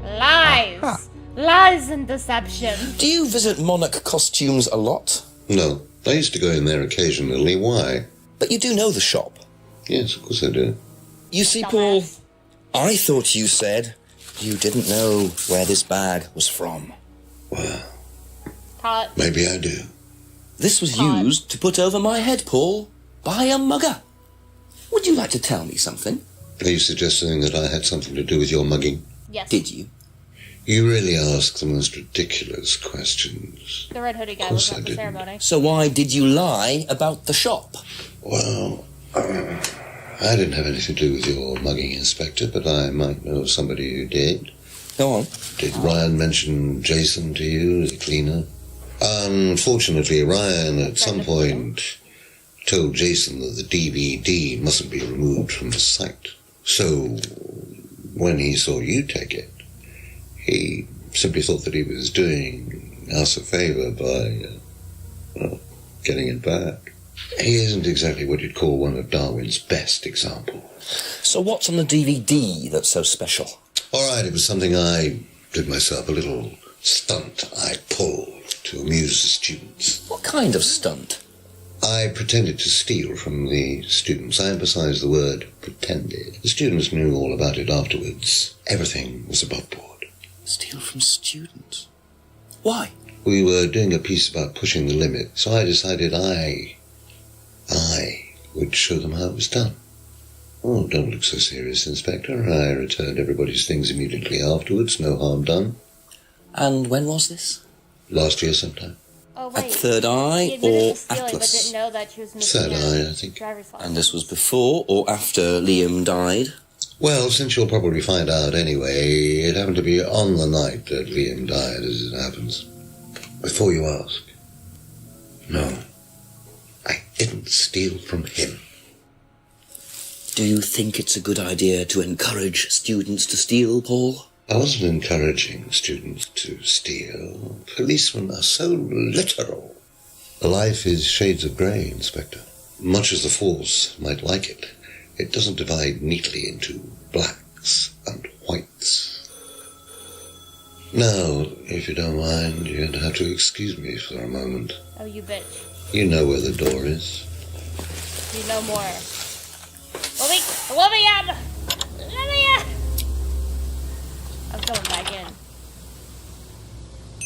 S1: Lies!
S2: Huh.
S1: Lies and deception.
S2: Do you visit Monarch Costumes a lot?
S14: No, I used to go in there occasionally. Why?
S2: But you do know the shop.
S14: Yes, of course I do.
S2: You see, Paul, I thought you said you didn't know where this bag was from.
S14: Well,
S1: Pot.
S14: maybe I do.
S2: This was used to put over my head, Paul, by a mugger. Would you like to tell me something?
S14: Are you suggesting that I had something to do with your mugging?
S1: Yes.
S2: Did you?
S14: You really ask the most ridiculous questions.
S1: The red hoodie guy
S14: Of course
S1: was
S14: I
S1: at the
S14: didn't.
S1: ceremony.
S2: So why did you lie about the shop?
S14: Well, I didn't have anything to do with your mugging, Inspector, but I might know somebody who did.
S2: Go on.
S14: Did Ryan mention Jason to you, the cleaner? Unfortunately, Ryan at some point told Jason that the DVD mustn't be removed from the site. So, when he saw you take it, he simply thought that he was doing us a favour by, getting it back. He isn't exactly what you'd call one of Darwin's best examples.
S2: So what's on the DVD that's so special?
S14: All right, it was something I did myself, a little stunt I pulled to amuse the students.
S2: What kind of stunt?
S14: I pretended to steal from the students. I emphasize the word pretended. The students knew all about it afterwards. Everything was above board.
S2: Steal from students? Why?
S14: We were doing a piece about pushing the limit, so I decided I would show them how it was done. Oh, don't look so serious, Inspector. I returned everybody's things immediately afterwards. No harm done.
S2: And when was this?
S14: Last year sometime.
S1: Oh, wait.
S2: At Third Eye
S1: He admitted
S2: or
S1: to stealing, but
S2: Atlas?
S1: didn't know that she was missing
S14: Third
S1: a
S14: Eye, I think.
S1: driver's license.
S2: And this was before or after Liam died?
S14: Well, since you'll probably find out anyway, it happened to be on the night that Liam died, as it happens. Before you ask, no, I didn't steal from him.
S2: Do you think it's a good idea to encourage students to steal, Paul?
S14: I wasn't encouraging students to steal. Policemen are so literal. Life is shades of grey, Inspector. Much as the Force might like it, it doesn't divide neatly into blacks and whites. Now, if you don't mind, you're going to have to excuse me for a moment.
S1: Oh, you bitch.
S14: You know where the door is.
S1: You know more. Let me in! I'm going back in.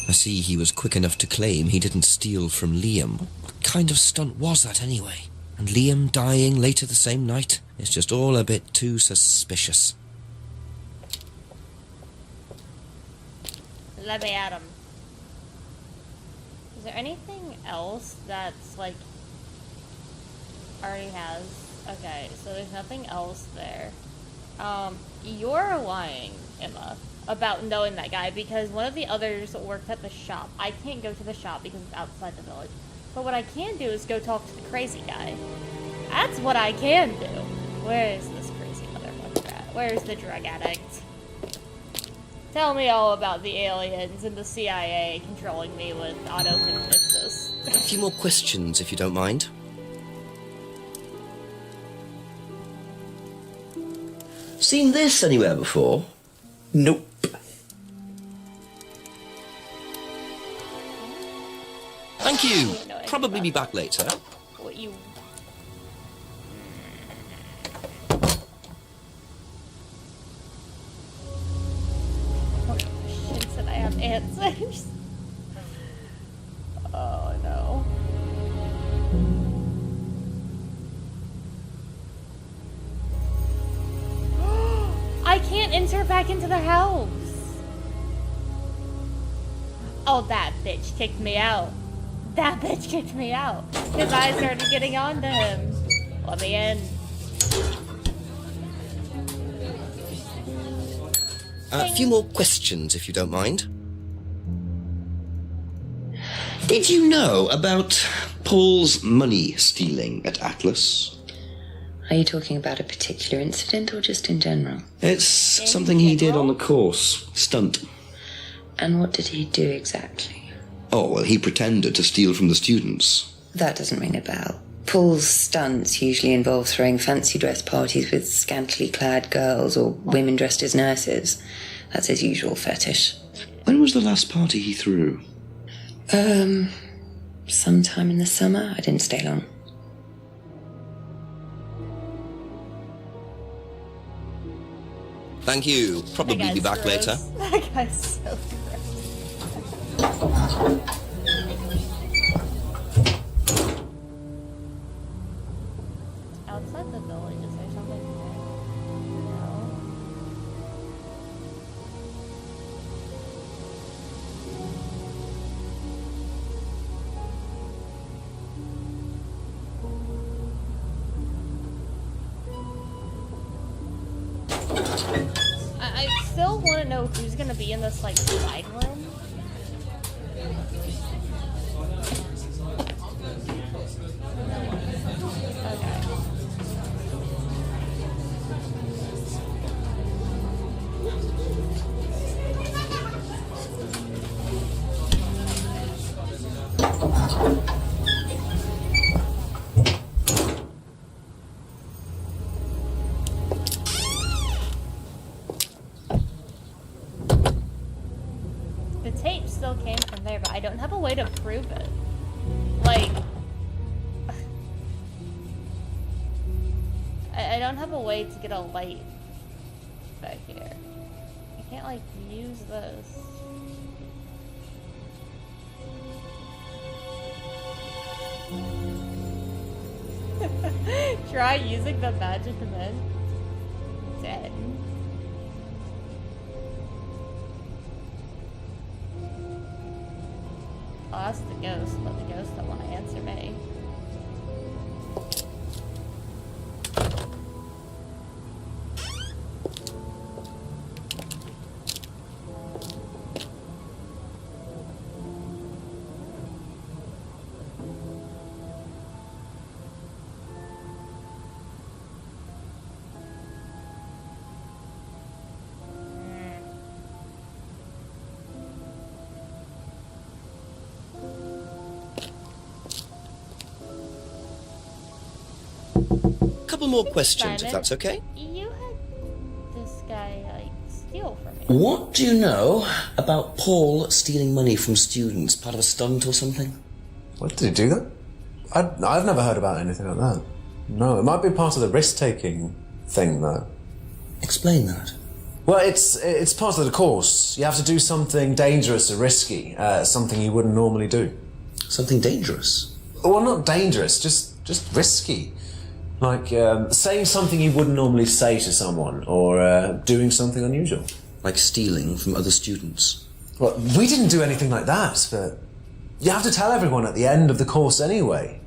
S2: I see he was quick enough to claim he didn't steal from Liam. What kind of stunt was that anyway? And Liam dying later the same night? It's just all a bit too suspicious.
S1: Let me at him. Is there anything else that's like already has? Okay, so there's nothing else there. You're lying, Emma, about knowing that guy because one of the others worked at the shop. I can't go to the shop because it's outside the village. But what I can do is go talk to the crazy guy. That's what I can do. Where is this crazy motherfucker at? Where's the drug addict? Tell me all about the aliens and the CIA controlling me with autokinesis.
S2: A few more questions, if you don't mind. Seen this anywhere before?
S8: Nope.
S2: Thank you. Probably be back later.
S1: What you... Shit said I have answers. Oh no. I can't enter back into the house. Oh, that bitch kicked me out. That bitch kicked me out. His eyes started getting on to him. Let me in.
S2: A few more questions, if you don't mind. Did you know about Paul's money stealing at Atlas?
S9: Are you talking about a particular incident or just in general?
S2: It's something he did on the course. Stunt.
S9: And what did he do exactly?
S13: Oh, well, he pretended to steal from the students.
S9: That doesn't ring a bell. Paul's stunts usually involve throwing fancy dress parties with scantily clad girls or women dressed as nurses. That's his usual fetish.
S13: When was the last party he threw?
S9: Sometime in the summer. I didn't stay long.
S2: Thank you. Probably be back later.
S1: That guy's so gross. Outside the village, is there something there? No. I still want to know who's gonna be in this, like, side room. The tape still came from there, but I don't have a way to prove it. Like, I don't have a way to get a light back here. I can't, like, use this. Try using the magic event. Dead. I'll ask the ghost, but the ghost don't want to answer me.
S2: Couple more questions, if that's okay.
S1: You had this guy, like, steal from me.
S2: What do you know about Paul stealing money from students? Part of a stunt or something?
S6: What, did he do that? I've never heard about anything like that. No, it might be part of the risk-taking thing, though.
S2: Explain that.
S6: Well, it's part of the course. You have to do something dangerous or risky, something you wouldn't normally do.
S2: Something dangerous?
S6: Well, not dangerous, just risky. Like, saying something you wouldn't normally say to someone, or doing something unusual.
S2: Like stealing from other students?
S6: Well, we didn't do anything like that, but you have to tell everyone at the end of the course anyway.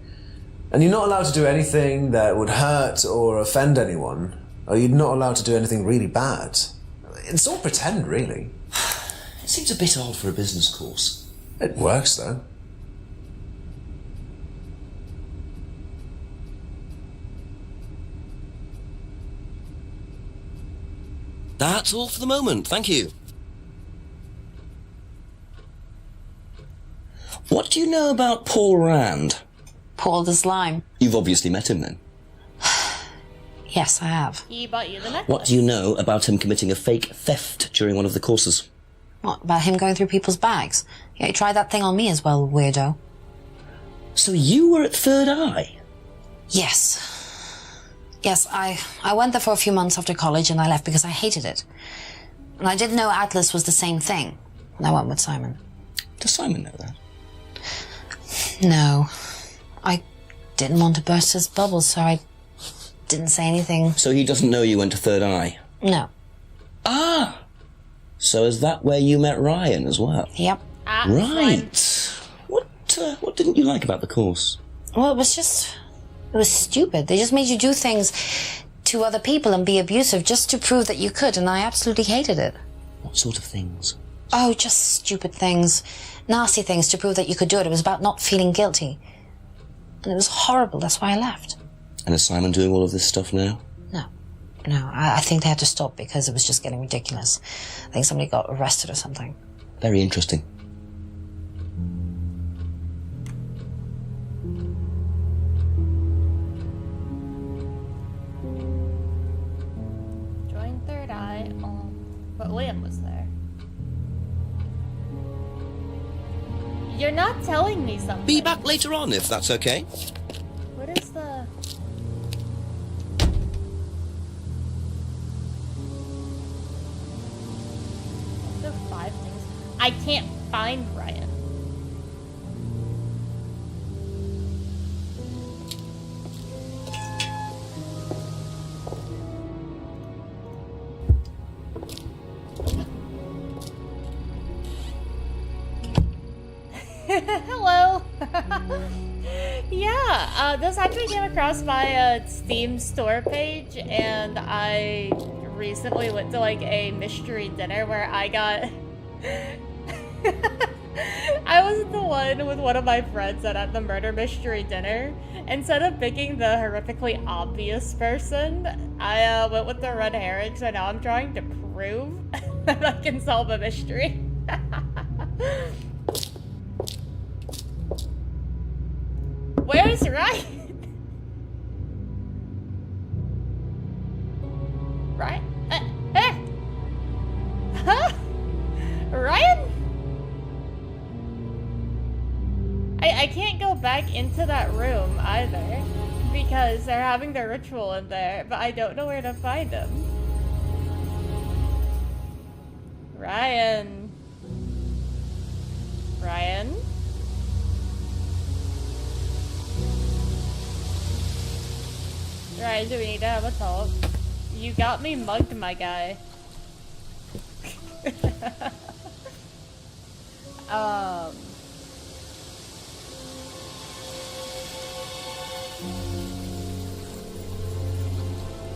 S6: And you're not allowed to do anything that would hurt or offend anyone, or you're not allowed to do anything really bad. It's all pretend, really.
S2: It seems a bit odd for a business course.
S6: It works, though.
S2: That's all for the moment, thank you. What do you know about Paul Rand?
S5: Paul the Slime.
S2: You've obviously met him then.
S5: Yes, I have.
S1: He bought you the necklace.
S2: What do you know about him committing a fake theft during one of the courses?
S5: What, about him going through people's bags? Yeah, he tried that thing on me as well, weirdo.
S2: So you were at Third Eye?
S5: Yes. Yes, I went there for a few months after college and I left because I hated it. And I didn't know Atlas was the same thing. And I went with Simon.
S2: Does Simon know that?
S5: No. I didn't want to burst his bubble, so I didn't say anything.
S2: So he doesn't know you went to Third Eye?
S5: No.
S2: Ah! So is that where you met Ryan as well?
S5: Yep.
S2: Right. What didn't you like about the course?
S5: Well, it was stupid. They just made you do things to other people and be abusive just to prove that you could, and I absolutely hated it.
S2: What sort of things?
S5: Oh, just stupid things. Nasty things to prove that you could do it. It was about not feeling guilty. And it was horrible. That's why I left.
S2: And is Simon doing all of this stuff now?
S5: No, I think they had to stop because it was just getting ridiculous. I think somebody got arrested or something.
S2: Very interesting.
S1: Join Third Eye. But Liam was there. You're not telling me something.
S2: Be back later on, if that's okay.
S1: What is the... The 5 things. I can't find Ryan. Hello. Yeah, this actually came across my Steam store page, and I recently went to like a mystery dinner where I got I was the one with one of my friends that at the murder mystery dinner. Instead of picking the horrifically obvious person, I went with the red herring, so now I'm trying to prove that I can solve a mystery. Where's Ryan? Ryan? Huh? Ryan? I can't go back into that room either because they're having their ritual in there, but I don't know where to find him. Ryan? Ryan? Ryan, do we need to have a talk? You got me mugged, my guy.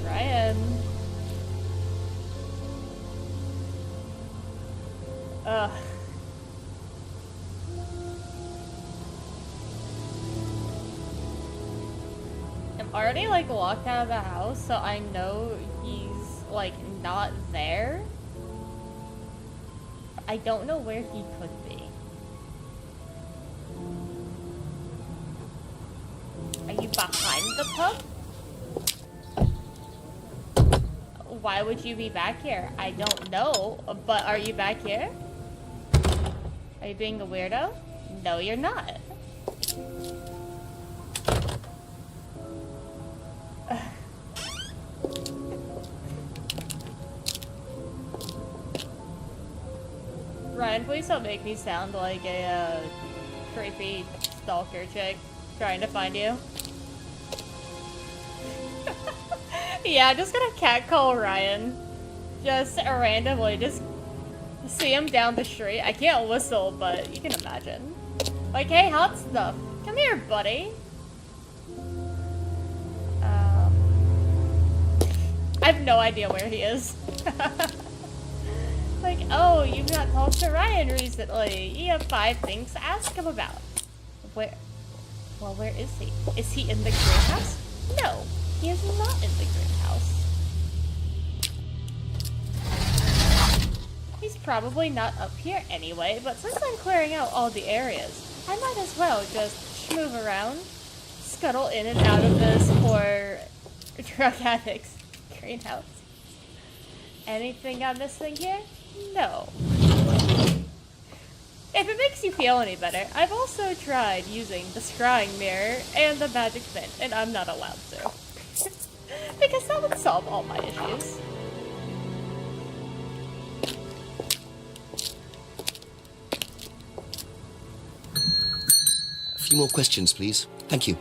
S1: Ryan. Ugh. I'm already like locked out of the house, so I know he's like not there. I don't know where he could be. Are you behind the pub? Why would you be back here? I don't know, but are you back here? Are you being a weirdo? No, you're not. Ryan, please don't make me sound like a creepy stalker chick trying to find you. Yeah, I'm just gonna catcall Ryan. Just randomly, just see him down the street. I can't whistle, but you can imagine. Like, hey, hot stuff. Come here, buddy. I have no idea where he is. Like, oh, you've not talked to Ryan recently. You have 5 things to ask him about. Where? Well, where is he? Is he in the greenhouse? No, he is not in the greenhouse. He's probably not up here anyway, but since I'm clearing out all the areas, I might as well just move around, scuttle in and out of this poor drug addict's greenhouse. Anything I'm missing here? No. If it makes you feel any better, I've also tried using the scrying mirror and the magic bin, and I'm not allowed to. Because that would solve all my issues.
S2: A few more questions, please. Thank you.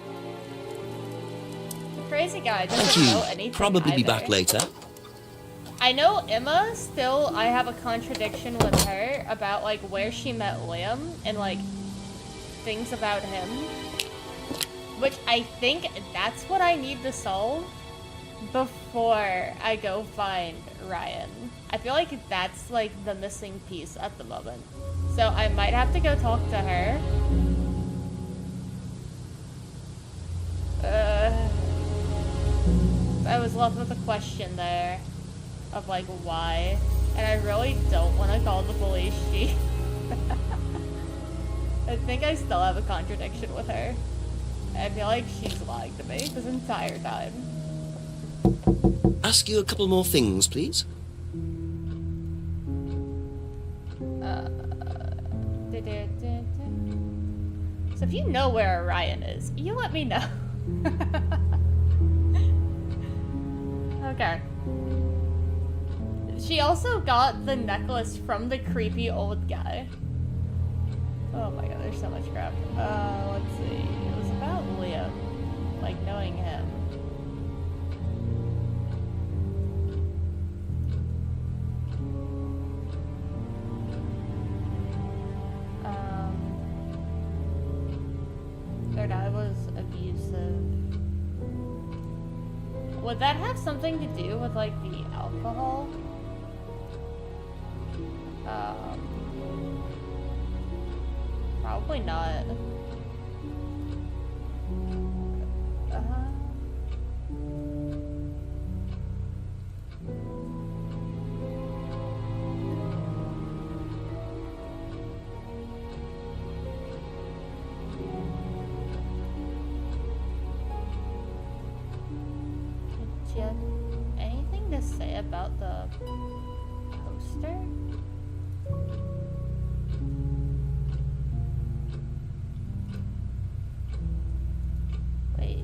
S1: The crazy guy
S2: Thank
S1: doesn't know
S2: you.
S1: anything
S2: Probably be
S1: either.
S2: back later.
S1: I know Emma, still, I have a contradiction with her about, like, where she met Liam and, like, things about him. Which I think that's what I need to solve before I go find Ryan. I feel like that's, like, the missing piece at the moment. So I might have to go talk to her. I was left with a question there. Of like why, and I really don't want to call the police chief. I think I still have a contradiction with her. I feel like she's lying to me this entire time.
S2: Ask you a couple more things, please.
S1: So if you know where Orion is, you let me know. Okay. She also got the necklace from the creepy old guy. Oh my god, there's so much crap. Let's see. It was about Liam. Like, knowing him. Their dad was abusive. Would that have something to do with, like, the alcohol? Probably not. Do you have anything to say about the poster? Wait.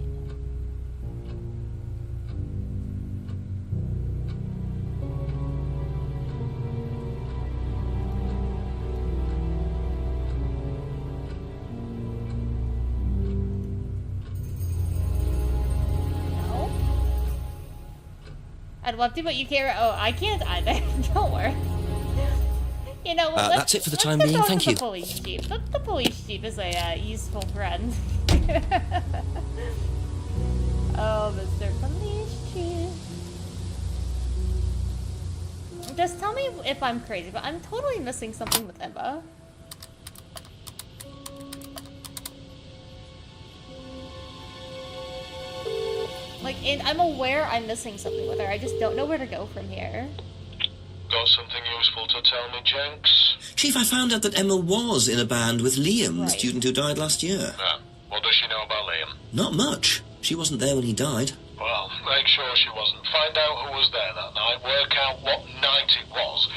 S1: No? I'd love to, but you can't. Oh, I can't either. Don't worry. You know,
S2: that's it for the time being. Thank you.
S1: The police chief. The police chief is a useful friend. Oh, Mr. Police Chief. Just tell me if I'm crazy, but I'm totally missing something with Emma. Like, and I'm aware I'm missing something with her. I just don't know where to go from here.
S10: Got something useful to tell me, Jenks?
S7: Chief, I found out that Emma was in a band with Liam, the student who died last year.
S10: Yeah. What does she know about Liam?
S7: Not much. She wasn't there when he died.
S10: Well, make sure she wasn't. Find out who was there that night. Work out what night it was.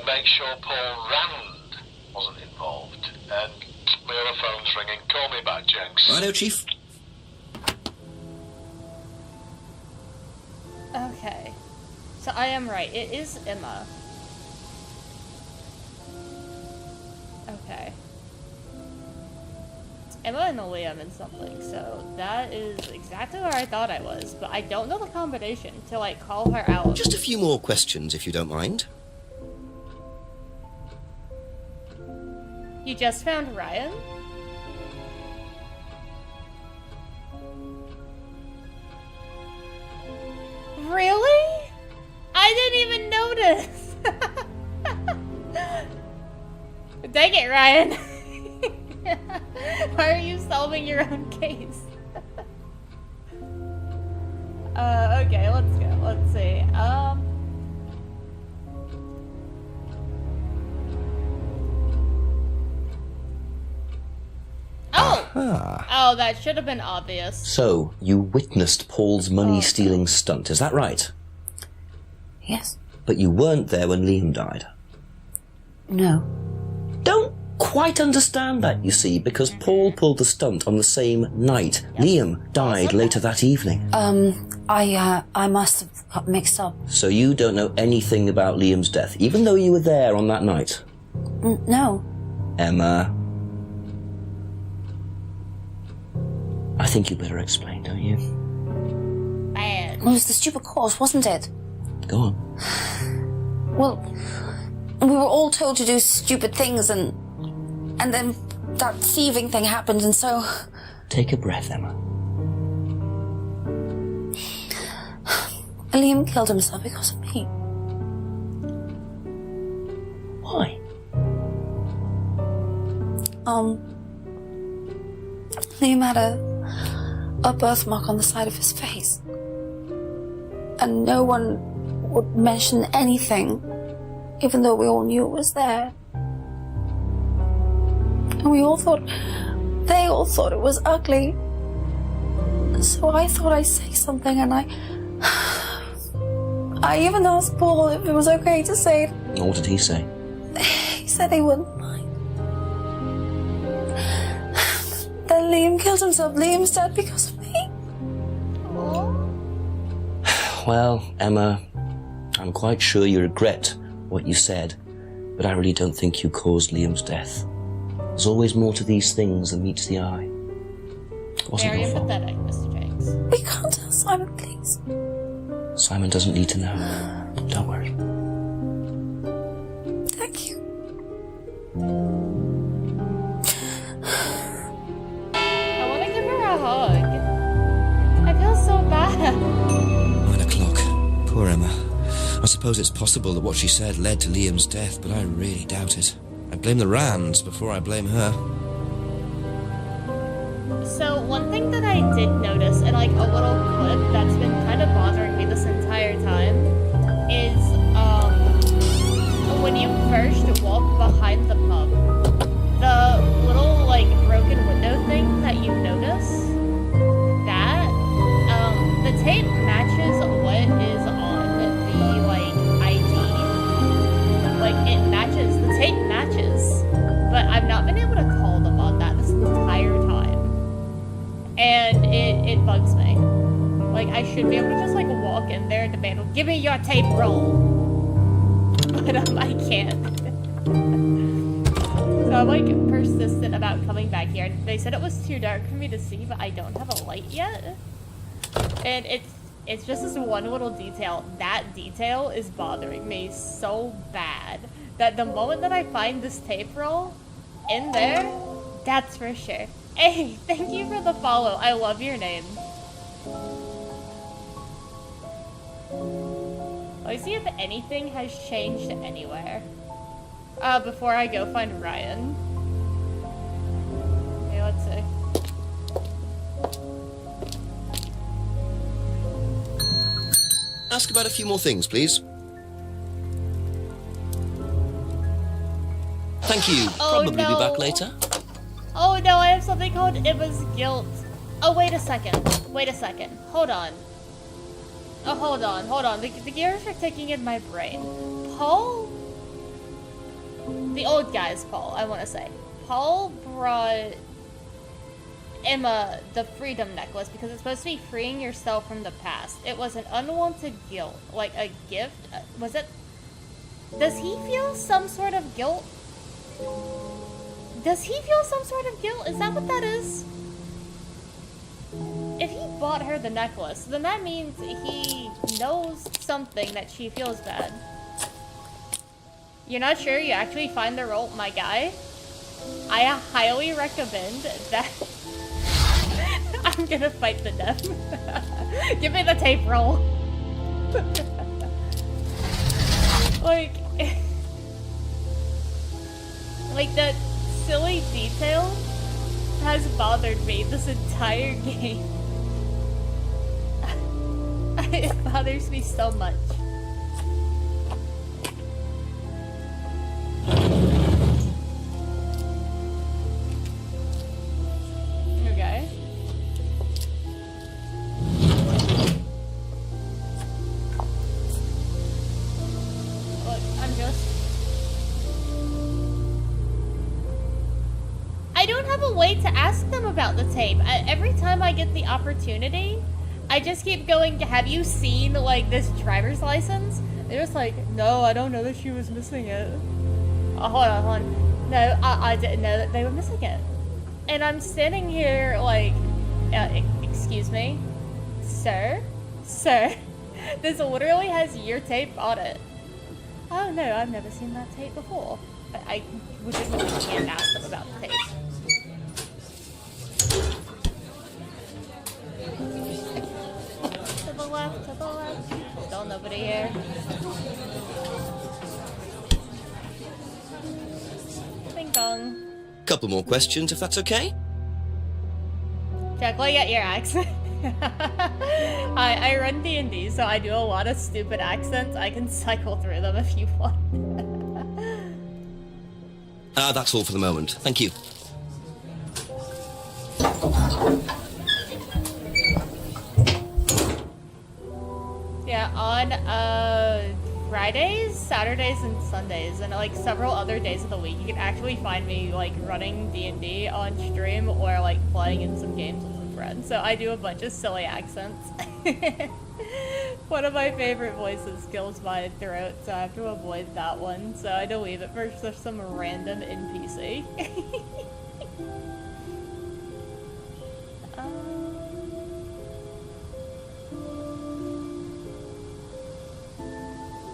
S10: Make sure Paul Rand wasn't involved. And my other phone's ringing. Call me back, Jenks.
S7: Righto, Chief.
S1: Okay. So I am right. It is Emma. Okay. Emma and Liam and something, so that is exactly where I thought I was, but I don't know the combination to, like, call her out.
S2: Just a few more questions, if you don't mind.
S1: You just found Ryan? Really? I didn't even notice! Dang it, Ryan! Why are you solving your own case? Okay, let's go. Let's see. Oh, that should have been obvious.
S2: So, you witnessed Paul's money-stealing stunt, is that right?
S5: Yes.
S2: But you weren't there when Liam died?
S5: No.
S2: Don't quite understand that, you see, because Paul pulled the stunt on the same night. Yep. Liam died later that evening.
S5: I must have got mixed up.
S2: So you don't know anything about Liam's death, even though you were there on that night?
S5: No.
S2: Emma. I think you better explain, don't you?
S1: Bad.
S5: It was the stupid course, wasn't it?
S2: Go on.
S5: Well, we were all told to do stupid things, and then that thieving thing happened, and so...
S2: Take a breath, Emma.
S5: Liam killed himself because of me.
S2: Why?
S5: Liam had a birthmark on the side of his face. And no one would mention anything, even though we all knew it was there. And they all thought it was ugly. So I thought I'd say something, and I even asked Paul if it was okay to say it.
S2: What did he say?
S5: He said he wouldn't mind. Then Liam killed himself. Liam's dead because of me.
S2: Well, Emma, I'm quite sure you regret what you said, but I really don't think you caused Liam's death. There's always more to these things than meets the eye. It wasn't
S1: Very
S2: your fault.
S1: empathetic, Mr. Jenks.
S5: We can't tell Simon, please.
S2: Simon doesn't need to know. Don't worry.
S5: Thank you.
S1: I want to give her a hug. I feel so bad.
S2: 9 o'clock. Poor Emma. I suppose it's possible that what she said led to Liam's death, but I really doubt it. I blame the Rands before I blame her.
S1: So one thing that I did notice in like a little clip that's been kind of bothering me this entire time is when you first walk behind the pub, the little like broken window thing that you notice, that the tape matches what is on the like ID. Like it matches, the tape matches, but I've not been able to call them on that this entire time. And it bugs me. Like, I should be able to just, like, walk in there and demand, give me your tape roll. But I can't. So I'm, like, persistent about coming back here. They said it was too dark for me to see, but I don't have a light yet. And it's just this one little detail. That detail is bothering me so bad that the moment that I find this tape roll in there, that's for sure. Hey, thank you for the follow. I love your name. Let me see if anything has changed anywhere. Before I go find Ryan. Okay, let's see.
S2: Ask about a few more things, please. Thank you.
S1: Oh,
S2: Probably
S1: no.
S2: be back later.
S1: Oh no, I have something called Emma's Guilt. Oh, wait a second. Wait a second. Hold on. Oh, hold on. The gears are ticking in my brain. Paul? The old guy's Paul, I want to say. Paul brought Emma the freedom necklace because it's supposed to be freeing yourself from the past. It was an unwanted guilt. Like a gift. Was it? Does he feel some sort of guilt? Does he feel some sort of guilt? Is that what that is? If he bought her the necklace, then that means he knows something that she feels bad. You're not sure you actually find the roll, my guy? I highly recommend that... I'm gonna fight the death. Give me the tape roll. Like that silly detail has bothered me this entire game. It bothers me so much. Okay. Look, I don't have a way to ask them about the tape. Every time I get the opportunity, I just keep going, have you seen, like, this driver's license? They're just like, no, I don't know that she was missing it. Oh, hold on. No, I didn't know that they were missing it. And I'm standing here like, excuse me? Sir? Sir? This literally has your tape on it. Oh no, I've never seen that tape before. But I legitimately can't ask them about the tape. To the left, to the left. Still nobody here. Ding dong.
S2: Couple more questions, if that's okay?
S1: Jack, look at your accent. I run D&D, so I do a lot of stupid accents. I can cycle through them if you want.
S2: That's all for the moment. Thank you.
S1: Yeah, on Fridays, Saturdays, and Sundays, and like several other days of the week, you can actually find me like running D&D on stream or like playing in some games with some friends. So I do a bunch of silly accents. One of my favorite voices kills my throat, so I have to avoid that one. So I delete it for some random NPC.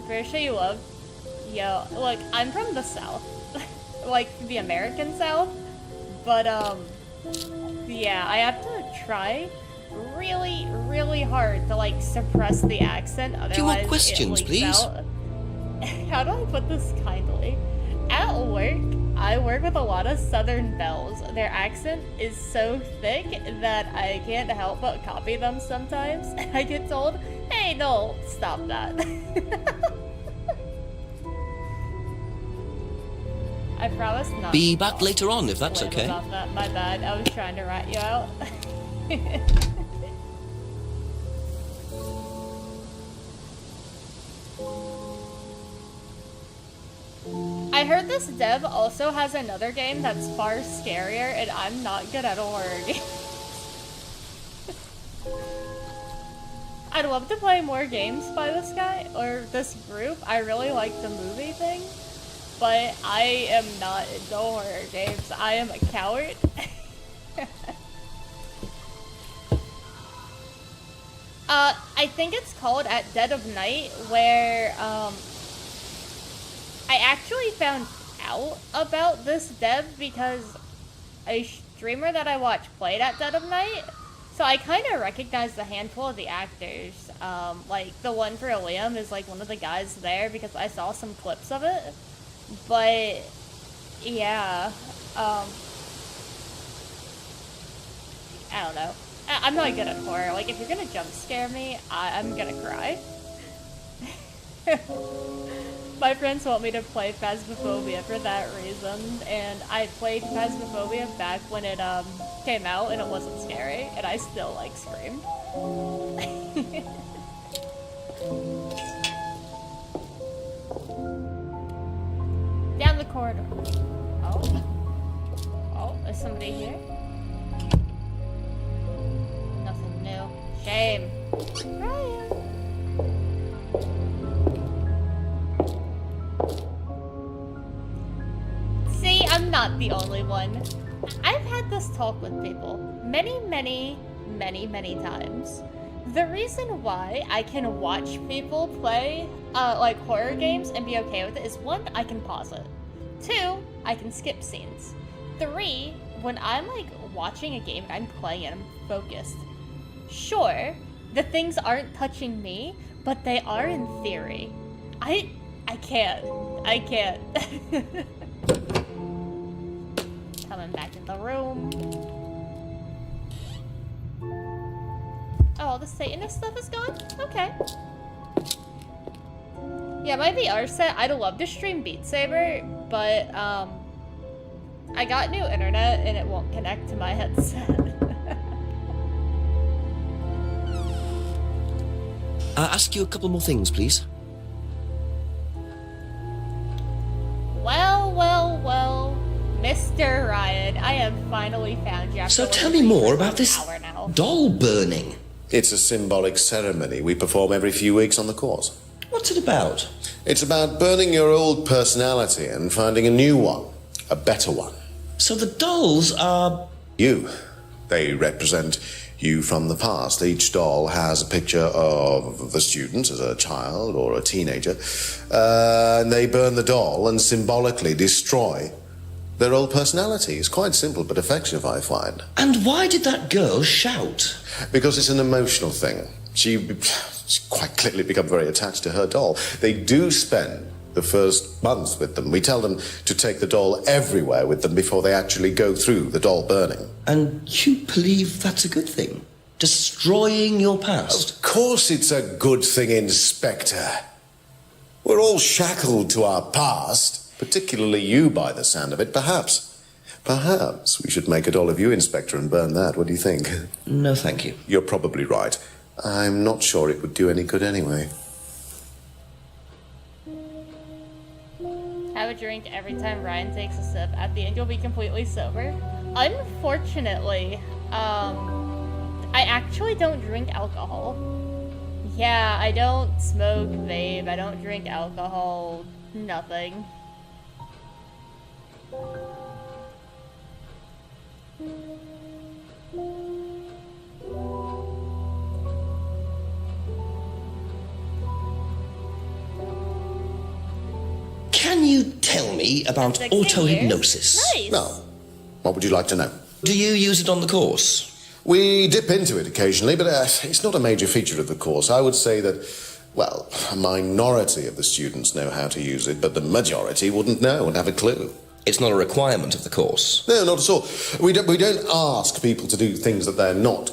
S1: Pretty sure you love. Yo, look, I'm from the South. Like, the American South. But, yeah, I have to try really, really hard to, like, suppress the accent. Otherwise,
S2: Few more questions,
S1: it leaks
S2: please.
S1: out. How do I put this kindly? At work, I work with a lot of Southern belles. Their accent is so thick that I can't help but copy them sometimes. I get told, hey, no, stop that. I promise not.
S2: Be back later on, if that's
S1: Blame
S2: okay.
S1: about that. My bad. I was trying to rat you out. I heard this dev also has another game that's far scarier, and I'm not good at horror games. I'd love to play more games by this guy, or this group. I really like the movie thing, but I am not into horror games. I am a coward. I think it's called At Dead of Night, where, I actually found out about this dev because a streamer that I watch played at Dead of Night, so I kind of recognized a handful of the actors. Like, the one for Liam is, like, one of the guys there because I saw some clips of it, but, yeah, I don't know. I'm not good at horror. Like, if you're gonna jump scare me, I'm gonna cry. My friends want me to play Phasmophobia for that reason, and I played Phasmophobia back when it came out and it wasn't scary, and I still like screamed. Down the corridor. Oh. Oh, is somebody here? Nothing new. Shame. Ryan. See, I'm not the only one. I've had this talk with people many times. The reason why I can watch people play, like, horror games and be okay with it is, 1, I can pause it. 2, I can skip scenes. 3, when I'm, like, watching a game and I'm playing it, I'm focused. Sure, the things aren't touching me, but they are in theory. I can't. Coming back in the room. Oh, the Satanist stuff is gone? Okay. Yeah, my VR set, I'd love to stream Beat Saber, but, I got new internet and it won't connect to my headset.
S2: Ask you a couple more things, please.
S1: Well, Mr. Ryan, I have finally found you.
S2: So tell me more about this doll burning.
S4: It's a symbolic ceremony we perform every few weeks on the course.
S2: What's it about?
S4: It's about burning your old personality and finding a new one, a better one.
S2: So the dolls are...
S4: You. They represent you from the past. Each doll has a picture of the student as a child or a teenager, and they burn the doll and symbolically destroy their old personality. It's quite simple but effective, I find.
S2: And why did that girl shout?
S4: Because it's an emotional thing. She's quite clearly become very attached to her doll. They do spend the first month with them. We tell them to take the doll everywhere with them before they actually go through the doll burning.
S2: And you believe that's a good thing? Destroying your past?
S4: Of course it's a good thing, Inspector. We're all shackled to our past, particularly you by the sound of it. Perhaps we should make a doll of you, Inspector, and burn that. What do you think?
S2: No, thank you.
S4: You're probably right. I'm not sure it would do any good anyway.
S1: Have a drink every time Ryan takes a sip. At the end, you'll be completely sober. Unfortunately, I actually don't drink alcohol. Yeah, I don't smoke, vape, I don't drink alcohol, nothing.
S13: Can you tell me about auto-hypnosis?
S1: Nice.
S4: Well, what would you like to know?
S13: Do you use it on the course?
S4: We dip into it occasionally, but it's not a major feature of the course. I would say that, well, a minority of the students know how to use it, but the majority wouldn't know and have a clue.
S13: It's not a requirement of the course.
S4: No, not at all. We don't ask people to do things that they're not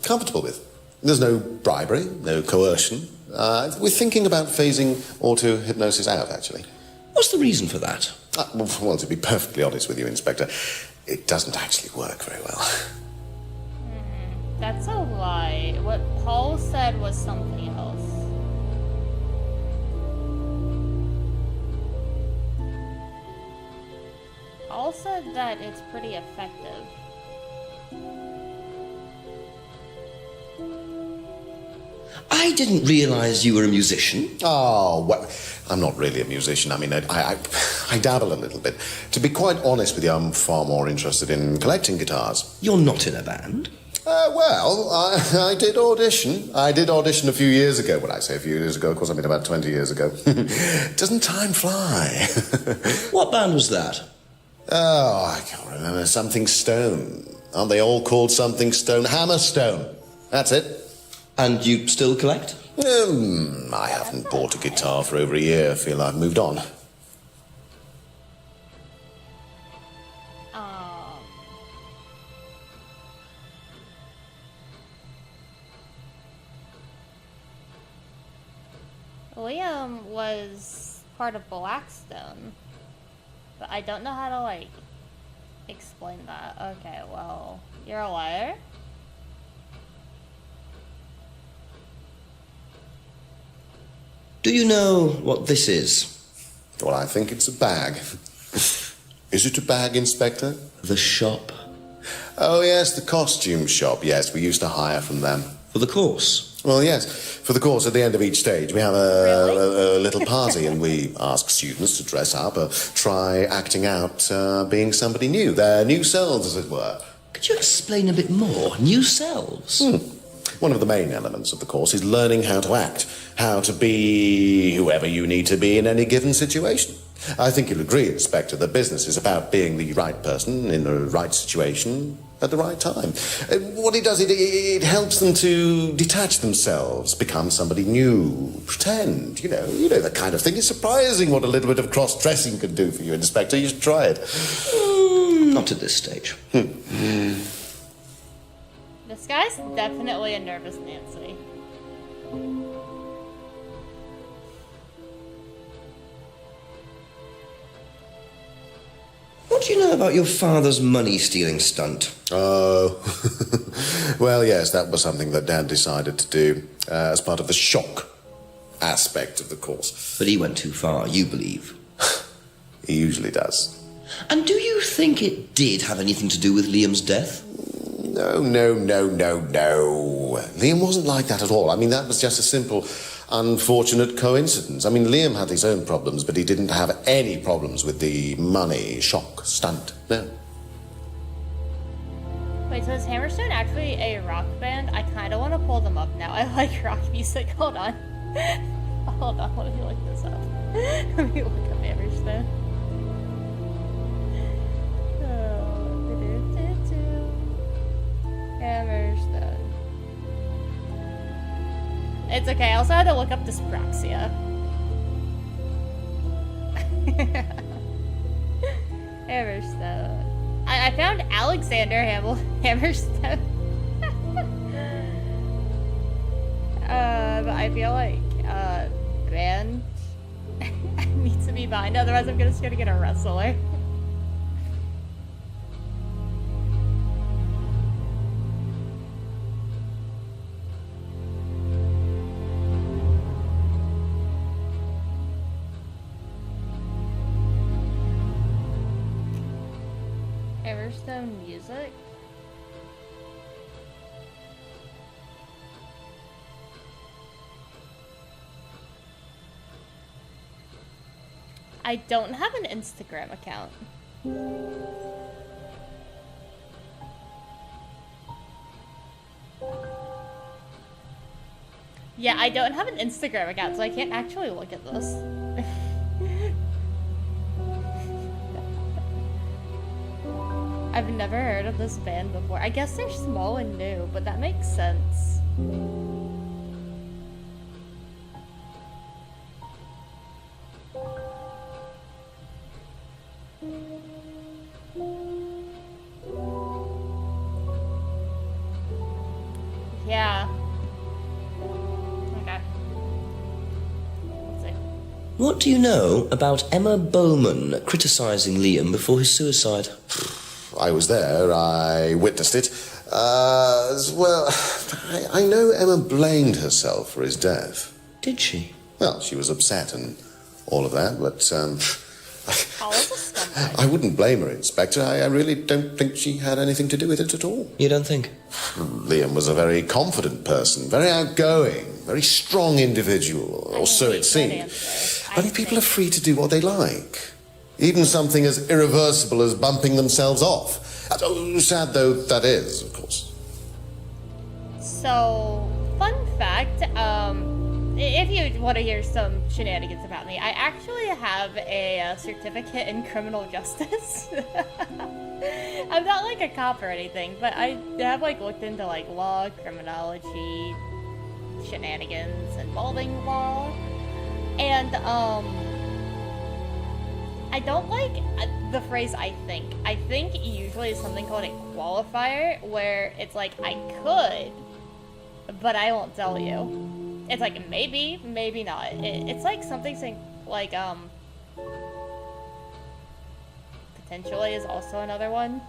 S4: comfortable with. There's no bribery, no coercion. We're thinking about phasing auto-hypnosis out, actually.
S13: What's the reason for that?
S4: Well, to be perfectly honest with you, Inspector, it doesn't actually work very well.
S1: That's a lie. What Paul said was something else. Paul said that it's pretty effective.
S13: I didn't realize you were a musician.
S4: Oh, well, I'm not really a musician. I mean, I dabble a little bit. To be quite honest with you, I'm far more interested in collecting guitars.
S13: You're not in a band?
S4: Well, I did audition. I did audition a few years ago. When I say a few years ago, of course, I mean about 20 years ago. Doesn't time fly?
S13: What band was that?
S4: Oh, I can't remember. Something Stone. Aren't they all called something Stone? Hammerstone. That's it.
S13: And you still collect?
S4: I haven't bought a guitar for over a year. I feel I've moved on.
S1: Liam was part of Blackstone, but I don't know how to, like, explain that. Okay, well, you're a liar?
S13: Do you know what this is?
S4: Well, I think it's a bag. Is it a bag, Inspector?
S13: The shop.
S4: Oh, yes, the costume shop. Yes, we used to hire from them.
S13: For the course?
S4: Well, yes. For the course, at the end of each stage, we have a little party and we ask students to dress up or try acting out being somebody new, their new selves, as it were.
S13: Could you explain a bit more? New selves?
S4: One of the main elements of the course is learning how to act, how to be whoever you need to be in any given situation. I think you'll agree, Inspector, that business is about being the right person in the right situation at the right time. What it does, it helps them to detach themselves, become somebody new, pretend, you know that kind of thing. It's surprising what a little bit of cross-dressing can do for you, Inspector. You should try it.
S13: Not at this stage.
S1: This guy's definitely a nervous Nancy.
S13: What do you know about your father's money-stealing stunt?
S4: Oh, well, yes, that was something that Dad decided to do as part of the shock aspect of the course.
S13: But he went too far, you believe?
S4: He usually does.
S13: And do you think it did have anything to do with Liam's death?
S4: No. Liam wasn't like that at all. I mean, that was just a simple, unfortunate coincidence. I mean, Liam had his own problems, but he didn't have any problems with the money shock stunt. No.
S1: Wait, so is Hammerstone actually a rock band? I kind of want to pull them up now. I like rock music. Hold on. Hold on, let me look this up. Let me look up Hammerstone. Hammerstone. It's okay, I also had to look up dyspraxia. Hammerstone. I found Alexander Hammerstone. But I feel like, band needs to be behind, otherwise I'm just gonna get a wrestler. Touchstone Music? I don't have an Instagram account. Yeah, I don't have an Instagram account, so I can't actually look at this. I've never heard of this band before. I guess they're small and new, but that makes sense. Yeah. Okay. Let's see.
S13: What do you know about Emma Bowman criticising Liam before his suicide?
S4: I was there. I witnessed it. Well, I know Emma blamed herself for his death.
S13: Did she?
S4: Well, she was upset and all of that, but I wouldn't blame her, Inspector. I really don't think she had anything to do with it at all.
S13: You don't think?
S4: Liam was a very confident person, very outgoing, very strong individual, or so it seemed. I think people are free to do what they like. Even something as irreversible as bumping themselves off. Oh, sad though that is, of course.
S1: So, fun fact, if you want to hear some shenanigans about me, I actually have a certificate in criminal justice. I'm not like a cop or anything, but I have like looked into like law, criminology, shenanigans involving law, and I don't like the phrase I think. I think usually is something called a qualifier, where it's like, I could, but I won't tell you. It's like, maybe, maybe not. It's like something saying, like, potentially is also another one.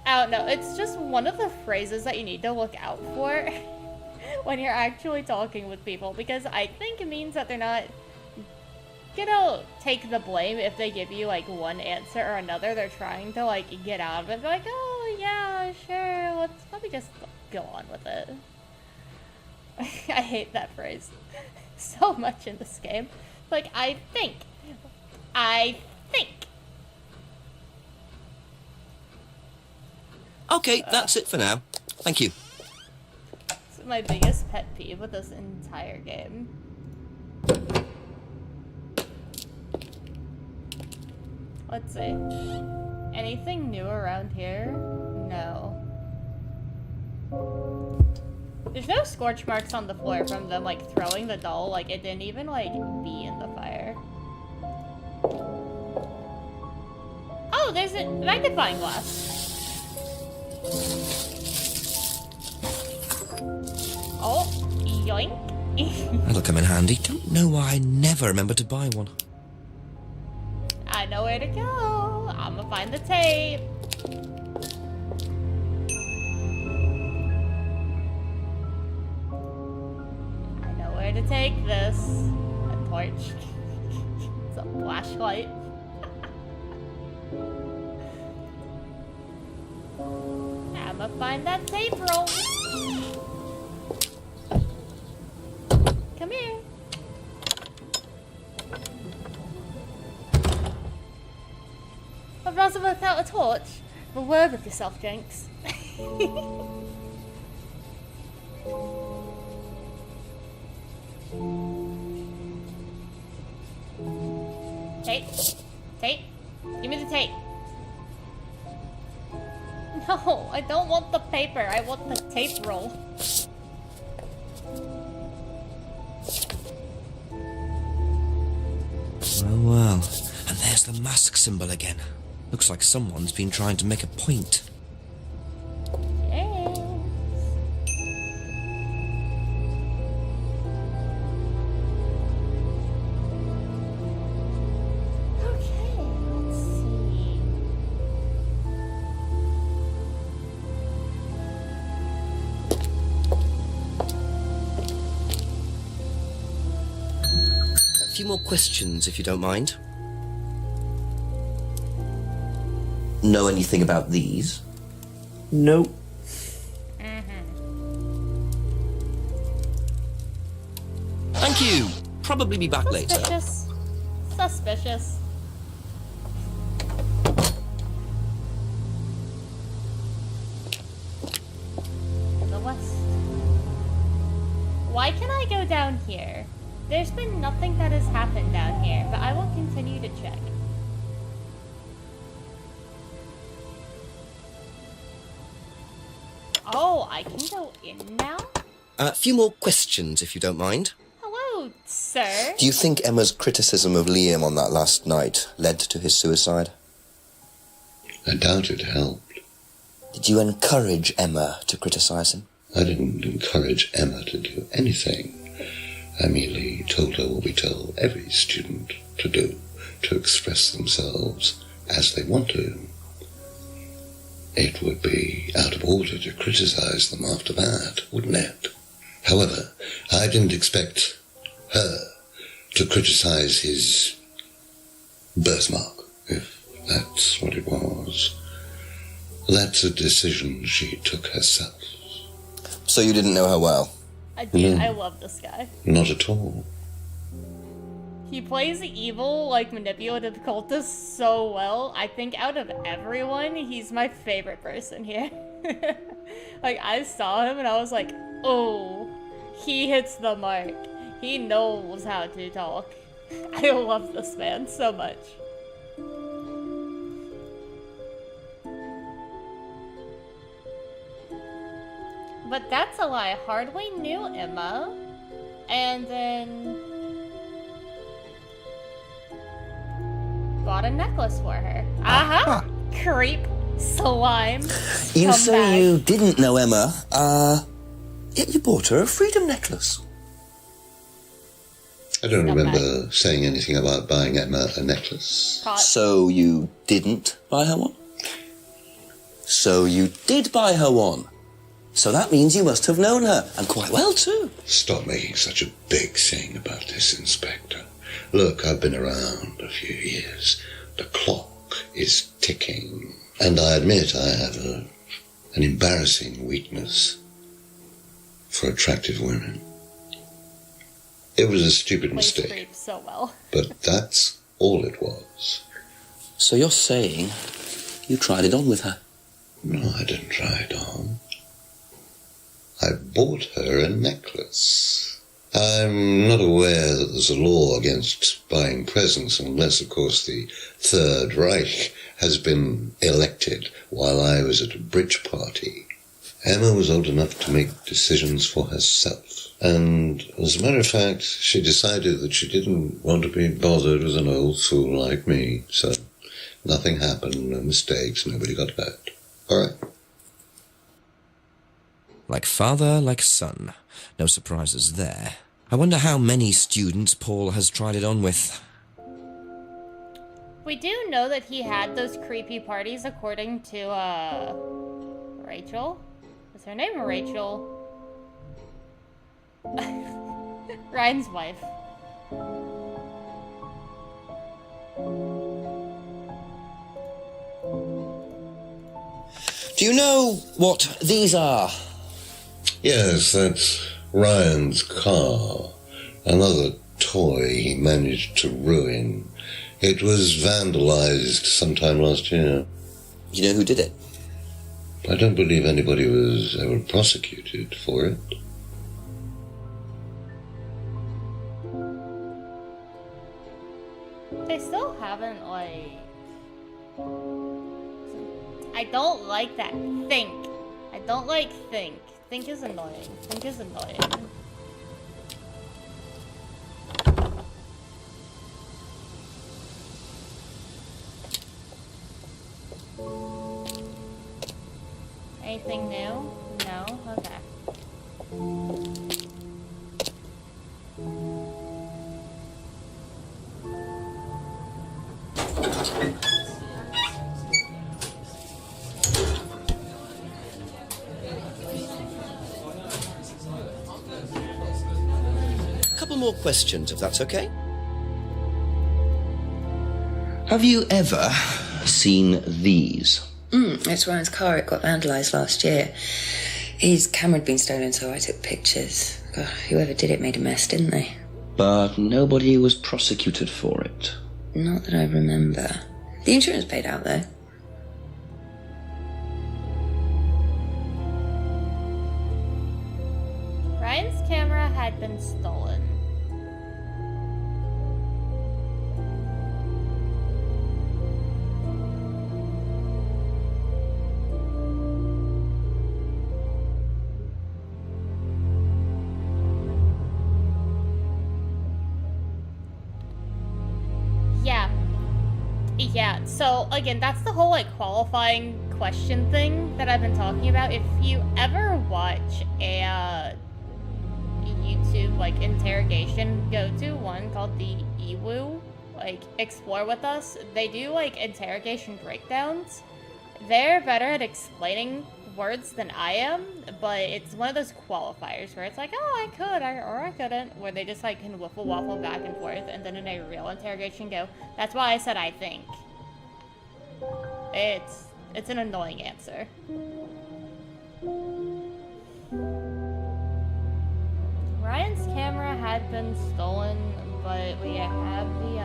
S1: I don't know, it's just one of the phrases that you need to look out for when you're actually talking with people, because I think it means that they're not gonna take the blame if they give you like one answer or another. They're trying to like get out of it. They're like, oh yeah, sure, let me just go on with it. I hate that phrase so much in this game. Like, I think.
S13: Okay, that's it for now. Thank you.
S1: It's my biggest pet peeve with this entire game. Let's see. Anything new around here? No. There's no scorch marks on the floor from them, like, throwing the doll. Like, it didn't even, like, be in the fire. Oh, there's a magnifying glass. Oh, yoink.
S2: That'll come in handy. Don't know why I never remember to buy one.
S1: I know where to go. I'm gonna find the tape. I know where to take this. A torch. It's a flashlight. I'm gonna find that tape roll. Come here. I'd rather without a torch. Have a word with yourself, Jenks. Tape. Tape. Give me the tape. No, I don't want the paper. I want the tape roll.
S2: Well. And there's the mask symbol again. Looks like someone's been trying to make a point.
S1: Yes. Okay, let's see.
S2: A few more questions, if you don't mind. know anything about these?
S8: Nope.
S2: Thank you. Probably be back later.
S1: Suspicious. Suspicious. The west. Why can I go down here? There's been nothing that has happened down here, but I will continue to check. Oh, I can go in now?
S2: A few more questions, if you don't mind.
S1: Hello, sir.
S2: Do you think Emma's criticism of Liam on that last night led to his suicide?
S14: I doubt it helped.
S2: Did you encourage Emma to criticize him?
S14: I didn't encourage Emma to do anything. I merely told her what we tell every student to do, to express themselves as they want to. It would be out of order to criticize them after that, wouldn't it? However, I didn't expect her to criticize his birthmark, if that's what it was. That's a decision she took herself.
S2: So you didn't know her well?
S1: I do.
S14: No.
S1: I love this guy.
S14: Not at all.
S1: He plays the evil, like, manipulative cultist so well. I think out of everyone, he's my favorite person here. Like, I saw him and I was like, oh, he hits the mark. He knows how to talk. I love this man so much. But that's a lie. I hardly knew Emma. And then bought a necklace for her. Aha! Creep. Slime.
S2: You say
S1: scumbag.
S2: you didn't know Emma, yet you bought her a freedom necklace.
S14: I don't remember saying anything about buying Emma a necklace.
S2: So you didn't buy her one? So you did buy her one. So that means you must have known her, and quite well too.
S14: Stop making such a big thing about this, Inspector. Look, I've been around a few years. The clock is ticking. And I admit I have an embarrassing weakness for attractive women. It was a stupid
S1: Plays
S14: mistake,
S1: creep so well.
S14: but that's all it was.
S2: So you're saying you tried it on with her?
S14: No, I didn't try it on. I bought her a necklace. I'm not aware that there's a law against buying presents unless, of course, the Third Reich has been elected while I was at a bridge party. Emma was old enough to make decisions for herself. And as a matter of fact, she decided that she didn't want to be bothered with an old fool like me. So nothing happened, no mistakes, nobody got hurt. All right.
S2: Like father, like son. No surprises there. I wonder how many students Paul has tried it on with.
S1: We do know that he had those creepy parties according to, Rachel? Is her name Rachel? Ryan's wife.
S2: Do you know what these are?
S14: Yes, that's Ryan's car. Another toy he managed to ruin. It was vandalized sometime last year.
S2: You know who did it?
S14: I don't believe anybody was ever prosecuted for it.
S1: They still haven't, like... I don't like that think. I don't like think. Think is annoying. Think is annoying. Anything new? No? Okay.
S2: A couple more questions, if that's okay.
S13: Have you ever seen these?
S9: It's Ryan's car. It got vandalised last year. His camera had been stolen, so I took pictures. God, whoever did it made a mess, didn't they?
S13: But nobody was prosecuted for it.
S9: Not that I remember. The insurance paid out, though.
S1: Ryan's camera had been stolen. Yeah, so again, that's the whole like qualifying question thing that I've been talking about. If you ever watch a YouTube like interrogation, go to one called the EWU, like Explore With Us. They do like interrogation breakdowns. They're better at explaining words than I am, but it's one of those qualifiers where it's like, oh, I could, or I couldn't, where they just like can wiffle waffle back and forth, and then in a real interrogation go, that's why I said I think. It's an annoying answer. Ryan's camera had been stolen, but we have the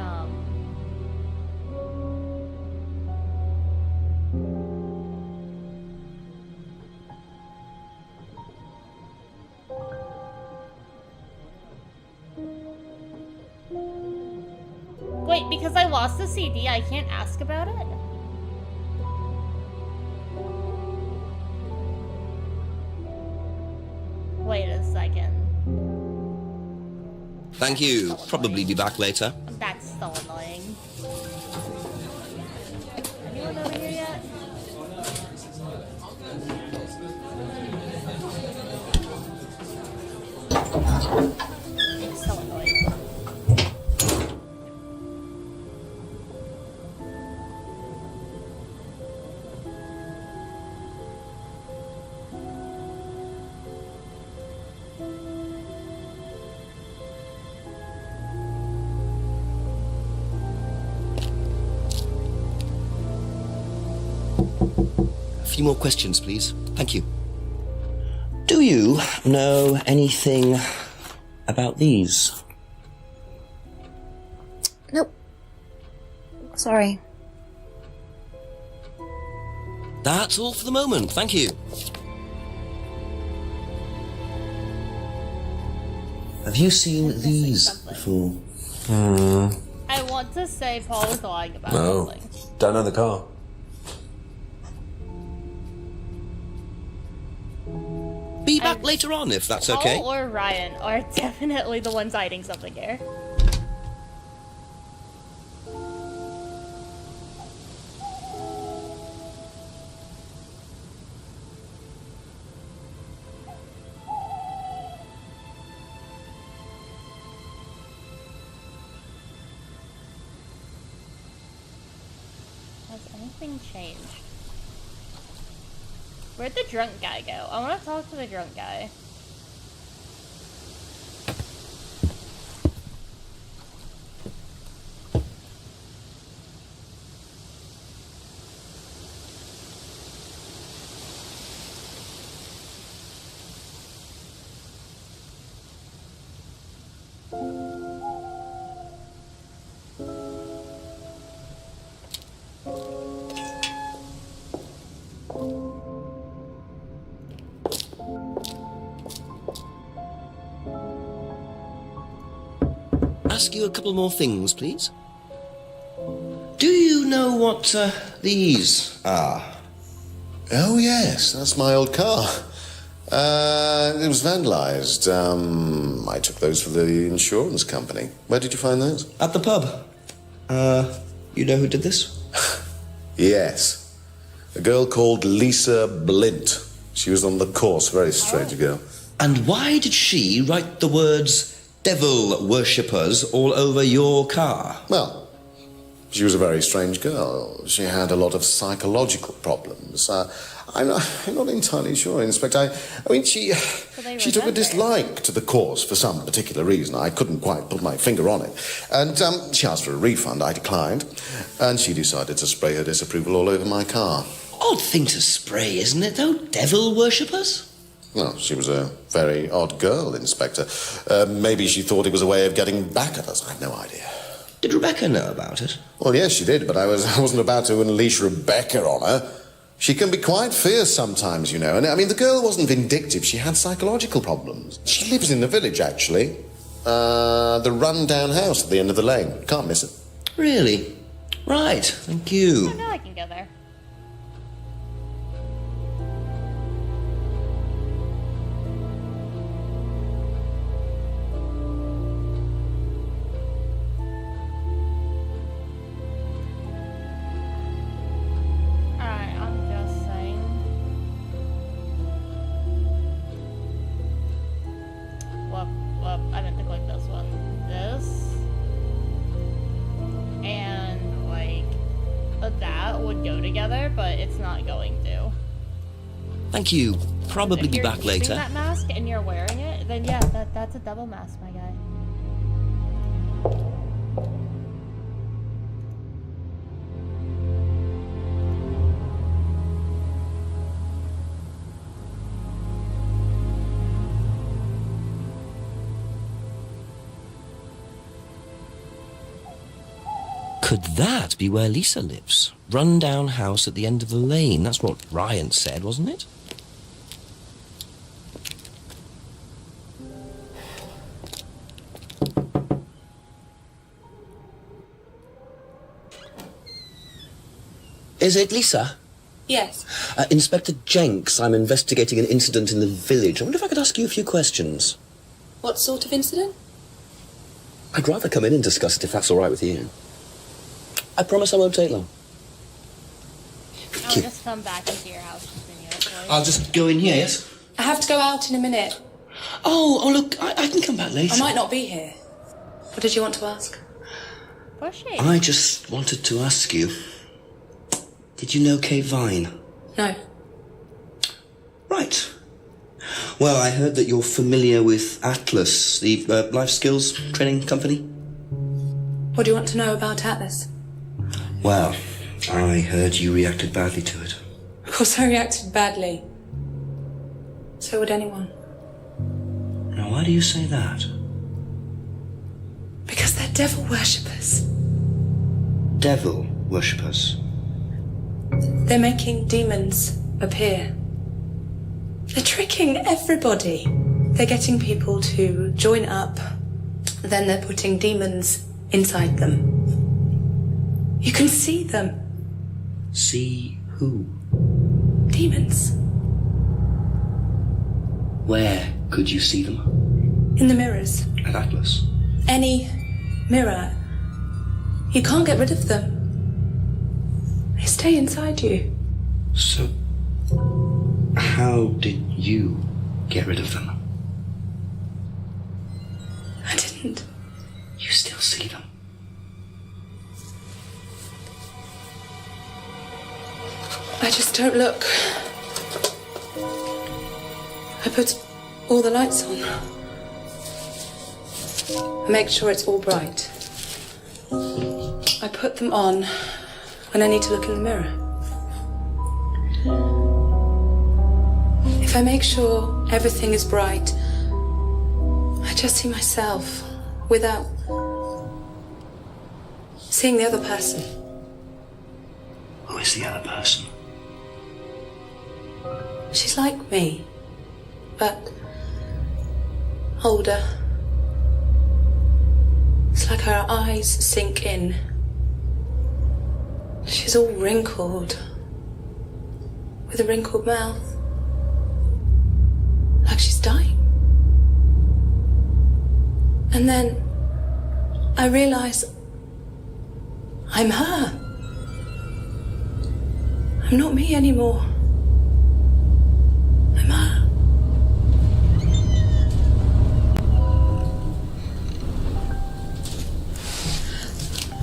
S1: Wait, because I lost the CD, I can't ask about it? Wait a second.
S2: Thank you. Probably be back later.
S1: That's so annoying. Anyone over here yet? So annoying.
S2: A few more questions, please. Thank you.
S13: Do you know anything about these?
S5: Nope. Sorry.
S2: That's all for the moment. Thank you.
S13: Have you seen these before?
S1: I want to say Paul was lying about
S6: No.
S1: something.
S6: Don't know the car.
S2: Be back later on, if that's okay.
S1: Paul or Ryan are definitely the ones hiding something here. Has anything changed? Where'd the drunk guy go? I want to talk to the drunk guy.
S2: Ask you a couple more things, please.
S13: Do you know what these are?
S4: Oh, yes, that's my old car. It was vandalised. I took those for the insurance company. Where did you find those?
S13: At the pub. You know who did this?
S4: Yes. A girl called Lisa Blint. She was on the course, very strange girl.
S13: And why did she write the words devil worshippers all over your car?
S4: Well, she was a very strange girl. She had a lot of psychological problems. I'm not entirely sure, Inspector. I mean, she took a dislike to the course for some particular reason. I couldn't quite put my finger on it. And she asked for a refund. I declined. And she decided to spray her disapproval all over my car.
S13: Odd thing to spray, isn't it, though? Devil worshippers?
S4: Well, she was a very odd girl, Inspector. Maybe she thought it was a way of getting back at us. I've no idea.
S13: Did Rebecca know about it?
S4: Well, yes, she did, but I wasn't about to unleash Rebecca on her. She can be quite fierce sometimes, you know. And, I mean, the girl wasn't vindictive. She had psychological problems. She lives in the village, actually. The run-down house at the end of the lane. Can't miss it.
S13: Really? Right, thank you.
S1: Oh, no, I can go there. I meant to click this one. This. And, like, that would go together, but it's not going to.
S2: Thank you. Probably be back
S1: If you're
S2: later.
S1: using that mask and you're wearing it, then yeah, that's a double mask, my guy.
S2: Could that be where Lisa lives? Run-down house at the end of the lane. That's what Ryan said, wasn't it?
S13: Is it Lisa?
S15: Yes.
S13: Inspector Jenks, I'm investigating an incident in the village. I wonder if I could ask you a few questions.
S15: What sort of incident?
S13: I'd rather come in and discuss it if that's all right with you. I promise I won't take long.
S1: I'll just come back into your house continuously.
S13: I'll just go in here, yes?
S15: I have to go out in a minute.
S13: Oh, look, I can come back later.
S15: I might not be here. What did you want to ask?
S1: Pushy.
S13: I just wanted to ask you, did you know Kate Vine?
S15: No.
S13: Right. Well, I heard that you're familiar with Atlas, the life skills training company.
S15: What do you want to know about Atlas?
S13: Well, I heard you reacted badly to it.
S15: Of course I reacted badly. So would anyone.
S13: Now, why do you say that?
S15: Because they're devil worshippers.
S13: Devil worshippers?
S15: They're making demons appear. They're tricking everybody. They're getting people to join up, then they're putting demons inside them. You can see them.
S13: See who?
S15: Demons.
S13: Where could you see them?
S15: In the mirrors.
S13: At Atlas?
S15: Any mirror. You can't get rid of them. They stay inside you.
S13: So, how did you get rid of them?
S15: I didn't.
S13: You still see them?
S15: I just don't look. I put all the lights on. I make sure it's all bright. I put them on when I need to look in the mirror. If I make sure everything is bright, I just see myself without seeing the other person.
S13: Who is the other person?
S15: She's like me, but older. It's like her eyes sink in. She's all wrinkled, with a wrinkled mouth, like she's dying. And then I realise I'm her. I'm not me anymore. I'm her.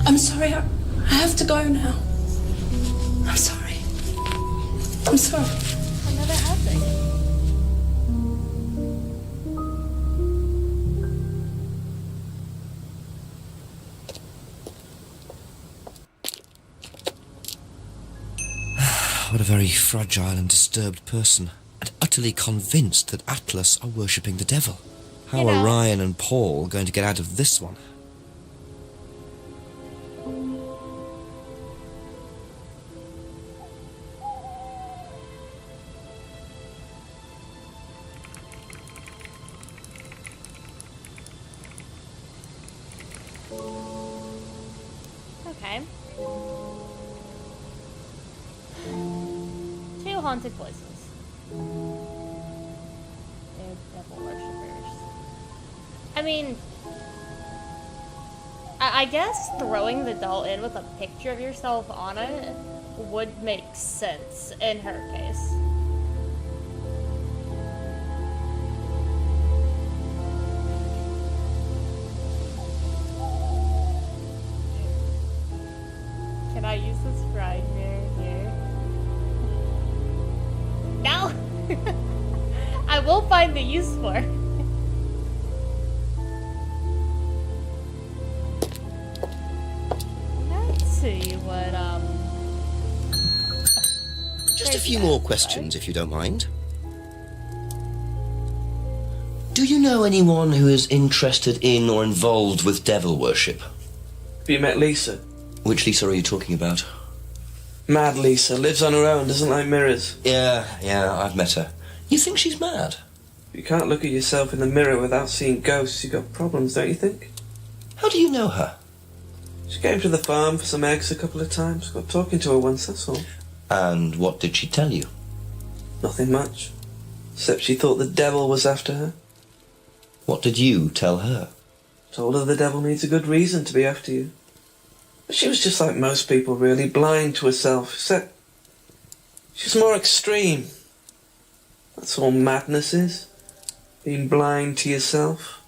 S15: I'm sorry, I have to go now. I'm sorry. I'm sorry.
S1: Another outing.
S2: What a very fragile and disturbed person, and utterly convinced that Atlas are worshipping the devil. How are Ryan and Paul going to get out of this one?
S1: Okay. 2 haunted places. They're devil worshippers. I mean, I guess throwing the doll in with a picture of yourself on it would make sense in her case. Can I use this right here? No! I will find the use for it. Let's see what,
S2: Just a few more questions, if you don't mind. Do you know anyone who is interested in or involved with devil worship?
S8: Have you met Lisa?
S2: Which Lisa are you talking about?
S8: Mad Lisa. Lives on her own, doesn't like mirrors.
S2: Yeah, I've met her. You think she's mad?
S8: You can't look at yourself in the mirror without seeing ghosts. You've got problems, don't you think?
S2: How do you know her?
S8: She came to the farm for some eggs a couple of times. Got talking to her once, that's all.
S2: And what did she tell you?
S8: Nothing much. Except she thought the devil was after her.
S2: What did you tell her?
S8: Told her the devil needs a good reason to be after you. But she was just like most people, really, blind to herself, except she's more extreme. That's all madness is. Being blind to yourself.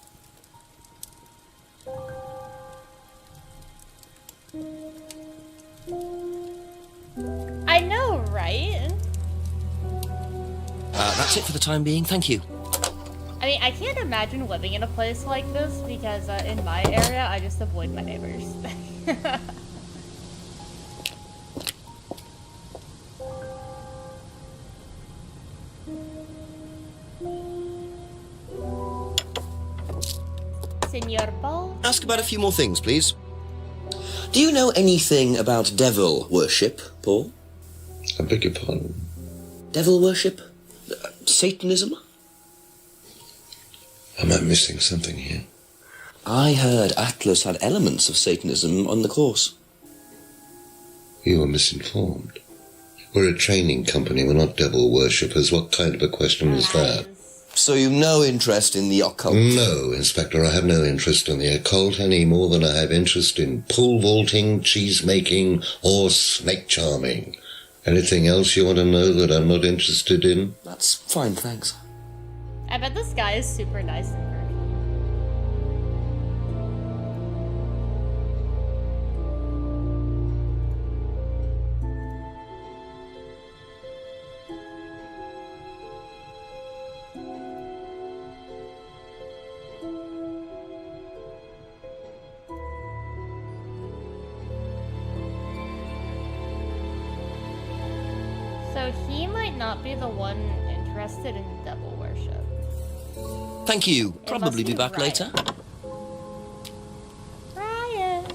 S1: I know, right?
S2: That's it for the time being, thank you.
S1: I mean, I can't imagine living in a place like this because in my area, I just avoid my neighbors. Senor Paul?
S2: Ask about a few more things, please. Do you know anything about devil worship, Paul?
S14: I beg your pardon?
S2: Devil worship? Satanism?
S14: Am I missing something here?
S2: I heard Atlas had elements of Satanism on the course.
S14: You are misinformed. We're a training company, we're not devil worshippers. What kind of a question is that?
S2: So you've no interest in the occult?
S14: No, Inspector, I have no interest in the occult any more than I have interest in pole vaulting, cheese making, or snake charming. Anything else you want to know that I'm not interested in?
S2: That's fine, thanks.
S1: I bet this guy is super nice in person. So he might not be the one interested in devil worship.
S2: Thank you.
S1: It
S2: Probably
S1: must
S2: be back
S1: Ryan.
S2: later.
S1: Ryan!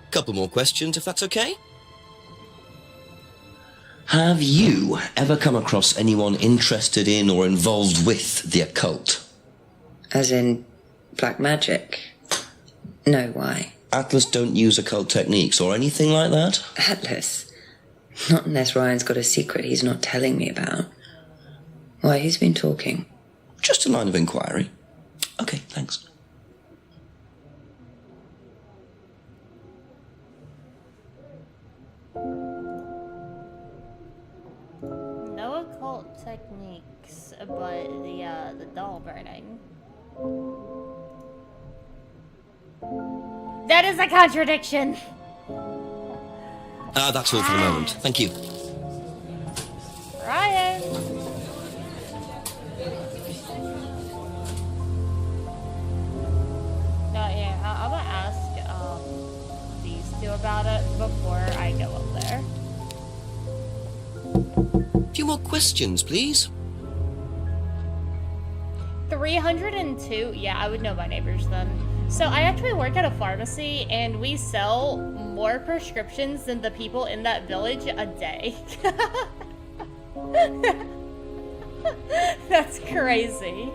S2: Couple more questions, if that's okay. Have you ever come across anyone interested in or involved with the occult?
S9: As in black magic? No, why?
S2: Atlas don't use occult techniques or anything like that?
S9: Atlas? Not unless Ryan's got a secret he's not telling me about. Why, who's been talking?
S2: Just a line of inquiry. Okay, thanks.
S1: the doll burning. That is a contradiction.
S2: That's all for the moment. Thank you.
S1: Ryan. No, yeah, I'm gonna ask these two about it before I go up there.
S2: A few more questions, please.
S1: 302? Yeah, I would know my neighbors then. So I actually work at a pharmacy and we sell more prescriptions than the people in that village a day. That's crazy.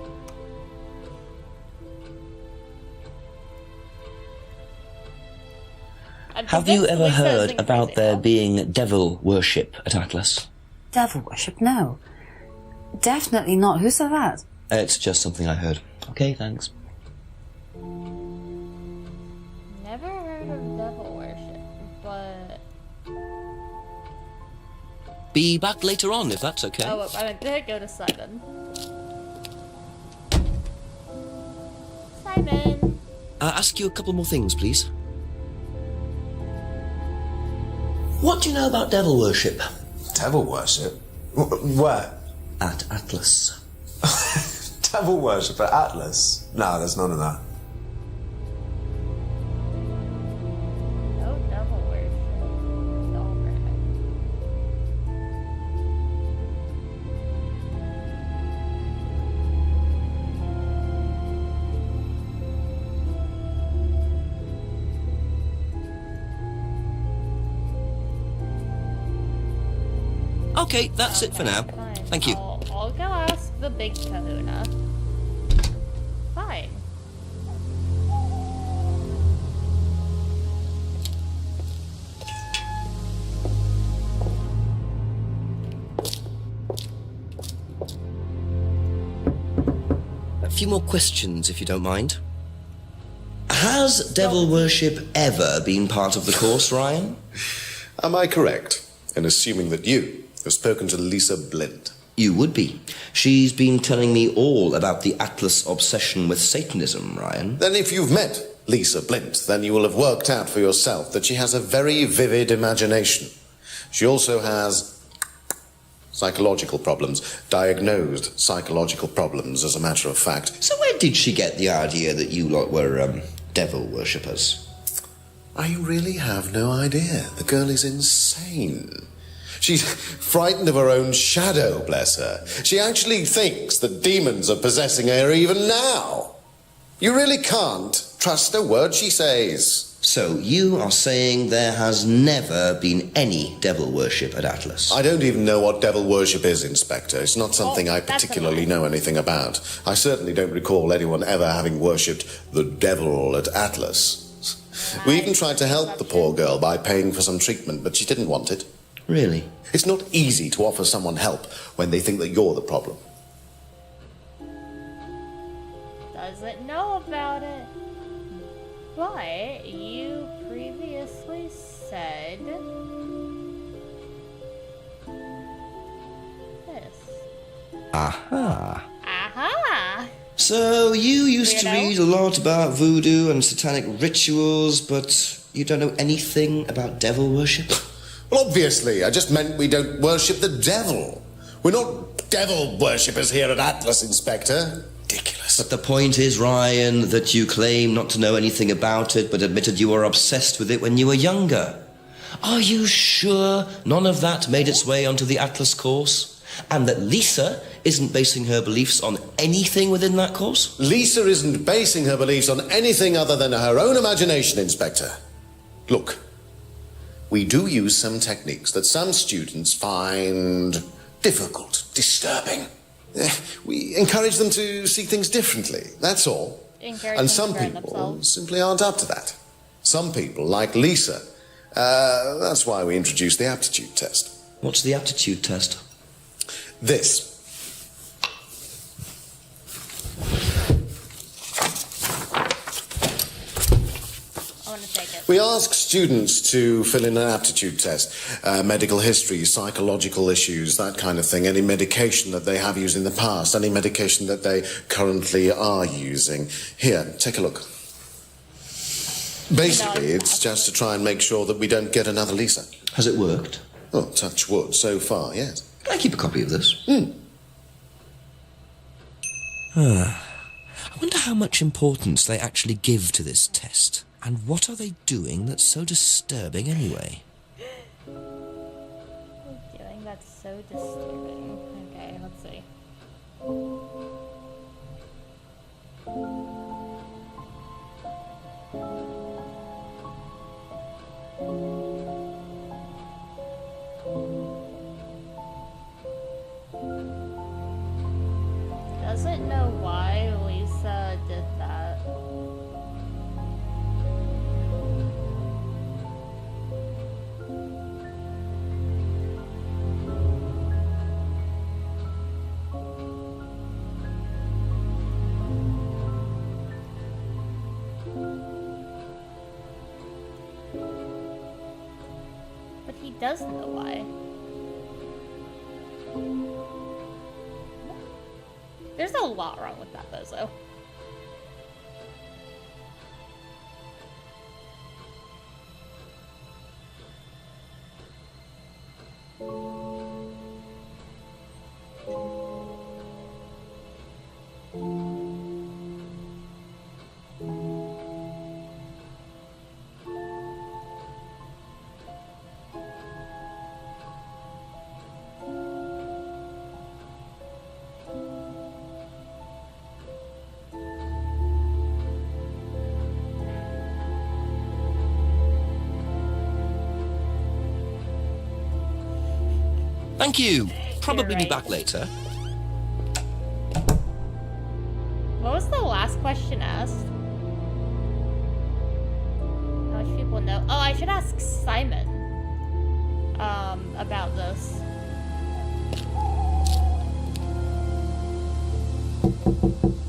S2: Have you ever heard about there being devil worship at Atlas?
S5: Devil worship? No. Definitely not. Who said that?
S2: It's just something I heard. Okay, thanks.
S1: Never heard of devil worship, but...
S2: Be back later on, if that's okay.
S1: Oh, I did go to Simon. Simon!
S2: Ask you a couple more things, please. What do you know about devil worship?
S6: Devil worship? Where?
S2: At Atlas.
S6: Devil worship at Atlas? No, there's none of that.
S1: No devil worship. Doll burning.
S2: Okay, that's it for now. Thank you.
S1: I'll go ask the big kahuna. Fine.
S2: A few more questions, if you don't mind. Has devil worship ever been part of the course, Ryan?
S4: Am I correct in assuming that you have spoken to Lisa Blint?
S2: You would be. She's been telling me all about the Atlas obsession with Satanism, Ryan.
S4: Then if you've met Lisa Blint, then you will have worked out for yourself that she has a very vivid imagination. She also has psychological problems, diagnosed psychological problems, as a matter of fact.
S2: So where did she get the idea that you lot were, devil worshippers?
S4: I really have no idea. The girl is insane. She's frightened of her own shadow, bless her. She actually thinks that demons are possessing her even now. You really can't trust a word she says.
S2: So you are saying there has never been any devil worship at Atlas?
S4: I don't even know what devil worship is, Inspector. It's not something I particularly know anything about. I certainly don't recall anyone ever having worshipped the devil at Atlas. We even tried to help the poor girl by paying for some treatment, but she didn't want it.
S2: Really?
S4: It's not easy to offer someone help when they think that you're the problem.
S1: Doesn't know about it. But you previously said this.
S2: Aha.
S1: Aha!
S2: So you used to read a lot about voodoo and satanic rituals, but you don't know anything about devil worship?
S4: Well, obviously, I just meant we don't worship the devil. We're not devil worshippers here at Atlas, Inspector. Ridiculous.
S2: But the point is, Ryan, that you claim not to know anything about it, but admitted you were obsessed with it when you were younger. Are you sure none of that made its way onto the Atlas course? And that Lisa isn't basing her beliefs on anything within that course?
S4: Lisa isn't basing her beliefs on anything other than her own imagination, Inspector. Look, we do use some techniques that some students find difficult, disturbing. We encourage them to see things differently, that's all. And some people simply aren't up to that. Some people, like Lisa, that's why we introduced the aptitude test.
S2: What's the aptitude test?
S4: This.
S1: I want to take it.
S4: We ask students to fill in an aptitude test, medical history, psychological issues, that kind of thing, any medication that they have used in the past, any medication that they currently are using. Here, take a look. Basically, it's just to try and make sure that we don't get another Lisa.
S13: Has it worked?
S4: Oh, touch wood, so far, yes.
S13: Can I keep a copy of this?
S2: I wonder how much importance they actually give to this test. And what are they doing that's so disturbing anyway?
S1: Doing that's so disturbing. Okay, let's see. Doesn't know why Lisa did that. But he does know why. There's a lot wrong with that bozo.
S2: Thank you. Probably be back later.
S1: What was the last question asked? How much people know? Oh, I should ask Simon about this.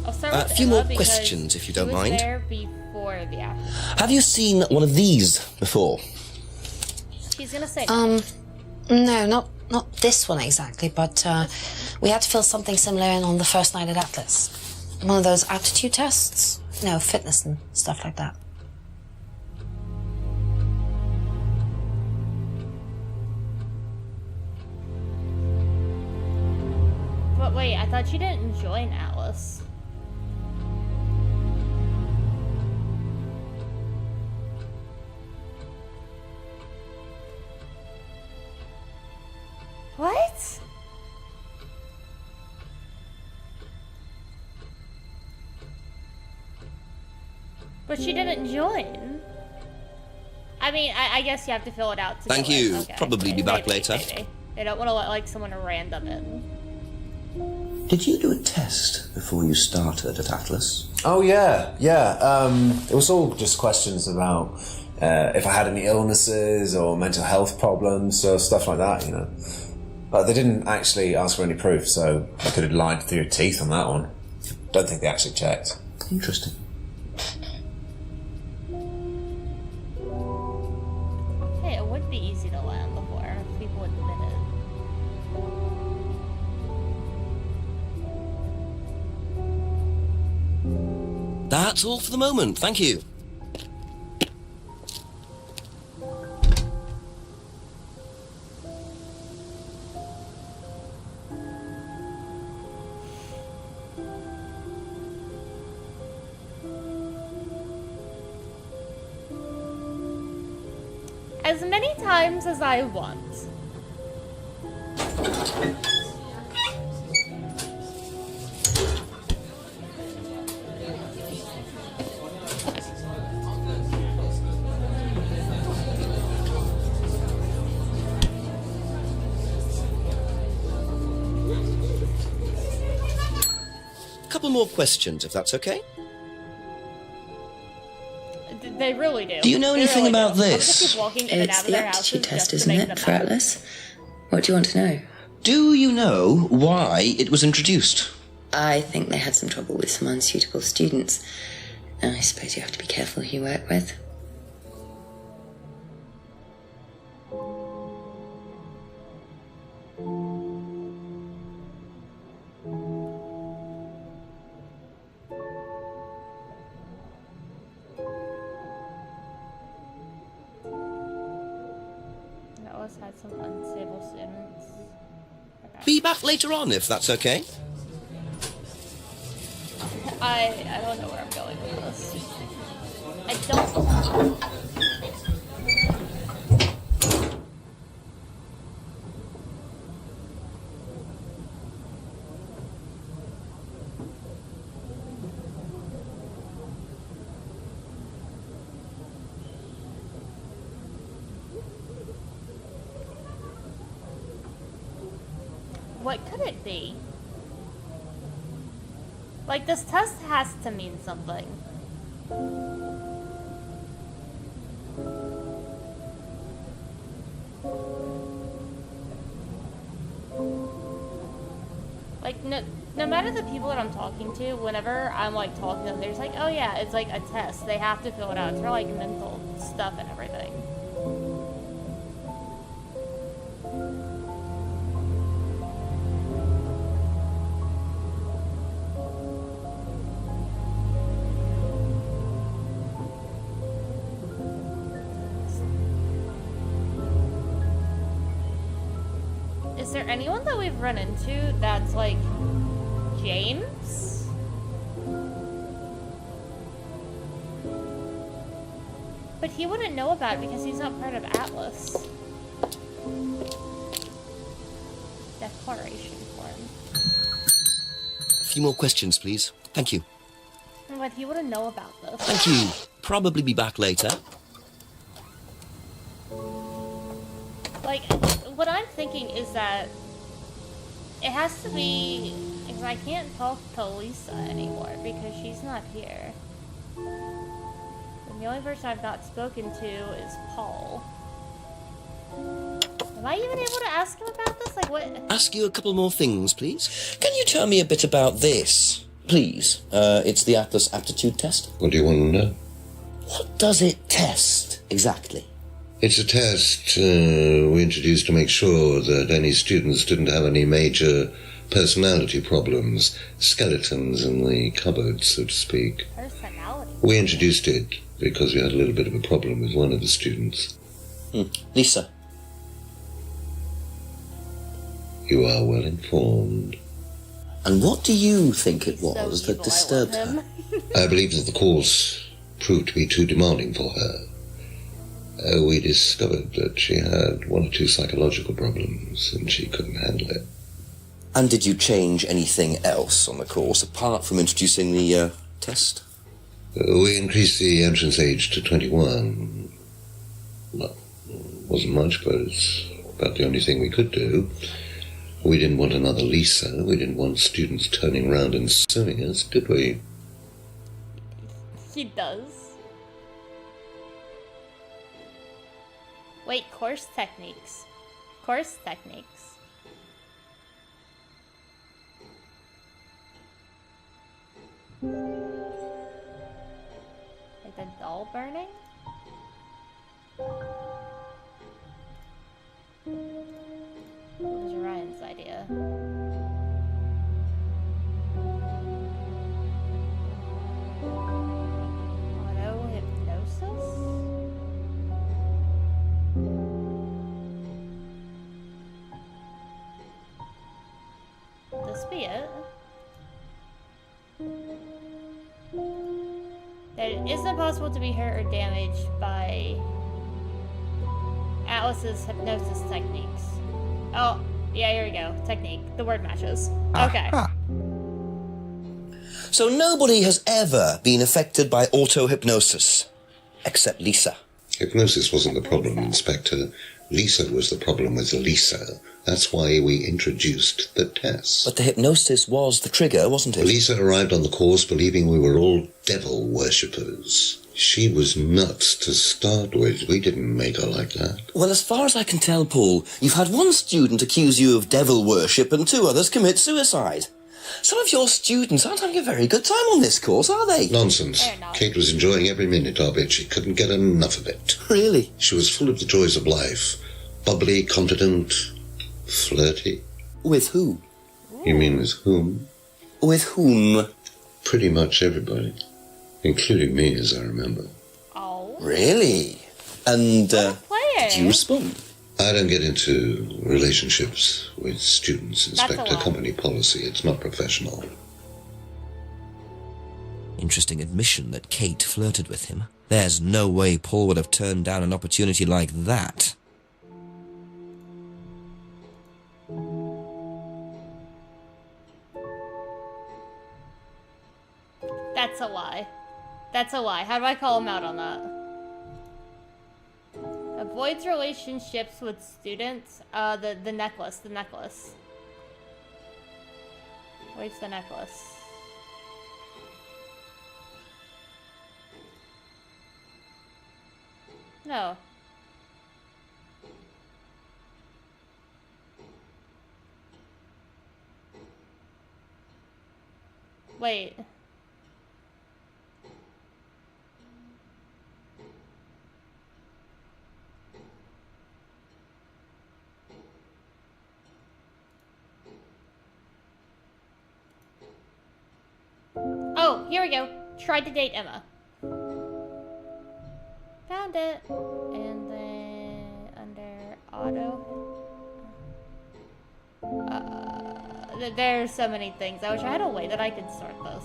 S1: I'll start with
S2: A few
S1: Emma
S2: more
S1: because
S2: questions, if you don't
S1: she was
S2: mind.
S1: there before the after.
S2: Have you seen one of these before?
S1: She's gonna say
S5: No, not this one exactly, but we had to fill something similar in on the first night at Atlas. One of those aptitude tests? No, fitness and stuff like that.
S1: But wait, I thought she didn't join Atlas. What? But she didn't join. I mean, I guess you have to fill it out to
S2: Thank
S1: do it.
S2: you.
S1: Okay.
S2: Probably be back later.
S1: Maybe. They don't want to let like someone random in.
S13: Did you do a test before you started at Atlas?
S6: Oh, yeah. It was all just questions about if I had any illnesses or mental health problems or stuff like that, you know. But they didn't actually ask for any proof, so I could have lied through your teeth on that one. Don't think they actually checked.
S13: Interesting.
S1: Hey, it would be easy to land before if people admit it.
S2: That's all for the moment. Thank you.
S1: As many times as I want.
S2: A couple more questions, if that's okay.
S1: They really do.
S13: Do you know
S1: They
S13: anything
S1: really
S13: about
S1: do. I'll
S13: this?
S1: just keep walking in and out
S9: It's
S1: of
S9: the
S1: their
S9: aptitude
S1: houses
S9: test,
S1: just to
S9: isn't
S1: make
S9: it,
S1: them
S9: for
S1: mad.
S9: Atlas? What do you want to know?
S13: Do you know why it was introduced?
S9: I think they had some trouble with some unsuitable students. I suppose you have to be careful who you work with.
S1: Atlas had some unstable students.
S2: Be back later on, if that's okay.
S1: I don't know where I'm going with this. I don't. What could it be? Like, this test has to mean something. Like, no matter the people that I'm talking to, whenever I'm, like, talking to them, they're just like, oh yeah, it's like a test. They have to fill it out. It's for, like, mental stuff and everything. Is there anyone that we've run into that's like James? But he wouldn't know about it because he's not part of Atlas. Declaration form.
S2: A few more questions, please. Thank you.
S1: But he wouldn't know about this.
S2: Thank you. Probably be back later.
S1: Like, what I'm thinking is that it has to be, because I can't talk to Lisa anymore because she's not here. And the only person I've not spoken to is Paul. Am I even able to ask him about this? Like, what?
S2: Ask you a couple more things, please. Can you tell me a bit about this, please? It's the Atlas aptitude test.
S14: What do you want to know?
S2: What does it test, exactly?
S14: It's a test we introduced to make sure that any students didn't have any major personality problems, skeletons in the cupboard, so to speak.
S1: Personality?
S14: We introduced it because we had a little bit of a problem with one of the students.
S2: Lisa.
S14: You are well informed.
S2: And what do you think it was that disturbed her?
S14: I believe that the course proved to be too demanding for her. We discovered that she had one or two psychological problems and she couldn't handle it.
S2: And did you change anything else on the course apart from introducing the test?
S14: We increased the entrance age to 21. Well, wasn't much, but it's about the only thing we could do. We didn't want another Lisa. We didn't want students turning around and suing us, did we?
S1: He does. Wait, course techniques. Course techniques. Like the doll burning? What was Ryan's idea? Auto-hypnosis? This be it? That it isn't possible to be hurt or damaged by Atlas's hypnosis techniques. Oh, yeah, here we go. Technique. The word matches. Okay.
S2: So nobody has ever been affected by auto-hypnosis, except Lisa.
S14: Hypnosis wasn't the problem, Inspector. Lisa was the problem with Lisa. That's why we introduced the test.
S2: But the hypnosis was the trigger, wasn't it?
S14: Lisa arrived on the course believing we were all devil worshippers. She was nuts to start with. We didn't make her like that.
S2: Well, as far as I can tell, Paul, you've had one student accuse you of devil worship and two others commit suicide. Some of your students aren't having a very good time on this course, are they?
S14: Nonsense. Kate was enjoying every minute of it. She couldn't get enough of it.
S2: Really?
S14: She was full of the joys of life. Bubbly, confident, flirty.
S2: With who?
S14: You mean with whom?
S2: With whom?
S14: Pretty much everybody. Including me, as I remember.
S1: Oh.
S2: Really? And, did you respond?
S14: I don't get into relationships with students, Inspector. Company policy. It's not professional.
S2: Interesting admission that Kate flirted with him. There's no way Paul would have turned down an opportunity like that.
S1: That's a lie. That's a lie. How do I call him out on that? Avoids relationships with students. The necklace. The necklace. Avoids the necklace. No. Wait. Oh, here we go. Tried to date Emma. Found it. And then under auto. There's so many things. I wish I had a way that I could sort this.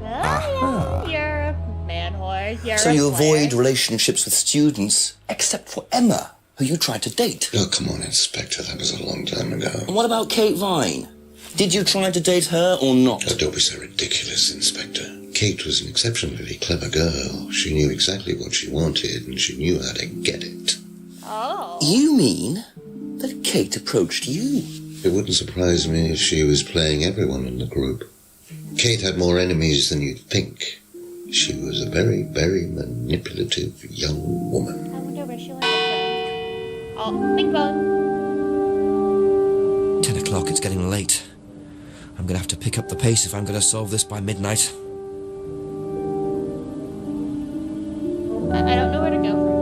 S1: Oh, yeah, you're a man whore. You're
S13: So
S1: a
S13: you avoid
S1: player.
S13: relationships with students, except for Emma, who you tried to date.
S14: Oh, come on, Inspector. That was a long time ago.
S13: And what about Kate Vine? Did you try to date her or not?
S14: Oh, don't be so ridiculous, Inspector. Kate was an exceptionally clever girl. She knew exactly what she wanted, and she knew how to get it.
S1: Oh.
S13: You mean that Kate approached you?
S14: It wouldn't surprise me if she was playing everyone in the group. Kate had more enemies than you'd think. She was a very, very manipulative young woman.
S1: I wonder where she went. Oh, bing bong.
S2: 10 o'clock, it's getting late. I'm gonna have to pick up the pace if I'm gonna solve this by midnight.
S1: I don't know where to go from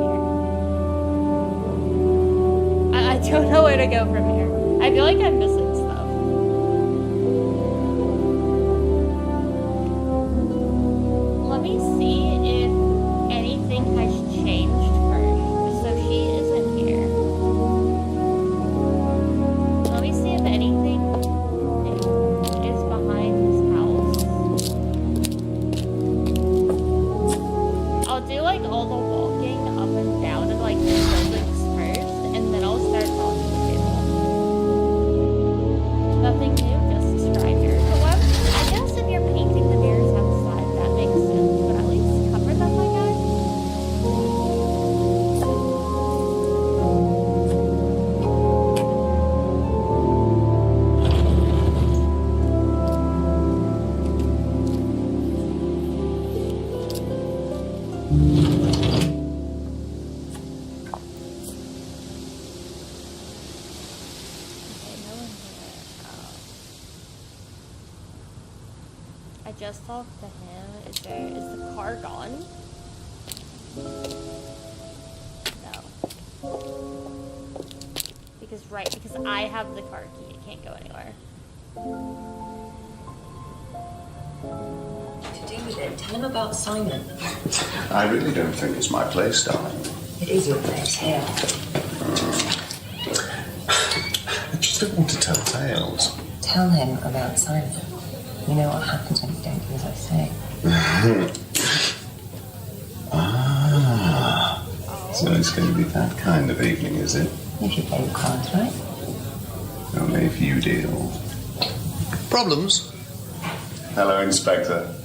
S1: here. I don't know where to go from here. I feel like I'm missing stuff. Let me see if anything has changed first. So she isn't here. Let me see if anything is behind his house. I'll do like all the walking up and down and like the buildings first, and then I'll start talking to people. Nothing new, just strikers. But I guess if you're painting the mirrors outside, that makes sense. But at least cover them, my guy. I just talked to him. Is the car gone? No. Because I have the car key. It can't go anywhere.
S9: To do with it, tell him about Simon.
S4: I really don't think it's my place, darling.
S9: It is your place here.
S4: I just don't want to tell tales.
S9: Tell him about Simon. You know what happens when you don't do as I say.
S4: So it's going to be that kind of evening, is it?
S9: If you play the cards right.
S4: Only if you deal. Problems? Hello, Inspector.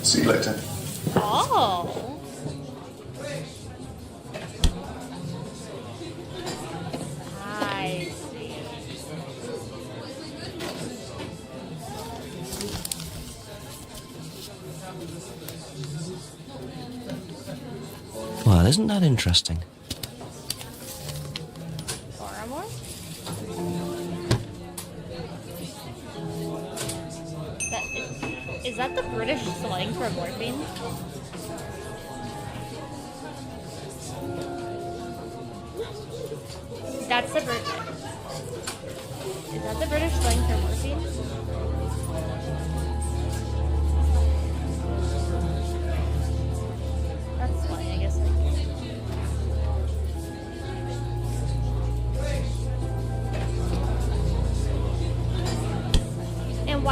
S4: See you later.
S1: Oh. I see.
S2: Well, isn't that interesting?
S1: Paramore? Is that the British slang for morphine? That's the Is that the British slang for morphine?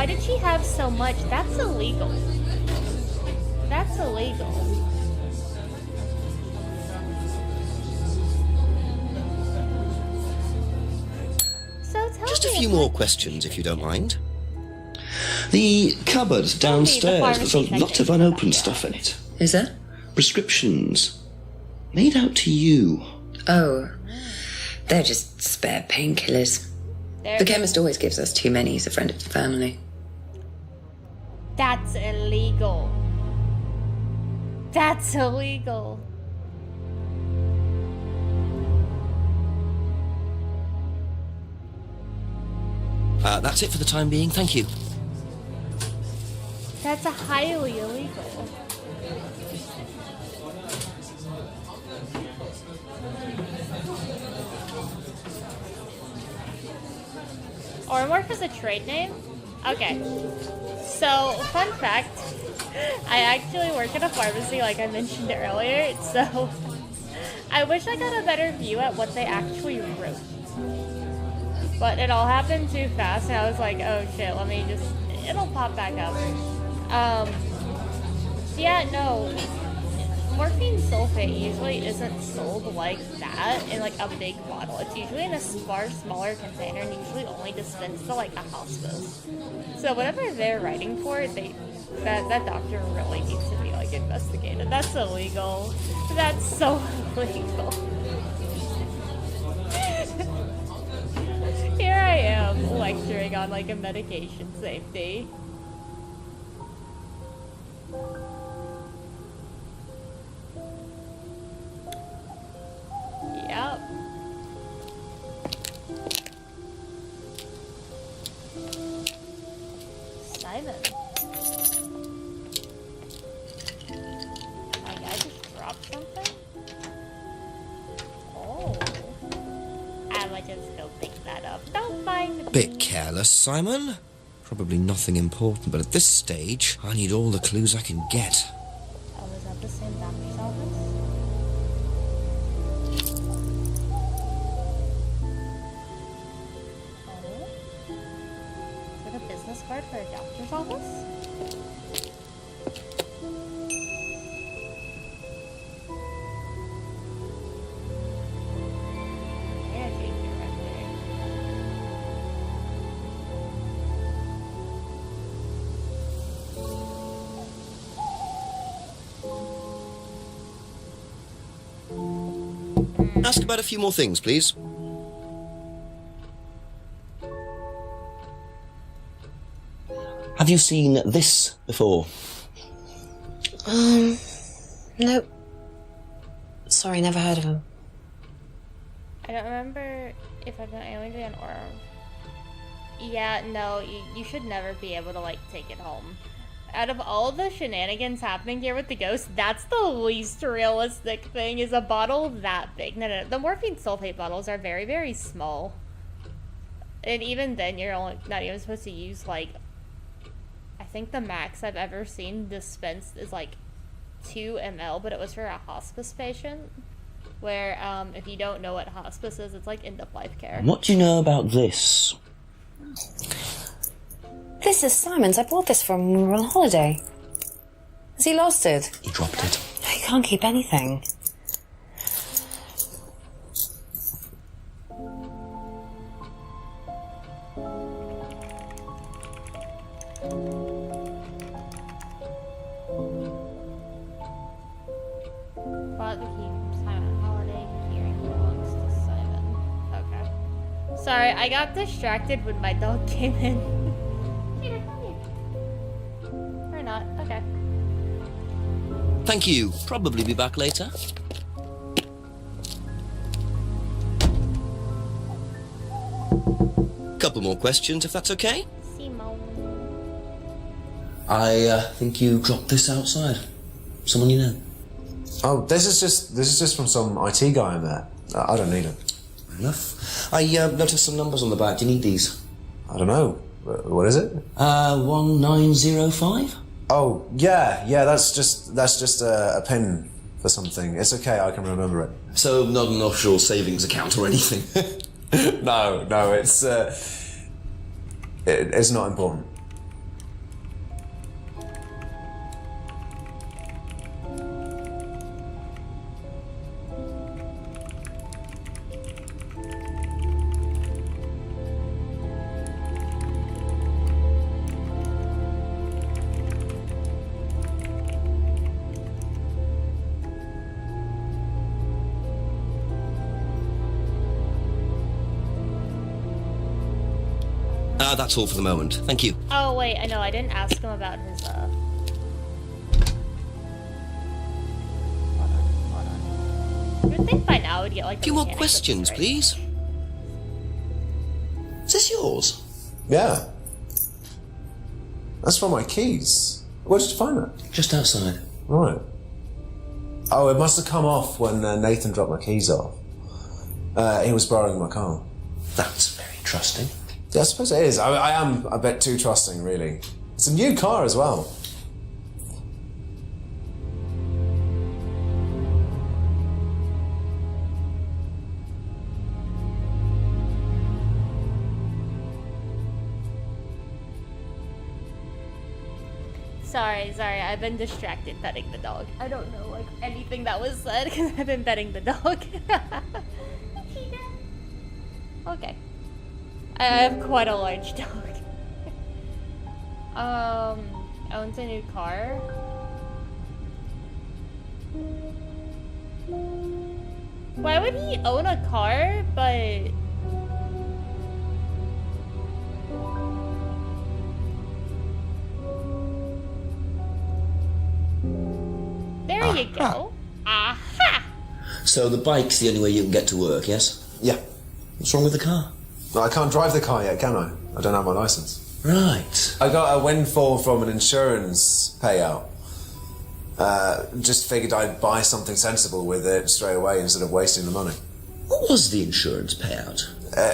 S1: Why did she have so much? That's illegal. That's illegal. So tell
S2: Just a
S1: me
S2: few
S1: about-
S2: more questions, if you don't mind.
S13: The cupboard downstairs, there's
S1: pharmacy
S13: a lot
S1: section.
S13: of unopened stuff in it.
S9: Is there?
S13: Prescriptions. Made out to you.
S9: Oh, they're just spare painkillers. The chemist always gives us too many. He's a friend of the family.
S1: That's illegal. That's illegal.
S2: That's it for the time being. Thank you.
S1: That's a highly illegal. Ormorph is a trade name? Okay. So, fun fact, I actually work at a pharmacy like I mentioned earlier, so I wish I got a better view at what they actually wrote. But it all happened too fast, and I was like, oh shit, let me just... It'll pop back up. Yeah, no. Morphine sulfate usually isn't sold like that in like a big bottle. It's usually in a far smaller container and usually only dispensed to like a hospice. So whatever they're writing for, that doctor really needs to be like investigated. That's illegal. That's so illegal. Here I am lecturing on like a medication safety. Yep. Simon. My guy just dropped something? Oh. I might just go pick that up. Don't mind me.
S2: Bit careless, Simon. Probably nothing important, but at this stage, I need all the clues I can get.
S1: Oh, is that the same doctor's office? Is it a business card for a doctor's office? Caretaker director.
S2: Ask about a few more things, please. Have you seen this before?
S5: Nope. Sorry, never heard of him.
S1: I don't remember if I've done Alien or... Yeah, no, you should never be able to, like, take it home. Out of all the shenanigans happening here with the ghost, that's the least realistic thing, is a bottle that big. No. The morphine sulfate bottles are very, very small. And even then, you're only not even supposed to use, like... I think the max I've ever seen dispensed is, like, 2 ml, but it was for a hospice patient. Where, if you don't know what hospice is, it's like end-of-life care.
S13: What do you know about this?
S5: This is Simon's. I bought this from when we were on holiday. Has he lost it?
S2: He dropped it.
S5: He can't keep anything.
S1: Bought the key from Simon on holiday. Hearing belongs to Simon. Okay. Sorry, I got distracted when my dog came in. Peter, come here. Or not. Okay.
S2: Thank you. Probably be back later. Couple more questions, if that's okay.
S1: Simone.
S13: I think you dropped this outside. Someone you know.
S6: Oh, this is just from some IT guy I met. I don't need it.
S13: Fair enough. I noticed some numbers on the back. Do you need these?
S6: I don't know. What is it?
S13: 1905?
S6: Oh, yeah, that's just a pin for something. It's okay, I can remember it.
S13: So not an offshore savings account or anything?
S6: No, it's not important.
S2: That's all for the moment. Thank you.
S1: Oh wait, I know I didn't ask him about his Hold on. You would think by now we'd get like
S2: A few more questions, please. Is this yours?
S6: Yeah. That's from my keys. Where did you find that?
S7: Just outside.
S6: Right. Oh, it must have come off when Nathan dropped my keys off. He was borrowing my car.
S7: That's very trusting.
S6: Yeah, I suppose it is. I am a bit too trusting, really. It's a new car as well.
S1: Sorry, I've been distracted petting the dog. I don't know like anything that was said because I've been petting the dog. Okay. I have quite a large dog. Owns a new car. Why would he own a car, but... There you go. Aha!
S7: So the bike's the only way you can get to work, yes?
S6: Yeah.
S7: What's wrong with the car?
S6: No, I can't drive the car yet, can I? I don't have my license.
S7: Right.
S6: I got a windfall from an insurance payout. Just figured I'd buy something sensible with it straight away instead of wasting the money.
S7: What was the insurance payout?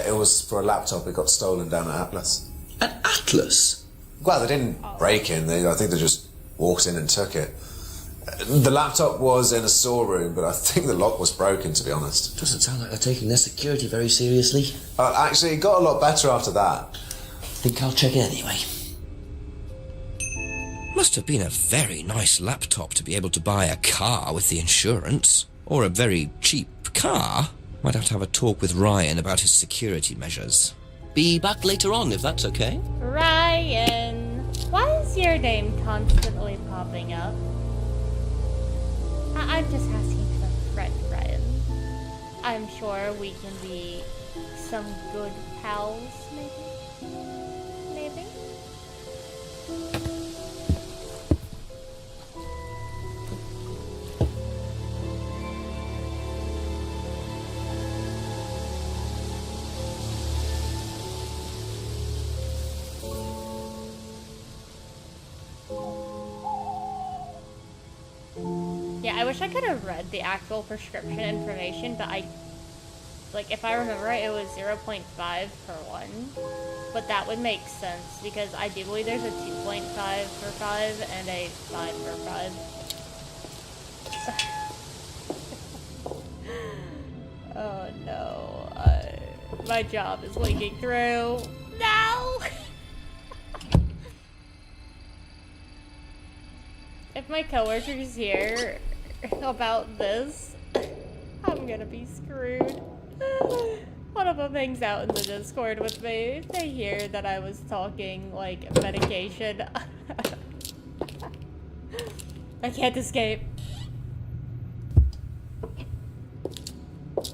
S6: It was for a laptop. It got stolen down at Atlas.
S7: At Atlas?
S6: Well, they didn't break in. I think they just walked in and took it. The laptop was in a storeroom, but I think the lock was broken, to be honest.
S7: Doesn't sound like they're taking their security very seriously.
S6: Actually, it got a lot better after that.
S7: Think I'll check it anyway.
S2: Must have been a very nice laptop to be able to buy a car with the insurance. Or a very cheap car. Might have to have a talk with Ryan about his security measures. Be back later on, if that's okay.
S1: Ryan! Why is your name constantly popping up? I'm just asking for a friend, Ryan. I'm sure we can be some good pals, maybe? Maybe? Yeah, I wish I could have read the actual prescription information, but if I remember right, it was 0.5 per one. But that would make sense, because I do believe there's a 2.5 per 5 and a 5 per 5. Oh no, my job is leaking through. No! If my coworkers hear about this, I'm gonna be screwed. One of them hangs out in the Discord with me. If they hear that I was talking, like, medication, I can't escape.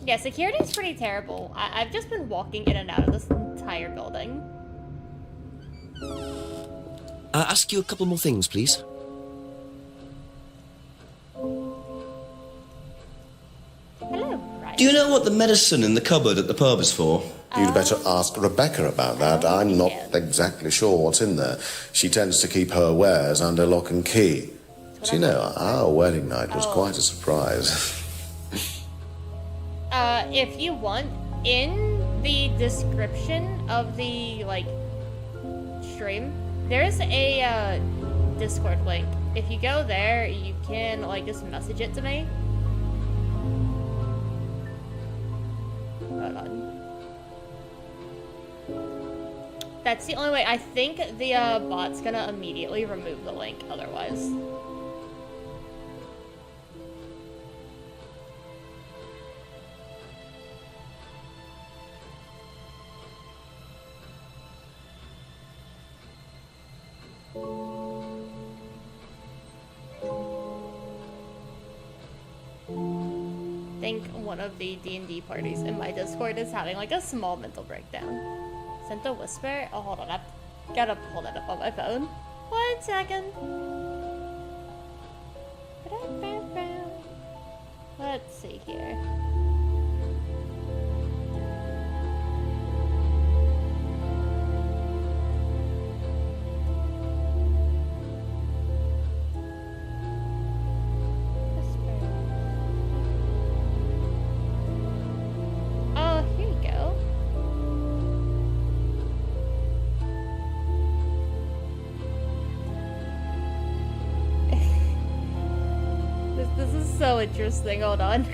S1: Yeah, security's pretty terrible. I've just been walking in and out of this entire building.
S2: Ask you a couple more things, please.
S1: Hello, Ryan.
S13: Do you know what the medicine in the cupboard at the pub is for?
S4: You'd better ask Rebecca about that. I'm not exactly sure what's in there. She tends to keep her wares under lock and key. So, you know, our wedding night was quite a surprise.
S1: If you want, in the description of the, like, stream, there's a, Discord link. If you go there, you can, like, just message it to me. Hold on. That's the only way. I think the, bot's gonna immediately remove the link otherwise. I think one of the D&D parties in my Discord is having like a small mental breakdown. Sent a whisper? Oh, hold on. I've gotta pull that up on my phone. 1 second. Let's see here. Oh, here you go. This is so interesting. Hold on.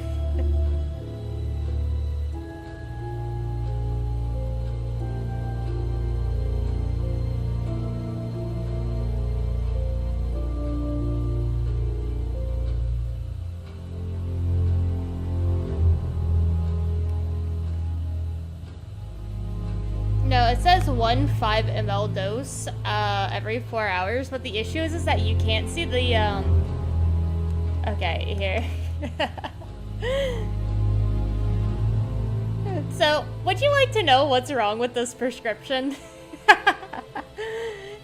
S1: No, it says 1 5 ml dose every 4 hours, but the issue is that you can't see the okay, here. So, would you like to know what's wrong with this prescription?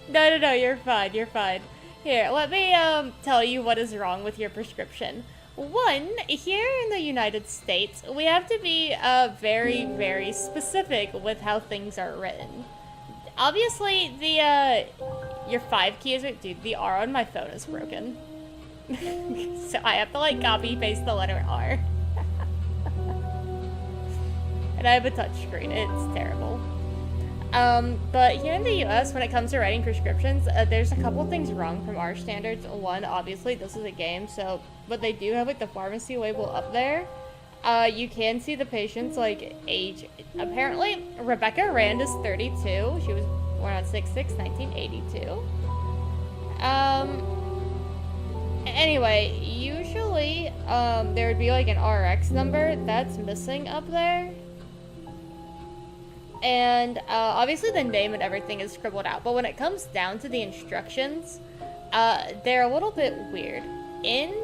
S1: No, you're fine, you're fine. Here, let me tell you what is wrong with your prescription. 1, here in the United States, we have to be very, very specific with how things are written. Obviously, the your 5 keys, dude, the R on my phone is broken. So I have to like copy paste the letter R. And I have a touchscreen. It's terrible. But here in the US, when it comes to writing prescriptions, there's a couple things wrong from our standards. 1, obviously, this is a game, so, but they do have like the pharmacy label up there. You can see the patient's like age. Apparently, Rebecca Rand is 32. She was born on 6/6/1982. Anyway, usually, there would be like an RX number that's missing up there. And, obviously the name and everything is scribbled out, but when it comes down to the instructions, they're a little bit weird. In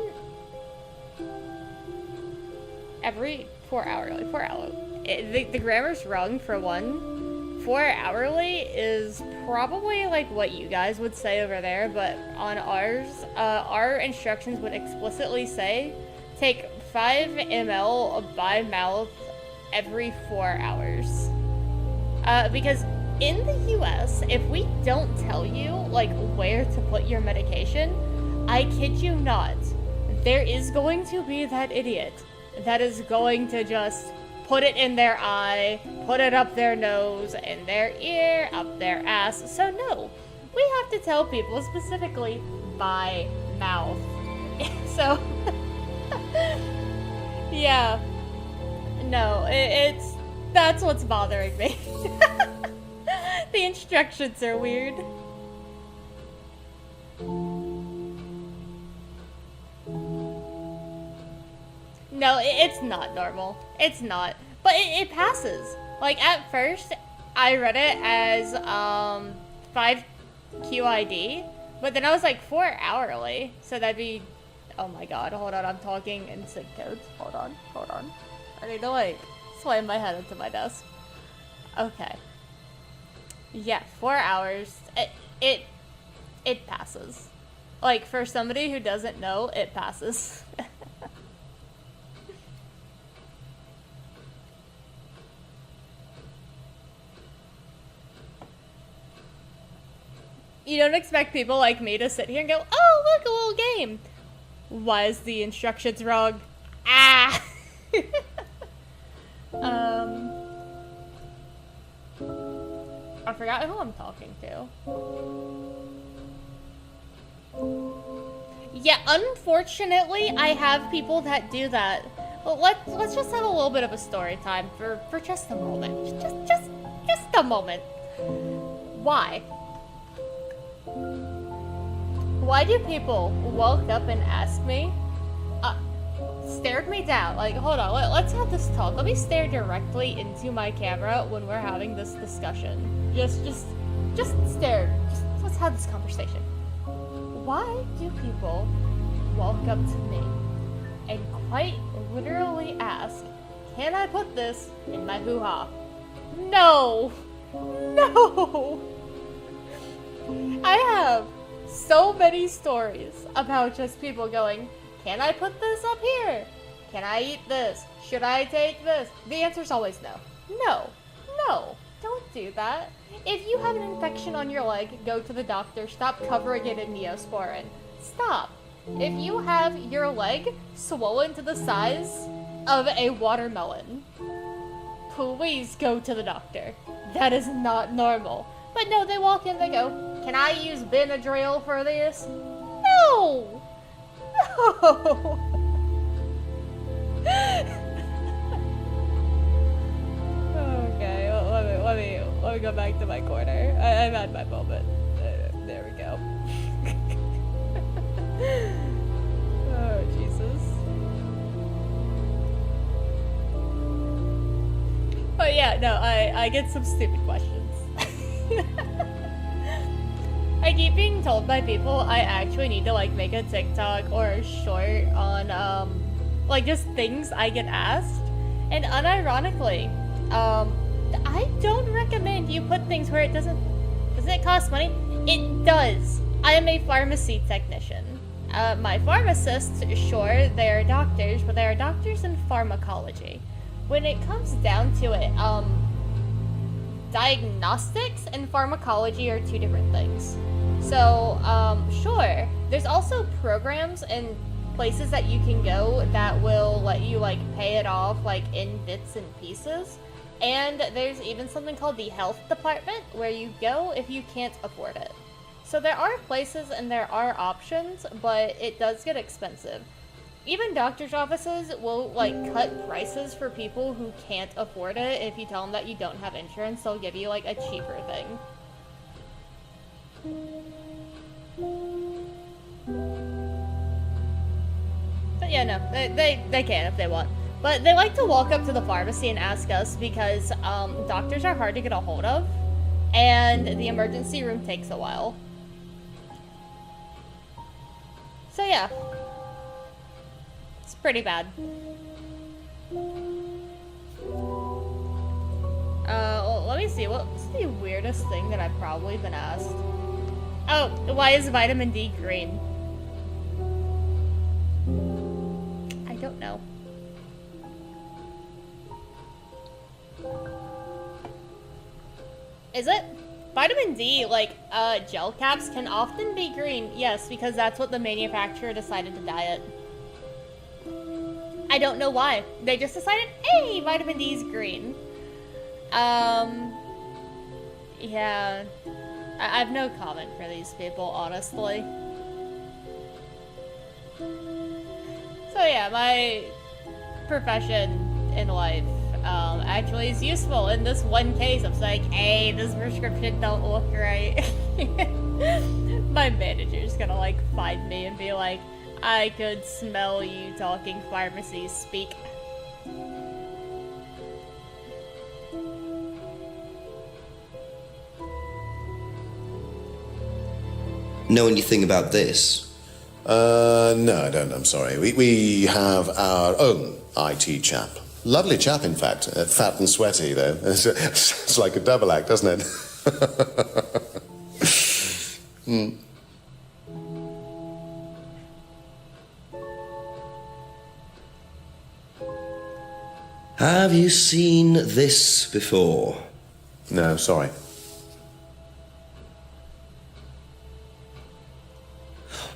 S1: every 4 hourly, the grammar's wrong for 1. 4 hourly is probably like what you guys would say over there, but on ours, our instructions would explicitly say, take 5 ml by mouth every 4 hours. Because in the US, if we don't tell you, like, where to put your medication, I kid you not, there is going to be that idiot that is going to just put it in their eye, put it up their nose, in their ear, up their ass. So no, we have to tell people specifically by mouth. So, yeah. No, that's what's bothering me. The instructions are weird. No, it's not normal. It's not. But it passes. Like, at first, I read it as, 5 QID, but then I was like, 4 hourly. So that'd be, oh my god, hold on, I'm talking in sync codes. Hold on. I need to, like, slam my head into my desk. Okay. Yeah, 4 hours. It passes. Like, for somebody who doesn't know, it passes. You don't expect people like me to sit here and go, oh, look, a little game. Why is the instructions wrong? Ah! I forgot who I'm talking to. Yeah, unfortunately, I have people that do that. But let's just have a little bit of a story time for just a moment. Just a moment. Why? Why do people walk up and ask me, stared me down, like, hold on, let's have this talk. Let me stare directly into my camera when we're having this discussion. Just stare. Let's have this conversation. Why do people walk up to me and quite literally ask, can I put this in my hoo-ha? No! No! I have so many stories about just people going, can I put this up here? Can I eat this? Should I take this? The answer's always no. No. No. Don't do that. If you have an infection on your leg, go to the doctor. Stop covering it in Neosporin. Stop. If you have your leg swollen to the size of a watermelon, please go to the doctor. That is not normal. But no, they walk in, they go, can I use Benadryl for this? No! No! Okay, well, let me go back to my corner. I've had my moment. There we go. Oh, Jesus. But yeah, no, I get some stupid questions. I keep being told by people I actually need to like make a TikTok or a short on like just things I get asked. And unironically, I don't recommend you put things where it doesn't it cost money? It does. I am a pharmacy technician. My pharmacists, sure, they are doctors, but they are doctors in pharmacology. When it comes down to it, diagnostics and pharmacology are two different things. So, sure, there's also programs and places that you can go that will let you, like, pay it off, like, in bits and pieces. And there's even something called the health department where you go if you can't afford it. So there are places and there are options, but it does get expensive. Even doctor's offices will like cut prices for people who can't afford it. If you tell them that you don't have insurance, they'll give you like a cheaper thing. But yeah, no, they can if they want. But they like to walk up to the pharmacy and ask us because doctors are hard to get a hold of, and the emergency room takes a while. So yeah, it's pretty bad. Well, let me see, what's the weirdest thing that I've probably been asked? Oh, why is vitamin D green? I don't know. Is it? Vitamin D, like, gel caps can often be green. Yes, because that's what the manufacturer decided to dye it. I don't know why. They just decided, hey, vitamin D is green. Yeah. I have no comment for these people, honestly. So yeah, my profession in life actually is useful in this one case. I'm like, hey, this prescription don't look right. My manager's gonna like find me and be like, I could smell you talking pharmacy speak.
S13: Know anything about this?
S4: No, I don't, I'm sorry. We have our own IT chap. Lovely chap, in fact. Fat and sweaty, though. It's like a double act, doesn't it?
S13: Have you seen this before?
S4: No, sorry.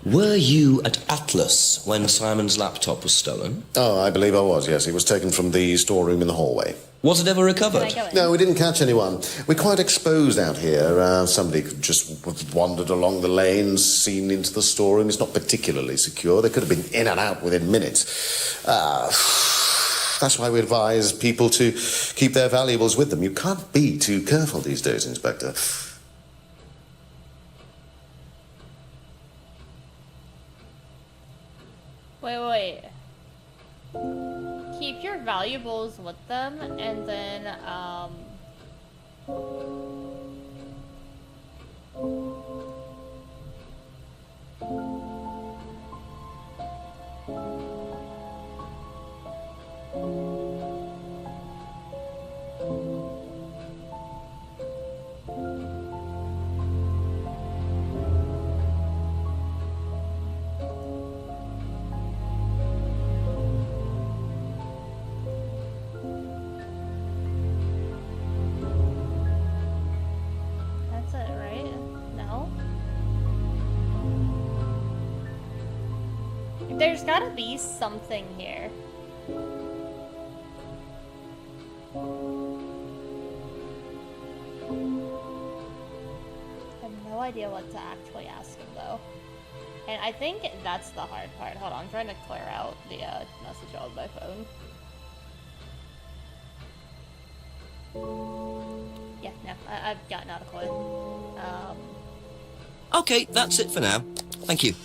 S13: Were you at Atlas when Simon's laptop was stolen?
S4: Oh, I believe I was, yes. It was taken from the storeroom in the hallway.
S13: Was it ever recovered?
S4: No, we didn't catch anyone. We're quite exposed out here. Somebody could just wandered along the lanes, seen into the storeroom. It's not particularly secure. They could have been in and out within minutes. That's why we advise people to keep their valuables with them. You can't be too careful these days, Inspector.
S1: Wait. Keep your valuables with them, and then, there's gotta be something here. I have no idea what to actually ask him though. And I think that's the hard part. Hold on, I'm trying to clear out the message on my phone. Yeah, no, I've got not a clue.
S2: Okay, that's it for now. Thank you.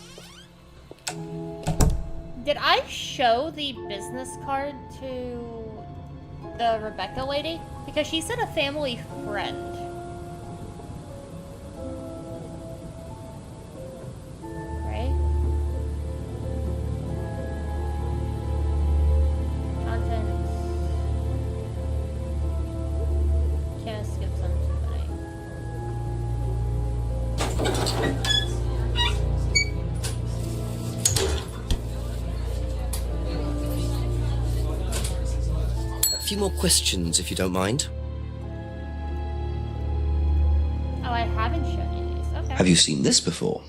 S1: Did I show the business card to the Rebecca lady? Because she said a family friend. Right? Content. Can't skip some too many.
S2: A few more questions, if you don't mind.
S1: Oh, I haven't shown you these. Okay.
S2: Have you seen this before?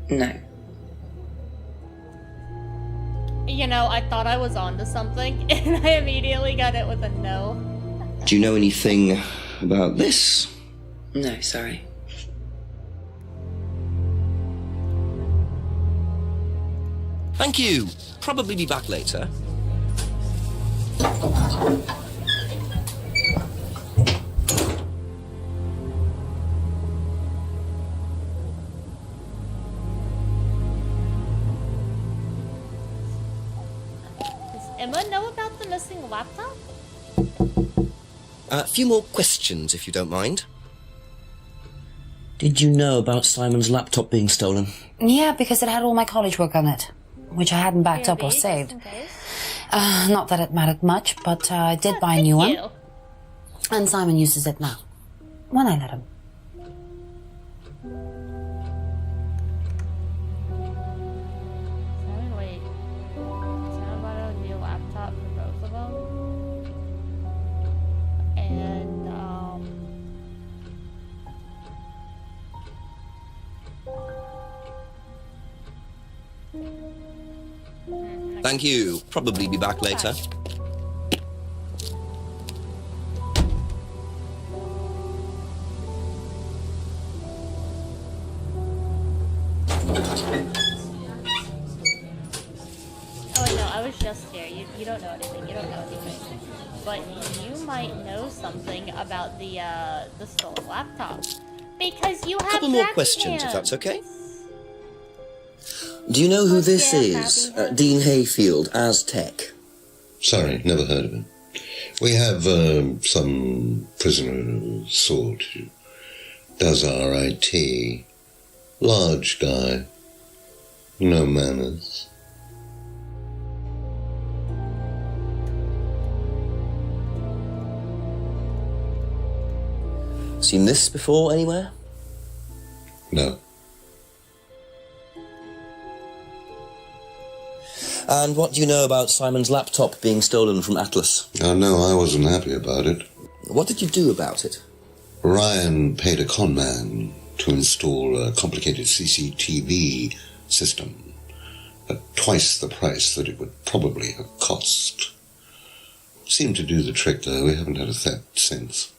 S9: No.
S1: You know, I thought I was onto something, and I immediately got it with a no.
S2: Do you know anything about this?
S9: No, sorry.
S2: Thank you. Probably be back later.
S1: Does Emma know about the missing laptop?
S2: A few more questions, if you don't mind. Did you know about Simon's laptop being stolen?
S5: Yeah, because it had all my college work on it, which I hadn't backed up or saved. Not that it mattered much, but I did buy a new one. And Simon uses it now. When I let him.
S1: Simon, wait. Simon bought a new laptop for both of them? And,
S2: Thank you. Probably be back later.
S1: Oh, wait, no, I was just here. You don't know anything. You don't know anything. But you might know something about the stolen laptop. Because you have
S2: A couple more
S1: Jack
S2: questions, if
S1: hands.
S2: that's okay. Do you know who this is? Dean Hayfield, Aztec.
S14: Sorry, never heard of him. We have some prisoner of sort who does our IT. Large guy. No manners.
S2: Seen this before anywhere?
S14: No.
S2: And what do you know about Simon's laptop being stolen from Atlas?
S14: Oh, no, I wasn't happy about it.
S2: What did you do about it?
S14: Ryan paid a con man to install a complicated CCTV system at twice the price that it would probably have cost. Seemed to do the trick, though. We haven't had a theft since.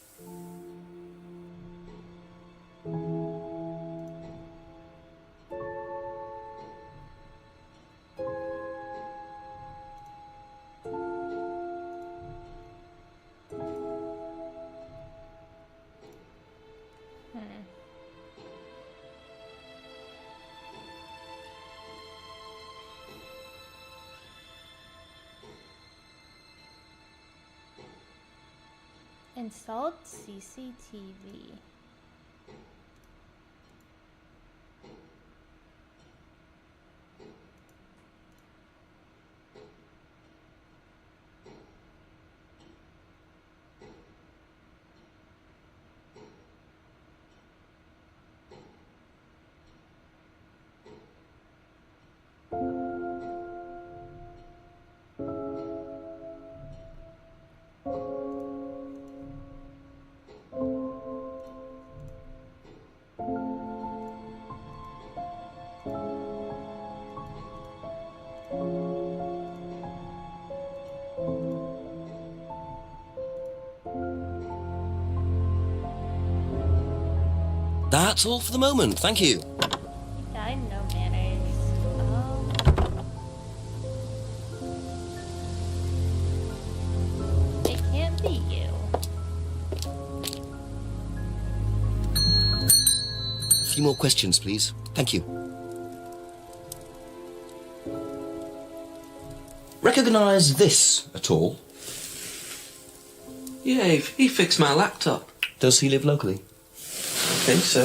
S1: Installed CCTV.
S2: That's all for the moment, thank you.
S1: I know manners. It can't be you.
S2: A few more questions, please. Thank you. Recognise this at all?
S8: Yeah, he fixed my laptop.
S2: Does he live locally?
S8: I think so.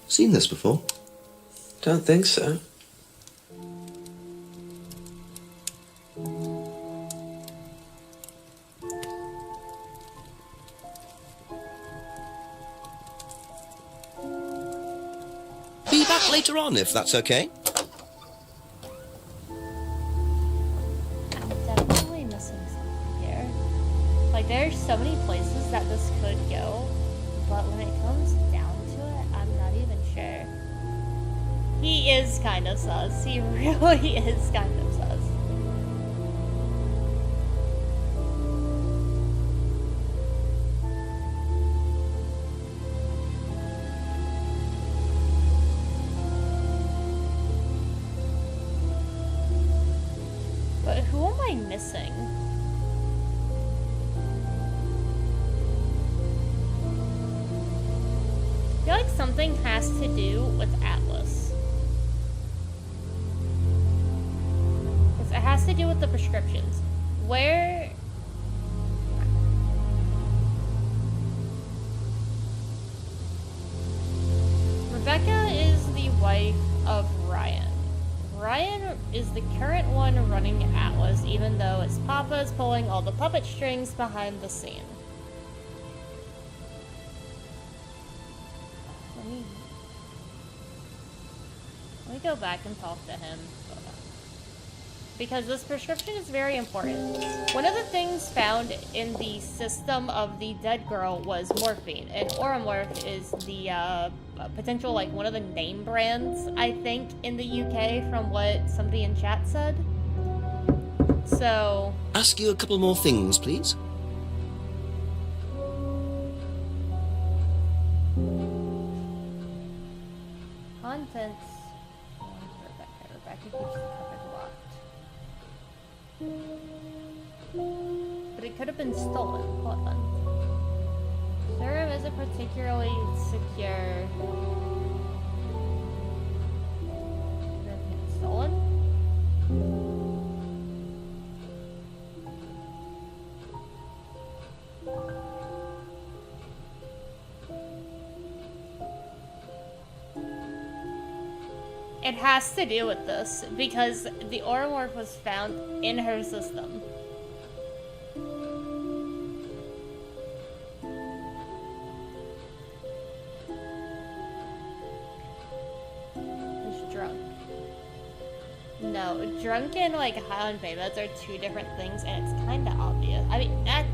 S2: Seen this before?
S8: Don't think so.
S2: Be back later on, if that's okay.
S1: I'm definitely missing something here. Like, there's so many places that this could go, but when it comes down to it, I'm not even sure. He is kind of sus. He really is kind of sus. But who am I missing? I feel like something has to do with Atlas. It has to do with the prescriptions. Where... Rebecca is the wife of Ryan. Ryan is the current one running Atlas, even though its papa is pulling all the puppet strings behind the scene. Let me go back and talk to him. Because this prescription is very important. One of the things found in the system of the dead girl was morphine, and Oromorph is the potential, like, one of the name brands, I think, in the UK, from what somebody in chat said. So...
S2: Ask you a couple more things, please.
S1: Contents. Rebecca keeps the cupboard locked. But it could have been stolen. Hold on. Serum isn't particularly secure. Could have been stolen? It has to do with this, because the Oromorph was found in her system. Who's drunk? No, drunk and, like, high on Baymads are two different things, and it's kinda obvious. I mean, that...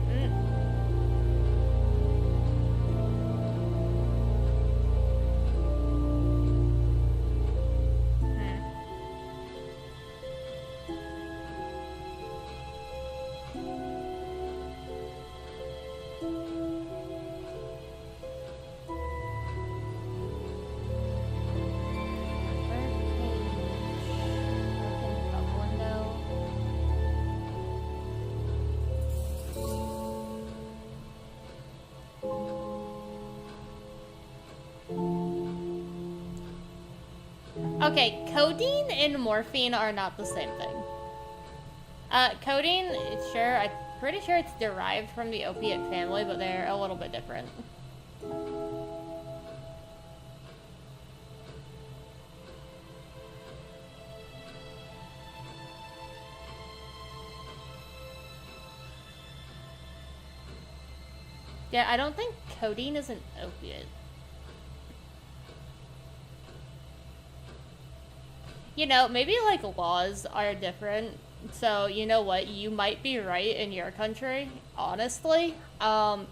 S1: Okay, codeine and morphine are not the same thing. Codeine, sure, I'm pretty sure it's derived from the opiate family, but they're a little bit different. Yeah, I don't think codeine is an opiate. You know, maybe, like, laws are different, so, you know what, you might be right in your country, honestly, but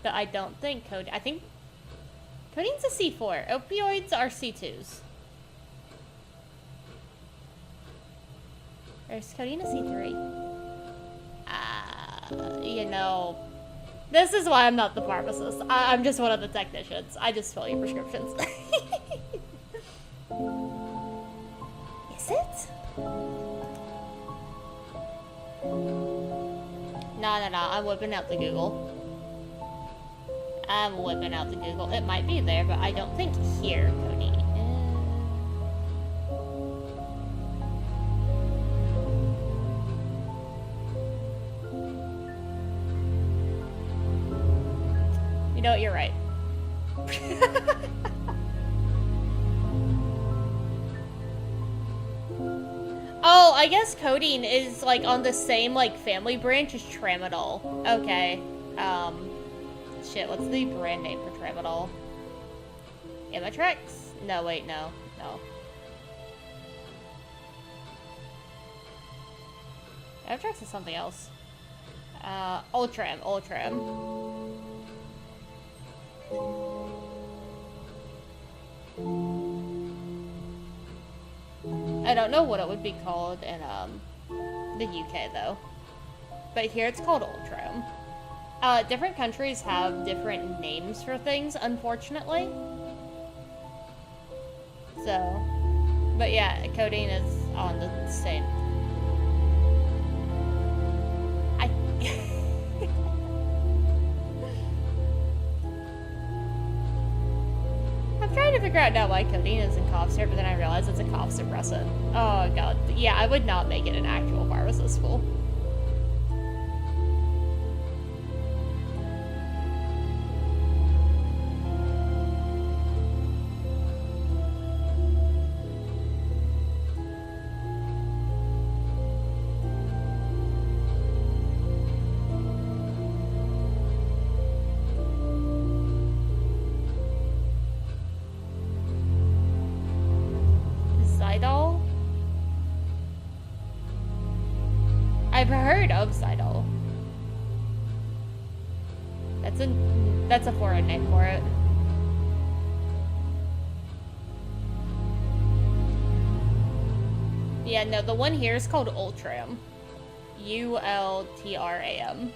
S1: I don't think I think codeine's a C4, opioids are C2s. There's codeine a C3? You know, this is why I'm not the pharmacist. I'm just one of the technicians. I just fill your prescriptions. Is it? No, I'm whipping out the Google. I'm whipping out the Google. It might be there, but I don't think here, Cody. You know what? You're right. Oh, I guess codeine is like on the same like family branch as tramadol. Okay. Shit, what's the brand name for tramadol? Imitrex? No, wait, no. Imitrex is something else. Ultram. I don't know what it would be called in the UK though, but here it's called Ultram. Different countries have different names for things, unfortunately. So, but yeah, codeine is on the same. I'm trying to figure out now why codeine is in cough syrup, but then I realize it's a cough suppressant. Oh god, yeah, I would not make it an actual pharmacist school. I've heard of Zydol. That's a foreign name for it. Yeah, no, the one here is called Ultram. Ultram.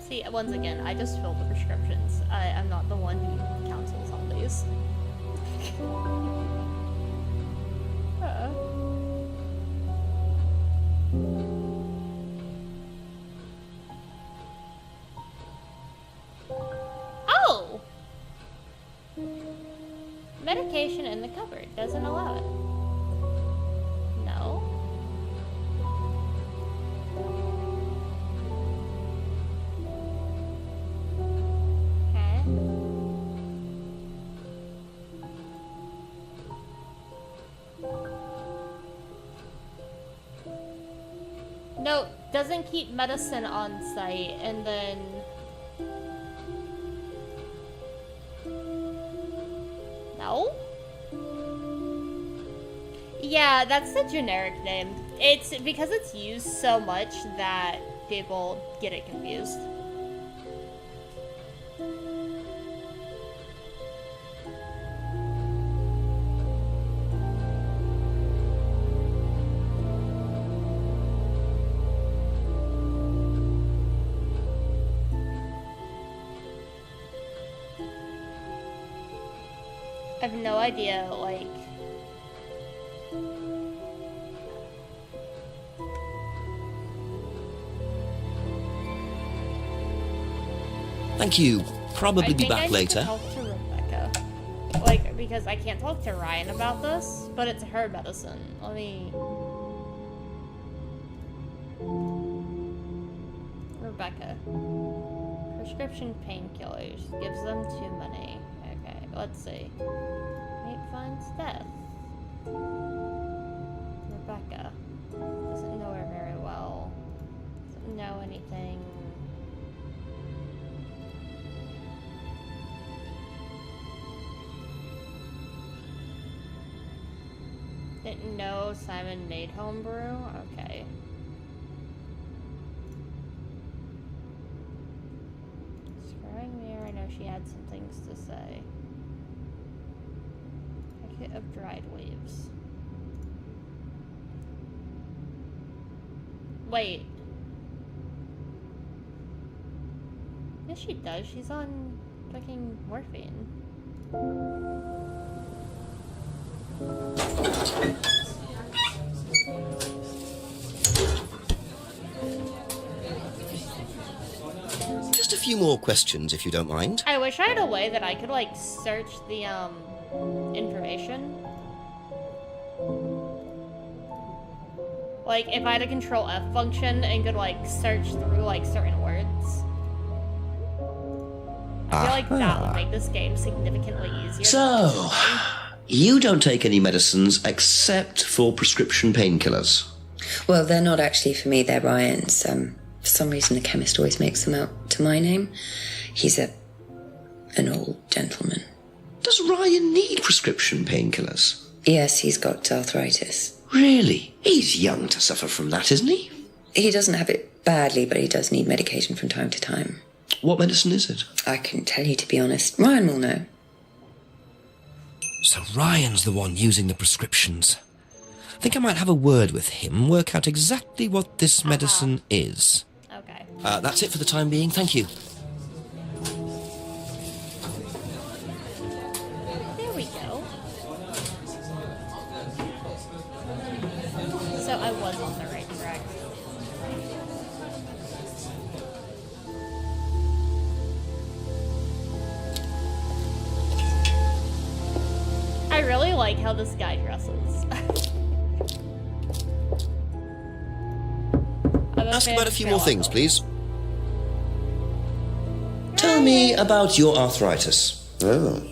S1: See, once again, I just fill the prescriptions. I'm not the one who counsels on these. Oh! Medication in the cupboard doesn't allow it. No. No, doesn't keep medicine on site, and then... No? Yeah, that's the generic name. It's because it's used so much that people get it confused. I have no idea, like...
S2: Thank you. Probably be back later.
S1: I think I need to talk to Rebecca. Like, because I can't talk to Ryan about this, but it's her medicine. Let me... Rebecca. Prescription painkillers. Gives them too many. Okay, let's see. Nate finds death. Rebecca. Doesn't know her very well. Doesn't know anything. Didn't know Simon made homebrew? Okay. Scrying mirror, I know she had some things to say. Packet of dried waves. Wait. Yes, she does. She's on fucking morphine.
S2: Just a few more questions, if you don't mind.
S1: I wish I had a way that I could, like, search the, information. Like, if I had a Control F function and could, like, search through, like, certain words. I feel like that would make this game significantly easier.
S13: So, you don't take any medicines except for prescription painkillers.
S9: Well, they're not actually for me, they're Ryan's. For some reason, the chemist always makes them out to my name. He's an old gentleman.
S13: Does Ryan need prescription painkillers?
S9: Yes, he's got arthritis.
S13: Really? He's young to suffer from that, isn't he?
S9: He doesn't have it badly, but he does need medication from time to time.
S13: What medicine is it?
S9: I couldn't tell you, to be honest. Ryan will know.
S2: So Ryan's the one using the prescriptions. I think I might have a word with him, work out exactly what this medicine is.
S1: Okay.
S2: That's it for the time being, thank you.
S1: There we go. So I was on the right track. I really like how this guy dresses.
S2: Ask about a few more things, please.
S13: Tell me about your arthritis.
S4: Oh,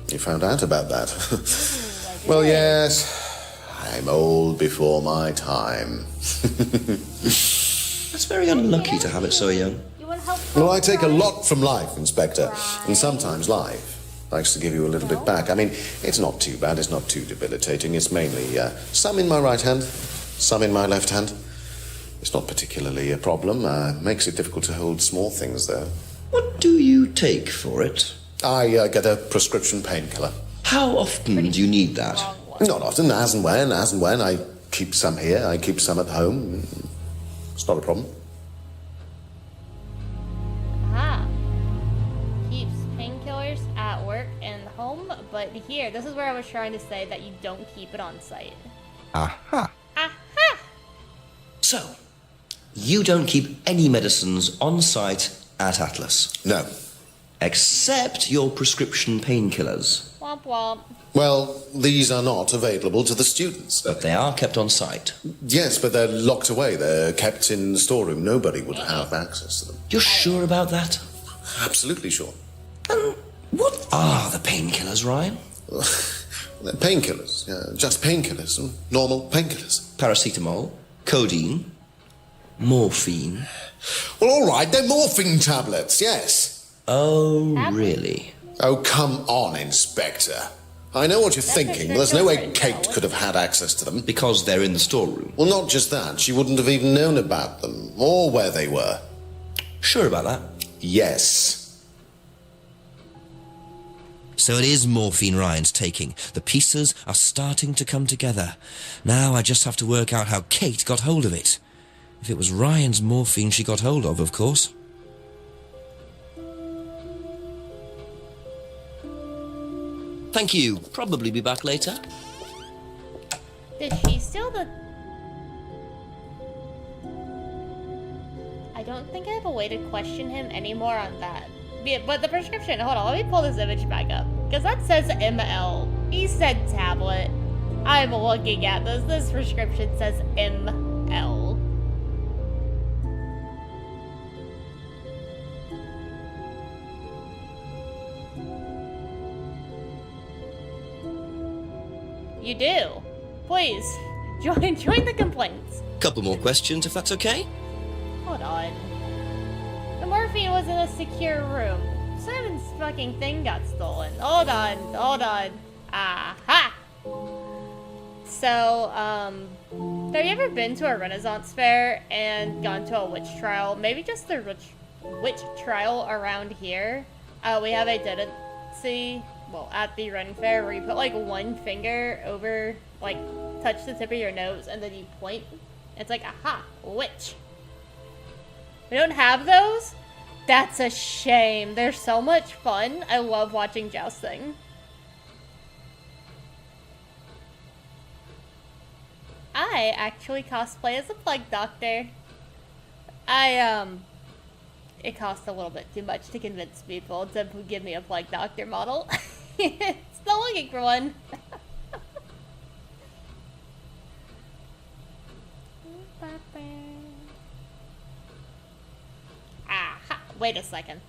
S4: you found out about that. Well, yes, I'm old before my time.
S13: That's very unlucky to have it so young.
S4: Well, I take a lot from life, Inspector, and sometimes life likes to give you a little bit back. I mean, it's not too bad, it's not too debilitating. It's mainly some in my right hand, some in my left hand. It's not particularly a problem. Makes it difficult to hold small things, though.
S13: What do you take for it?
S4: I get a prescription painkiller.
S13: How often do you need that?
S4: Not often, as and when. I keep some here, I keep some at home. It's not a problem.
S1: Aha. Keeps painkillers at work and home, but here, this is where I was trying to say that you don't keep it on site.
S2: Aha.
S1: Aha!
S13: So, you don't keep any medicines on site at Atlas?
S4: No.
S13: Except your prescription painkillers?
S1: Womp womp.
S4: Well, these are not available to the students.
S13: But they are kept on site?
S4: Yes, but they're locked away. They're kept in the storeroom. Nobody would have access to them.
S13: You're sure about that?
S4: Absolutely sure.
S13: And what are the painkillers, Ryan?
S4: They're painkillers. Just painkillers. Normal painkillers.
S13: Paracetamol, codeine, morphine.
S4: Well, all right, they're morphine tablets, yes.
S13: Oh, really?
S4: Oh, come on, Inspector. I know what you're thinking. There's no way Kate could have had access to them.
S13: Because they're in the storeroom?
S4: Well, not just that. She wouldn't have even known about them, or where they were.
S13: Sure about that?
S4: Yes.
S2: So it is morphine Ryan's taking. The pieces are starting to come together. Now I just have to work out how Kate got hold of it. If it was Ryan's morphine she got hold of course. Thank you. Probably be back later.
S1: Did she steal the... I don't think I have a way to question him anymore on that. But the prescription, hold on, let me pull this image back up. Because that says ML. He said tablet. I'm looking at this. This prescription says ML. You do. Please, join the complaints.
S2: Couple more questions, if that's okay?
S1: Hold on. The morphine was in a secure room. Simon's fucking thing got stolen. Hold on. Aha! So, have you ever been to a Renaissance fair and gone to a witch trial? Maybe just the witch trial around here. We have a tendency, well, at the Ren Fair, where you put like one finger over, like, touch the tip of your nose, and then you point. It's like, aha, witch. We don't have those? That's a shame. They're so much fun. I love watching jousting. I actually cosplay as a plague doctor. It costs a little bit too much to convince people to give me a plague doctor model. Still looking for one. Aha, wait a second.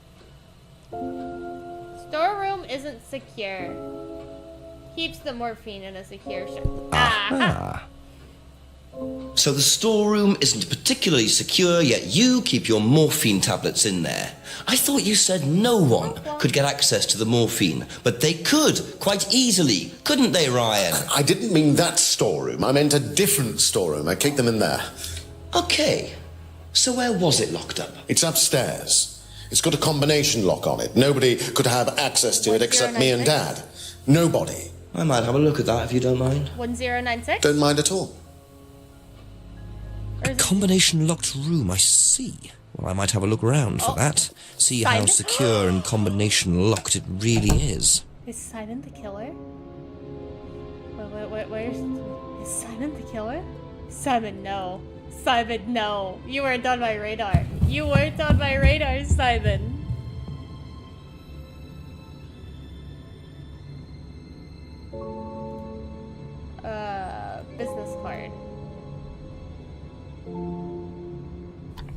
S1: Storeroom isn't secure. Keeps the morphine in a secure ship. Aha!
S2: So the storeroom isn't particularly secure, yet you keep your morphine tablets in there. I thought you said no one could get access to the morphine, but they could, quite easily, couldn't they, Ryan?
S4: I didn't mean that storeroom. I meant a different storeroom. I kicked them in there.
S2: Okay. So where was it locked up?
S4: It's upstairs. It's got a combination lock on it. Nobody could have access to it except me and Dad. Nobody.
S2: I might have a look at that if you don't mind.
S1: 1096?
S4: Don't mind at all.
S2: Combination locked room, I see. Well, I might have a look around for that. See how secure and combination locked it really is.
S1: Is Simon the killer? Where's... Is Simon the killer? Simon, no. Simon, no. You weren't on my radar. You weren't on my radar, Simon. Business card.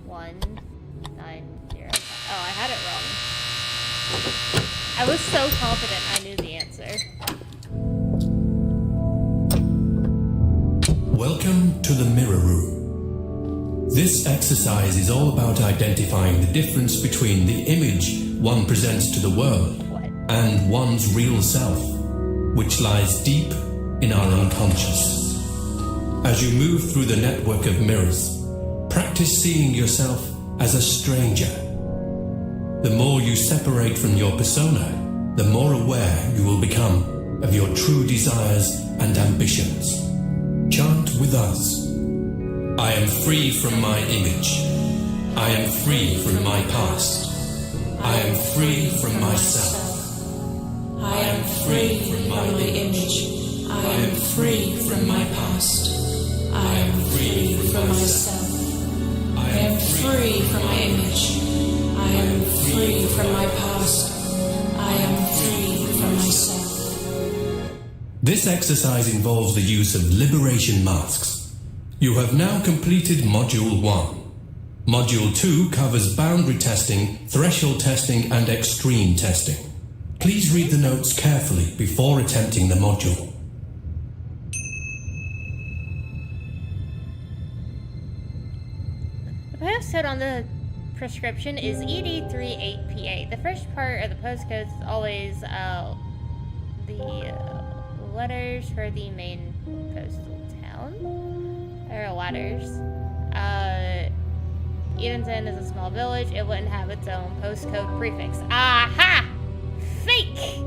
S1: 190. Oh, I had it wrong. I was so confident I knew the answer.
S16: Welcome to the Mirror Room. This exercise is all about identifying the difference between the image one presents to the world and one's real self, which lies deep in our unconscious. As you move through the network of mirrors, practice seeing yourself as a stranger. The more you separate from your persona, the more aware you will become of your true desires and ambitions. Chant with us. I am free from my image. I am free from my past. I am free from myself. I am free from my image. I am free from my past. I am free from myself. I am free from my image. I am free from my past. I am free from myself. This exercise involves the use of liberation masks. You have now completed Module 1. Module 2 covers boundary testing, threshold testing, and extreme testing. Please read the notes carefully before attempting the module.
S1: The postcode on the prescription is ED38PA. The first part of the postcode is always the letters for the main postal town. There are letters. Edenton is a small village. It wouldn't have its own postcode prefix. Aha! Fake!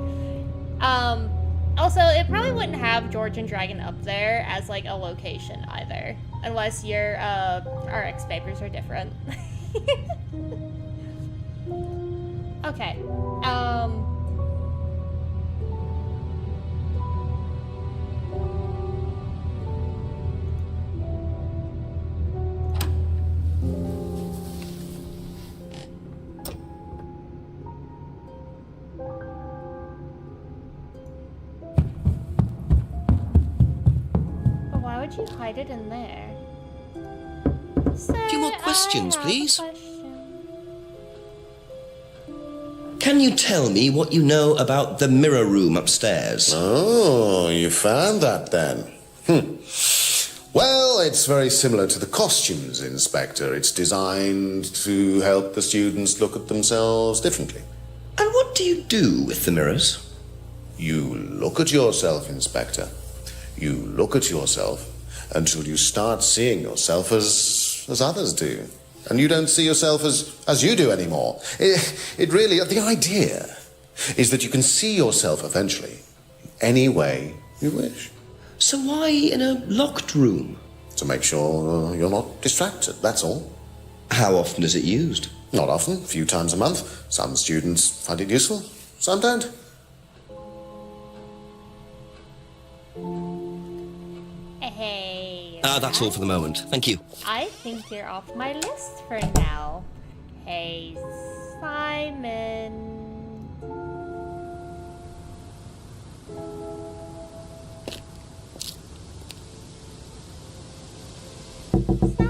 S1: Also, it probably wouldn't have George and Dragon up there as, like, a location either. Unless your, RX papers are different. Okay. Why would you hide it in there?
S2: A few more questions, please. Can you tell me what you know about the mirror room upstairs?
S4: Oh, you found that then. Well, it's very similar to the costumes, Inspector. It's designed to help the students look at themselves differently.
S2: And what do you do with the mirrors?
S4: You look at yourself, Inspector. you look at yourself until you start seeing yourself as others do. And you don't see yourself as you do anymore. It really, the idea is that you can see yourself eventually any way you wish.
S13: So why in a locked room?
S4: To make sure you're not distracted, that's all.
S13: How often is it used?
S4: Not often, a few times a month. Some students find it useful, some don't.
S1: Hey.
S2: That's all for the moment. Thank you.
S1: I think you're off my list for now. Hey, Simon.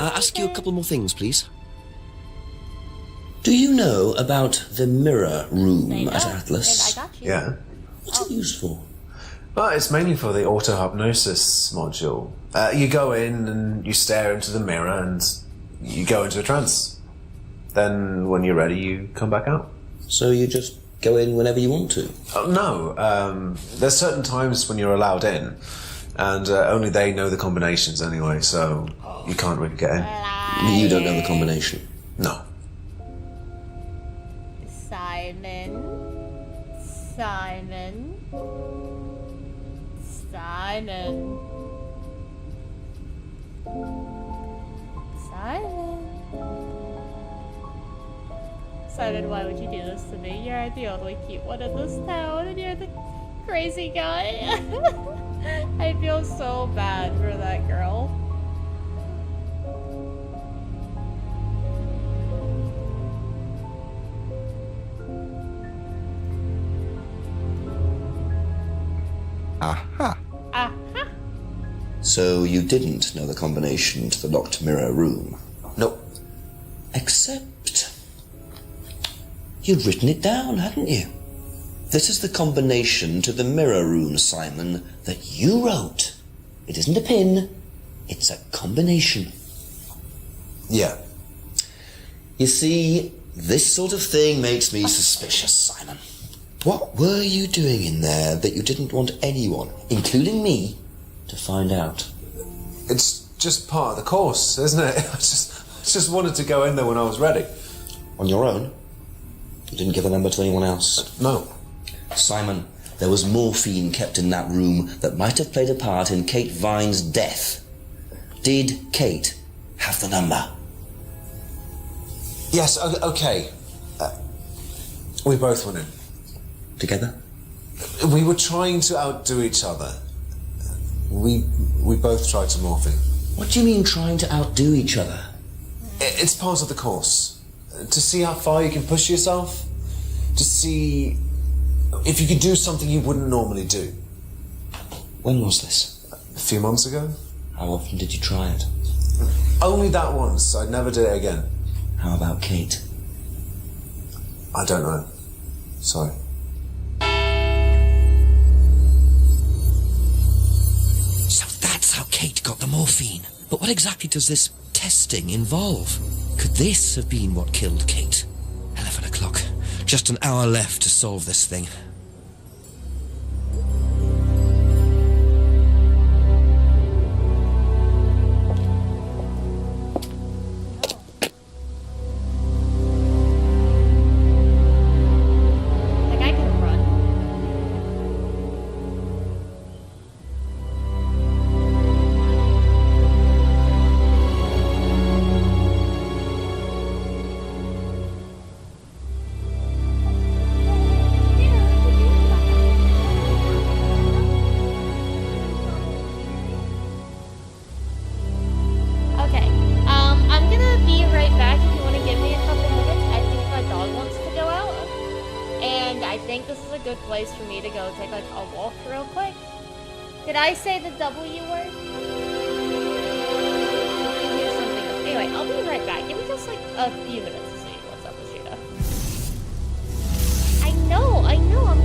S2: Ask you a couple more things, please.
S13: Do you know about the mirror room
S1: I know,
S13: at Atlas?
S1: and I got you.
S6: Yeah.
S13: What's it used for?
S6: Well, it's mainly for the auto-hypnosis module. You go in and you stare into the mirror and you go into a trance. Then, when you're ready, you come back out.
S13: So you just go in whenever you want to?
S6: No. There's certain times when you're allowed in, and only they know the combinations anyway, so you can't really get in.
S13: You don't know the combination?
S6: No.
S1: Simon. Simon. Simon. Simon. Simon, why would you do this to me? You're the only cute one in this town, and you're the crazy guy. I feel so bad for that girl.
S13: Aha.
S1: Aha.
S13: So you didn't know the combination to the locked mirror room?
S6: Nope.
S13: Except you'd written it down, hadn't you? This is the combination to the mirror room, Simon, that you wrote. It isn't a pin, it's a combination.
S6: Yeah.
S13: You see, this sort of thing makes me suspicious, Simon. What were you doing in there that you didn't want anyone, including me, to find out?
S6: It's just part of the course, isn't it? I just wanted to go in there when I was ready.
S13: On your own? You didn't give the number to anyone else?
S6: No.
S13: Simon, there was morphine kept in that room that might have played a part in Kate Vine's death. Did Kate have the number?
S6: Yes, okay. We both went in.
S13: Together?
S6: We were trying to outdo each other. We both tried to morph in.
S13: What do you mean trying to outdo each other?
S6: It's part of the course. To see how far you can push yourself. To see if you could do something you wouldn't normally do.
S13: When was this?
S6: A few months ago.
S13: How often did you try it?
S6: Only that once. I'd never do it again.
S13: How about Kate?
S6: I don't know. Sorry.
S2: So that's how Kate got the morphine. But what exactly does this testing involve? Could this have been what killed Kate? 11 o'clock. Just an hour left to solve this thing.
S1: Like, I can run. Okay, I'm gonna be right back if you want to give me a couple minutes. I think my dog wants to go out, and I think this is a good place for me to go take like a walk real quick. Did I say the W word? Here's something else. Anyway, I'll be right back. Give me just like a few minutes to see what's up with Sheeta. I know, I'm coming.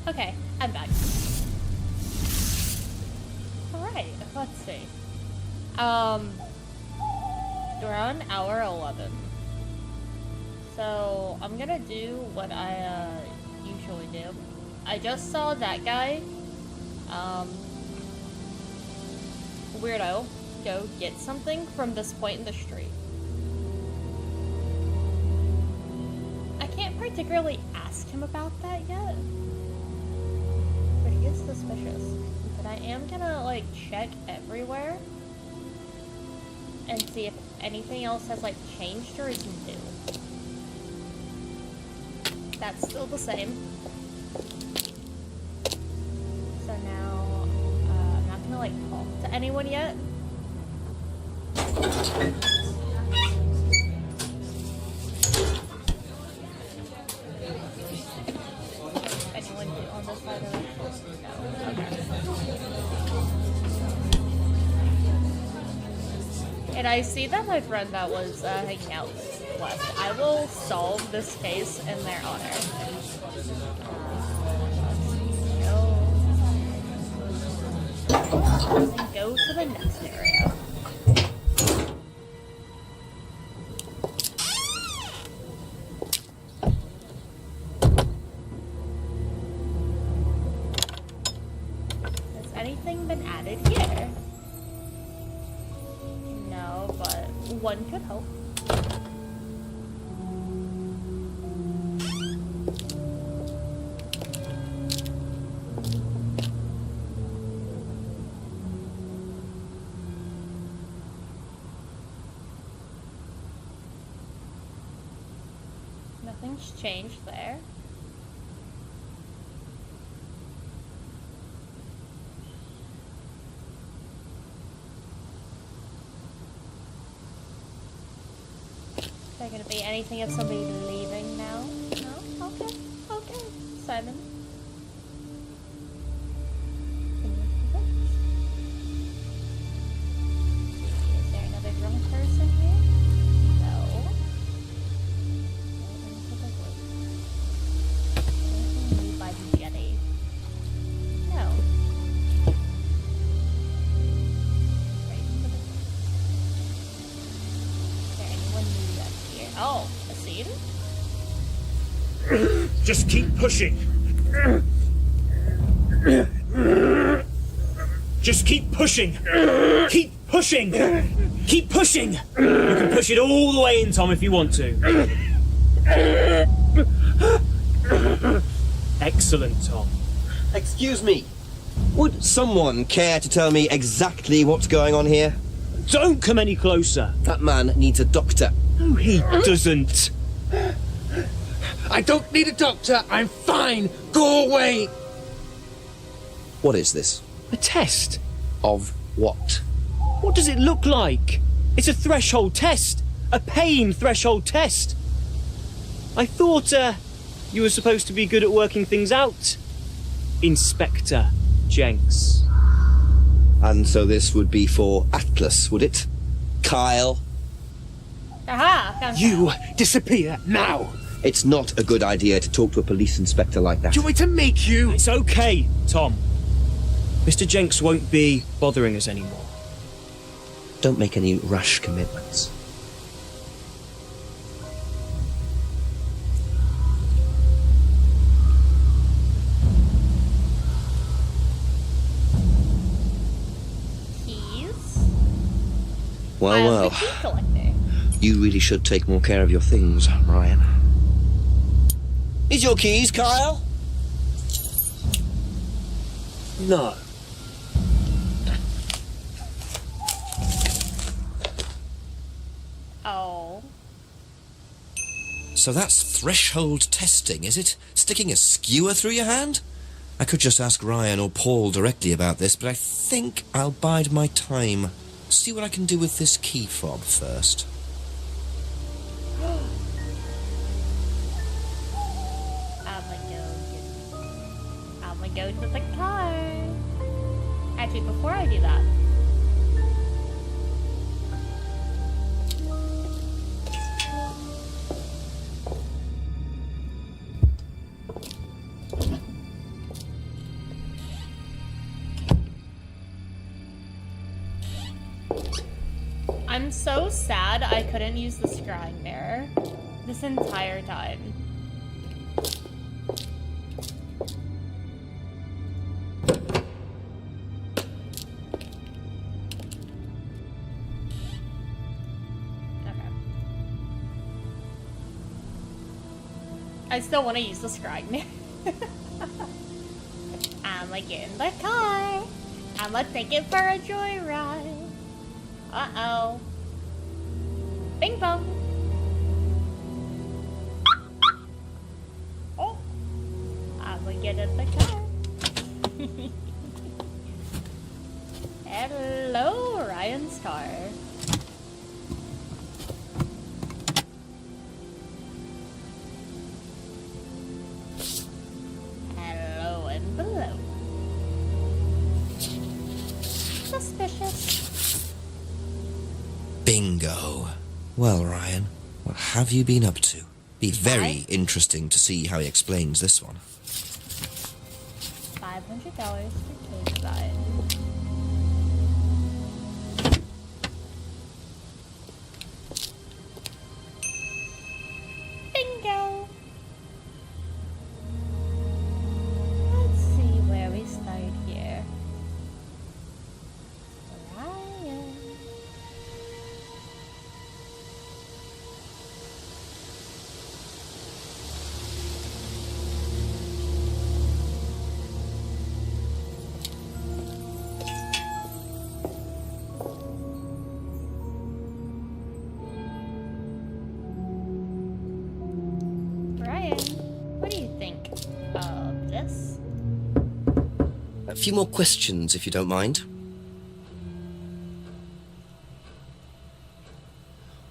S1: Okay, I'm back. Alright, let's see. We're on hour 11. So, I'm gonna do what I, usually do. I just saw that guy, weirdo, go get something from this point in the street. I can't particularly ask him about that yet, but he is suspicious. But I am gonna, like, check everywhere and see if anything else has, like, changed or is new. That's still the same. So now, I'm not gonna, like, talk to anyone yet. Anyone on this side of the no. Okay. And I see that my friend that was hanging out left. I will solve this case in their honor. And go to the next area. Has anything been added here? No, but one could hope. Nothing's changed there. Is there gonna be anything of somebody leaving now? No? Okay. Okay. Simon. Is there another drunk person here? No. By the jetty. No. Is there anyone new up here? Oh, a scene?
S12: Just keep pushing. Just keep pushing. Keep pushing. Keep pushing. You can push it all the way in, Tom, if you want to. Excellent, Tom.
S3: Excuse me. Would someone care to tell me exactly what's going on here?
S12: Don't come any closer.
S3: That man needs a doctor.
S12: No, he doesn't.
S11: I don't need a doctor. I'm fine. Go away.
S3: What is this?
S12: A test.
S3: Of what?
S12: What does it look like? It's a threshold test. A pain threshold test. I thought, you were supposed to be good at working things out. Inspector Jenks.
S3: And so this would be for Atlas, would it? Kyle?
S1: Aha! Found
S11: You disappear now.
S3: It's not a good idea to talk to a police inspector like that.
S11: Do you want me to make you?
S12: It's okay, Tom. Mr. Jenks won't be bothering us anymore.
S3: Don't make any rash commitments.
S1: keys.
S3: Well,
S1: I'm the key collector.
S3: You really should take more care of your things, Ryan. Is your keys, Kyle?
S12: No.
S1: Oh.
S2: So that's threshold testing, is it? Sticking a skewer through your hand? I could just ask Ryan or Paul directly about this, but I think I'll bide my time. See what I can do with this key fob first.
S1: I'm gonna go to the car. Actually, before I do that, I'm so sad I couldn't use the scrying mirror this entire time. I still want to use the scrying mirror. I'ma get in the car. I'ma take it for a joyride. Uh-oh. Bing bong. Oh. I'ma get in the car. Hello, Ryan's car. Hello and below. Suspicious.
S2: Bingo. Well, Ryan, what have you been up to? Be very interesting to see how he explains this one.
S1: $500 for Kate Vine. Bingo. Let's see where we start here. Ryan. Ryan, what do you think of this?
S2: A few more questions, if you don't mind.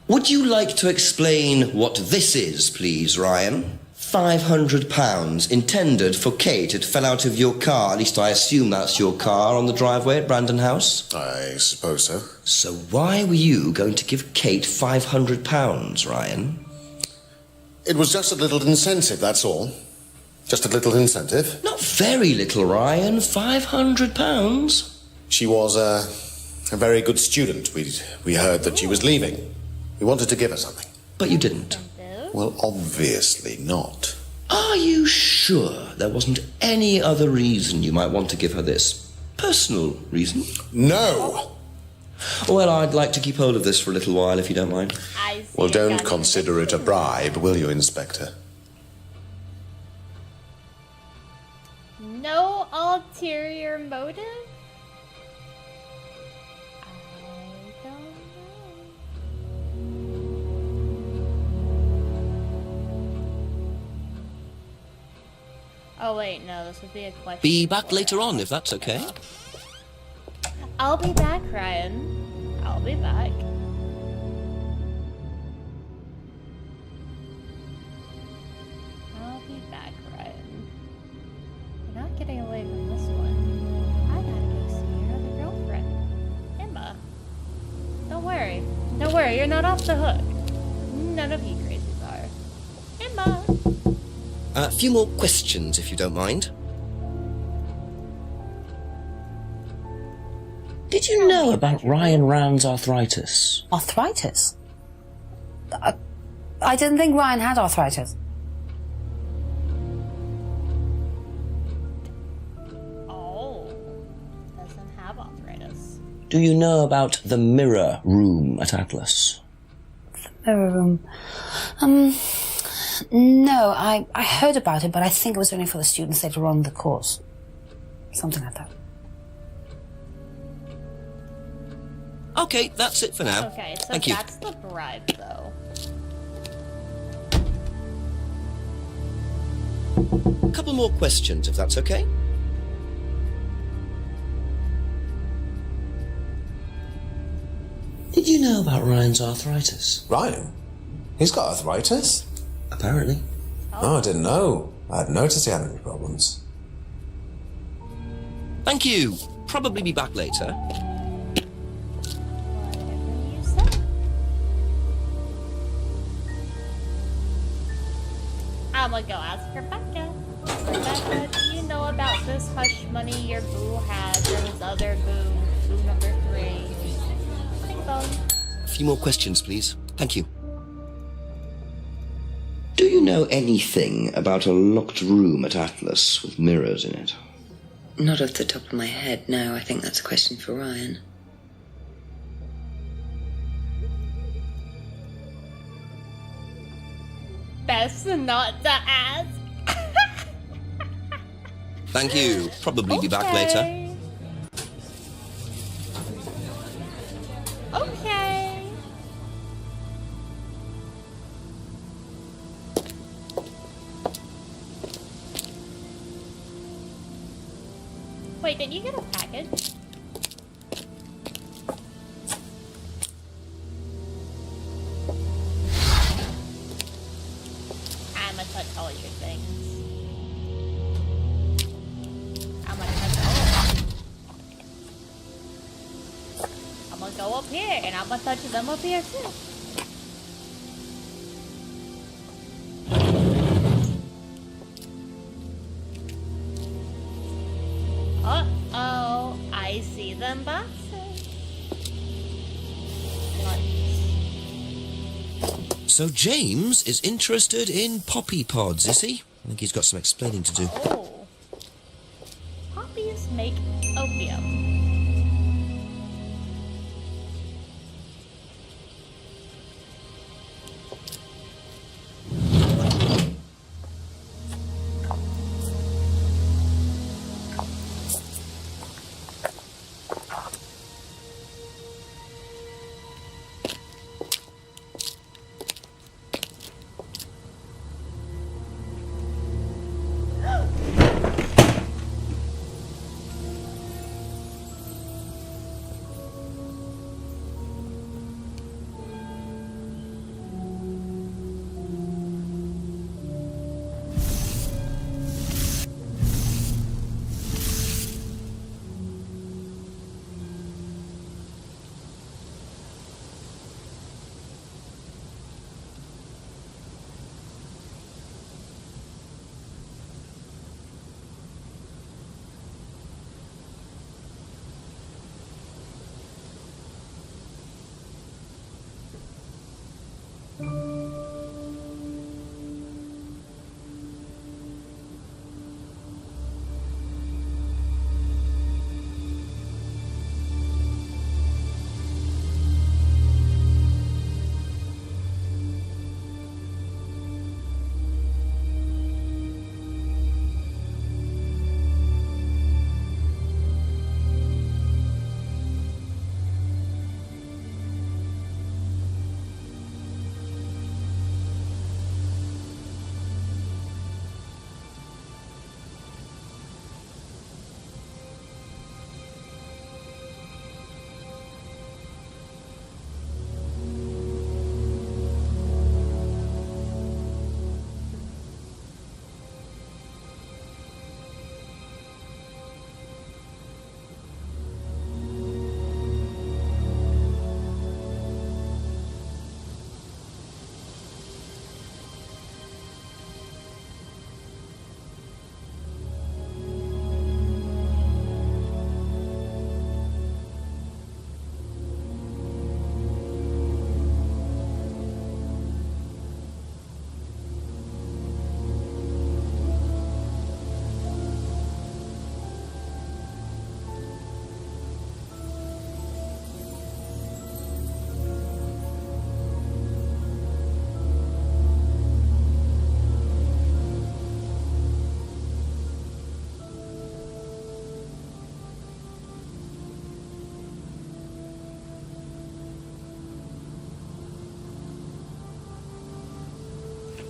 S2: Would you like to explain what this is, please, Ryan? £500 intended for Kate. It fell out of your car. At least I assume that's your car on the driveway at Brandon House.
S4: I suppose so.
S2: So why were you going to give Kate £500, Ryan?
S4: It was just a little incentive, that's all. Just a little incentive.
S2: Not very little, Ryan. £500.
S4: She was a very good student. We heard that she was leaving. We wanted to give her something.
S2: But you didn't.
S4: Well, obviously not.
S2: Are you sure there wasn't any other reason you might want to give her this? Personal reason?
S4: No!
S2: Well, I'd like to keep hold of this for a little while, if you don't mind.
S4: Well, don't consider it a bribe, will you, Inspector?
S1: No ulterior motive? I don't know. Oh wait, no, this would be a question.
S2: Be back later on, if that's okay.
S1: I'll be back, Ryan. I'll be back. I'll be back, Ryan. You're not getting away from this one. I gotta go see your other girlfriend, Emma. Don't worry. Don't worry, you're not off the hook. None of you crazies are. Emma!
S2: A few more questions, if you don't mind. Did you know about Ryan Rand's arthritis?
S5: Arthritis? I didn't think Ryan had arthritis.
S1: Oh, doesn't have arthritis.
S2: Do you know about the mirror room at Atlas?
S5: Mirror room. No, I heard about it, but I think it was only for the students later on in the course. Something like that.
S2: Okay, that's it for now.
S1: Okay, so
S2: Thank you.
S1: that's the bribe, though.
S2: A couple more questions, if that's okay. Did you know about Ryan's arthritis?
S6: Ryan? He's got arthritis?
S2: Apparently.
S6: Oh, I didn't know. I hadn't noticed he had any problems.
S2: Thank you. Probably be back later.
S1: I'm gonna go ask Rebecca. Rebecca, do you know about this hush money your boo had from his other boo, boo number 3? Bing bong.
S2: few more questions, please. Thank you.
S13: Do you know anything about a locked room at Atlas with mirrors in it?
S9: Not off the top of my head, no. I think that's a question for Ryan.
S1: Best not to ask.
S2: Thank you. Probably be back later.
S1: Okay. Wait, did you get a package? I'ma touch all your things. I'ma touch all of them. I'ma go up here and I'ma touch them up here too. Uh-oh, I see them boxes.
S2: So James is interested in poppy pods, is he? I think he's got some explaining to do.
S1: Oh. Poppies make opium.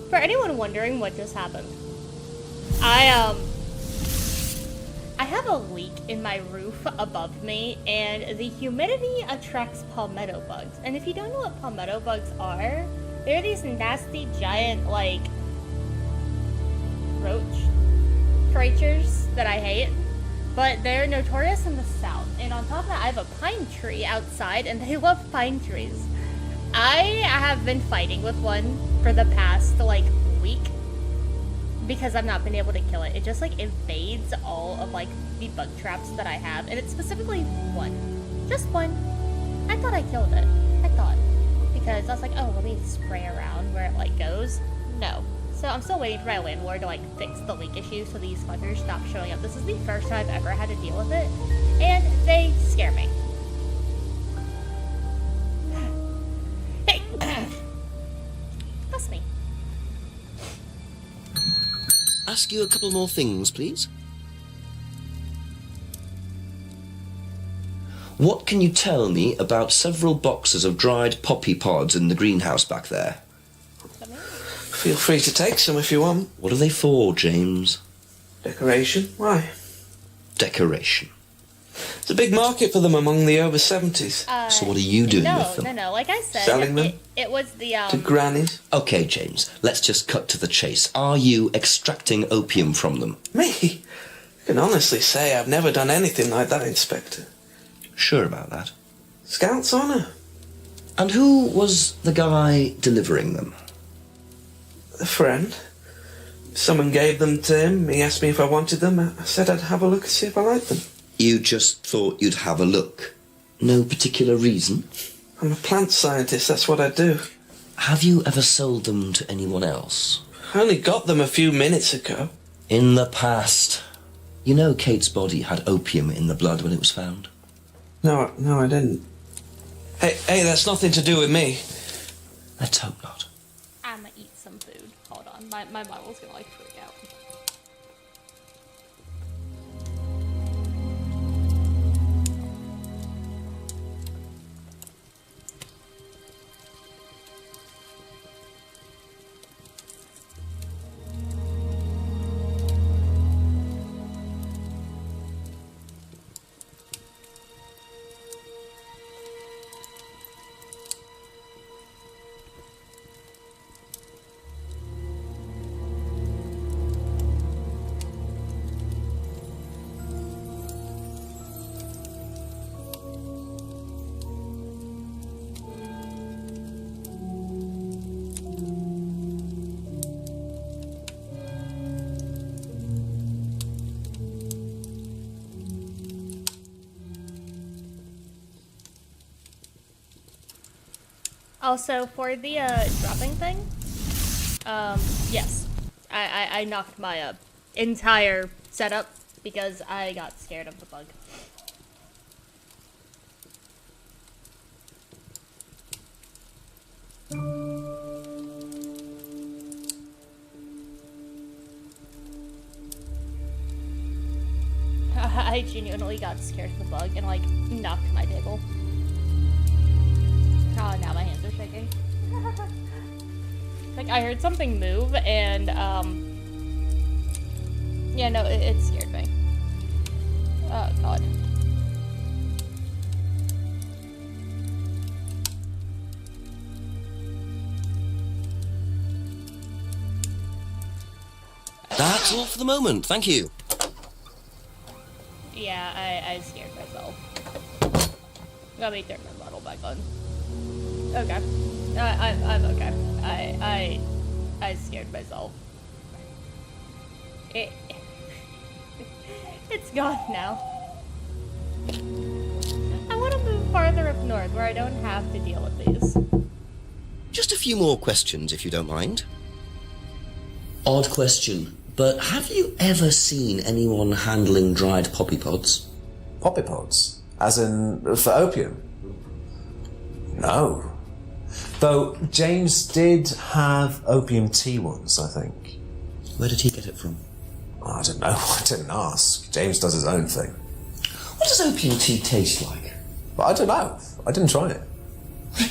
S1: For anyone wondering what just happened, I have a leak in my roof above me, and the humidity attracts palmetto bugs. And if you don't know what palmetto bugs are, they're these nasty giant like roach creatures that I hate. But they're notorious in the south. And on top of that, I have a pine tree outside, and they love pine trees. I have been fighting with one for the past, like, week because I've not been able to kill it. It just, like, evades all of, like, the bug traps that I have. And it's specifically one. Just one. I thought I killed it. I thought. because I was like, oh, let me spray around where it like goes. No. So I'm still waiting for my landlord to like fix the leak issue so these fuckers stop showing up. This is the first time I've ever had to deal with it, and they scare me. Hey, that's me.
S2: Ask you a couple more things, please. What can you tell me about several boxes of dried poppy pods in the greenhouse back there?
S8: Feel free to take some if you want.
S2: What are they for, James?
S8: Decoration. Why?
S2: Decoration.
S8: There's a big market for them among the over 70s.
S2: So what are you doing with them?
S1: No. Like I said,
S8: Selling them?
S1: It was the
S8: To grannies.
S2: Okay, James, let's just cut to the chase. Are you extracting opium from them?
S8: Me? I can honestly say I've never done anything like that, Inspector.
S2: Sure about that?
S8: Scout's honour.
S2: And who was the guy delivering them?
S8: A friend. Someone gave them to him. He asked me if I wanted them. I said I'd have a look and see if I liked them.
S2: You just thought you'd have a look? No particular reason?
S8: I'm a plant scientist, that's what I do.
S2: Have you ever sold them to anyone else?
S8: I only got them a few minutes ago.
S2: In the past. You know Kate's body had opium in the blood when it was found?
S8: No, I didn't. Hey, that's nothing to do with me.
S2: Let's hope not.
S1: I'ma eat some food. Hold on. My model's gonna like freak out. Also, for the dropping thing, yes, I knocked my entire setup because I got scared of the bug. I genuinely got scared of the bug and like knocked my table. Oh, now my hands are shaking. Like, I heard something move, and, yeah, no, it scared me. Oh, God.
S2: That's all for the moment, thank you.
S1: Yeah, I scared myself. Let me turn my bottle back on. Okay. I'm okay. I scared myself. It's gone now. I want to move farther up north where I don't have to deal with these.
S2: Just a few more questions, if you don't mind. Odd question, but have you ever seen anyone handling dried poppy pods?
S6: Poppy pods? As in, for opium? No. Though James did have opium tea once, I think.
S2: Where did he get it from?
S6: Oh, I don't know. I didn't ask. James does his own thing.
S2: What does opium tea taste like?
S6: Well, I don't know. I didn't try it.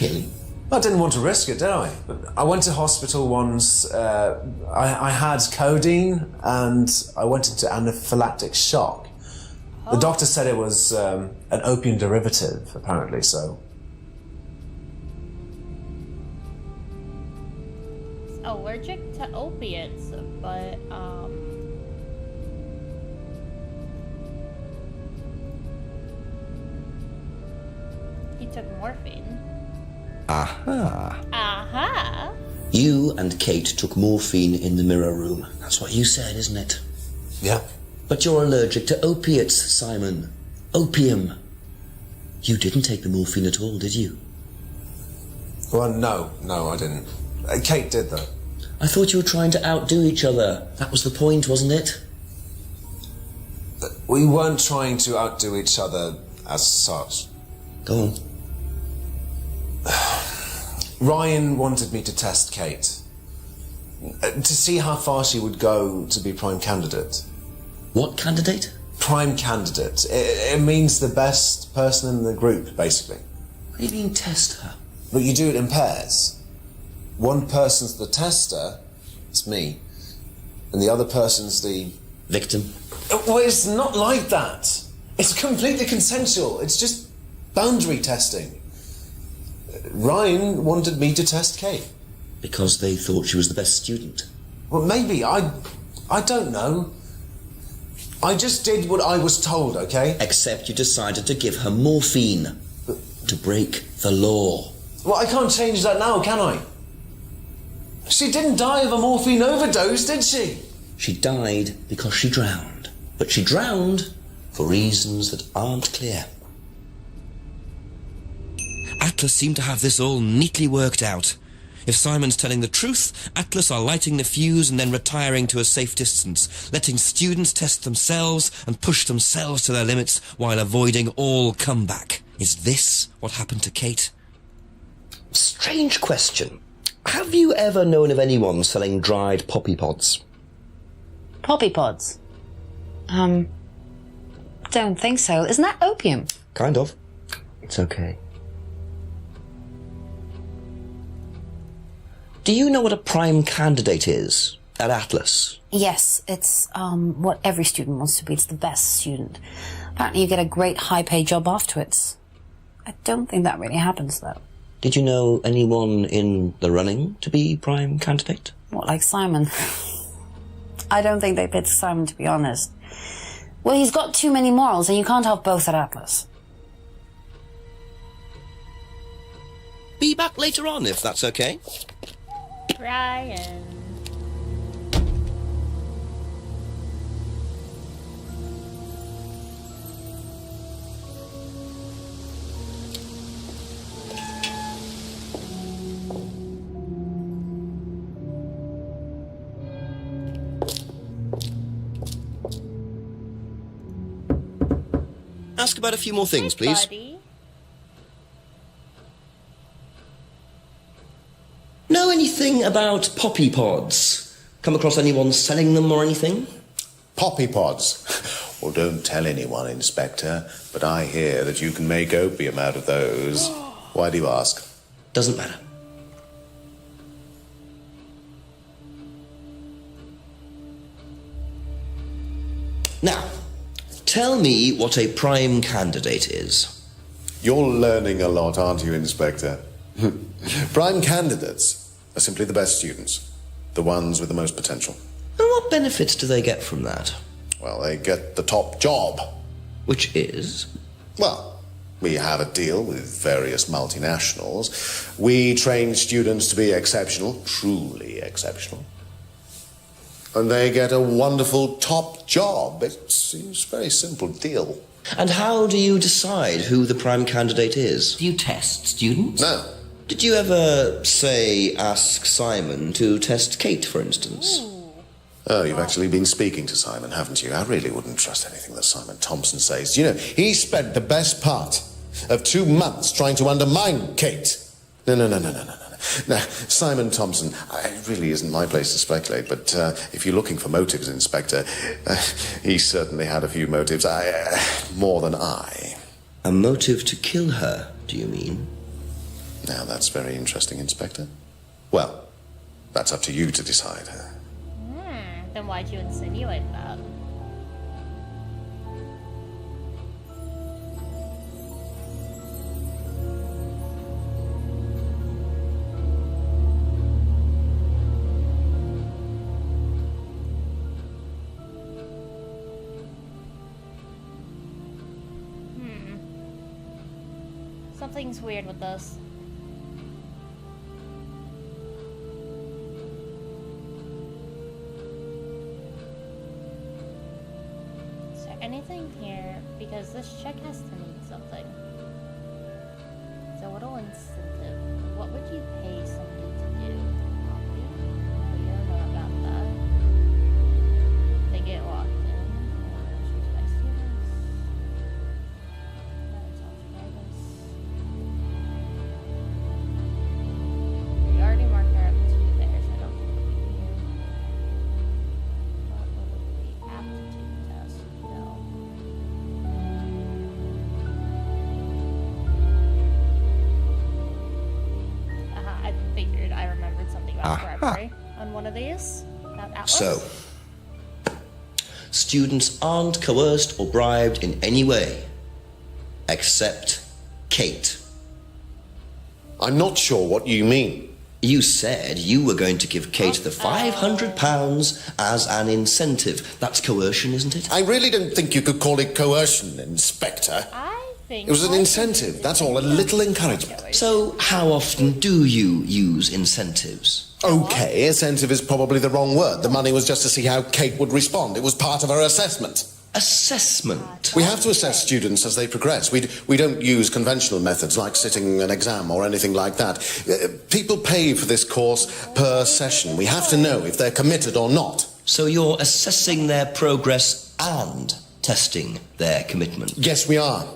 S2: Really?
S6: I didn't want to risk it, did I? I went to hospital once. I had codeine and I went into anaphylactic shock. The doctor said it was an opium derivative, apparently, so...
S1: Allergic to opiates, but he took morphine.
S2: Aha.
S1: Aha.
S2: You and Kate took morphine in the mirror room. That's what you said, isn't it?
S6: Yeah.
S2: But you're allergic to opiates, Simon. Opium. You didn't take the morphine at all, did you?
S6: Well, no, I didn't. Kate did, though.
S7: I thought you were trying to outdo each other. That was the point, wasn't it?
S6: We weren't trying to outdo each other as such.
S7: Go on.
S6: Ryan wanted me to test Kate. To see how far she would go to be prime candidate.
S7: What candidate?
S6: Prime candidate. It means the best person in the group, basically.
S7: What do you mean, test her?
S6: But you do it in pairs. One person's the tester, it's me, and the other person's the...
S7: victim?
S6: Well, it's not like that. It's completely consensual. It's just boundary testing. Ryan wanted me to test Kate.
S7: Because they thought she was the best student?
S6: Well, maybe. I don't know. I just did what I was told, okay?
S7: Except you decided to give her morphine. To break the law.
S6: Well, I can't change that now, can I? She didn't die of a morphine overdose, did she?
S7: She died because she drowned. But she drowned for reasons that aren't clear.
S2: Atlas seemed to have this all neatly worked out. If Simon's telling the truth, Atlas are lighting the fuse and then retiring to a safe distance, letting students test themselves and push themselves to their limits while avoiding all comeback. Is this what happened to Kate?
S7: Strange question. Have you ever known of anyone selling dried poppy pods?
S5: Poppy pods? Don't think so. Isn't that opium?
S7: Kind of. It's okay. Do you know what a prime candidate is at Atlas?
S5: Yes, it's what every student wants to be. It's the best student. Apparently you get a great high-paid job afterwards. I don't think that really happens, though.
S7: Did you know anyone in the running to be prime candidate?
S5: What, like Simon? I don't think they picked Simon, to be honest. Well, he's got too many morals, and you can't have both at Atlas.
S2: Be back later on, if that's okay.
S1: Ryan.
S2: Ask about a few more things, please.
S1: Buddy.
S7: Know anything about poppy pods? Come across anyone selling them or anything?
S4: Poppy pods? Well, don't tell anyone, Inspector, but I hear that you can make opium out of those. Why do you ask?
S7: Doesn't matter. Now, tell me what a prime candidate is.
S4: You're learning a lot, aren't you, Inspector? Prime candidates are simply the best students, the ones with the most potential.
S7: And what benefits do they get from that?
S4: Well, they get the top job.
S7: Which is?
S4: Well, we have a deal with various multinationals. We train students to be exceptional, truly exceptional. And they get a wonderful top job. It's a very simple deal.
S7: And how do you decide who the prime candidate is? Do you test students?
S4: No.
S7: Did you ever, say, ask Simon to test Kate, for instance?
S4: Oh, you've actually been speaking to Simon, haven't you? I really wouldn't trust anything that Simon Thompson says. You know, he spent the best part of 2 months trying to undermine Kate. No. Now, Simon Thompson, it really isn't my place to speculate, but if you're looking for motives, Inspector, he certainly had a few motives, more than I.
S7: A motive to kill her, do you mean?
S4: Now, that's very interesting, Inspector. Well, that's up to you to decide.
S1: Then why'd you insinuate that? Something's weird with this. Is there anything here? Because this check has to mean something. It's a little incentive. what would you pay somebody to do? Copy? We don't know about that. They get locked in. Choose by students. That's all nervous. We already marked her up 2 there, so I don't think it'll be here. What would it be? Aptitude test? No. I figured I remembered something about bribery on one of these. That atlas.
S2: So, students aren't coerced or bribed in any way, except Kate.
S4: I'm not sure what you mean.
S2: You said you were going to give Kate the £500 as an incentive. That's coercion, isn't it?
S4: I really don't think you could call it coercion, Inspector.
S1: I think
S4: It was an incentive, that's all, a little encouragement.
S2: So, how often do you use incentives?
S4: Okay, incentive is probably the wrong word. The money was just to see how Kate would respond. It was part of her assessment.
S2: Assessment?
S4: We have to assess students as they progress. We don't use conventional methods like sitting an exam or anything like that. People pay for this course per session. We have to know if they're committed or not.
S2: So you're assessing their progress and testing their commitment?
S4: Yes, we are.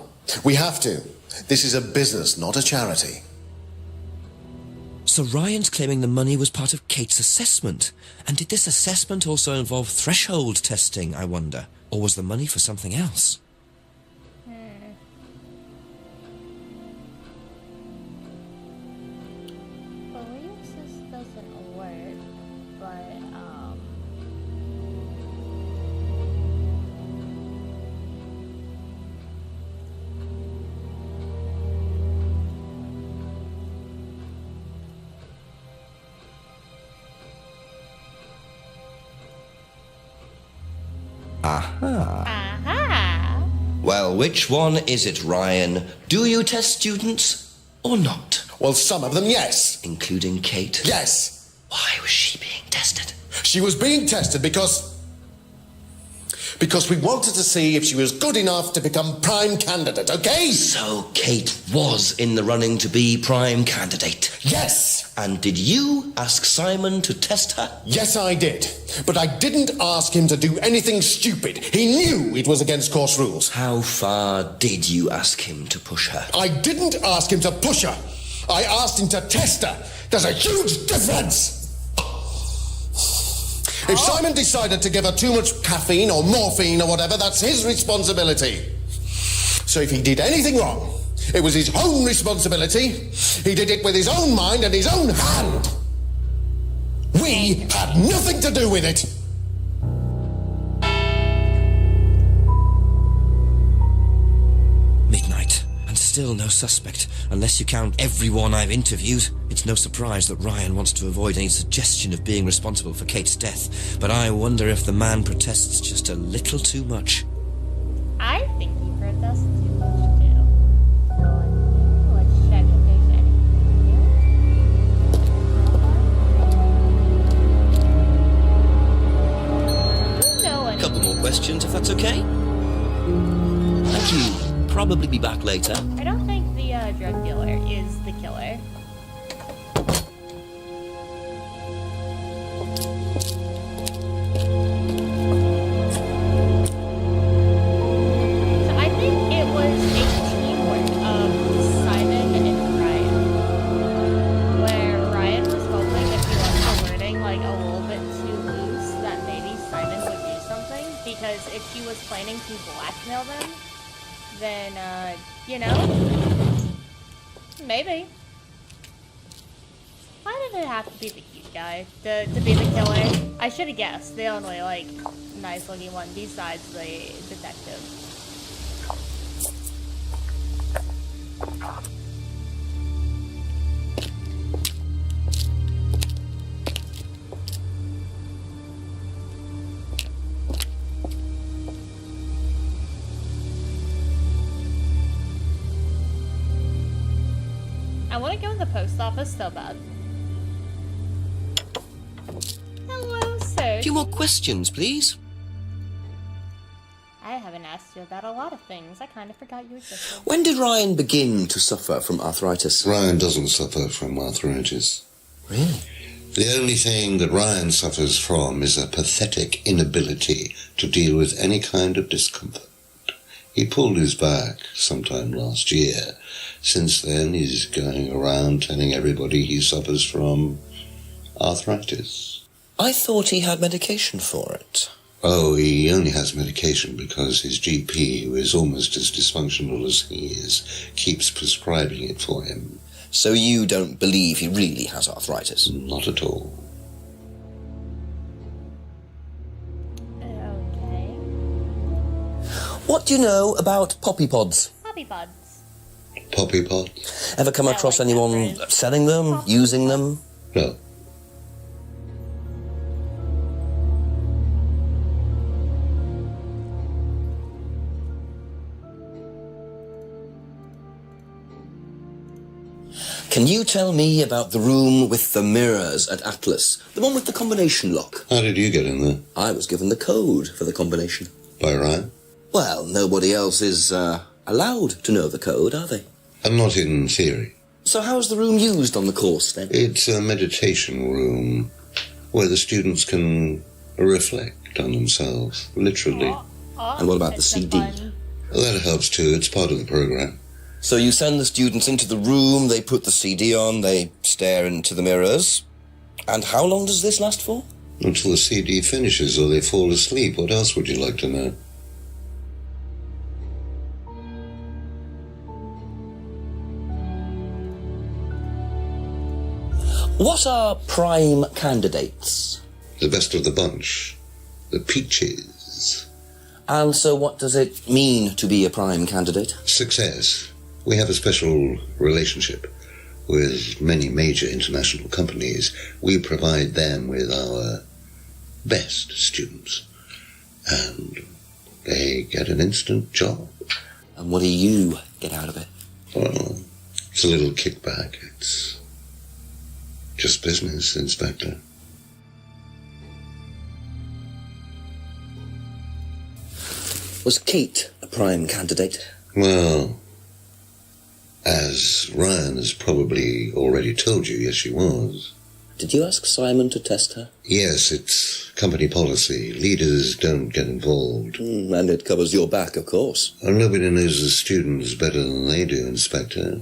S4: We have to. This is a business, not a charity.
S2: So Ryan's claiming the money was part of Kate's assessment. And did this assessment also involve threshold testing, I wonder? Or was the money for something else?
S1: Believes this doesn't work, but
S2: Aha! Well, which one is it, Ryan? Do you test students or not?
S4: Well, some of them, yes.
S2: Including Kate?
S4: Yes.
S2: Why was she being tested?
S4: She was being tested because we wanted to see if she was good enough to become prime candidate, okay?
S2: So Kate was in the running to be prime candidate?
S4: Yes!
S2: And did you ask Simon to test her?
S4: Yes, I did. But I didn't ask him to do anything stupid. He knew it was against course rules.
S2: How far did you ask him to push her?
S4: I didn't ask him to push her. I asked him to test her. There's a huge difference. If Simon decided to give her too much caffeine or morphine or whatever, that's his responsibility. So if he did anything wrong, it was his own responsibility. He did it with his own mind and his own hand. We had nothing to do with it.
S2: Midnight, and still no suspect, unless you count everyone I've interviewed. It's no surprise that Ryan wants to avoid any suggestion of being responsible for Kate's death, but I wonder if the man protests just a little too much.
S1: I think he protests too much too. Let's check if there's anything here. No one.
S2: Couple more questions, if that's okay? Thank you. Probably be back later.
S1: I don't think the drug dealer is the killer. So I think it was a teamwork of Simon and Ryan, where Ryan was hoping if he left the wording like a little bit too loose that maybe Simon would do something, because if she was planning to blackmail them, then, you know, maybe. Why did it have to be the cute guy to be the killer? I should have guessed. The only, like, nice-looking one besides the detective. I want to go in the post office so bad. Hello, sir.
S2: A few more questions, please.
S1: I haven't asked you about a lot of things. I kind of forgot you existed.
S2: When did Ryan begin to suffer from arthritis?
S14: Ryan doesn't suffer from arthritis.
S2: Really?
S14: The only thing that Ryan suffers from is a pathetic inability to deal with any kind of discomfort. He pulled his back sometime last year. Since then, he's going around telling everybody he suffers from arthritis.
S2: I thought he had medication for it.
S14: Oh, he only has medication because his GP, who is almost as dysfunctional as he is, keeps prescribing it for him.
S2: So you don't believe he really has arthritis?
S14: Not at all.
S1: Okay.
S2: What do you know about poppy pods?
S1: Poppy pods.
S14: Poppy pod?
S2: Ever come across anyone selling them, using them?
S14: No.
S2: Can you tell me about the room with the mirrors at Atlas? The one with the combination lock?
S14: How did you get in there?
S2: I was given the code for the combination.
S14: By Ryan?
S2: Well, nobody else is allowed to know the code, are they?
S14: And not in theory.
S2: So how's the room used on the course, then?
S14: It's a meditation room where the students can reflect on themselves, literally.
S2: And what about the CD?
S14: That helps too. It's part of the program.
S2: So you send the students into the room, they put the CD on, they stare into the mirrors. And how long does this last for?
S14: Until the CD finishes or they fall asleep. What else would you like to know?
S2: What are prime candidates?
S14: The best of the bunch. The peaches.
S2: And so what does it mean to be a prime candidate?
S14: Success. We have a special relationship with many major international companies. We provide them with our best students. And they get an instant job.
S2: And what do you get out of it?
S14: Well, it's a little kickback. It's just business, Inspector.
S2: Was Kate a prime candidate?
S14: Well, as Ryan has probably already told you, yes, she was.
S2: Did you ask Simon to test her?
S14: Yes, it's company policy. Leaders don't get involved.
S2: And it covers your back, of course.
S14: Well, nobody knows the students better than they do, Inspector.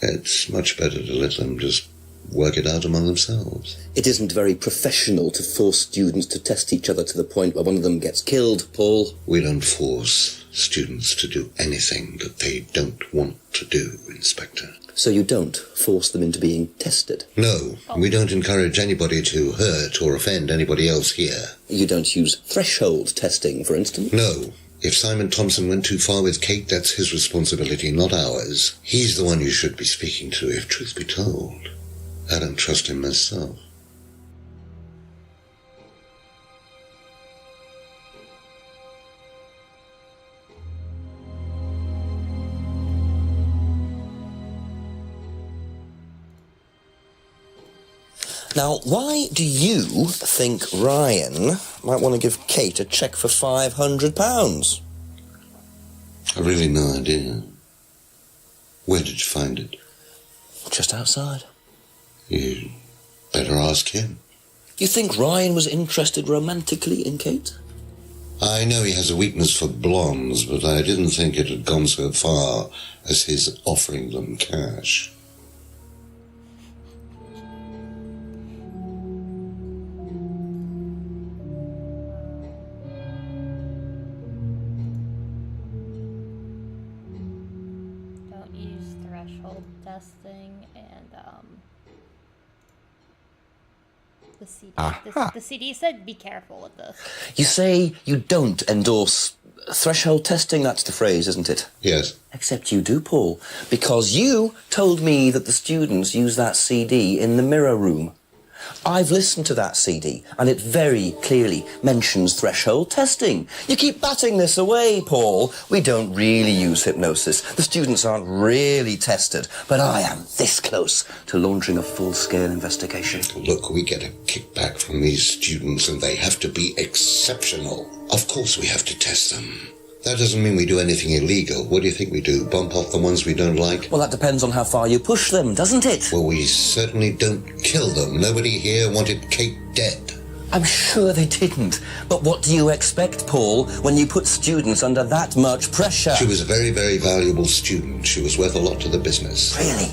S14: It's much better to let them just work it out among themselves.
S2: It isn't very professional to force students to test each other to the point where one of them gets killed, Paul.
S14: We don't force students to do anything that they don't want to do, Inspector.
S2: So you don't force them into being tested?
S14: No, we don't encourage anybody to hurt or offend anybody else here.
S2: You don't use threshold testing, for instance?
S14: No. If Simon Thompson went too far with Kate, that's his responsibility, not ours. He's the one you should be speaking to, if truth be told. I don't trust him myself.
S2: Now, why do you think Ryan might want to give Kate a cheque for £500?
S14: I've really no idea. Where did you find it?
S2: Just outside.
S14: You better ask him.
S2: You think Ryan was interested romantically in Kate?
S14: I know he has a weakness for blondes, but I didn't think it had gone so far as his offering them cash.
S1: Don't use threshold testing and the CD. The CD said be careful with this.
S2: You say you don't endorse threshold testing, that's the phrase, isn't it?
S14: Yes.
S2: Except you do, Paul, because you told me that the students use that CD in the mirror room. I've listened to that CD, and it very clearly mentions threshold testing. You keep batting this away, Paul. We don't really use hypnosis. The students aren't really tested, but I am this close to launching a full-scale investigation.
S14: Look, we get a kickback from these students, and they have to be exceptional. Of course we have to test them. That doesn't mean we do anything illegal. What do you think we do? Bump off the ones we don't like?
S2: Well, that depends on how far you push them, doesn't it?
S14: Well, we certainly don't kill them. Nobody here wanted Kate dead.
S2: I'm sure they didn't. But what do you expect, Paul, when you put students under that much pressure?
S14: She was a very, very valuable student. She was worth a lot to the business.
S2: Really?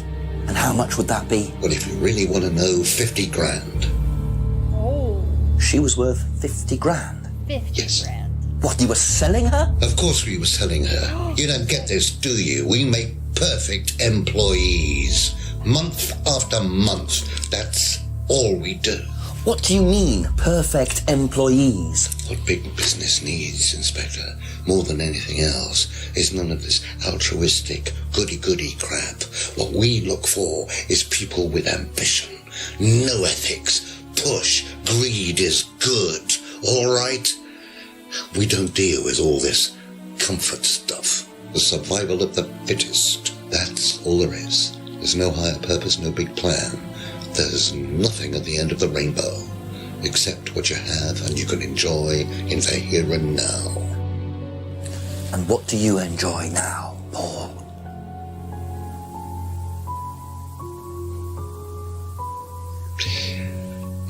S2: And how much would that be?
S14: Well, if you really want to know, 50 grand.
S1: Oh.
S2: She was worth 50 grand?
S1: 50
S14: Yes.
S1: grand.
S2: What, you were selling her?
S14: Of course we were selling her. You don't get this, do you? We make perfect employees. Month after month. That's all we do.
S2: What do you mean, perfect employees?
S14: What big business needs, Inspector, more than anything else, is none of this altruistic, goody-goody crap. What we look for is people with ambition, no ethics, push, greed is good, all right? We don't deal with all this comfort stuff. The survival of the fittest. That's all there is. There's no higher purpose, no big plan. There's nothing at the end of the rainbow, except what you have and you can enjoy in the here and now.
S2: And what do you enjoy now, Paul?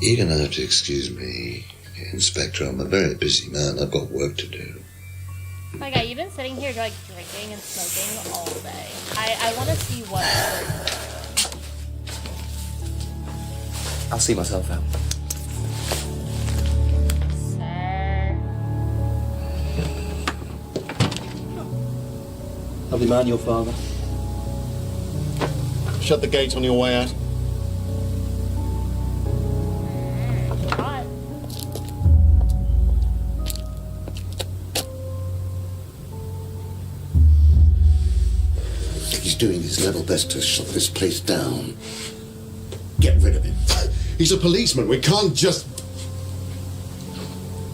S14: You're gonna have to excuse me, Inspector. I'm a very busy man. I've got work to do.
S1: Oh my god, you've been sitting here like drinking and smoking all day. I want to see what you're doing.
S2: I'll see myself out.
S1: Sir.
S2: Lovely man, your father.
S4: Shut the gate on your way out.
S1: Hot.
S14: He's doing his level best to shut this place down.
S4: Get rid of him. He's a policeman. We can't just...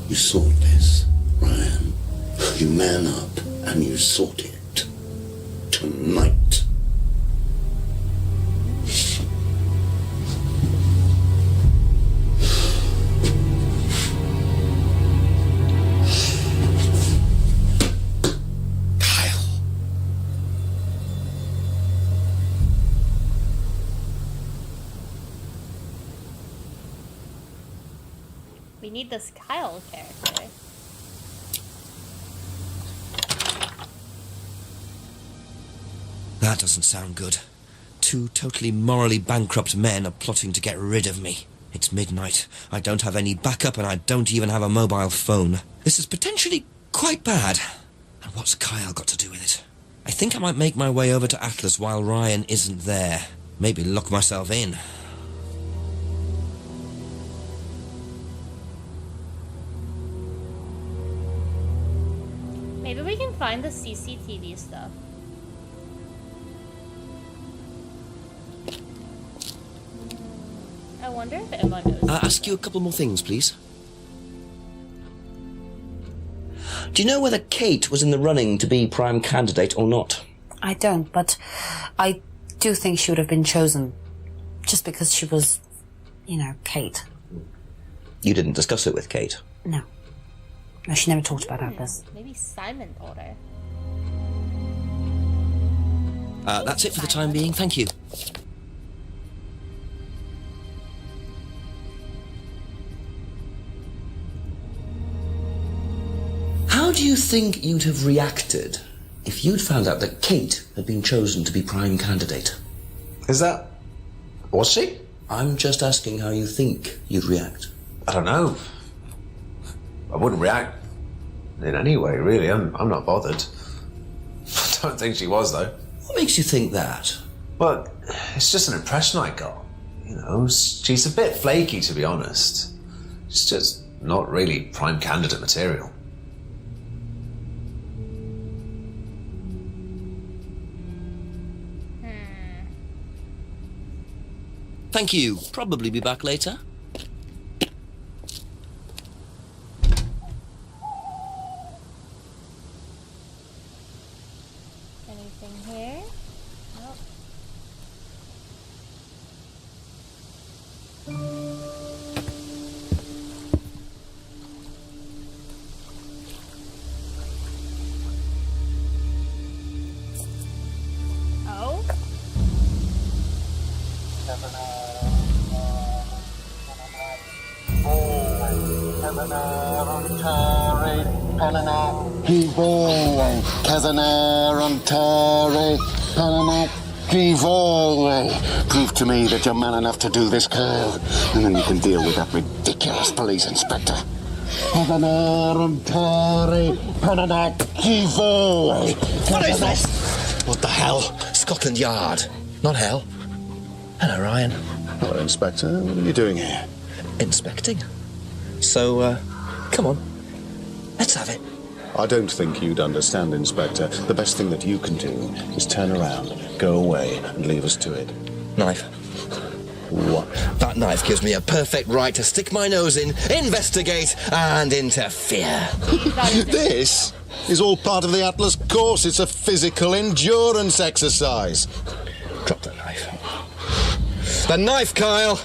S14: You sort this, Ryan. You man up and you sort it. Tonight.
S1: We need this Kyle character.
S2: That doesn't sound good. Two totally morally bankrupt men are plotting to get rid of me. It's midnight. I don't have any backup and I don't even have a mobile phone. This is potentially quite bad. And what's Kyle got to do with it? I think I might make my way over to Atlas while Ryan isn't there. Maybe lock myself in.
S1: Maybe we can find the CCTV stuff. I wonder if Emma knows.
S2: Ask you a couple more things, please. Do you know whether Kate was in the running to be prime candidate or not?
S5: I don't, but I do think she would have been chosen just because she was, you know, Kate.
S2: You didn't discuss it with Kate?
S5: No. No, she never talked about Atlas.
S1: Maybe Simon told her.
S2: That's it for the time being, thank you. How do you think you'd have reacted if you'd found out that Kate had been chosen to be prime candidate?
S6: Was she?
S2: I'm just asking how you think you'd react.
S6: I don't know. I wouldn't react in any way, really. I'm not bothered. I don't think she was, though.
S2: What makes you think that?
S6: Well, it's just an impression I got. You know, she's a bit flaky, to be honest. She's just not really prime candidate material.
S2: Thank you. Probably be back later.
S1: Anything here? Nope. Oh?
S4: Prove to me that you're man enough to do this, Kyle, and then you can deal with that ridiculous police inspector. What
S2: is this? What the hell? Scotland Yard, not hell. Hello, Ryan.
S4: Hello, Inspector. What are you doing here?
S2: Inspecting. So, come on. Let's have it.
S4: I don't think you'd understand, Inspector. The best thing that you can do is turn around, go away, and leave us to it.
S2: Knife.
S4: What?
S2: That knife gives me a perfect right to stick my nose in, investigate, and interfere.
S4: This is all part of the Atlas course. It's a physical endurance exercise.
S2: Drop the knife. The knife, Kyle!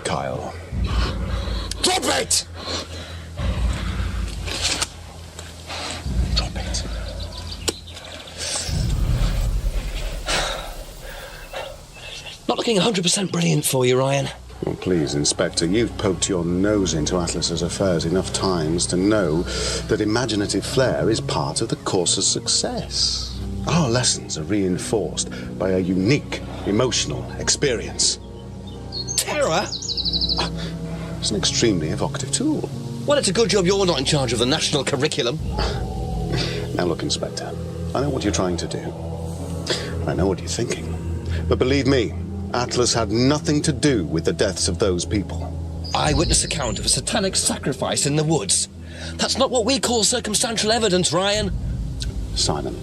S4: Kyle.
S2: Drop it!
S4: Drop it.
S2: Not looking 100% brilliant for you, Ryan.
S4: Well, please, Inspector, you've poked your nose into Atlas's affairs enough times to know that imaginative flair is part of the course's success. Our lessons are reinforced by a unique emotional experience.
S2: Terror?
S4: It's an extremely evocative tool.
S2: Well, it's a good job you're not in charge of the national curriculum.
S4: Now look, Inspector, I know what you're trying to do. I know what you're thinking. But believe me, Atlas had nothing to do with the deaths of those people.
S2: Eyewitness account of a satanic sacrifice in the woods. That's not what we call circumstantial evidence, Ryan.
S4: Simon.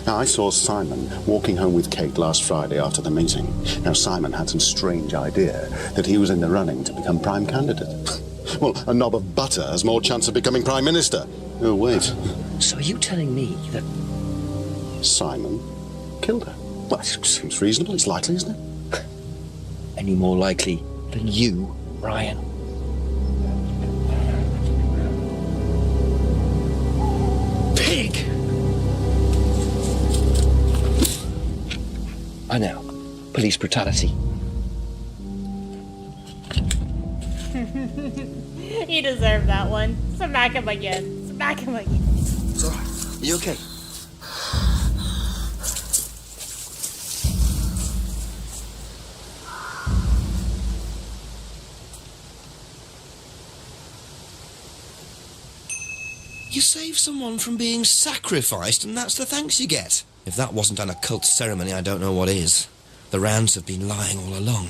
S4: Now, I saw Simon walking home with Kate last Friday after the meeting. Now, Simon had some strange idea that he was in the running to become prime candidate. Well, a knob of butter has more chance of becoming prime minister. Oh, wait.
S2: So are you telling me that
S4: Simon killed her? Well, it seems reasonable. It's likely, isn't it?
S2: Any more likely than you, Ryan? Pig! I know. Police brutality.
S1: You deserve that one. Smack him again. Smack him again.
S2: It's all right. Are you okay? You save someone from being sacrificed, and that's the thanks you get. If that wasn't an occult ceremony, I don't know what is. The Rands have been lying all along.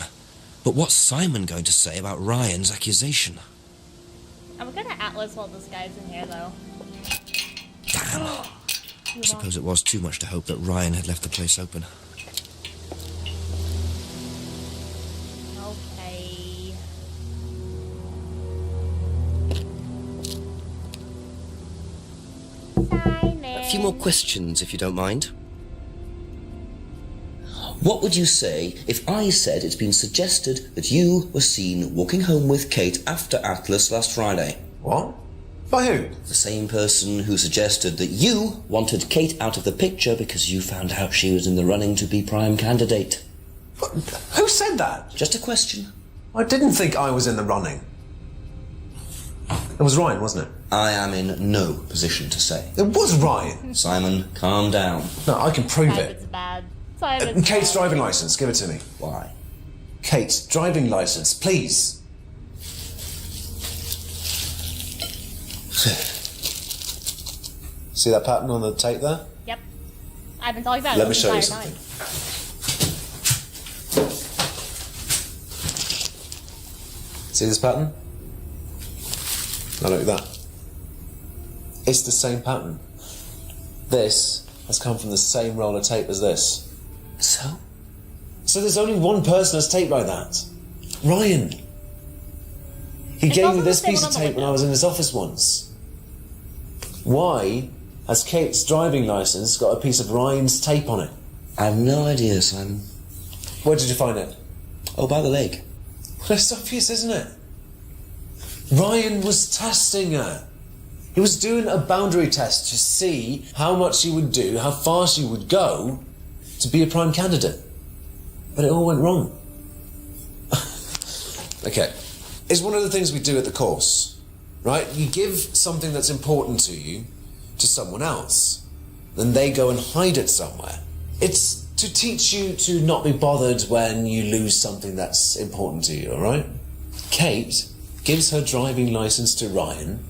S2: But what's Simon going to say about Ryan's accusation?
S1: I'm gonna Atlas while this guy's in here, though.
S2: Damn. I suppose it was too much to hope that Ryan had left the place open.
S1: Okay. Simon.
S2: A few more questions, if you don't mind. What would you say if I said it's been suggested that you were seen walking home with Kate after Atlas last Friday?
S6: What? By who?
S2: The same person who suggested that you wanted Kate out of the picture because you found out she was in the running to be prime candidate.
S6: What? Who said that?
S2: Just a question.
S6: I didn't think I was in the running. It was Ryan, wasn't it?
S2: I am in no position to say.
S6: It was Ryan.
S2: Simon, calm down.
S6: No, I can prove
S1: Simon's
S6: it.
S1: bad. Simon's
S6: Kate's
S1: bad.
S6: driving license, give it to me.
S2: Why?
S6: Kate's driving license, please. See that pattern on the tape there?
S1: Yep. I've been talking about it
S6: Let me
S1: this
S6: show you
S1: entire
S6: something.
S1: time.
S6: See this pattern? Now look at that. It's the same pattern. This has come from the same roll of tape as this.
S2: So?
S6: So there's only one person has tape like that. Ryan. He
S1: It's
S6: gave
S1: also
S6: me
S1: the
S6: this
S1: same
S6: piece
S1: one
S6: of
S1: on the
S6: tape when I was in his office once. Why has Kate's driving licence got a piece of Ryan's tape on it?
S13: I have no idea, Simon.
S6: Where did you find it?
S13: Oh, by the lake.
S6: That's obvious, isn't it? Ryan was testing her. He was doing a boundary test to see how much she would do, how far she would go to be a prime candidate. But it all went wrong. Okay. It's one of the things we do at the course, right? You give something that's important to you to someone else, then they go and hide it somewhere. It's to teach you to not be bothered when you lose something that's important to you, all right? Kate gives her driving licence to Ryan.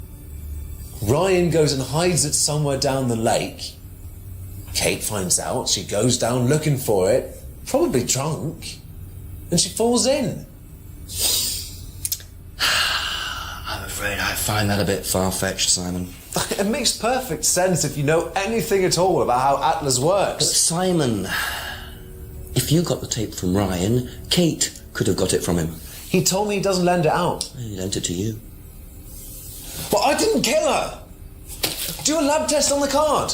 S6: Ryan goes and hides it somewhere down the lake. Kate finds out, she goes down looking for it, probably drunk, and she falls in.
S13: I'm afraid I find that a bit far-fetched, Simon.
S6: It makes perfect sense if you know anything at all about how Atlas works.
S13: But Simon, if you got the tape from Ryan, Kate could have got it from him.
S6: He told me he doesn't lend it out.
S13: He lent it to you.
S6: But I didn't kill her! Do a lab test on the card.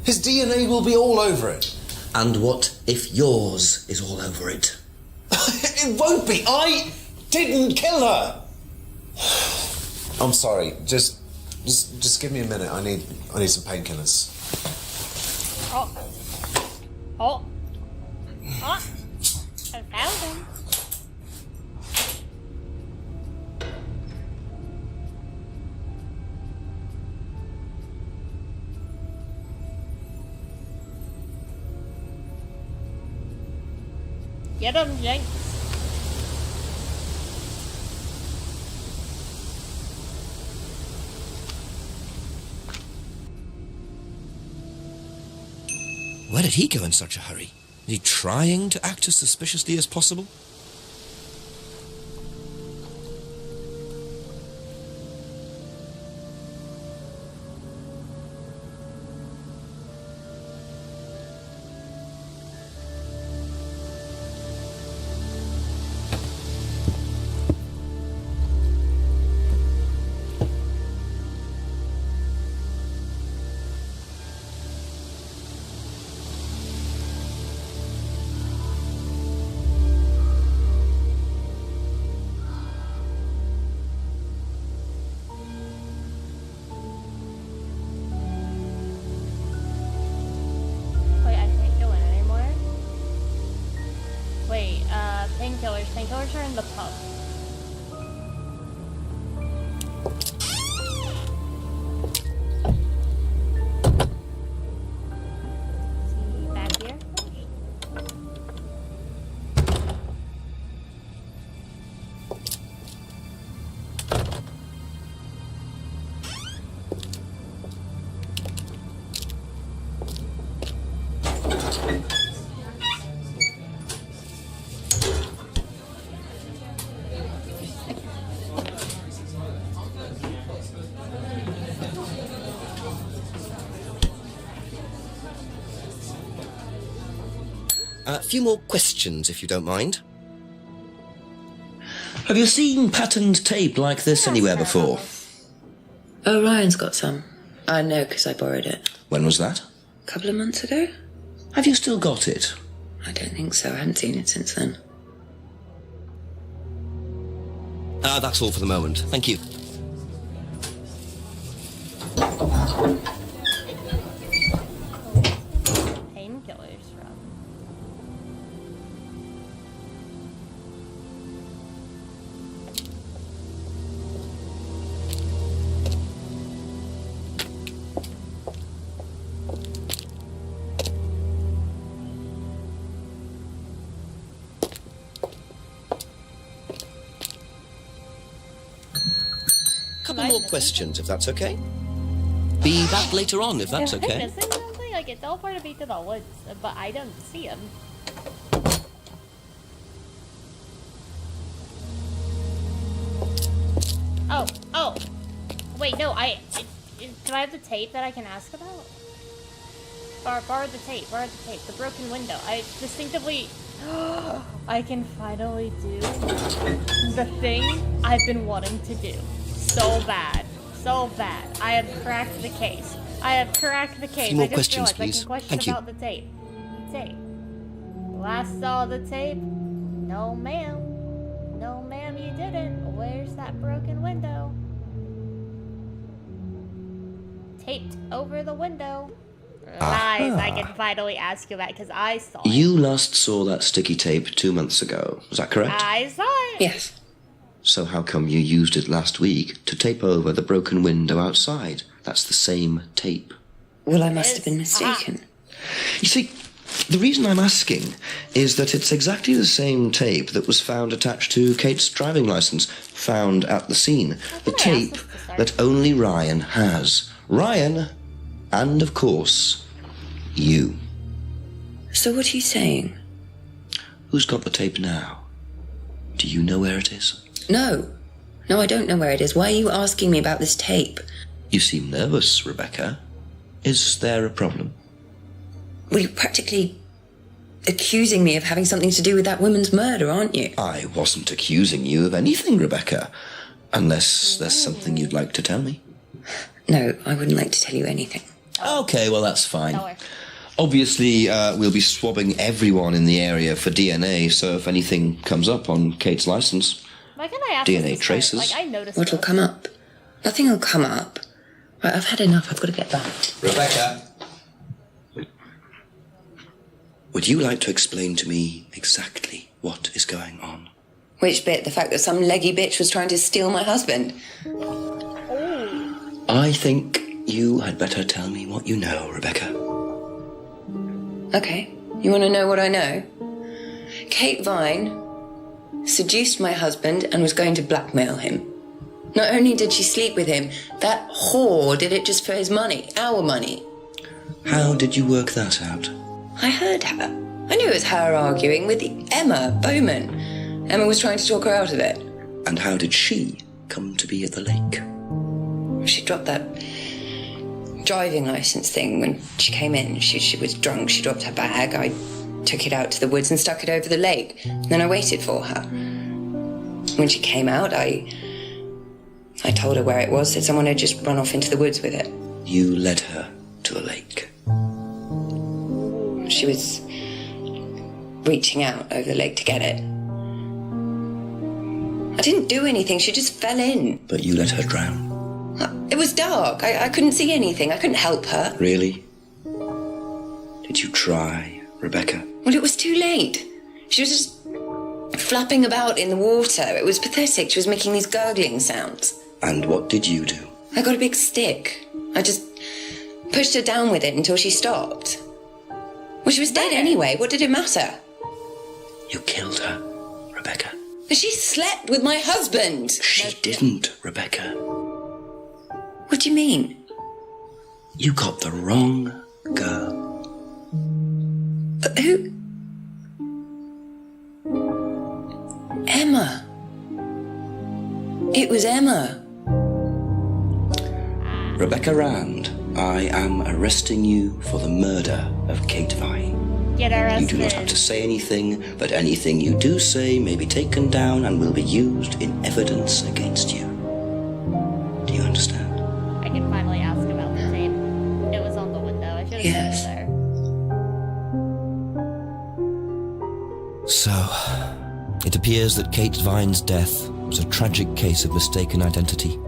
S6: His DNA will be all over it.
S13: And what if yours is all over it?
S6: It won't be. I didn't kill her! I'm sorry. Just give me a minute. I need some painkillers.
S1: Oh. I found him. Get him, Jenks.
S2: Where did he go in such a hurry? Is he trying to act as suspiciously as possible?
S1: Painkillers are in the pub. See, back here.
S2: A few more questions, if you don't mind.
S13: Have you seen patterned tape like this anywhere before?
S9: Oh, Ryan's got some. I know because I borrowed it.
S13: When was that?
S9: A couple of months ago?
S13: Have you still got it?
S9: I don't think so. I haven't seen it since then.
S2: That's all for the moment. Thank you.
S1: Painkillers from.
S2: Couple more questions, if that's okay. Be back later on, if that's
S1: Am I
S2: okay.
S1: missing something? Like it teleported me to the woods, but I don't see him. Oh. Wait, no, do I have the tape that I can ask about? Borrow the tape, the broken window. I distinctively... I can finally do the thing I've been wanting to do. So bad. I have cracked the case. I have cracked the case.
S2: few more
S1: I just
S2: questions,
S1: realized
S2: please.
S1: I can question
S2: Thank you.
S1: about the tape. The tape. Last saw the tape. No, ma'am. No, ma'am, you didn't. Where's that broken window? Taped over the window. Lies. I can finally ask you that because I saw it.
S2: You last saw that sticky tape 2 months ago. Was that correct?
S1: I saw it.
S9: Yes.
S2: So how come you used it last week to tape over the broken window outside? That's the same tape.
S9: Well, I must have been mistaken.
S2: You see, the reason I'm asking is that it's exactly the same tape that was found attached to Kate's driving license, found at the scene. The tape that only Ryan has. Ryan, and of course, you.
S9: So what are you saying?
S2: Who's got the tape now? Do you know where it is?
S9: No. No, I don't know where it is. Why are you asking me about this tape?
S2: You seem nervous, Rebecca. Is there a problem?
S9: Well, you're practically accusing me of having something to do with that woman's murder, aren't you?
S2: I wasn't accusing you of anything, Rebecca. Unless there's something you'd like to tell me.
S9: No, I wouldn't like to tell you anything.
S2: Okay, well, that's fine. Obviously, we'll be swabbing everyone in the area for DNA, so if anything comes up on Kate's license,
S1: Why can't I ask
S2: DNA
S1: this to
S2: traces.
S1: start? Like, I noticed
S9: What'll
S1: this.
S9: come up? Nothing will come up. Right, I've had enough. I've got to get back.
S2: Rebecca. Would you like to explain to me exactly what is going on?
S9: Which bit? The fact that some leggy bitch was trying to steal my husband?
S2: I think you had better tell me what you know, Rebecca.
S9: Okay. You want to know what I know? Kate Vine seduced my husband and was going to blackmail him. Not only did she sleep with him, that whore did it just for his money, our money.
S2: How did you work that out?
S9: I heard her. I knew it was her arguing with Emma Bowman. Emma was trying to talk her out of it.
S2: And how did she come to be at the lake?
S9: She dropped that driving license thing when she came in. She was drunk. She dropped her bag. I took it out to the woods and stuck it over the lake. Then I waited for her. When she came out, I told her where it was, said someone had just run off into the woods with it.
S2: You led her to the lake.
S9: She was reaching out over the lake to get it. I didn't do anything. She just fell in.
S2: But you let her drown.
S9: It was dark. I couldn't see anything. I couldn't help her.
S2: Really? Did you try, Rebecca?
S9: Well, it was too late. She was just flapping about in the water. It was pathetic. She was making these gurgling sounds.
S2: And what did you do?
S9: I got a big stick. I just pushed her down with it until she stopped. Well, she was dead anyway. What did it matter?
S2: You killed her, Rebecca.
S9: But she slept with my husband.
S2: She didn't, Rebecca.
S9: What do you mean?
S2: You got the wrong girl.
S9: Who? Emma. It was Emma.
S2: Rebecca Rand, I am arresting you for the murder of Kate Vine.
S1: Get arrested.
S2: You do not have to say anything, but anything you do say may be taken down and will be used in evidence against you. Do you understand?
S1: I can finally ask about the tape. It was on the window. I should have said it there.
S2: So, it appears that Kate Vine's death was a tragic case of mistaken identity.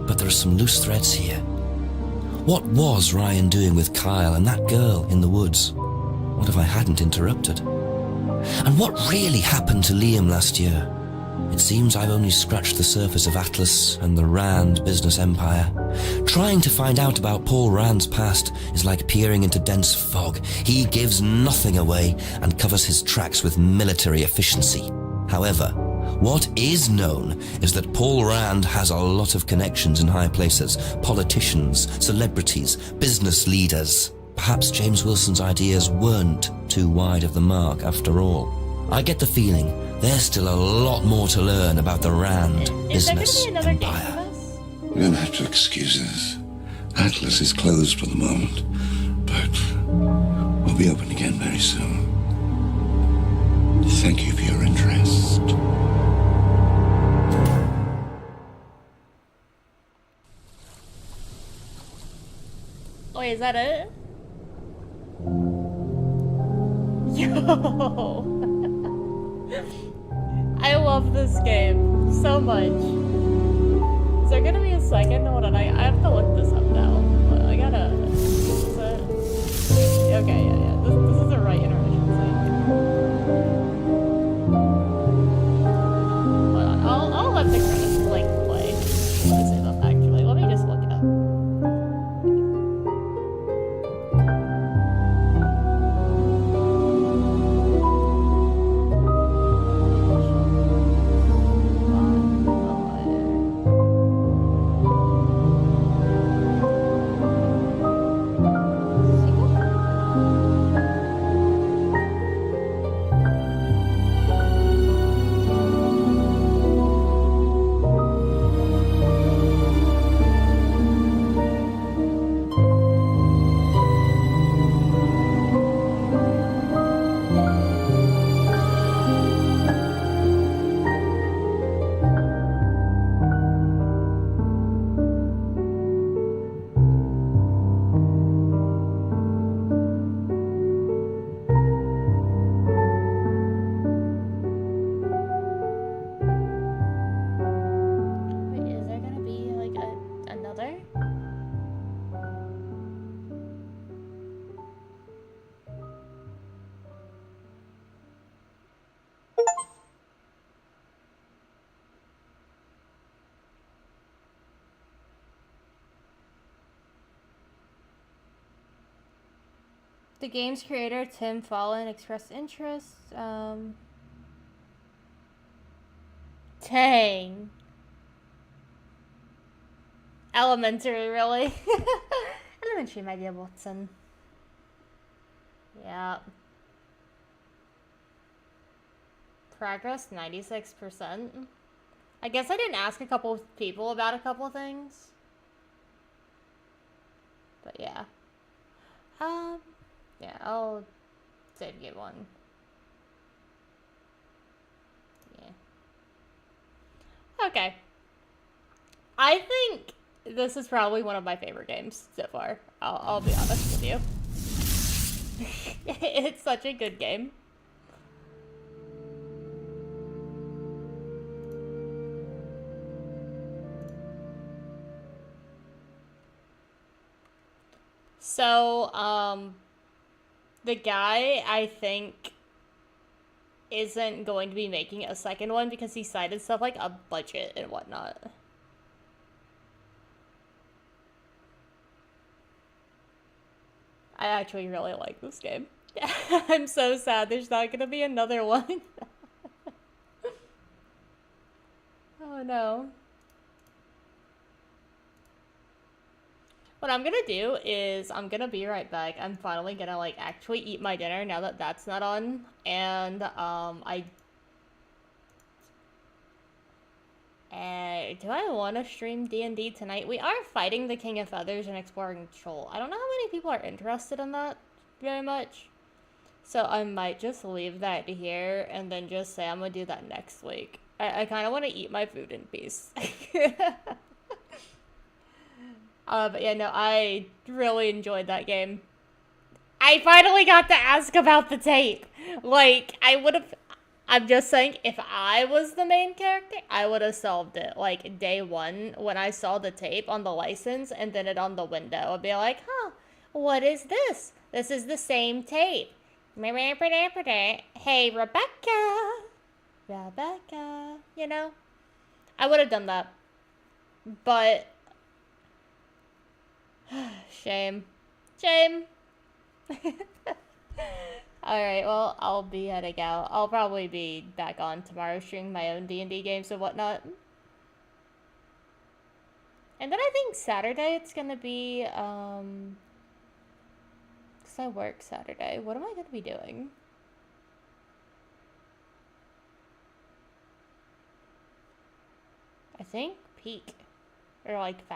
S2: But there are some loose threads here. What was Ryan doing with Kyle and that girl in the woods? What if I hadn't interrupted? And what really happened to Liam last year? It seems I've only scratched the surface of Atlas and the Rand business empire. Trying to find out about Paul Rand's past is like peering into dense fog. He gives nothing away and covers his tracks with military efficiency. However, what is known is that Paul Rand has a lot of connections in high places, politicians, celebrities, business leaders. Perhaps James Wilson's ideas weren't too wide of the mark after all. I get the feeling there's still a lot more to learn about the Rand business empire.
S17: We're going to have to excuse us. Atlas is closed for the moment, but we'll be open again very soon. Thank you for your interest.
S1: Wait, is that it? Yo! I love this game so much. Is there gonna be a second? Hold on, I have to look this up now. I gotta... Okay, yeah. This is the right intermission thing. Hold on, I'll let the credits, like, play. Let me say that, actually. Let me just look it up. Wait, is there gonna be, like, another? The game's creator, Tim Fallon, expressed interest. Dang. Elementary, really? Elementary, my dear Watson. Yeah. Progress, 96%. I guess I didn't ask a couple people about a couple things. But yeah. Yeah, I'll save game one. Yeah. Okay. I think this is probably one of my favorite games so far. I'll be honest with you. It's such a good game. So, the guy, I think, isn't going to be making a second one because he cited stuff like a budget and whatnot. I actually really like this game. I'm so sad there's not gonna be another one. Oh no. What I'm gonna do is I'm gonna be right back. I'm finally gonna like actually eat my dinner now that that's not on, and do I want to stream D&D tonight? We are fighting the King of Feathers and exploring Troll. I don't know how many people are interested in that very much, so I might just leave that here and then just say I'm gonna do that next week. I kind of want to eat my food in peace. But yeah, no, I really enjoyed that game. I finally got to ask about the tape. Like, I'm just saying, if I was the main character, I would have solved it, like, day one, when I saw the tape on the license, and then it on the window. I'd be like, huh, what is this? This is the same tape. Hey, Rebecca, you know? I would have done that. But... Shame. Alright, well, I'll be heading out. I'll probably be back on tomorrow streaming my own D&D games and whatnot. And then I think Saturday it's gonna be, because I work Saturday. What am I gonna be doing? I think Peak. Or like